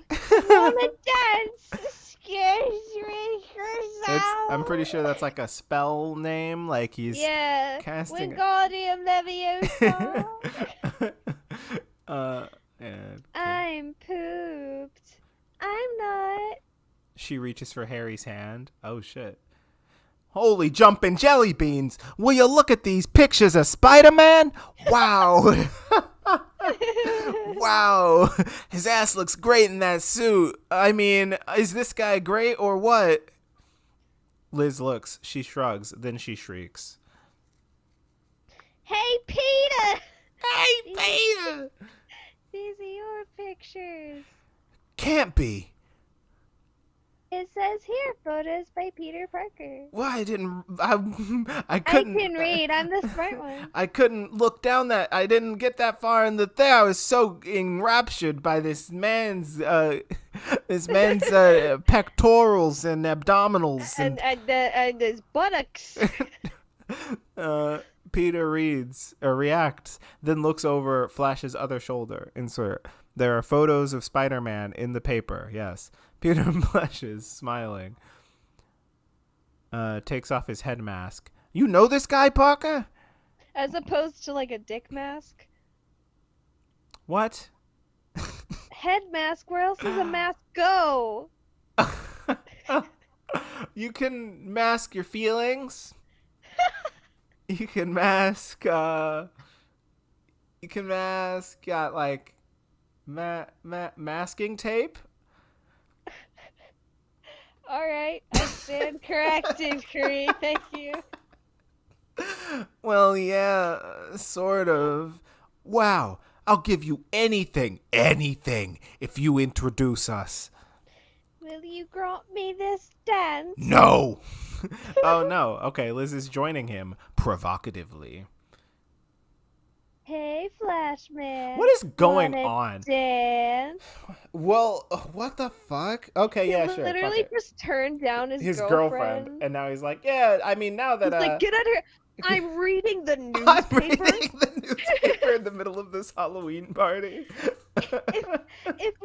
Wanna dance? Excuse me, I'm pretty sure that's like a spell name. Like he's yeah. casting. Wingardium Leviosa. Yeah, okay. I'm pooped. I'm not. She reaches for Harry's hand. Oh shit. Holy jumping jelly beans! Will you look at these pictures of Spider-Man? Wow! Wow! His ass looks great in that suit. I mean, is this guy great or what? Liz looks, she shrugs, then she shrieks. Hey, Peter! Hey, Peter! These are your pictures. Can't be. It says here, photos by Peter Parker. Well, I couldn't. I can read. I'm the smart one. I couldn't look down that. I didn't get that far in the thing. I was so enraptured by this man's pectorals and abdominals And his buttocks. Peter reacts, then looks over Flash's other shoulder. Insert. There are photos of Spider-Man in the paper. Yes. Peter blushes, smiling. Takes off his head mask. You know this guy, Parker? As opposed to like a dick mask. What? Head mask. Where else does a mask go? You can mask your feelings. You can mask. You can mask. Got like masking tape. All right, I stand corrected, Cree. Thank you. Well, yeah, sort of. Wow, I'll give you anything, if you introduce us. Will you grant me this dance? No! Oh, no. Okay, Liz is joining him provocatively. Hey, Flashman. What is going Wanna on? dance? Well, what the fuck? Okay, He yeah, sure. Fuck literally it. just turned down his His girlfriend. girlfriend. And now he's like, yeah, I mean, now that, He's like, get out of here. I'm reading the I'm newspaper. reading the newspaper in the middle of this Halloween party. if if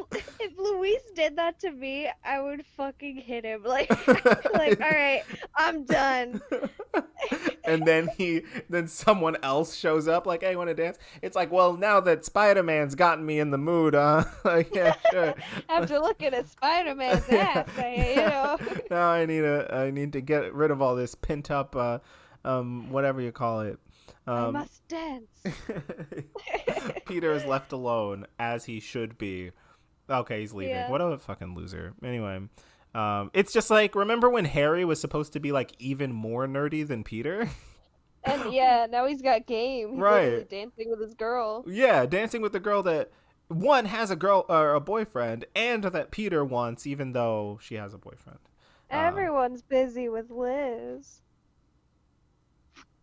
if Luis did that to me, I would fucking hit him. Like, all right, I'm done. And then someone else shows up like, hey, want to dance? It's like, well, now that Spider-Man's gotten me in the mood, like, yeah, sure. After looking at Spider-Man's ass, Now I need to get rid of all this pent up whatever you call it. I must dance. Peter is left alone, as he should be. Okay, he's leaving. Yeah. What a fucking loser. Anyway, it's just like, remember when Harry was supposed to be like even more nerdy than Peter? And yeah, now he's got game. He's Right. literally dancing with his girl. Yeah, dancing with the girl that one has a girl or a boyfriend, and that Peter wants, even though she has a boyfriend. Everyone's busy with Liz.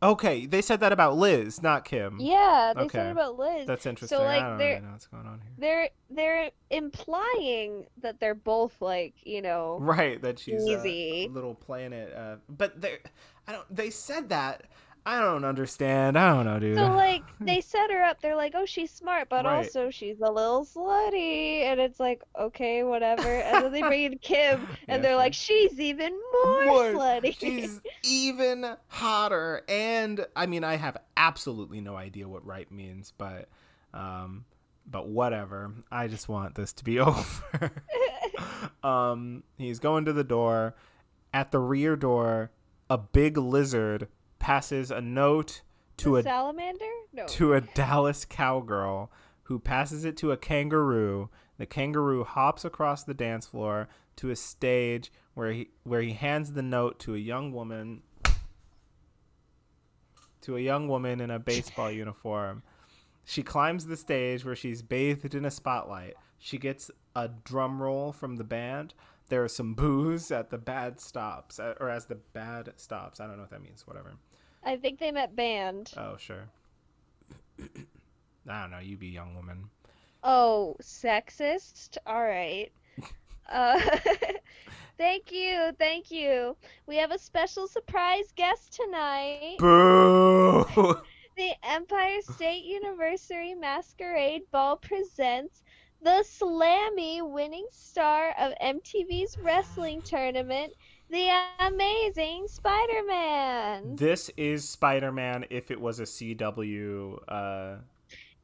Okay, they said that about Liz, not Kim. Yeah, they Okay. said about Liz. That's interesting. So I like don't really know what's going on here. they're implying that they're both like, Right, that she's easy. a little planet. But they said that. I don't understand. I don't know, dude. So like they set her up. They're like, "Oh, she's smart, but Right. also she's a little slutty." And it's like, "Okay, whatever." And then they bring in Kim, Yeah, and they're sure. like, "She's even more slutty." She's even hotter. And I mean, I have absolutely no idea what right means, but whatever. I just want this to be over. He's going to the door. At the rear door, a big lizard passes a note to a salamander? No. to a Dallas cowgirl, who passes it to a kangaroo. The kangaroo hops across the dance floor to a stage where he hands the note to a young woman in a baseball uniform. She climbs the stage where she's bathed in a spotlight. She gets a drum roll from the band. There are some boos at the bad stops, or as the bad stops. I don't know what that means. Whatever. I think they meant band. Oh, sure. I don't know. You be young woman. Oh, sexist? All right. Uh, thank you. We have a special surprise guest tonight. Boo! The Empire State University Masquerade Ball presents the Slammy winning star of MTV's wrestling tournament, the amazing Spider-Man. This is Spider-Man if it was a CW.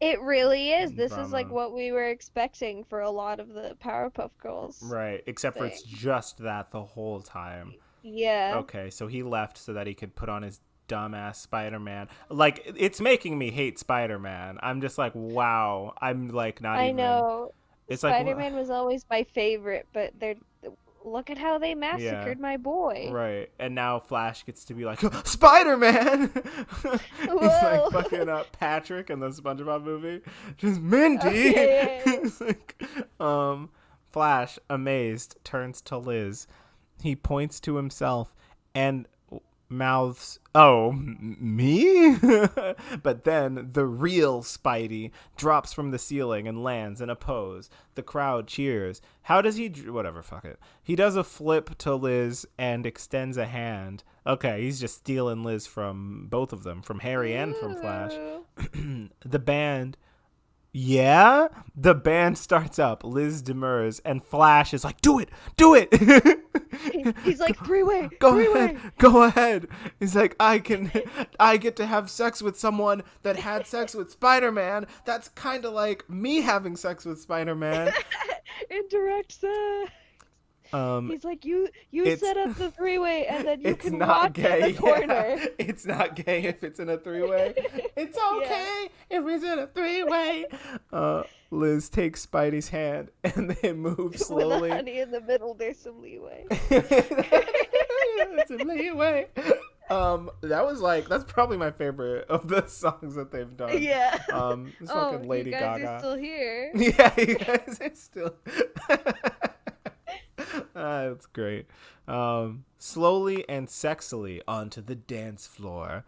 It really is. This is like drama. what we were expecting for a lot of the Powerpuff Girls. Right, except for it's thing. just that the whole time. Yeah. Okay, so he left so that he could put on his dumbass Spider-Man. Like, it's making me hate Spider-Man. I'm just like, wow. I'm like not I even. know. It's like Spider-Man was always my favorite, but look at how they massacred my boy. Right, and now Flash gets to be like, Spider-Man! He's like fucking up Patrick in the SpongeBob movie. Just Mindy! Okay. He's like, Flash, amazed, turns to Liz. He points to himself and mouths, "Oh, me?" But then the real Spidey drops from the ceiling and lands in a pose. The crowd cheers. How does he? Whatever, fuck it. He does a flip to Liz and extends a hand. Okay, he's just stealing Liz from both of them, from Harry and from Flash. The band Yeah? The band starts up. Liz demurs, and Flash is like, do it! Do it! He's like, three-way, Go ahead. three-way. Go ahead. He's like, I get to have sex with someone that had sex with Spider-Man. That's kind of like me having sex with Spider-Man. Indirect sex. Um, He's like, you it's set up the three-way, and then you it's can not watch in gay. the corner. Yeah. It's not gay if it's in a three-way. It's okay if it's in a three-way. Liz takes Spidey's hand and they move With slowly. the honey in the middle, there's some leeway. It's a leeway. That's probably my favorite of the songs that they've done. Yeah. It's Oh, fucking Lady you guys Gaga. are still here. Yeah, you guys are still. That's great. Slowly and sexily onto the dance floor.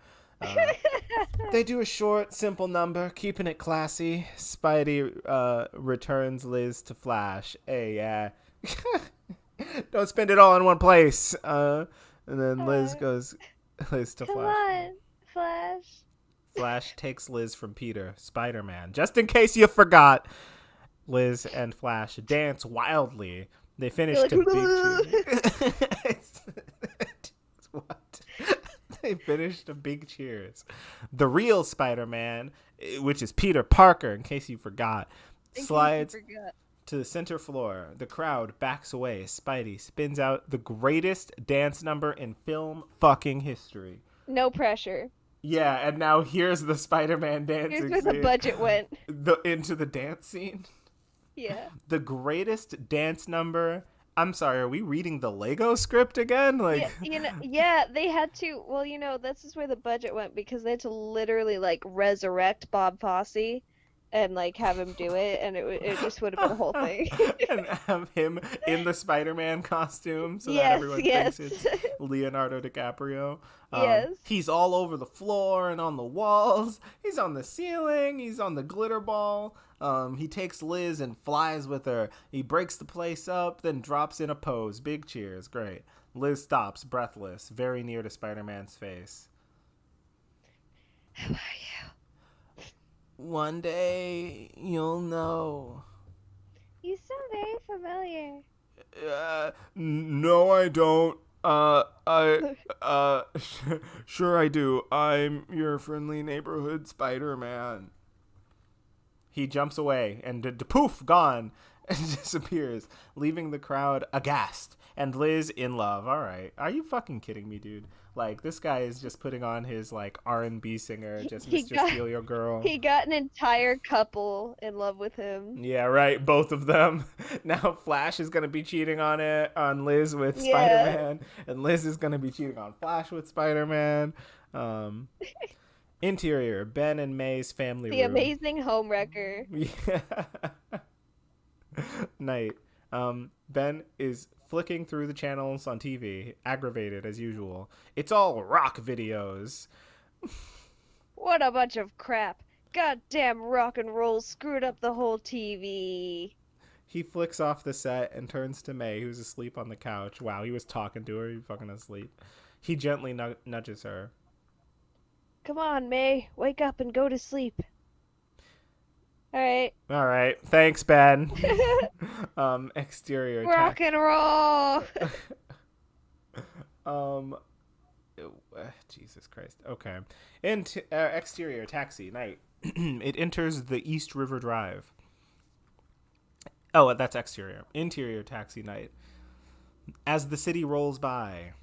They do a short, simple number, keeping it classy. Spidey returns Liz to Flash. Hey, yeah. Don't spend it all in one place. And then Liz to Come Flash. on, Flash. Flash takes Liz from Peter, Spider-Man. Just in case you forgot, Liz and Flash dance wildly. They finish You're to like, big cheers. What? They finish to big cheers. The real Spider-Man, which is Peter Parker, in case you forgot, slides to the center floor. The crowd backs away. Spidey spins out the greatest dance number in film fucking history. No pressure. Yeah, and now here's the Spider-Man dancing Here's where the scene. budget went. Into the dance scene. Yeah. The greatest dance number. I'm sorry, are we reading the Lego script again? Like, Yeah, they had to. Well, this is where the budget went because they had to literally like resurrect Bob Fosse and like have him do it, and it just would have been a whole thing. and have him in the Spider-Man costume so that Yes, everyone yes. thinks it's Leonardo DiCaprio. Yes. He's all over the floor and on the walls. He's on the ceiling. He's on the glitter ball. He takes Liz and flies with her. He breaks the place up, then drops in a pose. Big cheers. Great. Liz stops, breathless, very near to Spider-Man's face. Who are you? One day, you'll know. You sound very familiar. No, I don't. Sure I do. I'm your friendly neighborhood Spider-Man. He jumps away and poof, gone, and disappears, leaving the crowd aghast and Liz in love. All right. Are you fucking kidding me, dude? Like, this guy is just putting on his, like, R&B singer, just Mr. Steal Your Girl. He got an entire couple in love with him. Yeah, right. Both of them. Now Flash is going to be cheating on Liz with Spider-Man. And Liz is going to be cheating on Flash with Spider-Man. Interior, Ben and May's family room. The amazing homewrecker. Yeah. Night. Ben is flicking through the channels on TV, aggravated as usual. It's all rock videos. What a bunch of crap. Goddamn rock and roll screwed up the whole TV. He flicks off the set and turns to May, who's asleep on the couch. Wow, he was talking to her. He's fucking asleep. He gently nudges her. Come on, May. Wake up and go to sleep. All right. Thanks, Ben. Exterior. Rock and roll. Jesus Christ. Okay. Exterior taxi night. It enters the East River Drive. Oh, that's exterior. Interior taxi night. As the city rolls by.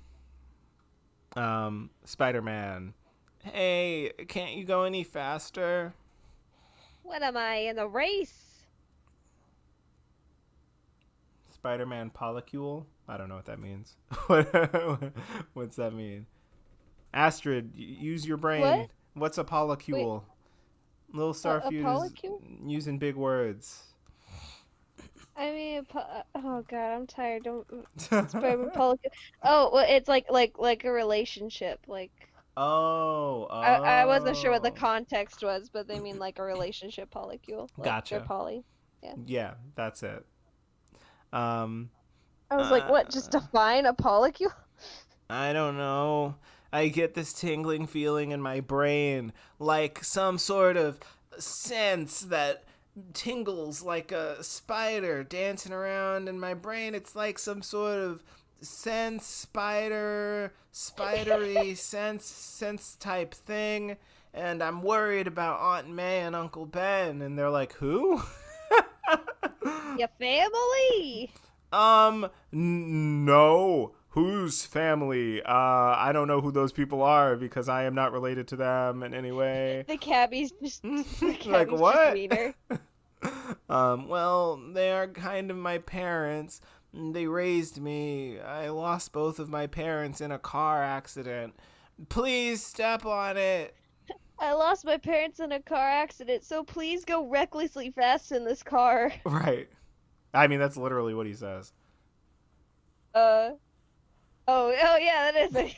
Spider-Man. Hey, can't you go any faster? What am I, in a race? Spider-Man polycule? I don't know what that means. What's that mean? Astrid, use your brain. What? What's a polycule? Little Starfuse using big words. I mean, oh god, I'm tired. Don't Spider-Man polycule. Oh, well, it's like a relationship. Like. I wasn't sure what the context was, but they mean like a relationship polycule. Like gotcha. They're poly. Yeah. Yeah, that's it. I was like, what? Just define a polycule? I don't know. I get this tingling feeling in my brain, like some sort of sense that tingles like a spider dancing around in my brain. It's like some sort of spidery sense type thing. And I'm worried about Aunt May and Uncle Ben. And they're like, who? Your family? No. Whose family? I don't know who those people are because I am not related to them in any way. The Like cabbie's just what? wiener. Well, they are kind of my parents. They raised me. I lost both of my parents in a car accident. Please step on it. I lost my parents in a car accident, so please go recklessly fast in this car. Right. I mean, that's literally what he says. Uh, oh yeah, that is a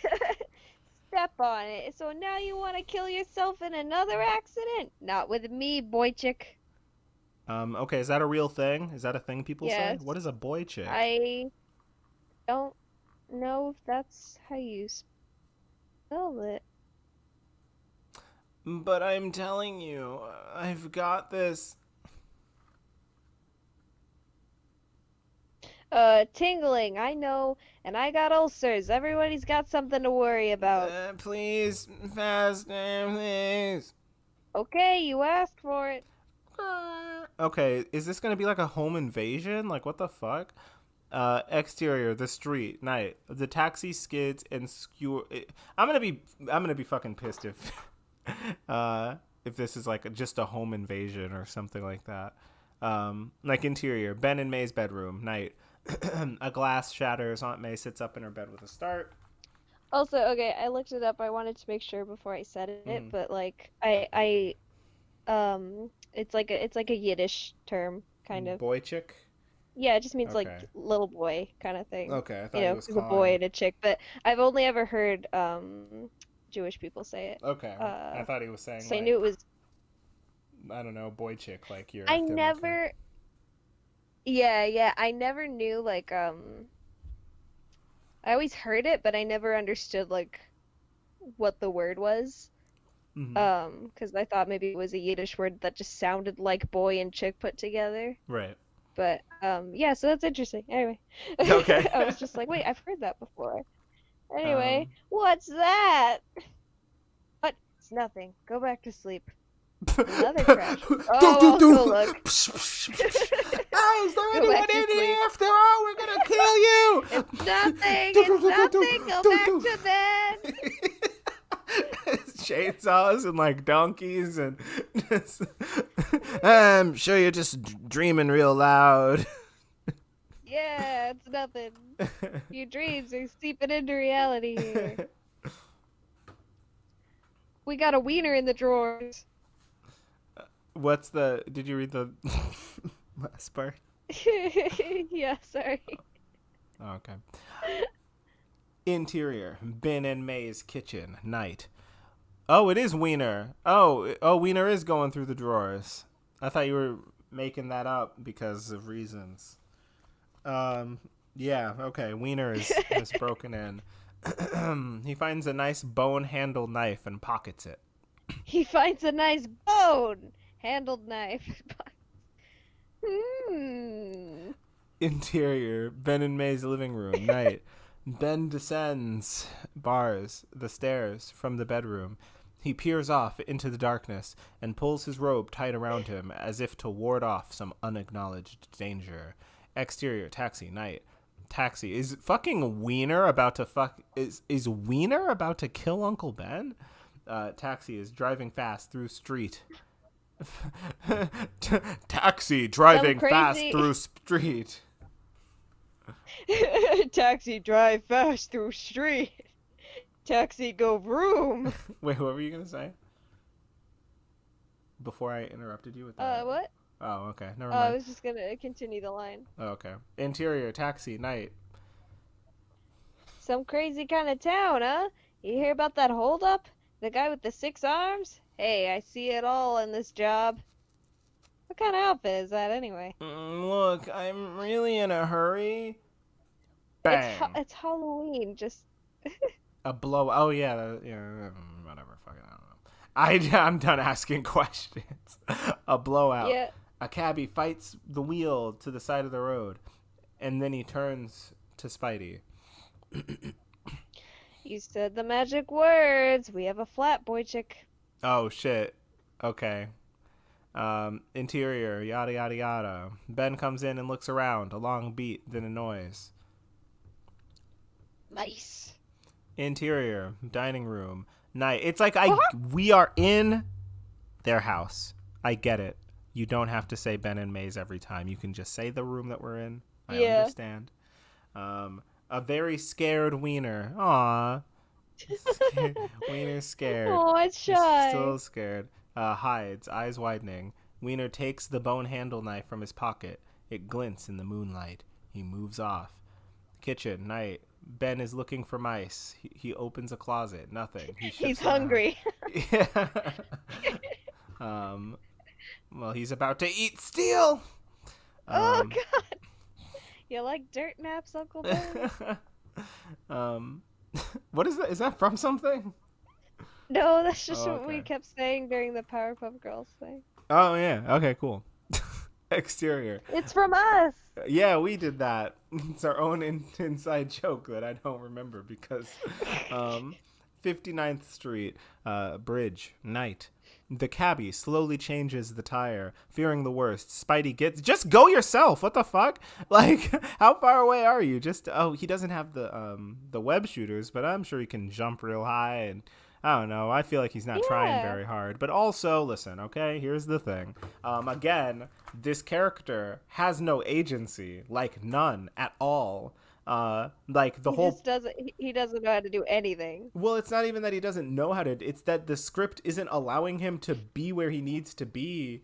step on it. So now you want to kill yourself in another accident? Not with me, boy chick. Okay, is that a real thing? Is that a thing people say? Yes, What is a boy chick? I don't know if that's how you spell it. But I'm telling you, I've got this. Tingling, I know, and I got ulcers. Everybody's got something to worry about. Please, faster, please. Okay, you asked for it. Okay, is this gonna be like a home invasion? Like, what the fuck? Exterior, the street, night. The taxi skids and skewer. I'm gonna be fucking pissed if this is like just a home invasion or something like that. Like interior, Ben and May's bedroom, night. A glass shatters. Aunt May sits up in her bed with a start. Also, okay, I looked it up. I wanted to make sure before I said it, Mm. but like it's like a Yiddish term, kind of. Boy chick. Yeah, it just means like Okay. little boy kind of thing. Okay, I You thought he know, was 'cause a boy calling. and a chick, but I've only ever heard Jewish people say it. Okay, I thought he was saying So I knew like it was. I don't know, boy chick, like you're I acting like a. never. Yeah, I never knew like I always heard it, but I never understood like what the word was. Mhm. 'Cause I thought maybe it was a Yiddish word that just sounded like boy and chick put together. Right. But yeah, so that's interesting. Anyway, Okay. I was just like, wait, I've heard that before. Anyway, um. what's that? What? It's nothing. Go back to sleep. Another crash. Do Oh, do I'll do. go look. Ah, is there Go anyone back to in here? sleep. After all, we're gonna kill you. It's nothing. Do, do, It's do, do, do, nothing. Go do, back do. to bed. Chainsaws and like donkeys and just, I'm sure you're just dreaming real loud. Yeah, it's nothing. Your dreams are seeping into reality here. We got a wiener in the drawers. What's the? Did you read the last part? Yeah, sorry. Oh, okay. Interior: Ben and May's kitchen. Night. Oh, it is Wiener. Oh, Wiener is going through the drawers. I thought you were making that up because of reasons. Yeah, okay. Wiener is broken in. He finds a nice bone-handled knife and pockets it. He finds a nice bone handled knife. Hmm. Interior: Ben and May's living room. Night. Ben descends the stairs from the bedroom. He peers off into the darkness and pulls his robe tight around him as if to ward off some unacknowledged danger. Exterior: taxi. Night. Taxi. Is fucking Wiener about to is Wiener about to kill Uncle Ben? Taxi is driving fast through street. Taxi Some driving fast crazy through street. taxi drive fast through street. Taxi go vroom. Wait, what were you gonna say? Before I interrupted you with that. What? Oh, okay. Never I mind. was just gonna continue the line. Oh, okay. Interior: taxi. Night. Some crazy kind of town, huh? You hear about that holdup? The guy with the 6 arms? Hey, I see it all in this job. What kind of outfit is that anyway? Look, I'm really in a hurry. It's Bang. it's Halloween. Just A blow. Oh yeah. Yeah. Whatever. Fucking. I don't know. I'm done asking questions. A blowout. yeah. A cabbie fights the wheel to the side of the road, and then he turns to Spidey. You said the magic words. We have a flat boy chick. Oh shit. Okay. Interior, yada yada yada. Ben comes in and looks around. A long beat, then a noise. Nice. Interior, dining room, night. It's like I Uh-huh. we are in their house. I get it. You don't have to say Ben and Maze every time. You can just say the room that we're in. I Yeah. understand. A very scared Wiener. Aw. Wiener's scared. Oh, it's He's shy. still scared. Hides, eyes widening. Wiener takes the bone handle knife from his pocket. It glints in the moonlight. He moves off. Kitchen, night. Ben is looking for mice. He opens a closet. Nothing. He He's shifts around. hungry. Yeah. um, well, he's about to eat steel. Oh Um, God. You like dirt naps, Uncle Ben? um, what is that? Is that from something? No, that's just Oh, what we okay. kept saying during the Powerpuff Girls thing. Oh, yeah. Okay, cool. Exterior. It's from us. Yeah, we did that. It's our own inside joke that I don't remember because um, 59th Street, bridge, night. The cabbie slowly changes the tire, fearing the worst. Spidey gets just go yourself. What the fuck? Like, how far away are you? Just he doesn't have the web shooters, but I'm sure he can jump real high and I don't know. I feel like he's not trying Yeah. very hard. But also, listen, okay? Here's the thing. Again, this character has no agency, like none at all. Like the He whole just doesn't he doesn't know how to do anything. well, it's not even that he doesn't know how to. It's that the script isn't allowing him to be where he needs to be,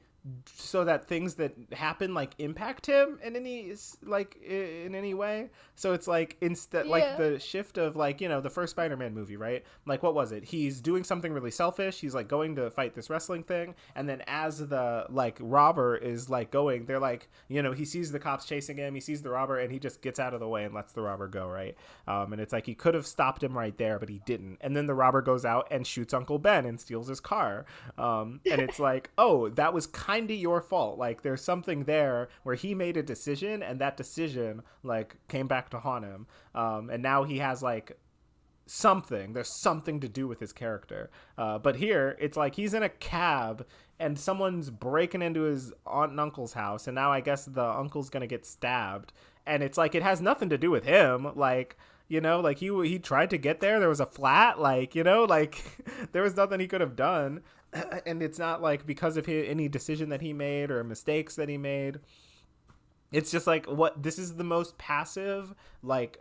so that things that happen like impact him in any like in any way. So it's like instead like Yeah. the shift of like the first Spider-Man movie, right? Like what was it? He's doing something really selfish. He's like going to fight this wrestling thing, and then as the like robber is like going, they're like he sees the cops chasing him. He sees the robber, and he just gets out of the way and lets the robber go, right? And it's like he could have stopped him right there, but he didn't. And then the robber goes out and shoots Uncle Ben and steals his car. And it's like, oh, that was kind of your fault. Like there's something there where he made a decision, and that decision like came back to haunt him. And now he has like something. There's something to do with his character. But here, it's like he's in a cab and someone's breaking into his aunt and uncle's house, and now I guess the uncle's gonna get stabbed. And it's like it has nothing to do with him. Like like he tried to get there. There was a flat. Like like there was nothing he could have done. And it's not like because of any decision that he made or mistakes that he made. It's just like what this is the most passive like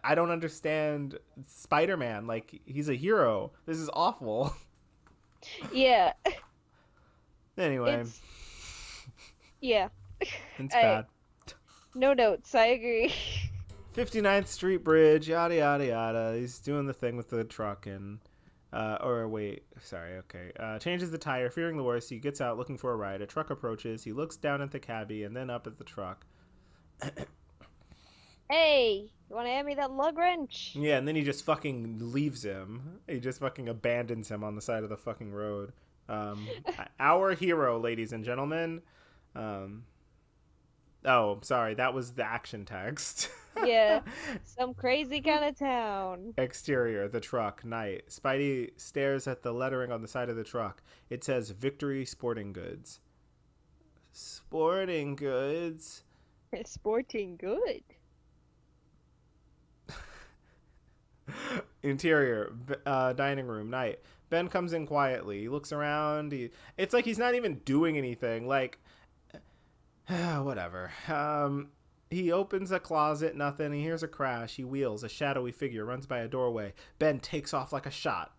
I don't understand Spider-Man. Like he's a hero. This is awful. Yeah. Anyway, It's yeah. it's I bad. no notes. I agree. 59th Street Bridge, yada yada yada. He's doing the thing with the truck and or wait, sorry, okay. Changes the tire, fearing the worst. He gets out looking for a ride. A truck approaches. He looks down at the cabbie and then up at the truck. Hey, you want to hand me that lug wrench? Yeah, and then he just fucking leaves him. He just fucking abandons him on the side of the fucking road. Our hero, ladies and gentlemen. Um, oh, sorry, that was the action text. Yeah. Some crazy kind of town. Exterior, the truck, night. Spidey stares at the lettering on the side of the truck. It says Victory Sporting Goods. Sporting Goods. Sporting good. Interior, dining room, night. Ben comes in quietly. He looks around. It's like he's not even doing anything. Like, whatever. He opens a closet, nothing. He hears a crash. He wheels. A shadowy figure runs by a doorway. Ben takes off like a shot.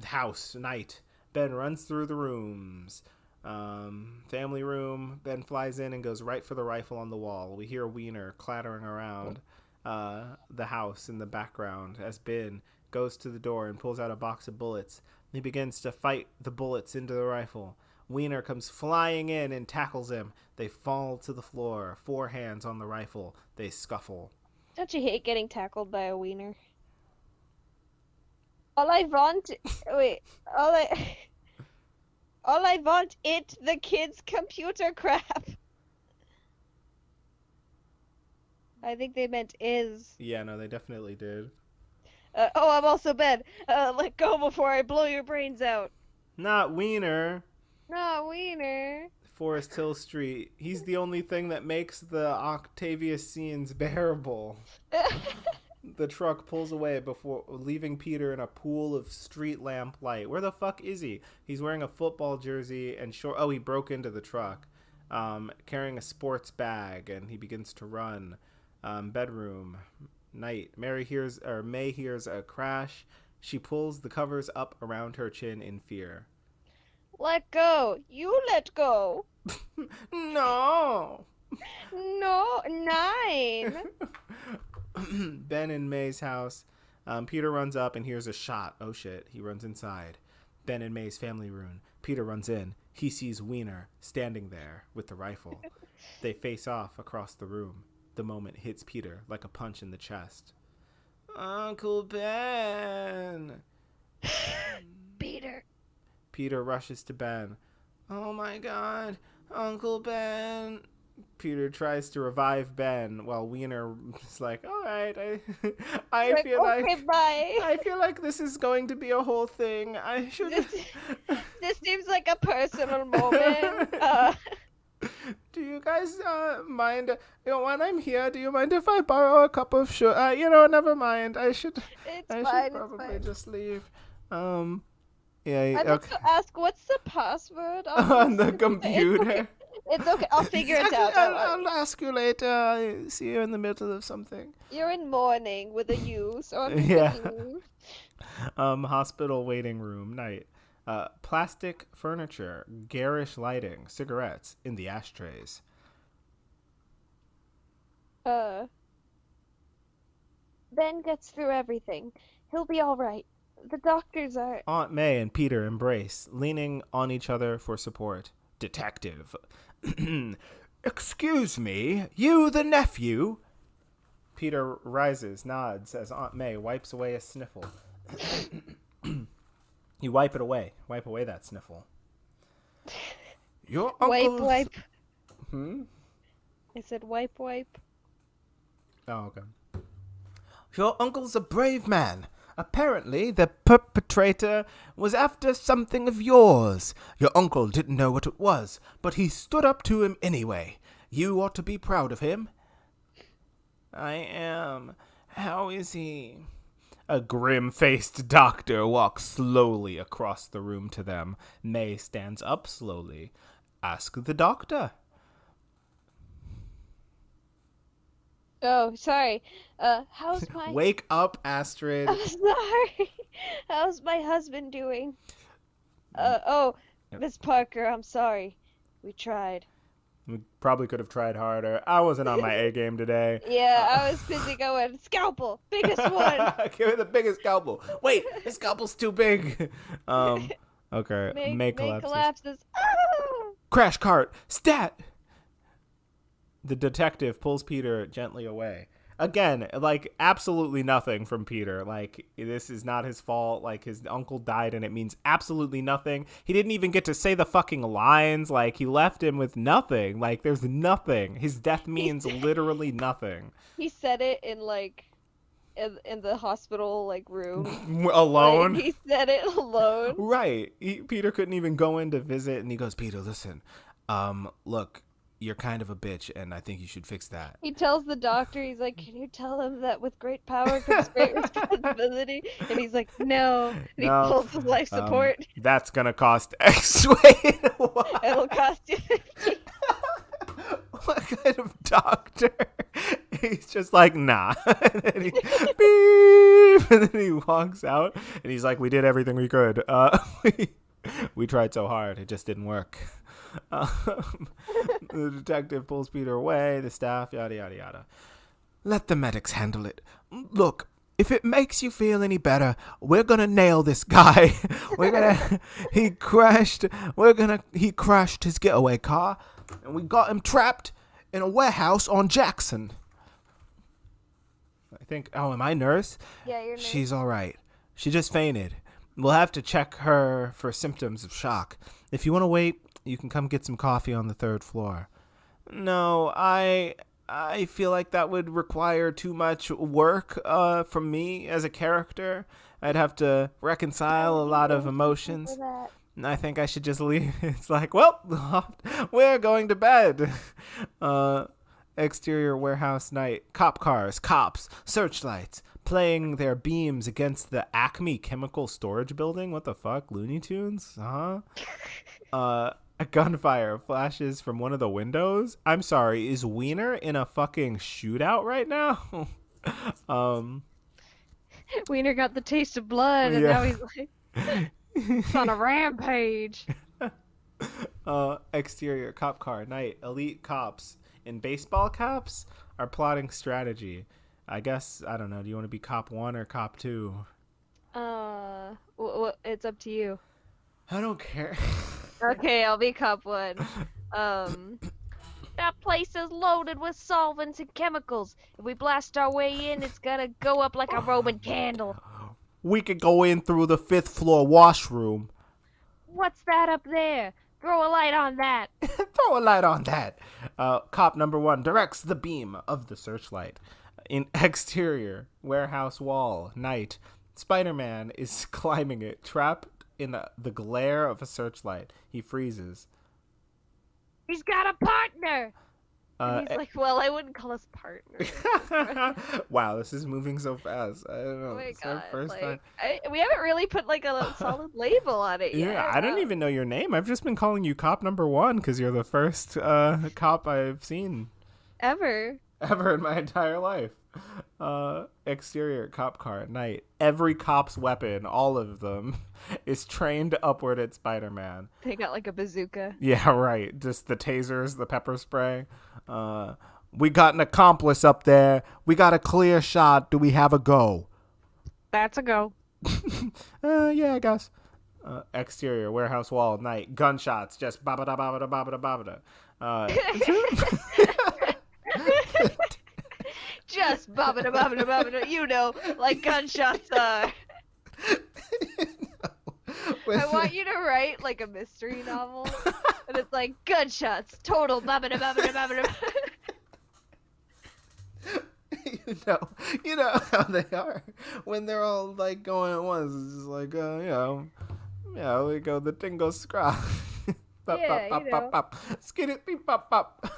House, night. Ben runs through the rooms. Family room. Ben flies in and goes right for the rifle on the wall. We hear Wiener clattering around the house in the background as Ben goes to the door and pulls out a box of bullets. He begins to fight the bullets into the rifle. Wiener comes flying in and tackles him. They fall to the floor, 4 hands on the rifle. They scuffle. Don't you hate getting tackled by a wiener? All I want, wait, all I, All I want it the kids' computer crap. I think they meant is. Yeah, no, they definitely did. Oh, I'm also Ben. Let go before I blow your brains out. Not Wiener. No, Wiener. Forest Hill Street. He's the only thing that makes the Octavius scenes bearable. The truck pulls away before leaving Peter in a pool of street lamp light. Where the fuck is he? He's wearing a football jersey and short. Oh, he broke into the truck, carrying a sports bag, and he begins to run. Bedroom, night. May hears a crash. She pulls the covers up around her chin in fear. Let go. You let go. No. No, 9. Ben in May's house. Peter runs up and hears a shot. Oh shit. He runs inside. Ben in May's family room. Peter runs in. He sees Wiener standing there with the rifle. They face off across the room. The moment hits Peter like a punch in the chest. Uncle Ben! Peter. Peter rushes to Ben. Oh my god, Uncle Ben! Peter tries to revive Ben while Wiener is like, all right, I Like, feel okay, like bye. I feel like this is going to be a whole thing. I should. This seems like a personal moment. Do you guys mind? When I'm here, do you mind if I borrow a cup of sugar? Never mind. I should It's I fine. should It's probably fine. just leave. Yeah. I'd like Okay. to ask, what's the password on On this? the It's computer. okay. It's okay. I'll figure it Actually, out. Don't worry. I'll ask you later. I see you in the middle of something. You're in mourning with a U, so I'm just Yeah. thinking you. Hospital waiting room night. Plastic furniture, garish lighting, cigarettes in the ashtrays. Uh, Ben gets through everything. He'll be all right. The doctors are. Aunt May and Peter embrace, leaning on each other for support. Detective. Excuse me, you the nephew? Peter rises, nods as Aunt May wipes away a sniffle. You wipe it away. Wipe away that sniffle. Your uncle. Wipe. Hmm? I said wipe. Oh, okay. Your uncle's a brave man. Apparently, the perpetrator was after something of yours. Your uncle didn't know what it was, but he stood up to him anyway. You ought to be proud of him. I am. How is he? A grim-faced doctor walks slowly across the room to them. May stands up slowly. Ask the doctor. Oh, sorry. How's my. Wake up, Astrid. I'm sorry. How's my husband doing? Oh, Miss Parker, I'm sorry. We tried. We probably could have tried harder. I wasn't on my A game today. Yeah, I was busy going, scalpel, biggest one. Give me the biggest scalpel. Wait, this scalpel's too big. Okay. May collapses. Collapses. Ah! Crash cart. Stat. The detective pulls Peter gently away. Again, like, absolutely nothing from Peter. Like, this is not his fault. Like, his uncle died and it means absolutely nothing. He didn't even get to say the fucking lines. Like, he left him with nothing. Like, there's nothing. His death means literally nothing. He said it in, like, in the hospital, like, room. Alone? Like, he said it alone. Right. Peter couldn't even go in to visit, and he goes, Peter, listen, look, you're kind of a bitch, and I think you should fix that. He tells the doctor, he's like, can you tell him that with great power comes great responsibility? And he's like, no. And he pulls his life support. That's gonna cost X. Wait, what? It'll cost you 50. What kind of doctor? He's just like, nah. And then he, beep, and then he walks out, and he's like, we did everything we could. We tried so hard, it just didn't work. The detective pulls Peter away, the staff, yada, yada, yada. Let the medics handle it. Look, if it makes you feel any better, we're gonna nail this guy. He crashed his getaway car, and we got him trapped in a warehouse on Jackson. I think, am I nurse? Yeah, you're nice. She's all right. She just fainted. We'll have to check her for symptoms of shock. If you want to wait, you can come get some coffee on the third floor. No, I feel like that would require too much work from me as a character. I'd have to reconcile a lot of emotions. I think I should just leave. It's like, well, we're going to bed. Exterior warehouse night. Cop cars, cops, searchlights, playing their beams against the Acme Chemical Storage Building. What the fuck? Looney Tunes? Huh? A gunfire flashes from one of the windows. I'm sorry, is Wiener in a fucking shootout right now? um, Wiener got the taste of blood, and now he's like he's on a rampage. Exterior cop car night. Elite cops in baseball caps are plotting strategy. I guess, I don't know. Do you want to be cop 1 or cop 2? It's up to you. I don't care. Okay, I'll be cop 1. That place is loaded with solvents and chemicals. If we blast our way in, it's gonna go up like a Roman candle. We could go in through the 5th floor washroom. What's that up there? Throw a light on that. Throw a light on that. Cop number 1 directs the beam of the searchlight. In exterior, warehouse wall, night. Spider-Man is climbing it, trapped in the glare of a searchlight. He freezes. He's got a partner! And he's like, well, I wouldn't call us partners. Wow, this is moving so fast. I don't know. Oh my It's our god. first time. We haven't really put like a solid label on it yet. Yeah, I don't even know your name. I've just been calling you cop number 1 because you're the first cop I've seen Ever in my entire life. Exterior cop car at night. Every cop's weapon, all of them, is trained upward at Spider-Man. They got like a bazooka. Yeah, right. Just the tasers, the pepper spray. We got an accomplice up there. We got a clear shot. Do we have a go? That's a go. Yeah, I guess. Exterior warehouse wall at night. Gunshots. Just babada babada babada babada. Just babada babada babada, you know, like gunshots are. I want you to write like a mystery novel, and it's like gunshots, total babada babada babada. You know how they are when they're all like going at once. It's just like, yeah, we go the dingo scrap. Pop, Yeah, pop, you pop, know. pop, pop. Skid it, beep, pop, pop.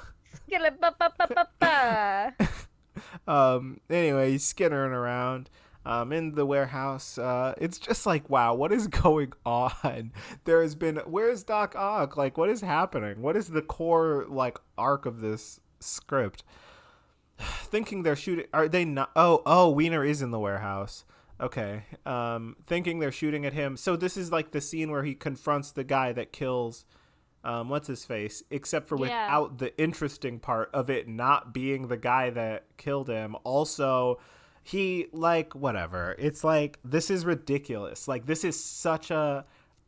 Skillet ba ba ba ba ba. Anyway, he's skittering around in the warehouse. It's just like, wow, what is going on? Where's Doc Ock? Like, what is happening? What is the core like arc of this script? Thinking they're shooting, are they not? Oh, Wiener is in the warehouse. Okay. Thinking they're shooting at him. So this is like the scene where he confronts the guy that kills what's his face, except for without the interesting part of it not being the guy that killed him. Also, he, like, whatever. It's like, this is ridiculous. Like, this is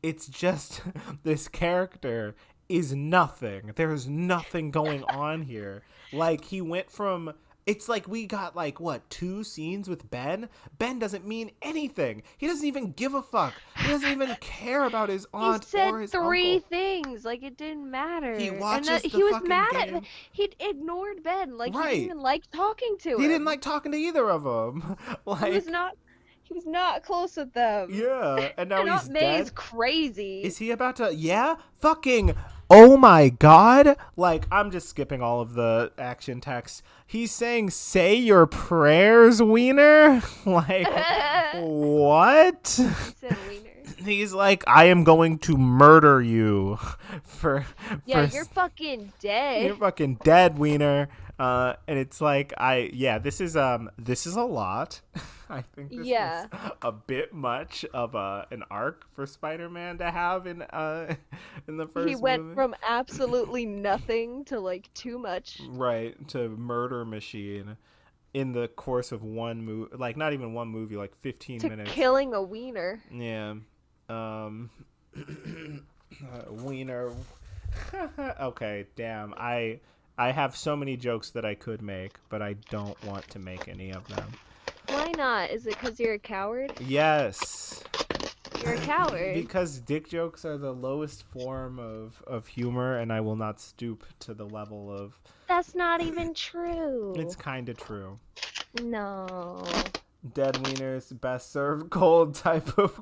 it's just, this character is nothing. There's nothing going on here. Like, he went from, it's like we got, like, what, 2 scenes with Ben? Ben doesn't mean anything. He doesn't even give a fuck. He doesn't even care about his aunt or his uncle. He said 3 things, like it didn't matter. He watches the he was fucking mad game. He ignored Ben, like Right. he didn't even like talking to him. He didn't like talking to either of them. Like, he was not close with them. yeah, and now And he's Aunt May is dead. crazy. Is he about to? Yeah, fucking. Oh my god! Like, I'm just skipping all of the action text. He's saying, "Say your prayers, Wiener." Like, what? He said wiener. He's like, "I am going to murder you." Yeah, you're fucking dead. You're fucking dead, Wiener. And it's like, this is a lot. I think this is a bit much of an arc for Spider-Man to have in the first He went movie. from absolutely nothing to like too much. Right, to murder machine in the course of one movie, like not even one movie, like 15 To minutes. killing a wiener. Yeah. Wiener. Okay, damn. I have so many jokes that I could make, but I don't want to make any of them. Why not? Is it because you're a coward? Yes. You're a coward. Because dick jokes are the lowest form of humor, and I will not stoop to the level of. That's not even It's true. kind of true. No. Dead wieners best served cold type of.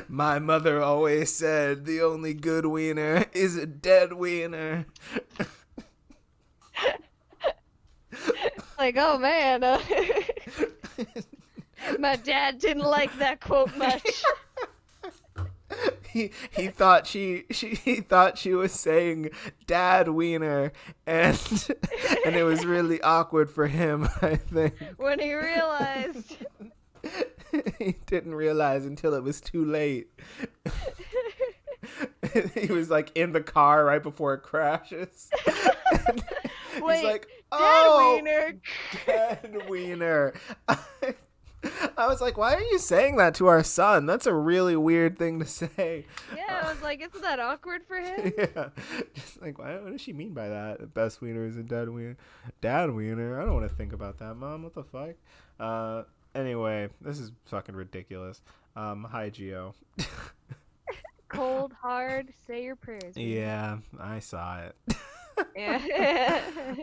My mother always said the only good wiener is a dead wiener. Like, oh man, my dad didn't like that quote much. He thought he thought she was saying dad wiener, and it was really awkward for him, I think. When he realized. He didn't realize until it was too late. He was like in the car right before it crashes. Wait, he's like, "Oh, oh, dead wiener." dead wiener. I was like, why are you saying that to our son? That's a really weird thing to say. Yeah, I was like, isn't that awkward for him? Yeah. Just like, what does she mean by that? Best wiener is a dead wiener. Dad wiener? I don't want to think about that, Mom. What the fuck? Anyway, this is fucking ridiculous. Hi, Gio. Cold, hard, say your prayers. Baby. Yeah, I saw it. Yeah.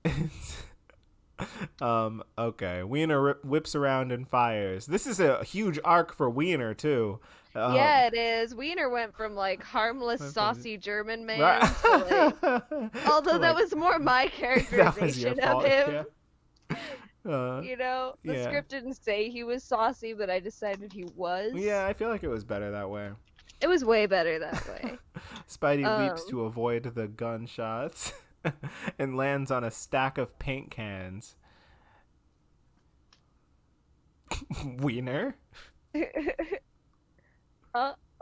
It's okay. Wiener whips around and fires. This is a huge arc for Wiener too. Yeah, it is. Wiener went from like harmless, Went from- saucy German man Right. to like, although To, that like, was more my that was your characterization of fault. him. Yeah. You know, the yeah. script didn't say he was saucy, but I decided he was. Yeah, I feel like it was better that way. It was way better that way. Spidey leaps to avoid the gunshots and lands on a stack of paint cans. Wiener?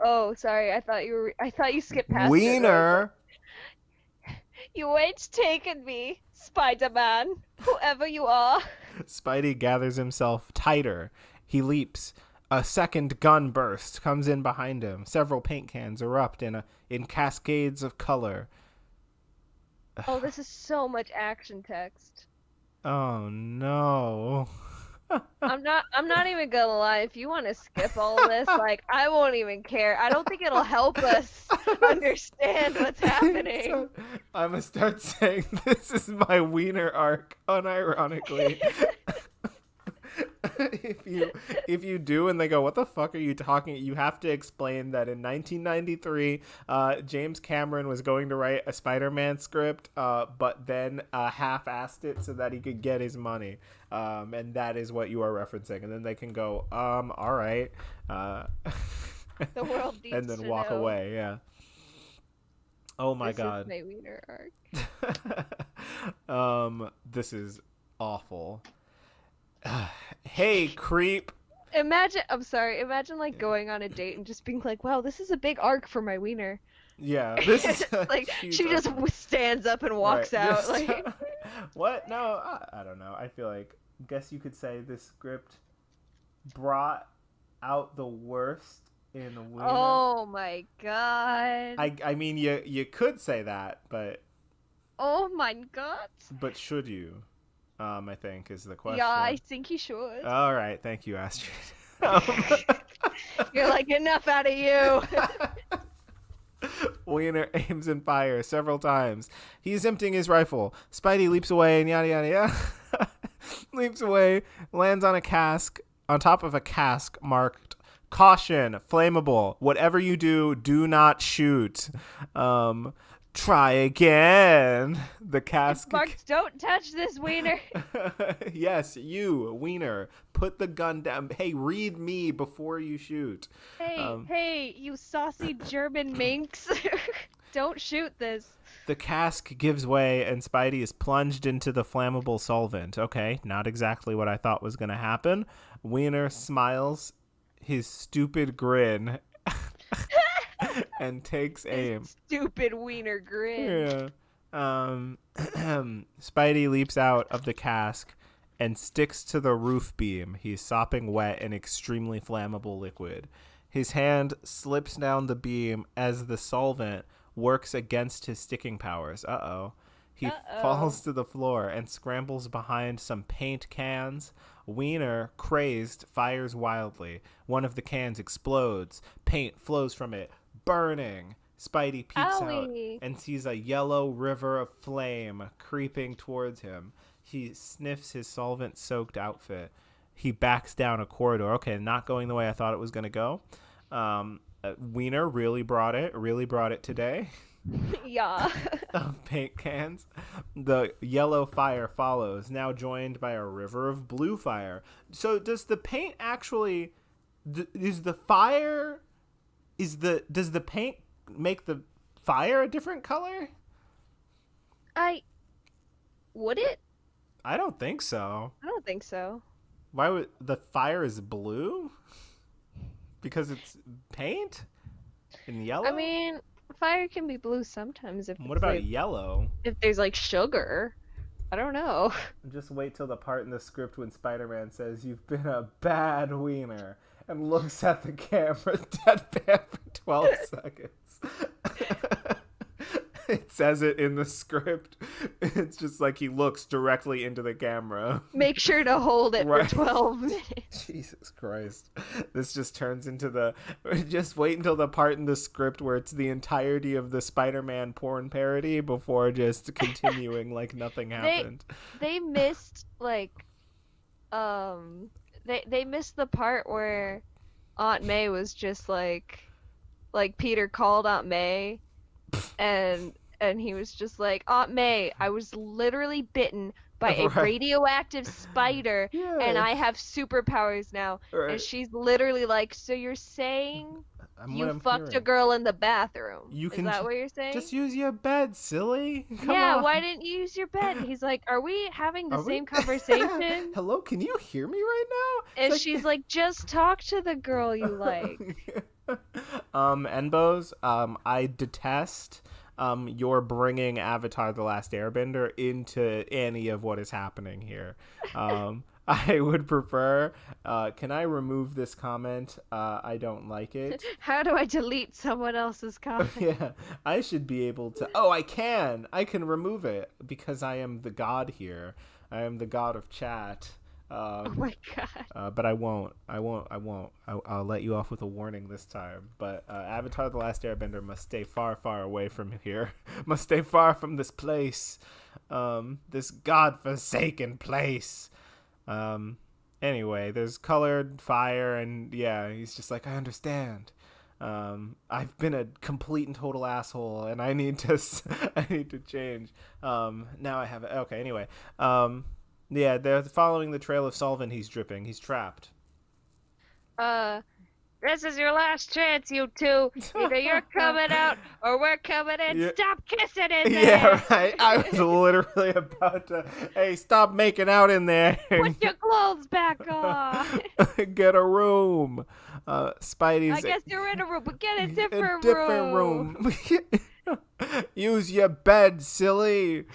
Oh, sorry. I thought you skipped past it. Wiener? You ain't taken me, Spiderman, whoever you are. Spidey gathers himself tighter. He leaps. A second gun burst comes in behind him. Several paint cans erupt in cascades of color. Oh, this is so much action text. Oh no. I'm not even gonna lie. If you want to skip all of this, like, I won't even care. I don't think it'll help us understand what's happening. So, I'm gonna start saying this is my wiener arc, unironically. if you do and they go, what the fuck are you talking, you have to explain that in 1993 James Cameron was going to write a Spider-Man script, but then half-assed it so that he could get his money, and that is what you are referencing, and then they can go, all right, The world needs and then to walk know. away. Yeah. Oh my This god. is my wiener arc. This is awful. Hey, creep. Imagine like going on a date and just being like, wow, this is a big arc for my wiener. Yeah, this is Like, huge she just arc. stands up and walks Right, out. just- Like, what? No, I don't know. I feel like, guess you could say this script brought out the worst in Wiener. oh my god. I mean, you could say that, but Oh my god. should you? I think is the question. Yeah, I think he should. All right, thank you, Astrid. You're like, enough out of you. Wiener aims and fires several times. He's emptying his rifle. Spidey leaps away and yada yada yada. Leaps away, lands on top of a cask marked "Caution, flammable. Whatever you do, do not shoot." Try again. The cask. Marked, don't touch this wiener. Yes, you, Wiener. Put the gun down. Hey, read me before you shoot. Hey, you saucy German minx. Don't shoot this. The cask gives way and Spidey is plunged into the flammable solvent. Okay, not exactly what I thought was going to happen. Wiener smiles his stupid grin and takes aim. Stupid wiener grin. Yeah. Spidey leaps out of the cask and sticks to the roof beam. He's sopping wet and extremely flammable liquid. His hand slips down the beam as the solvent works against his sticking powers. Uh-oh. He Uh-oh. falls to the floor and scrambles behind some paint cans. Wiener, crazed, fires wildly. One of the cans explodes. Paint flows from it, burning. Spidey peeks out Owie. and sees a yellow river of flame creeping towards him. He sniffs his solvent soaked outfit. He backs down a corridor. Okay, not going the way I thought it was going to go. Wiener really brought it today. Yeah. Of paint cans. The yellow fire follows, now joined by a river of blue fire. So does the paint actually is the fire is the does the paint make the fire a different color? I would it? I don't think so. I don't think so. Why would the fire is blue? Because it's paint and yellow? I mean, fire can be blue sometimes if What it's about like yellow? if there's like sugar. I don't know. Just wait till the part in the script when Spider-Man says, "You've been a bad wiener," and looks at the camera deadpan for 12 seconds. It says it in the script. It's just like he looks directly into the camera. Make sure to hold it Right. for 12 minutes. Jesus Christ. This just turns into the... Just wait until the part in the script where it's the entirety of the Spider-Man porn parody before just continuing like nothing happened. They missed like they missed the part where Aunt May was just like Peter called Aunt May and he was just like, Aunt May, I was literally bitten by a Right. radioactive spider and Yeah. I have superpowers now. Right. And she's literally like, so you're saying you I'm fucked a hearing. girl in the bathroom? You Is can that what you're saying? Just use your bed, silly. Come Yeah, on. why didn't you use your bed? He's like, are we having the Are we- same conversation? Hello, can you hear me right now? And It's she's like, just talk to the girl you like. Enbos, I detest your bringing Avatar: The Last Airbender into any of what is happening here. I would prefer. Can I remove this comment? I don't like it. How do I delete someone else's comment? Yeah, I should be able to. Oh, I can. I can remove it because I am the god here. I am the god of chat. Oh my god. But I won't. I'll let you off with a warning this time. But Avatar: The Last Airbender must stay far, far away from here. Must stay far from this place. This godforsaken place. Anyway, there's colored fire, and yeah, he's just like, I understand. I've been a complete and total asshole, and I need to, I need to change. Now I have it. Okay, anyway. Yeah, they're following the trail of solvent. He's dripping. He's trapped. This is your last chance, you two. Either you're coming out or we're coming in. Yeah. Stop kissing in there. Yeah, right. I was literally about to. Hey, stop making out in there. Put your clothes back on. Get a room. Spidey's. I guess you're in a room, but get a a different different room. Use your bed, silly.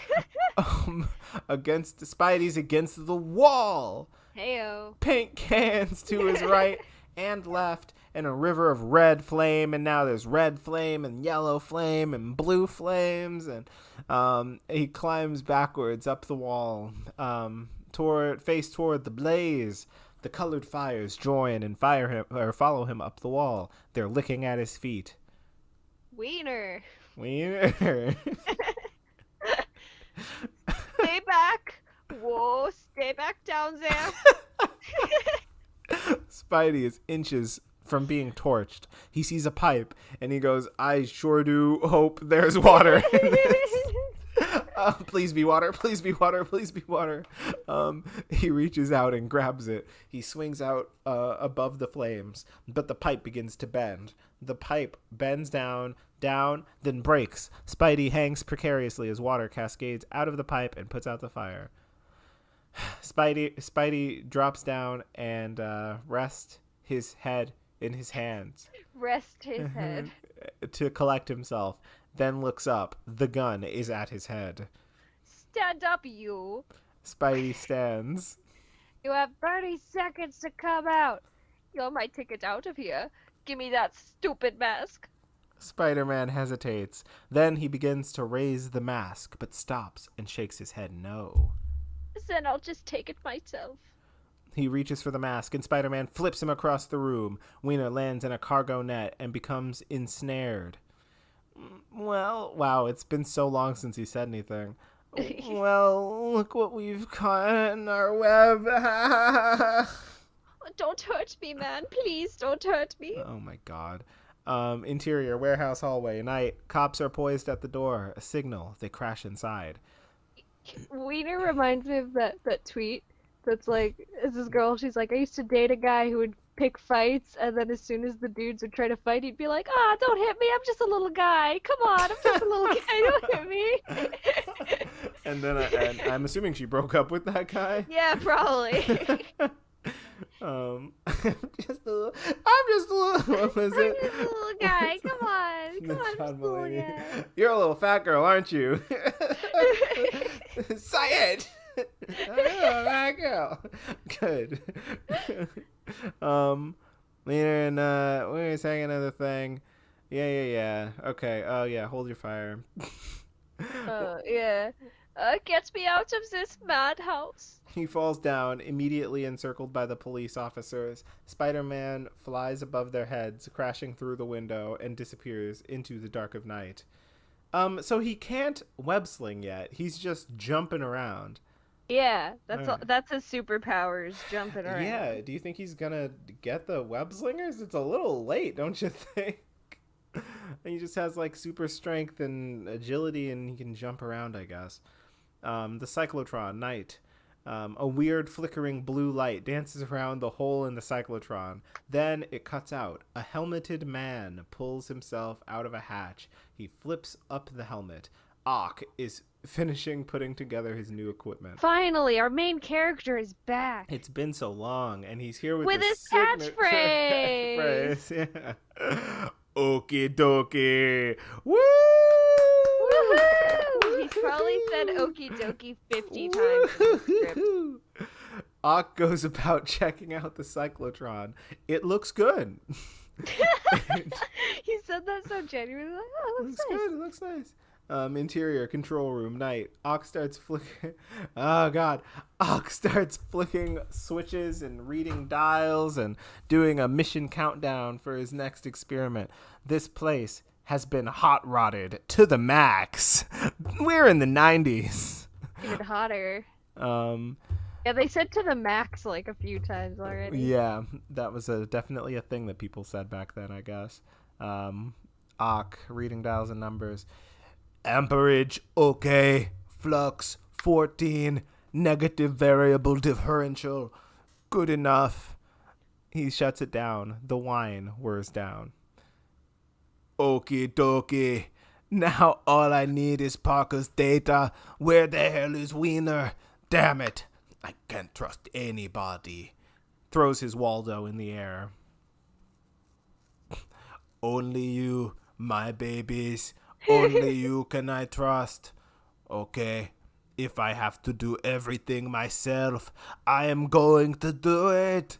Against Spidey's against the wall. Heyo. Paint cans to his right and left, and a river of red flame, and now there's red flame and yellow flame and blue flames, and he climbs backwards up the wall, toward the blaze. The colored fires join and fire him or follow him up the wall. They're licking at his feet. Wiener. Wiener. Stay back. Whoa, stay back down there. Spidey is inches from being torched. He sees a pipe and he goes, I sure do hope there's water in this. Please be water, please be water, please be water. He reaches out and grabs it. He swings out above the flames, but the pipe begins to bend. The pipe bends down, then breaks. Spidey hangs precariously as water cascades out of the pipe and puts out the fire. Spidey drops down and rests his head in his hands Rest his head. to collect himself. Then looks up. The gun is at his head. Stand up, you. Spidey stands. You have 30 seconds to come out. You're my ticket out of here. Give me that stupid mask. Spider-Man hesitates. Then he begins to raise the mask, but stops and shakes his head no. Then I'll just take it myself. He reaches for the mask, and Spider-Man flips him across the room. Wiener lands in a cargo net and becomes ensnared. Well, wow, it's been so long since he said anything. Well, look what we've caught in our web. Don't hurt me, man. Please don't hurt me. Oh my god. Interior, warehouse hallway, night. Cops are poised at the door. A signal. They crash inside. Wiener reminds me of that tweet that's like, it's this girl, she's like, I used to date a guy who would pick fights, and then as soon as the dudes would try to fight, he'd be like, ah, don't hit me, I'm just a little guy. Come on, I'm just a little guy, don't hit me. And then and I'm assuming she broke up with that guy. Yeah, probably. I'm just a little. What was it? I'm just a little guy. Come on, come on, John just a little Mulaney. guy. You're a little fat girl, aren't you? Say it. I'm a fat girl. Good. And we were saying another thing. Yeah. Okay. Oh yeah. Hold your fire. Yeah. Get me out of this madhouse. He falls down, immediately encircled by the police officers. Spider-Man flies above their heads, crashing through the window, and disappears into the dark of night. So he can't web sling yet. He's just jumping around. Yeah, that's his superpowers, jumping around. Yeah, do you think he's gonna get the web slingers? It's a little late, don't you think? And he just has like super strength and agility, and he can jump around, I guess. The cyclotron, night. A weird flickering blue light dances around the hole in the cyclotron. Then it cuts out. A helmeted man pulls himself out of a hatch. He flips up the helmet. Okey is finishing putting together his new equipment. Finally, our main character is back. It's been so long, and he's here with his catchphrase. Yeah. Okey dokey. Woo! Woohoo! He's probably said okie dokie 50 times in the script. Okey goes about checking out the cyclotron. It looks good. He said that so genuinely. Like, oh, it looks nice. Good. It looks nice. Interior control room, night. Okey starts flicking. Oh god. Okey starts flicking switches and reading dials and doing a mission countdown for his next experiment. This place has been hot rodded to the max. We're in the 90s. Even hotter. Yeah, they said to the max like a few times already. Yeah, that was definitely a thing that people said back then, I guess. Okey reading dials and numbers. Amperage, okay. Flux, 14. Negative variable differential. Good enough. He shuts it down. The whine whirs down. Okie dokie. Now all I need is Parker's data. Where the hell is Wiener? Damn it. I can't trust anybody. Throws his Waldo in the air. Only you, my babies. Only you can I trust. Okay, if I have to do everything myself, I am going to do it.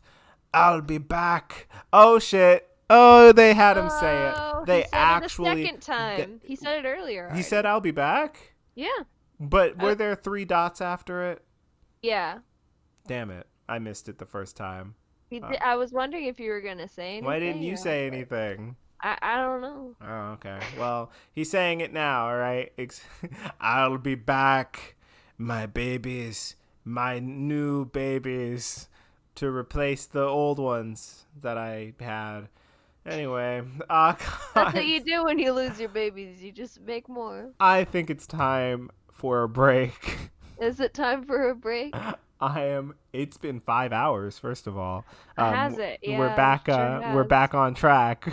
I'll be back. Oh shit. Oh, they had him say it. They actually. The second time. He said it earlier. Already. He said, "I'll be back." Yeah. But were there 3 dots after it? Yeah. Damn it! I missed it the first time. I was wondering if you were gonna say anything. Why didn't you say anything? I don't know. Oh, okay. Well, he's saying it now, all right? I'll be back, my babies, my new babies, to replace the old ones that I had. Anyway, that's what you do when you lose your babies. You just make more. I think it's time for a break. Is it time for a break? It's been 5 hours, first of all. Has it? Yeah. We're back. We're back on track.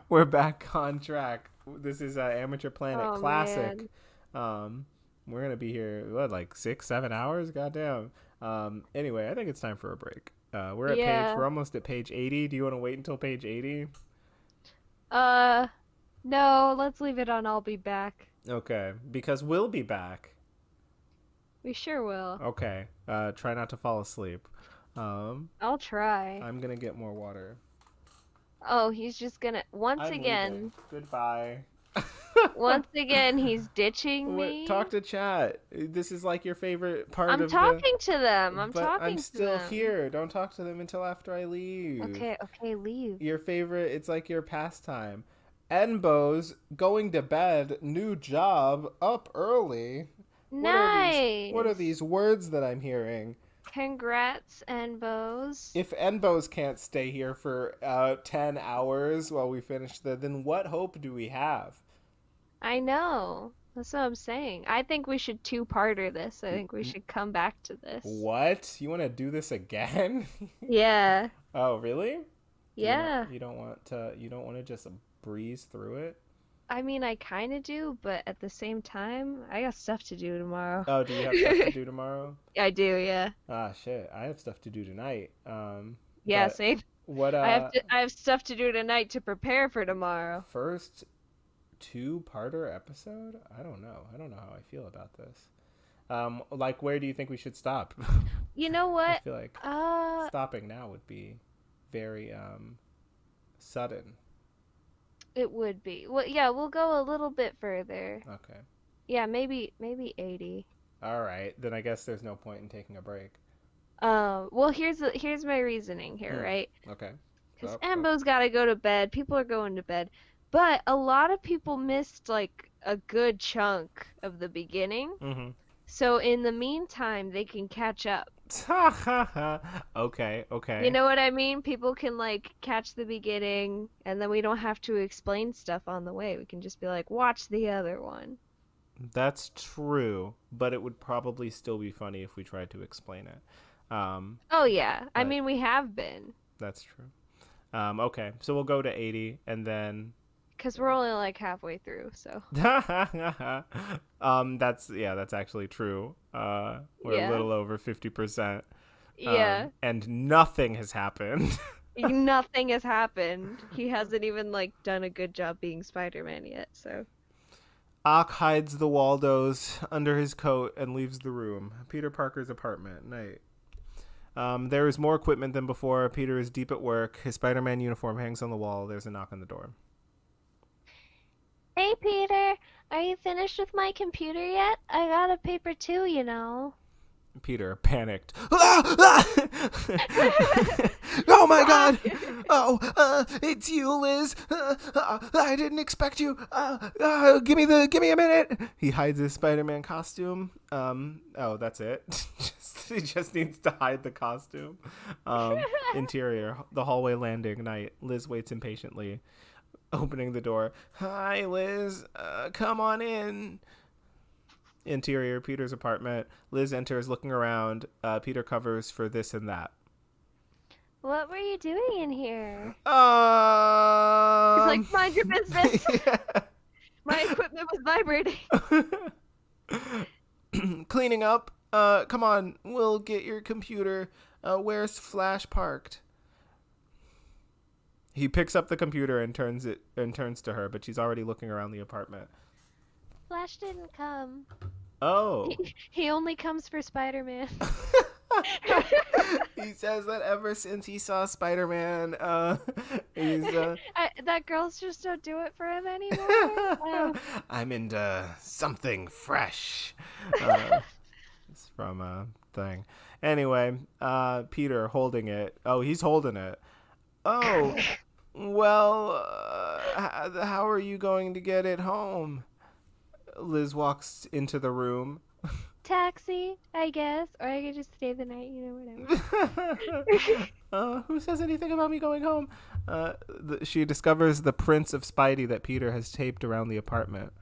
We're back on track. This is Amateur Planet Classic. Man. We're gonna be here like 6-7 hours. Goddamn. Anyway, I think it's time for a break. We're almost at page 80. Do you want to wait until page 80? No. Let's leave it on. I'll be back. Okay, because we'll be back. We sure will. Okay. Try not to fall asleep. I'll try. I'm gonna get more water. Oh, he's just gonna I'm leaving. Goodbye. once again he's ditching What? Talk me. to chat. This is like your favorite part I'm of the. talking to them. I'm But I'm talking to still them. here. Don't talk to them until after I leave. Okay, okay, leave. Your favorite. It's like your pastime. Enbo's going to bed. New job. Up early. What are these? What are Nice. these words that I'm hearing? Congrats, Enbos. If Enbos can't stay here for 10 hours while we finish then what hope do we have? I know. That's what I'm saying. I think we should two-parter this. I think we should come back to this. What? You want to do this again? Yeah. Oh, really? Yeah. You don't want to just breeze through it? I mean, I kind of do, but at the same time, I got stuff to do tomorrow. Oh, do you have stuff to do tomorrow? I do, yeah. Ah, shit. I have stuff to do tonight. Yeah, But same. what I have stuff to do tonight to prepare for tomorrow. first two-parter episode? I don't know. I don't know how I feel about this. Like where do you think we should stop? You know I what? feel like Uh, stopping now would be very sudden. it would be. Well, yeah, we'll go a little bit further. Okay. Yeah, maybe 80. All right. Then I guess there's no point in taking a break. Well, here's my reasoning here, Hmm. right? Okay. Because Go. Ambo's got to go to bed. People are going to bed. But a lot of people missed like a good chunk of the beginning. Mm-hmm. So in the meantime, they can catch up. Okay. You Okay. know what I mean? People can like catch the beginning, and then we don't have to explain stuff on the way. We can just be like, watch the other one. That's true, but it would probably still be funny if we tried to explain it. Oh yeah, I But mean we have been, that's true. Okay. So we'll go to 80 and then because we're only like halfway through. So that's actually true. We're a yeah, little over 50%. yeah. And nothing has happened. Nothing has happened. He hasn't even like done a good job being Spider-Man yet. So Ock hides the Waldos under his coat and leaves the room. Peter Parker's apartment. Night. There is more equipment than before. Peter is deep at work. His Spider-Man uniform hangs on the wall. There's a knock on the door. hey Peter, are you finished with my computer yet? I got a paper too, you know. Peter, panicked. Ah! Ah! Oh my god! Oh, it's you, Liz. I didn't expect you. Give me a minute. He hides his Spider-Man costume. Oh, that's it. He just needs to hide the costume. Interior, the hallway landing, night. Liz waits impatiently, opening the door. Hi, Liz. Come on in. Interior, Peter's apartment. Liz enters, looking around. Peter covers for this and that. What were you doing in here? He's Um. like, mind your business. Yeah. My equipment was vibrating. Cleaning up. Come on, we'll get your computer. Where's Flash parked? He picks up the computer and turns to her, but she's already looking around the apartment. Flash didn't come. Oh. He only comes for Spider-Man. He says that ever since he saw Spider-Man. He's That girls just don't do it for him anymore. I'm into something fresh. It's from a thing. Anyway, Peter holding it. Oh, he's holding it. Oh, well, how are you going to get it home? Liz walks into the room. Taxi, I guess, or I could just stay the night. You know, whatever. Who says anything about me going home? She discovers the prints of Spidey that Peter has taped around the apartment.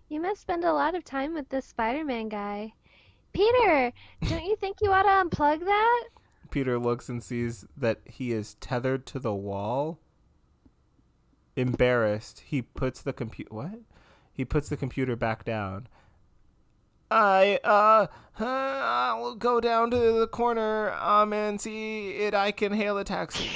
You must spend a lot of time with this Spider-Man guy. Peter, don't you think you ought to unplug that? Peter looks and sees that he is tethered to the wall. Embarrassed, he puts the He puts the computer back down. I'll go down to the corner, and see it. I can hail a taxi.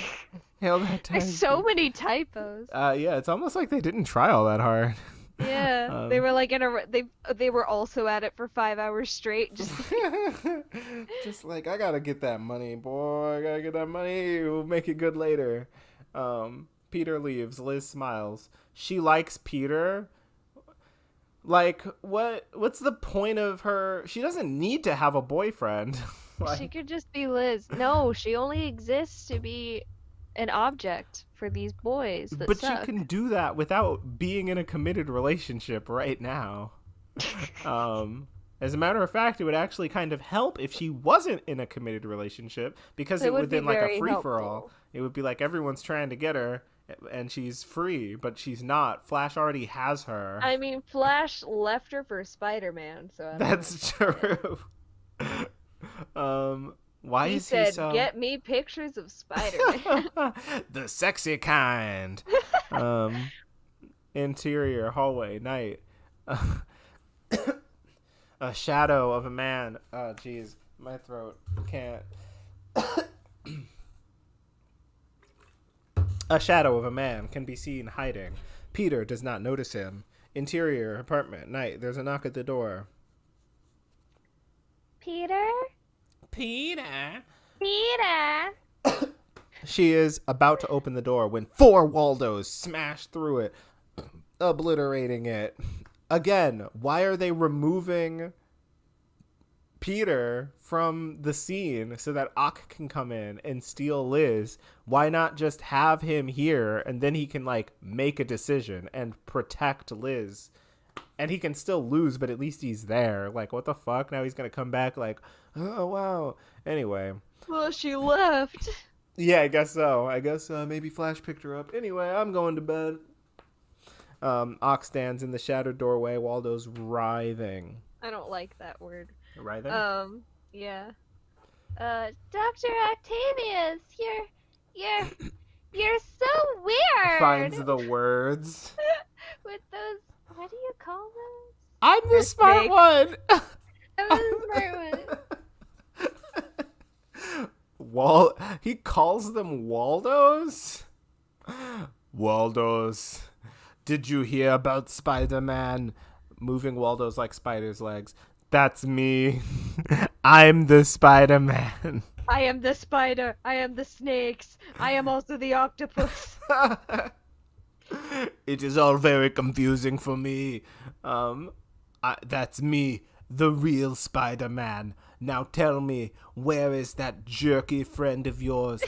Hail that taxi. There's so many typos. Yeah, it's almost like they didn't try all that hard. Yeah, they were like they were also at it for 5 hours straight. Just like, I gotta get that money, boy. I gotta get that money. We'll make it good later. Peter leaves. Liz smiles. She likes Peter. Like, what's the point of her? She doesn't need to have a boyfriend. She Like, could just be Liz. No, she only exists to be an object for these boys that but she can suck. do that without being in a committed relationship right now. Um, as a matter of fact, it would actually kind of help if she wasn't in a committed relationship because It it would would be then like a very free for all. helpful. It would be like everyone's trying to get her and she's free, but she's not. Flash already has her. I mean, Flash left her for Spider-Man, so I don't That's understand. true. Why He is he said, so "Get me pictures of Spider-Man." the sexy kind? Um, Interior hallway night. A shadow of a man. Oh, jeez, my throat can't. A shadow of a man can be seen hiding. Peter does not notice him. Interior apartment night. There's a knock at the door. Peter? Peter. Peter? She is about to open the door when four Waldos smash through it, obliterating it. Again, why are they removing Peter from the scene so that Okey can come in and steal Liz? Why not just have him here and then he can like make a decision and protect Liz? And he can still lose, but at least he's there. Like, what the fuck? Now he's gonna come back like, oh wow. Anyway, Well, she left. yeah, I guess so. I guess maybe Flash picked her up. Anyway, I'm going to bed. Ox stands in the shattered doorway. Waldo's writhing. I don't like that word. Writhing? Yeah. Dr. Octavius, you're, you're so Finds weird. the words. With those, what do you call those? I'm the They're smart snakes. one. That was a smart one. He calls them Waldos? Waldos. Did you hear about Spider-Man? Moving Waldos like spider's legs. That's me. I'm the Spider-Man. I am the spider. I am the snakes. I am also the octopus. It is all very confusing for me. That's me, the real Spider-Man. Now tell me, where is that jerky friend of yours,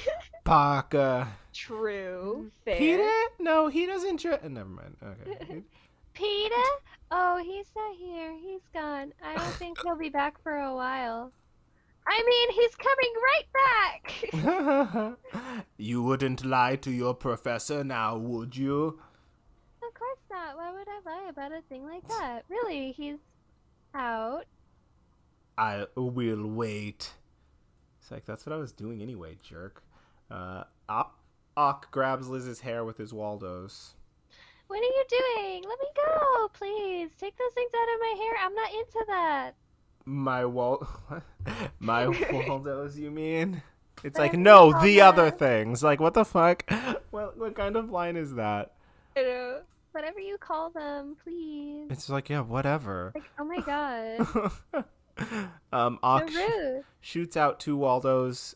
Parker? True. Fair. Peter? No, he doesn't. Never mind. Okay. Peter? Oh, he's not here. He's gone. I don't think he'll be back for a while. I mean, he's coming right back. You wouldn't lie to your professor now, would you? Of course not. Why would I lie about a thing like that? Really, he's out. I will wait. It's like, that's what I was doing anyway, jerk. Ock grabs Liz's hair with his Waldos. What are you doing? Let me go, please. Take those things out of my hair. I'm not into that. My Waldos, you mean? It's like, Whatever you no, call the other them. things. Like, what the fuck? What kind of line is that? You know, whatever you call them, please. It's like, yeah, whatever. Like, oh my god. So Ock rude. shoots out two Waldos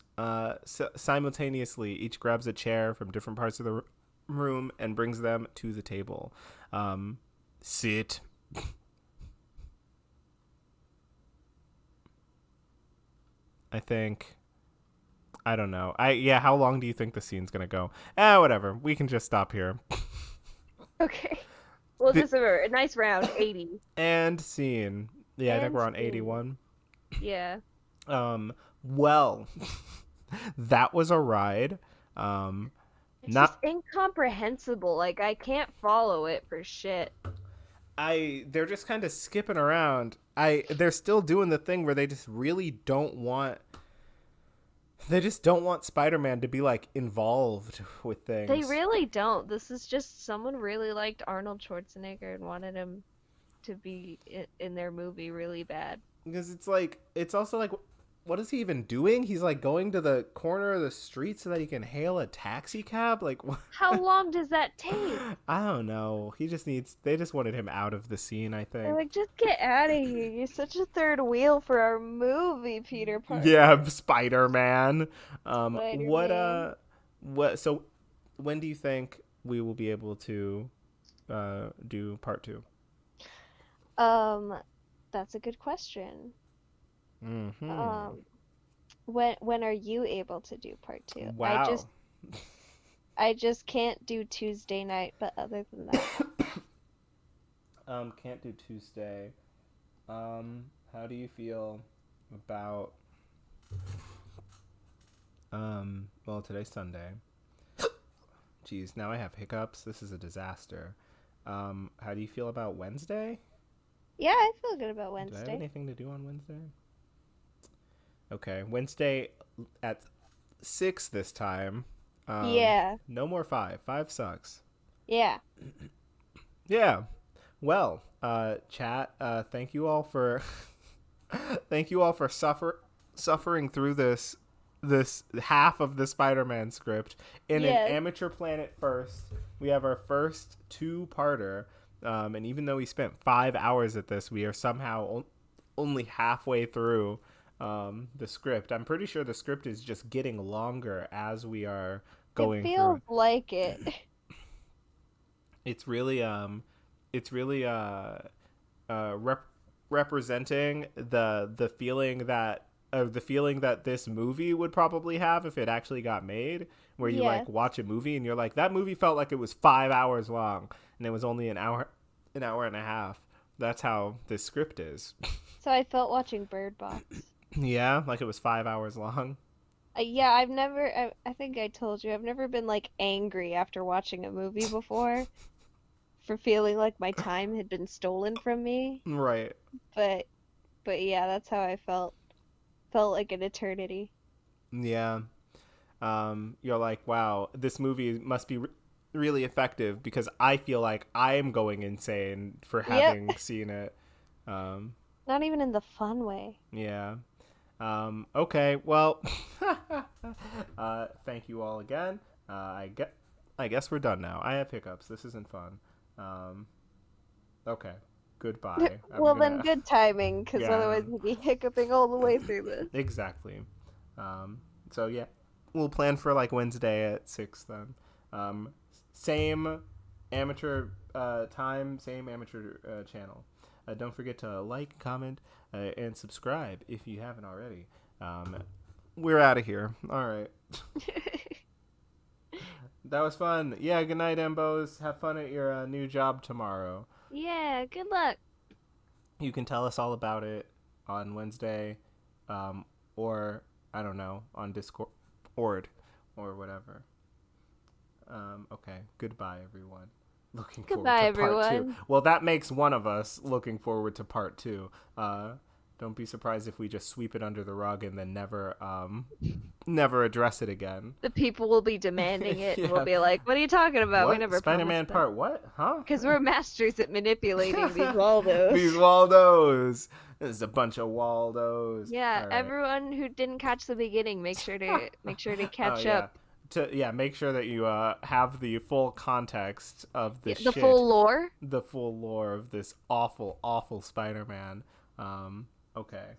simultaneously. Each grabs a chair from different parts of the room and brings them to the table. Sit. I think. I don't know. How long do you think the scene's gonna go? Whatever. We can just stop here. Okay. Well, The- just a nice round, 80. And scene. Yeah, I think And we're on scene. 81. Yeah. Well, that was a ride. It's Not just incomprehensible. Like, I can't follow it for shit. they're just kind of skipping around. They're still doing the thing where they just don't want Spider-Man to be like involved with things. They really don't. This is just someone really liked Arnold Schwarzenegger and wanted him to be in their movie really bad. Because it's also like, what is he even doing? He's like going to the corner of the street so that he can hail a taxi cab. Like, what? How long does that take? I don't know. They just wanted him out of the scene, I They're think. like, just get out of here. You're such a third wheel for our movie, Peter Parker. Yeah, Spider-Man. Spider-Man. So when do you think we will be able to do part two? Um, that's a good question. Mm-hmm. Um, when are you able to do part two? Wow. I just can't do Tuesday night, but other than that, Can't do Tuesday. How do you feel about well, today's Sunday. Jeez, now I have hiccups. This is a disaster. How do you feel about Wednesday? yeah, I feel good about Do I have Wednesday. anything to do on Wednesday? Okay, Wednesday at 6 this time. Yeah, No more 5. 5 sucks. yeah. Yeah. Well, chat, thank you all for thank you all for suffering through this half of the Spider-Man script in an Yes. amateur planet first. We have our first two-parter, and even though we spent 5 hours at this, we are somehow only halfway through the script. I'm pretty sure the script is just getting longer as we are It going through feels it. like it. It's really representing the feeling that this movie would probably have if it actually got made, where you Yes. like watch a movie and you're like, that movie felt like it was 5 hours long and it was only an hour and a half. That's how this script is. So I felt watching Bird Box. Yeah, like it was 5 hours long. Yeah, I think I told you, I've never been like angry after watching a movie before for feeling like my time had been stolen from me. Right. But, but yeah, that's how I felt. Felt like an eternity. Yeah. You're like, wow, this movie must be really effective because I feel like I am going insane for Yep. having seen it. Um, Not even in the fun way. yeah. Okay. Well, thank you all again. I guess we're done now. I have hiccups. This isn't fun. Um, okay. Goodbye. I'm Well, then gonna. good timing, because Yeah. otherwise you'd be hiccuping all the way through this. Exactly. Um, so yeah, we'll plan for like Wednesday at 6 then. Um, same amateur time, same amateur channel. Don't forget to like, comment, and subscribe if you haven't already. Um, we're out of here. All right. That was fun. Yeah, good night, Embos. Have fun at your new job tomorrow. Yeah, good luck. You can tell us all about it on Wednesday, um, or I don't know, on Discord or whatever. Okay, goodbye, everyone. Looking forward Goodbye, to part two. everyone. Well, that makes one of us looking forward to part two. Don't be surprised if we just sweep it under the rug and then never address it again. The people will be demanding it, and we'll Yeah. be like, what are you talking about? We What? never Spider-Man promised that. part what? Huh? Because we're masters at manipulating these Waldos. These Waldos. This is a bunch of Waldos. Yeah, All right. everyone who didn't catch the beginning, make sure to Oh catch yeah. up. Make sure that you have the full context of Yeah, this the shit, full lore. the full lore of this awful, awful Spider-Man. Okay.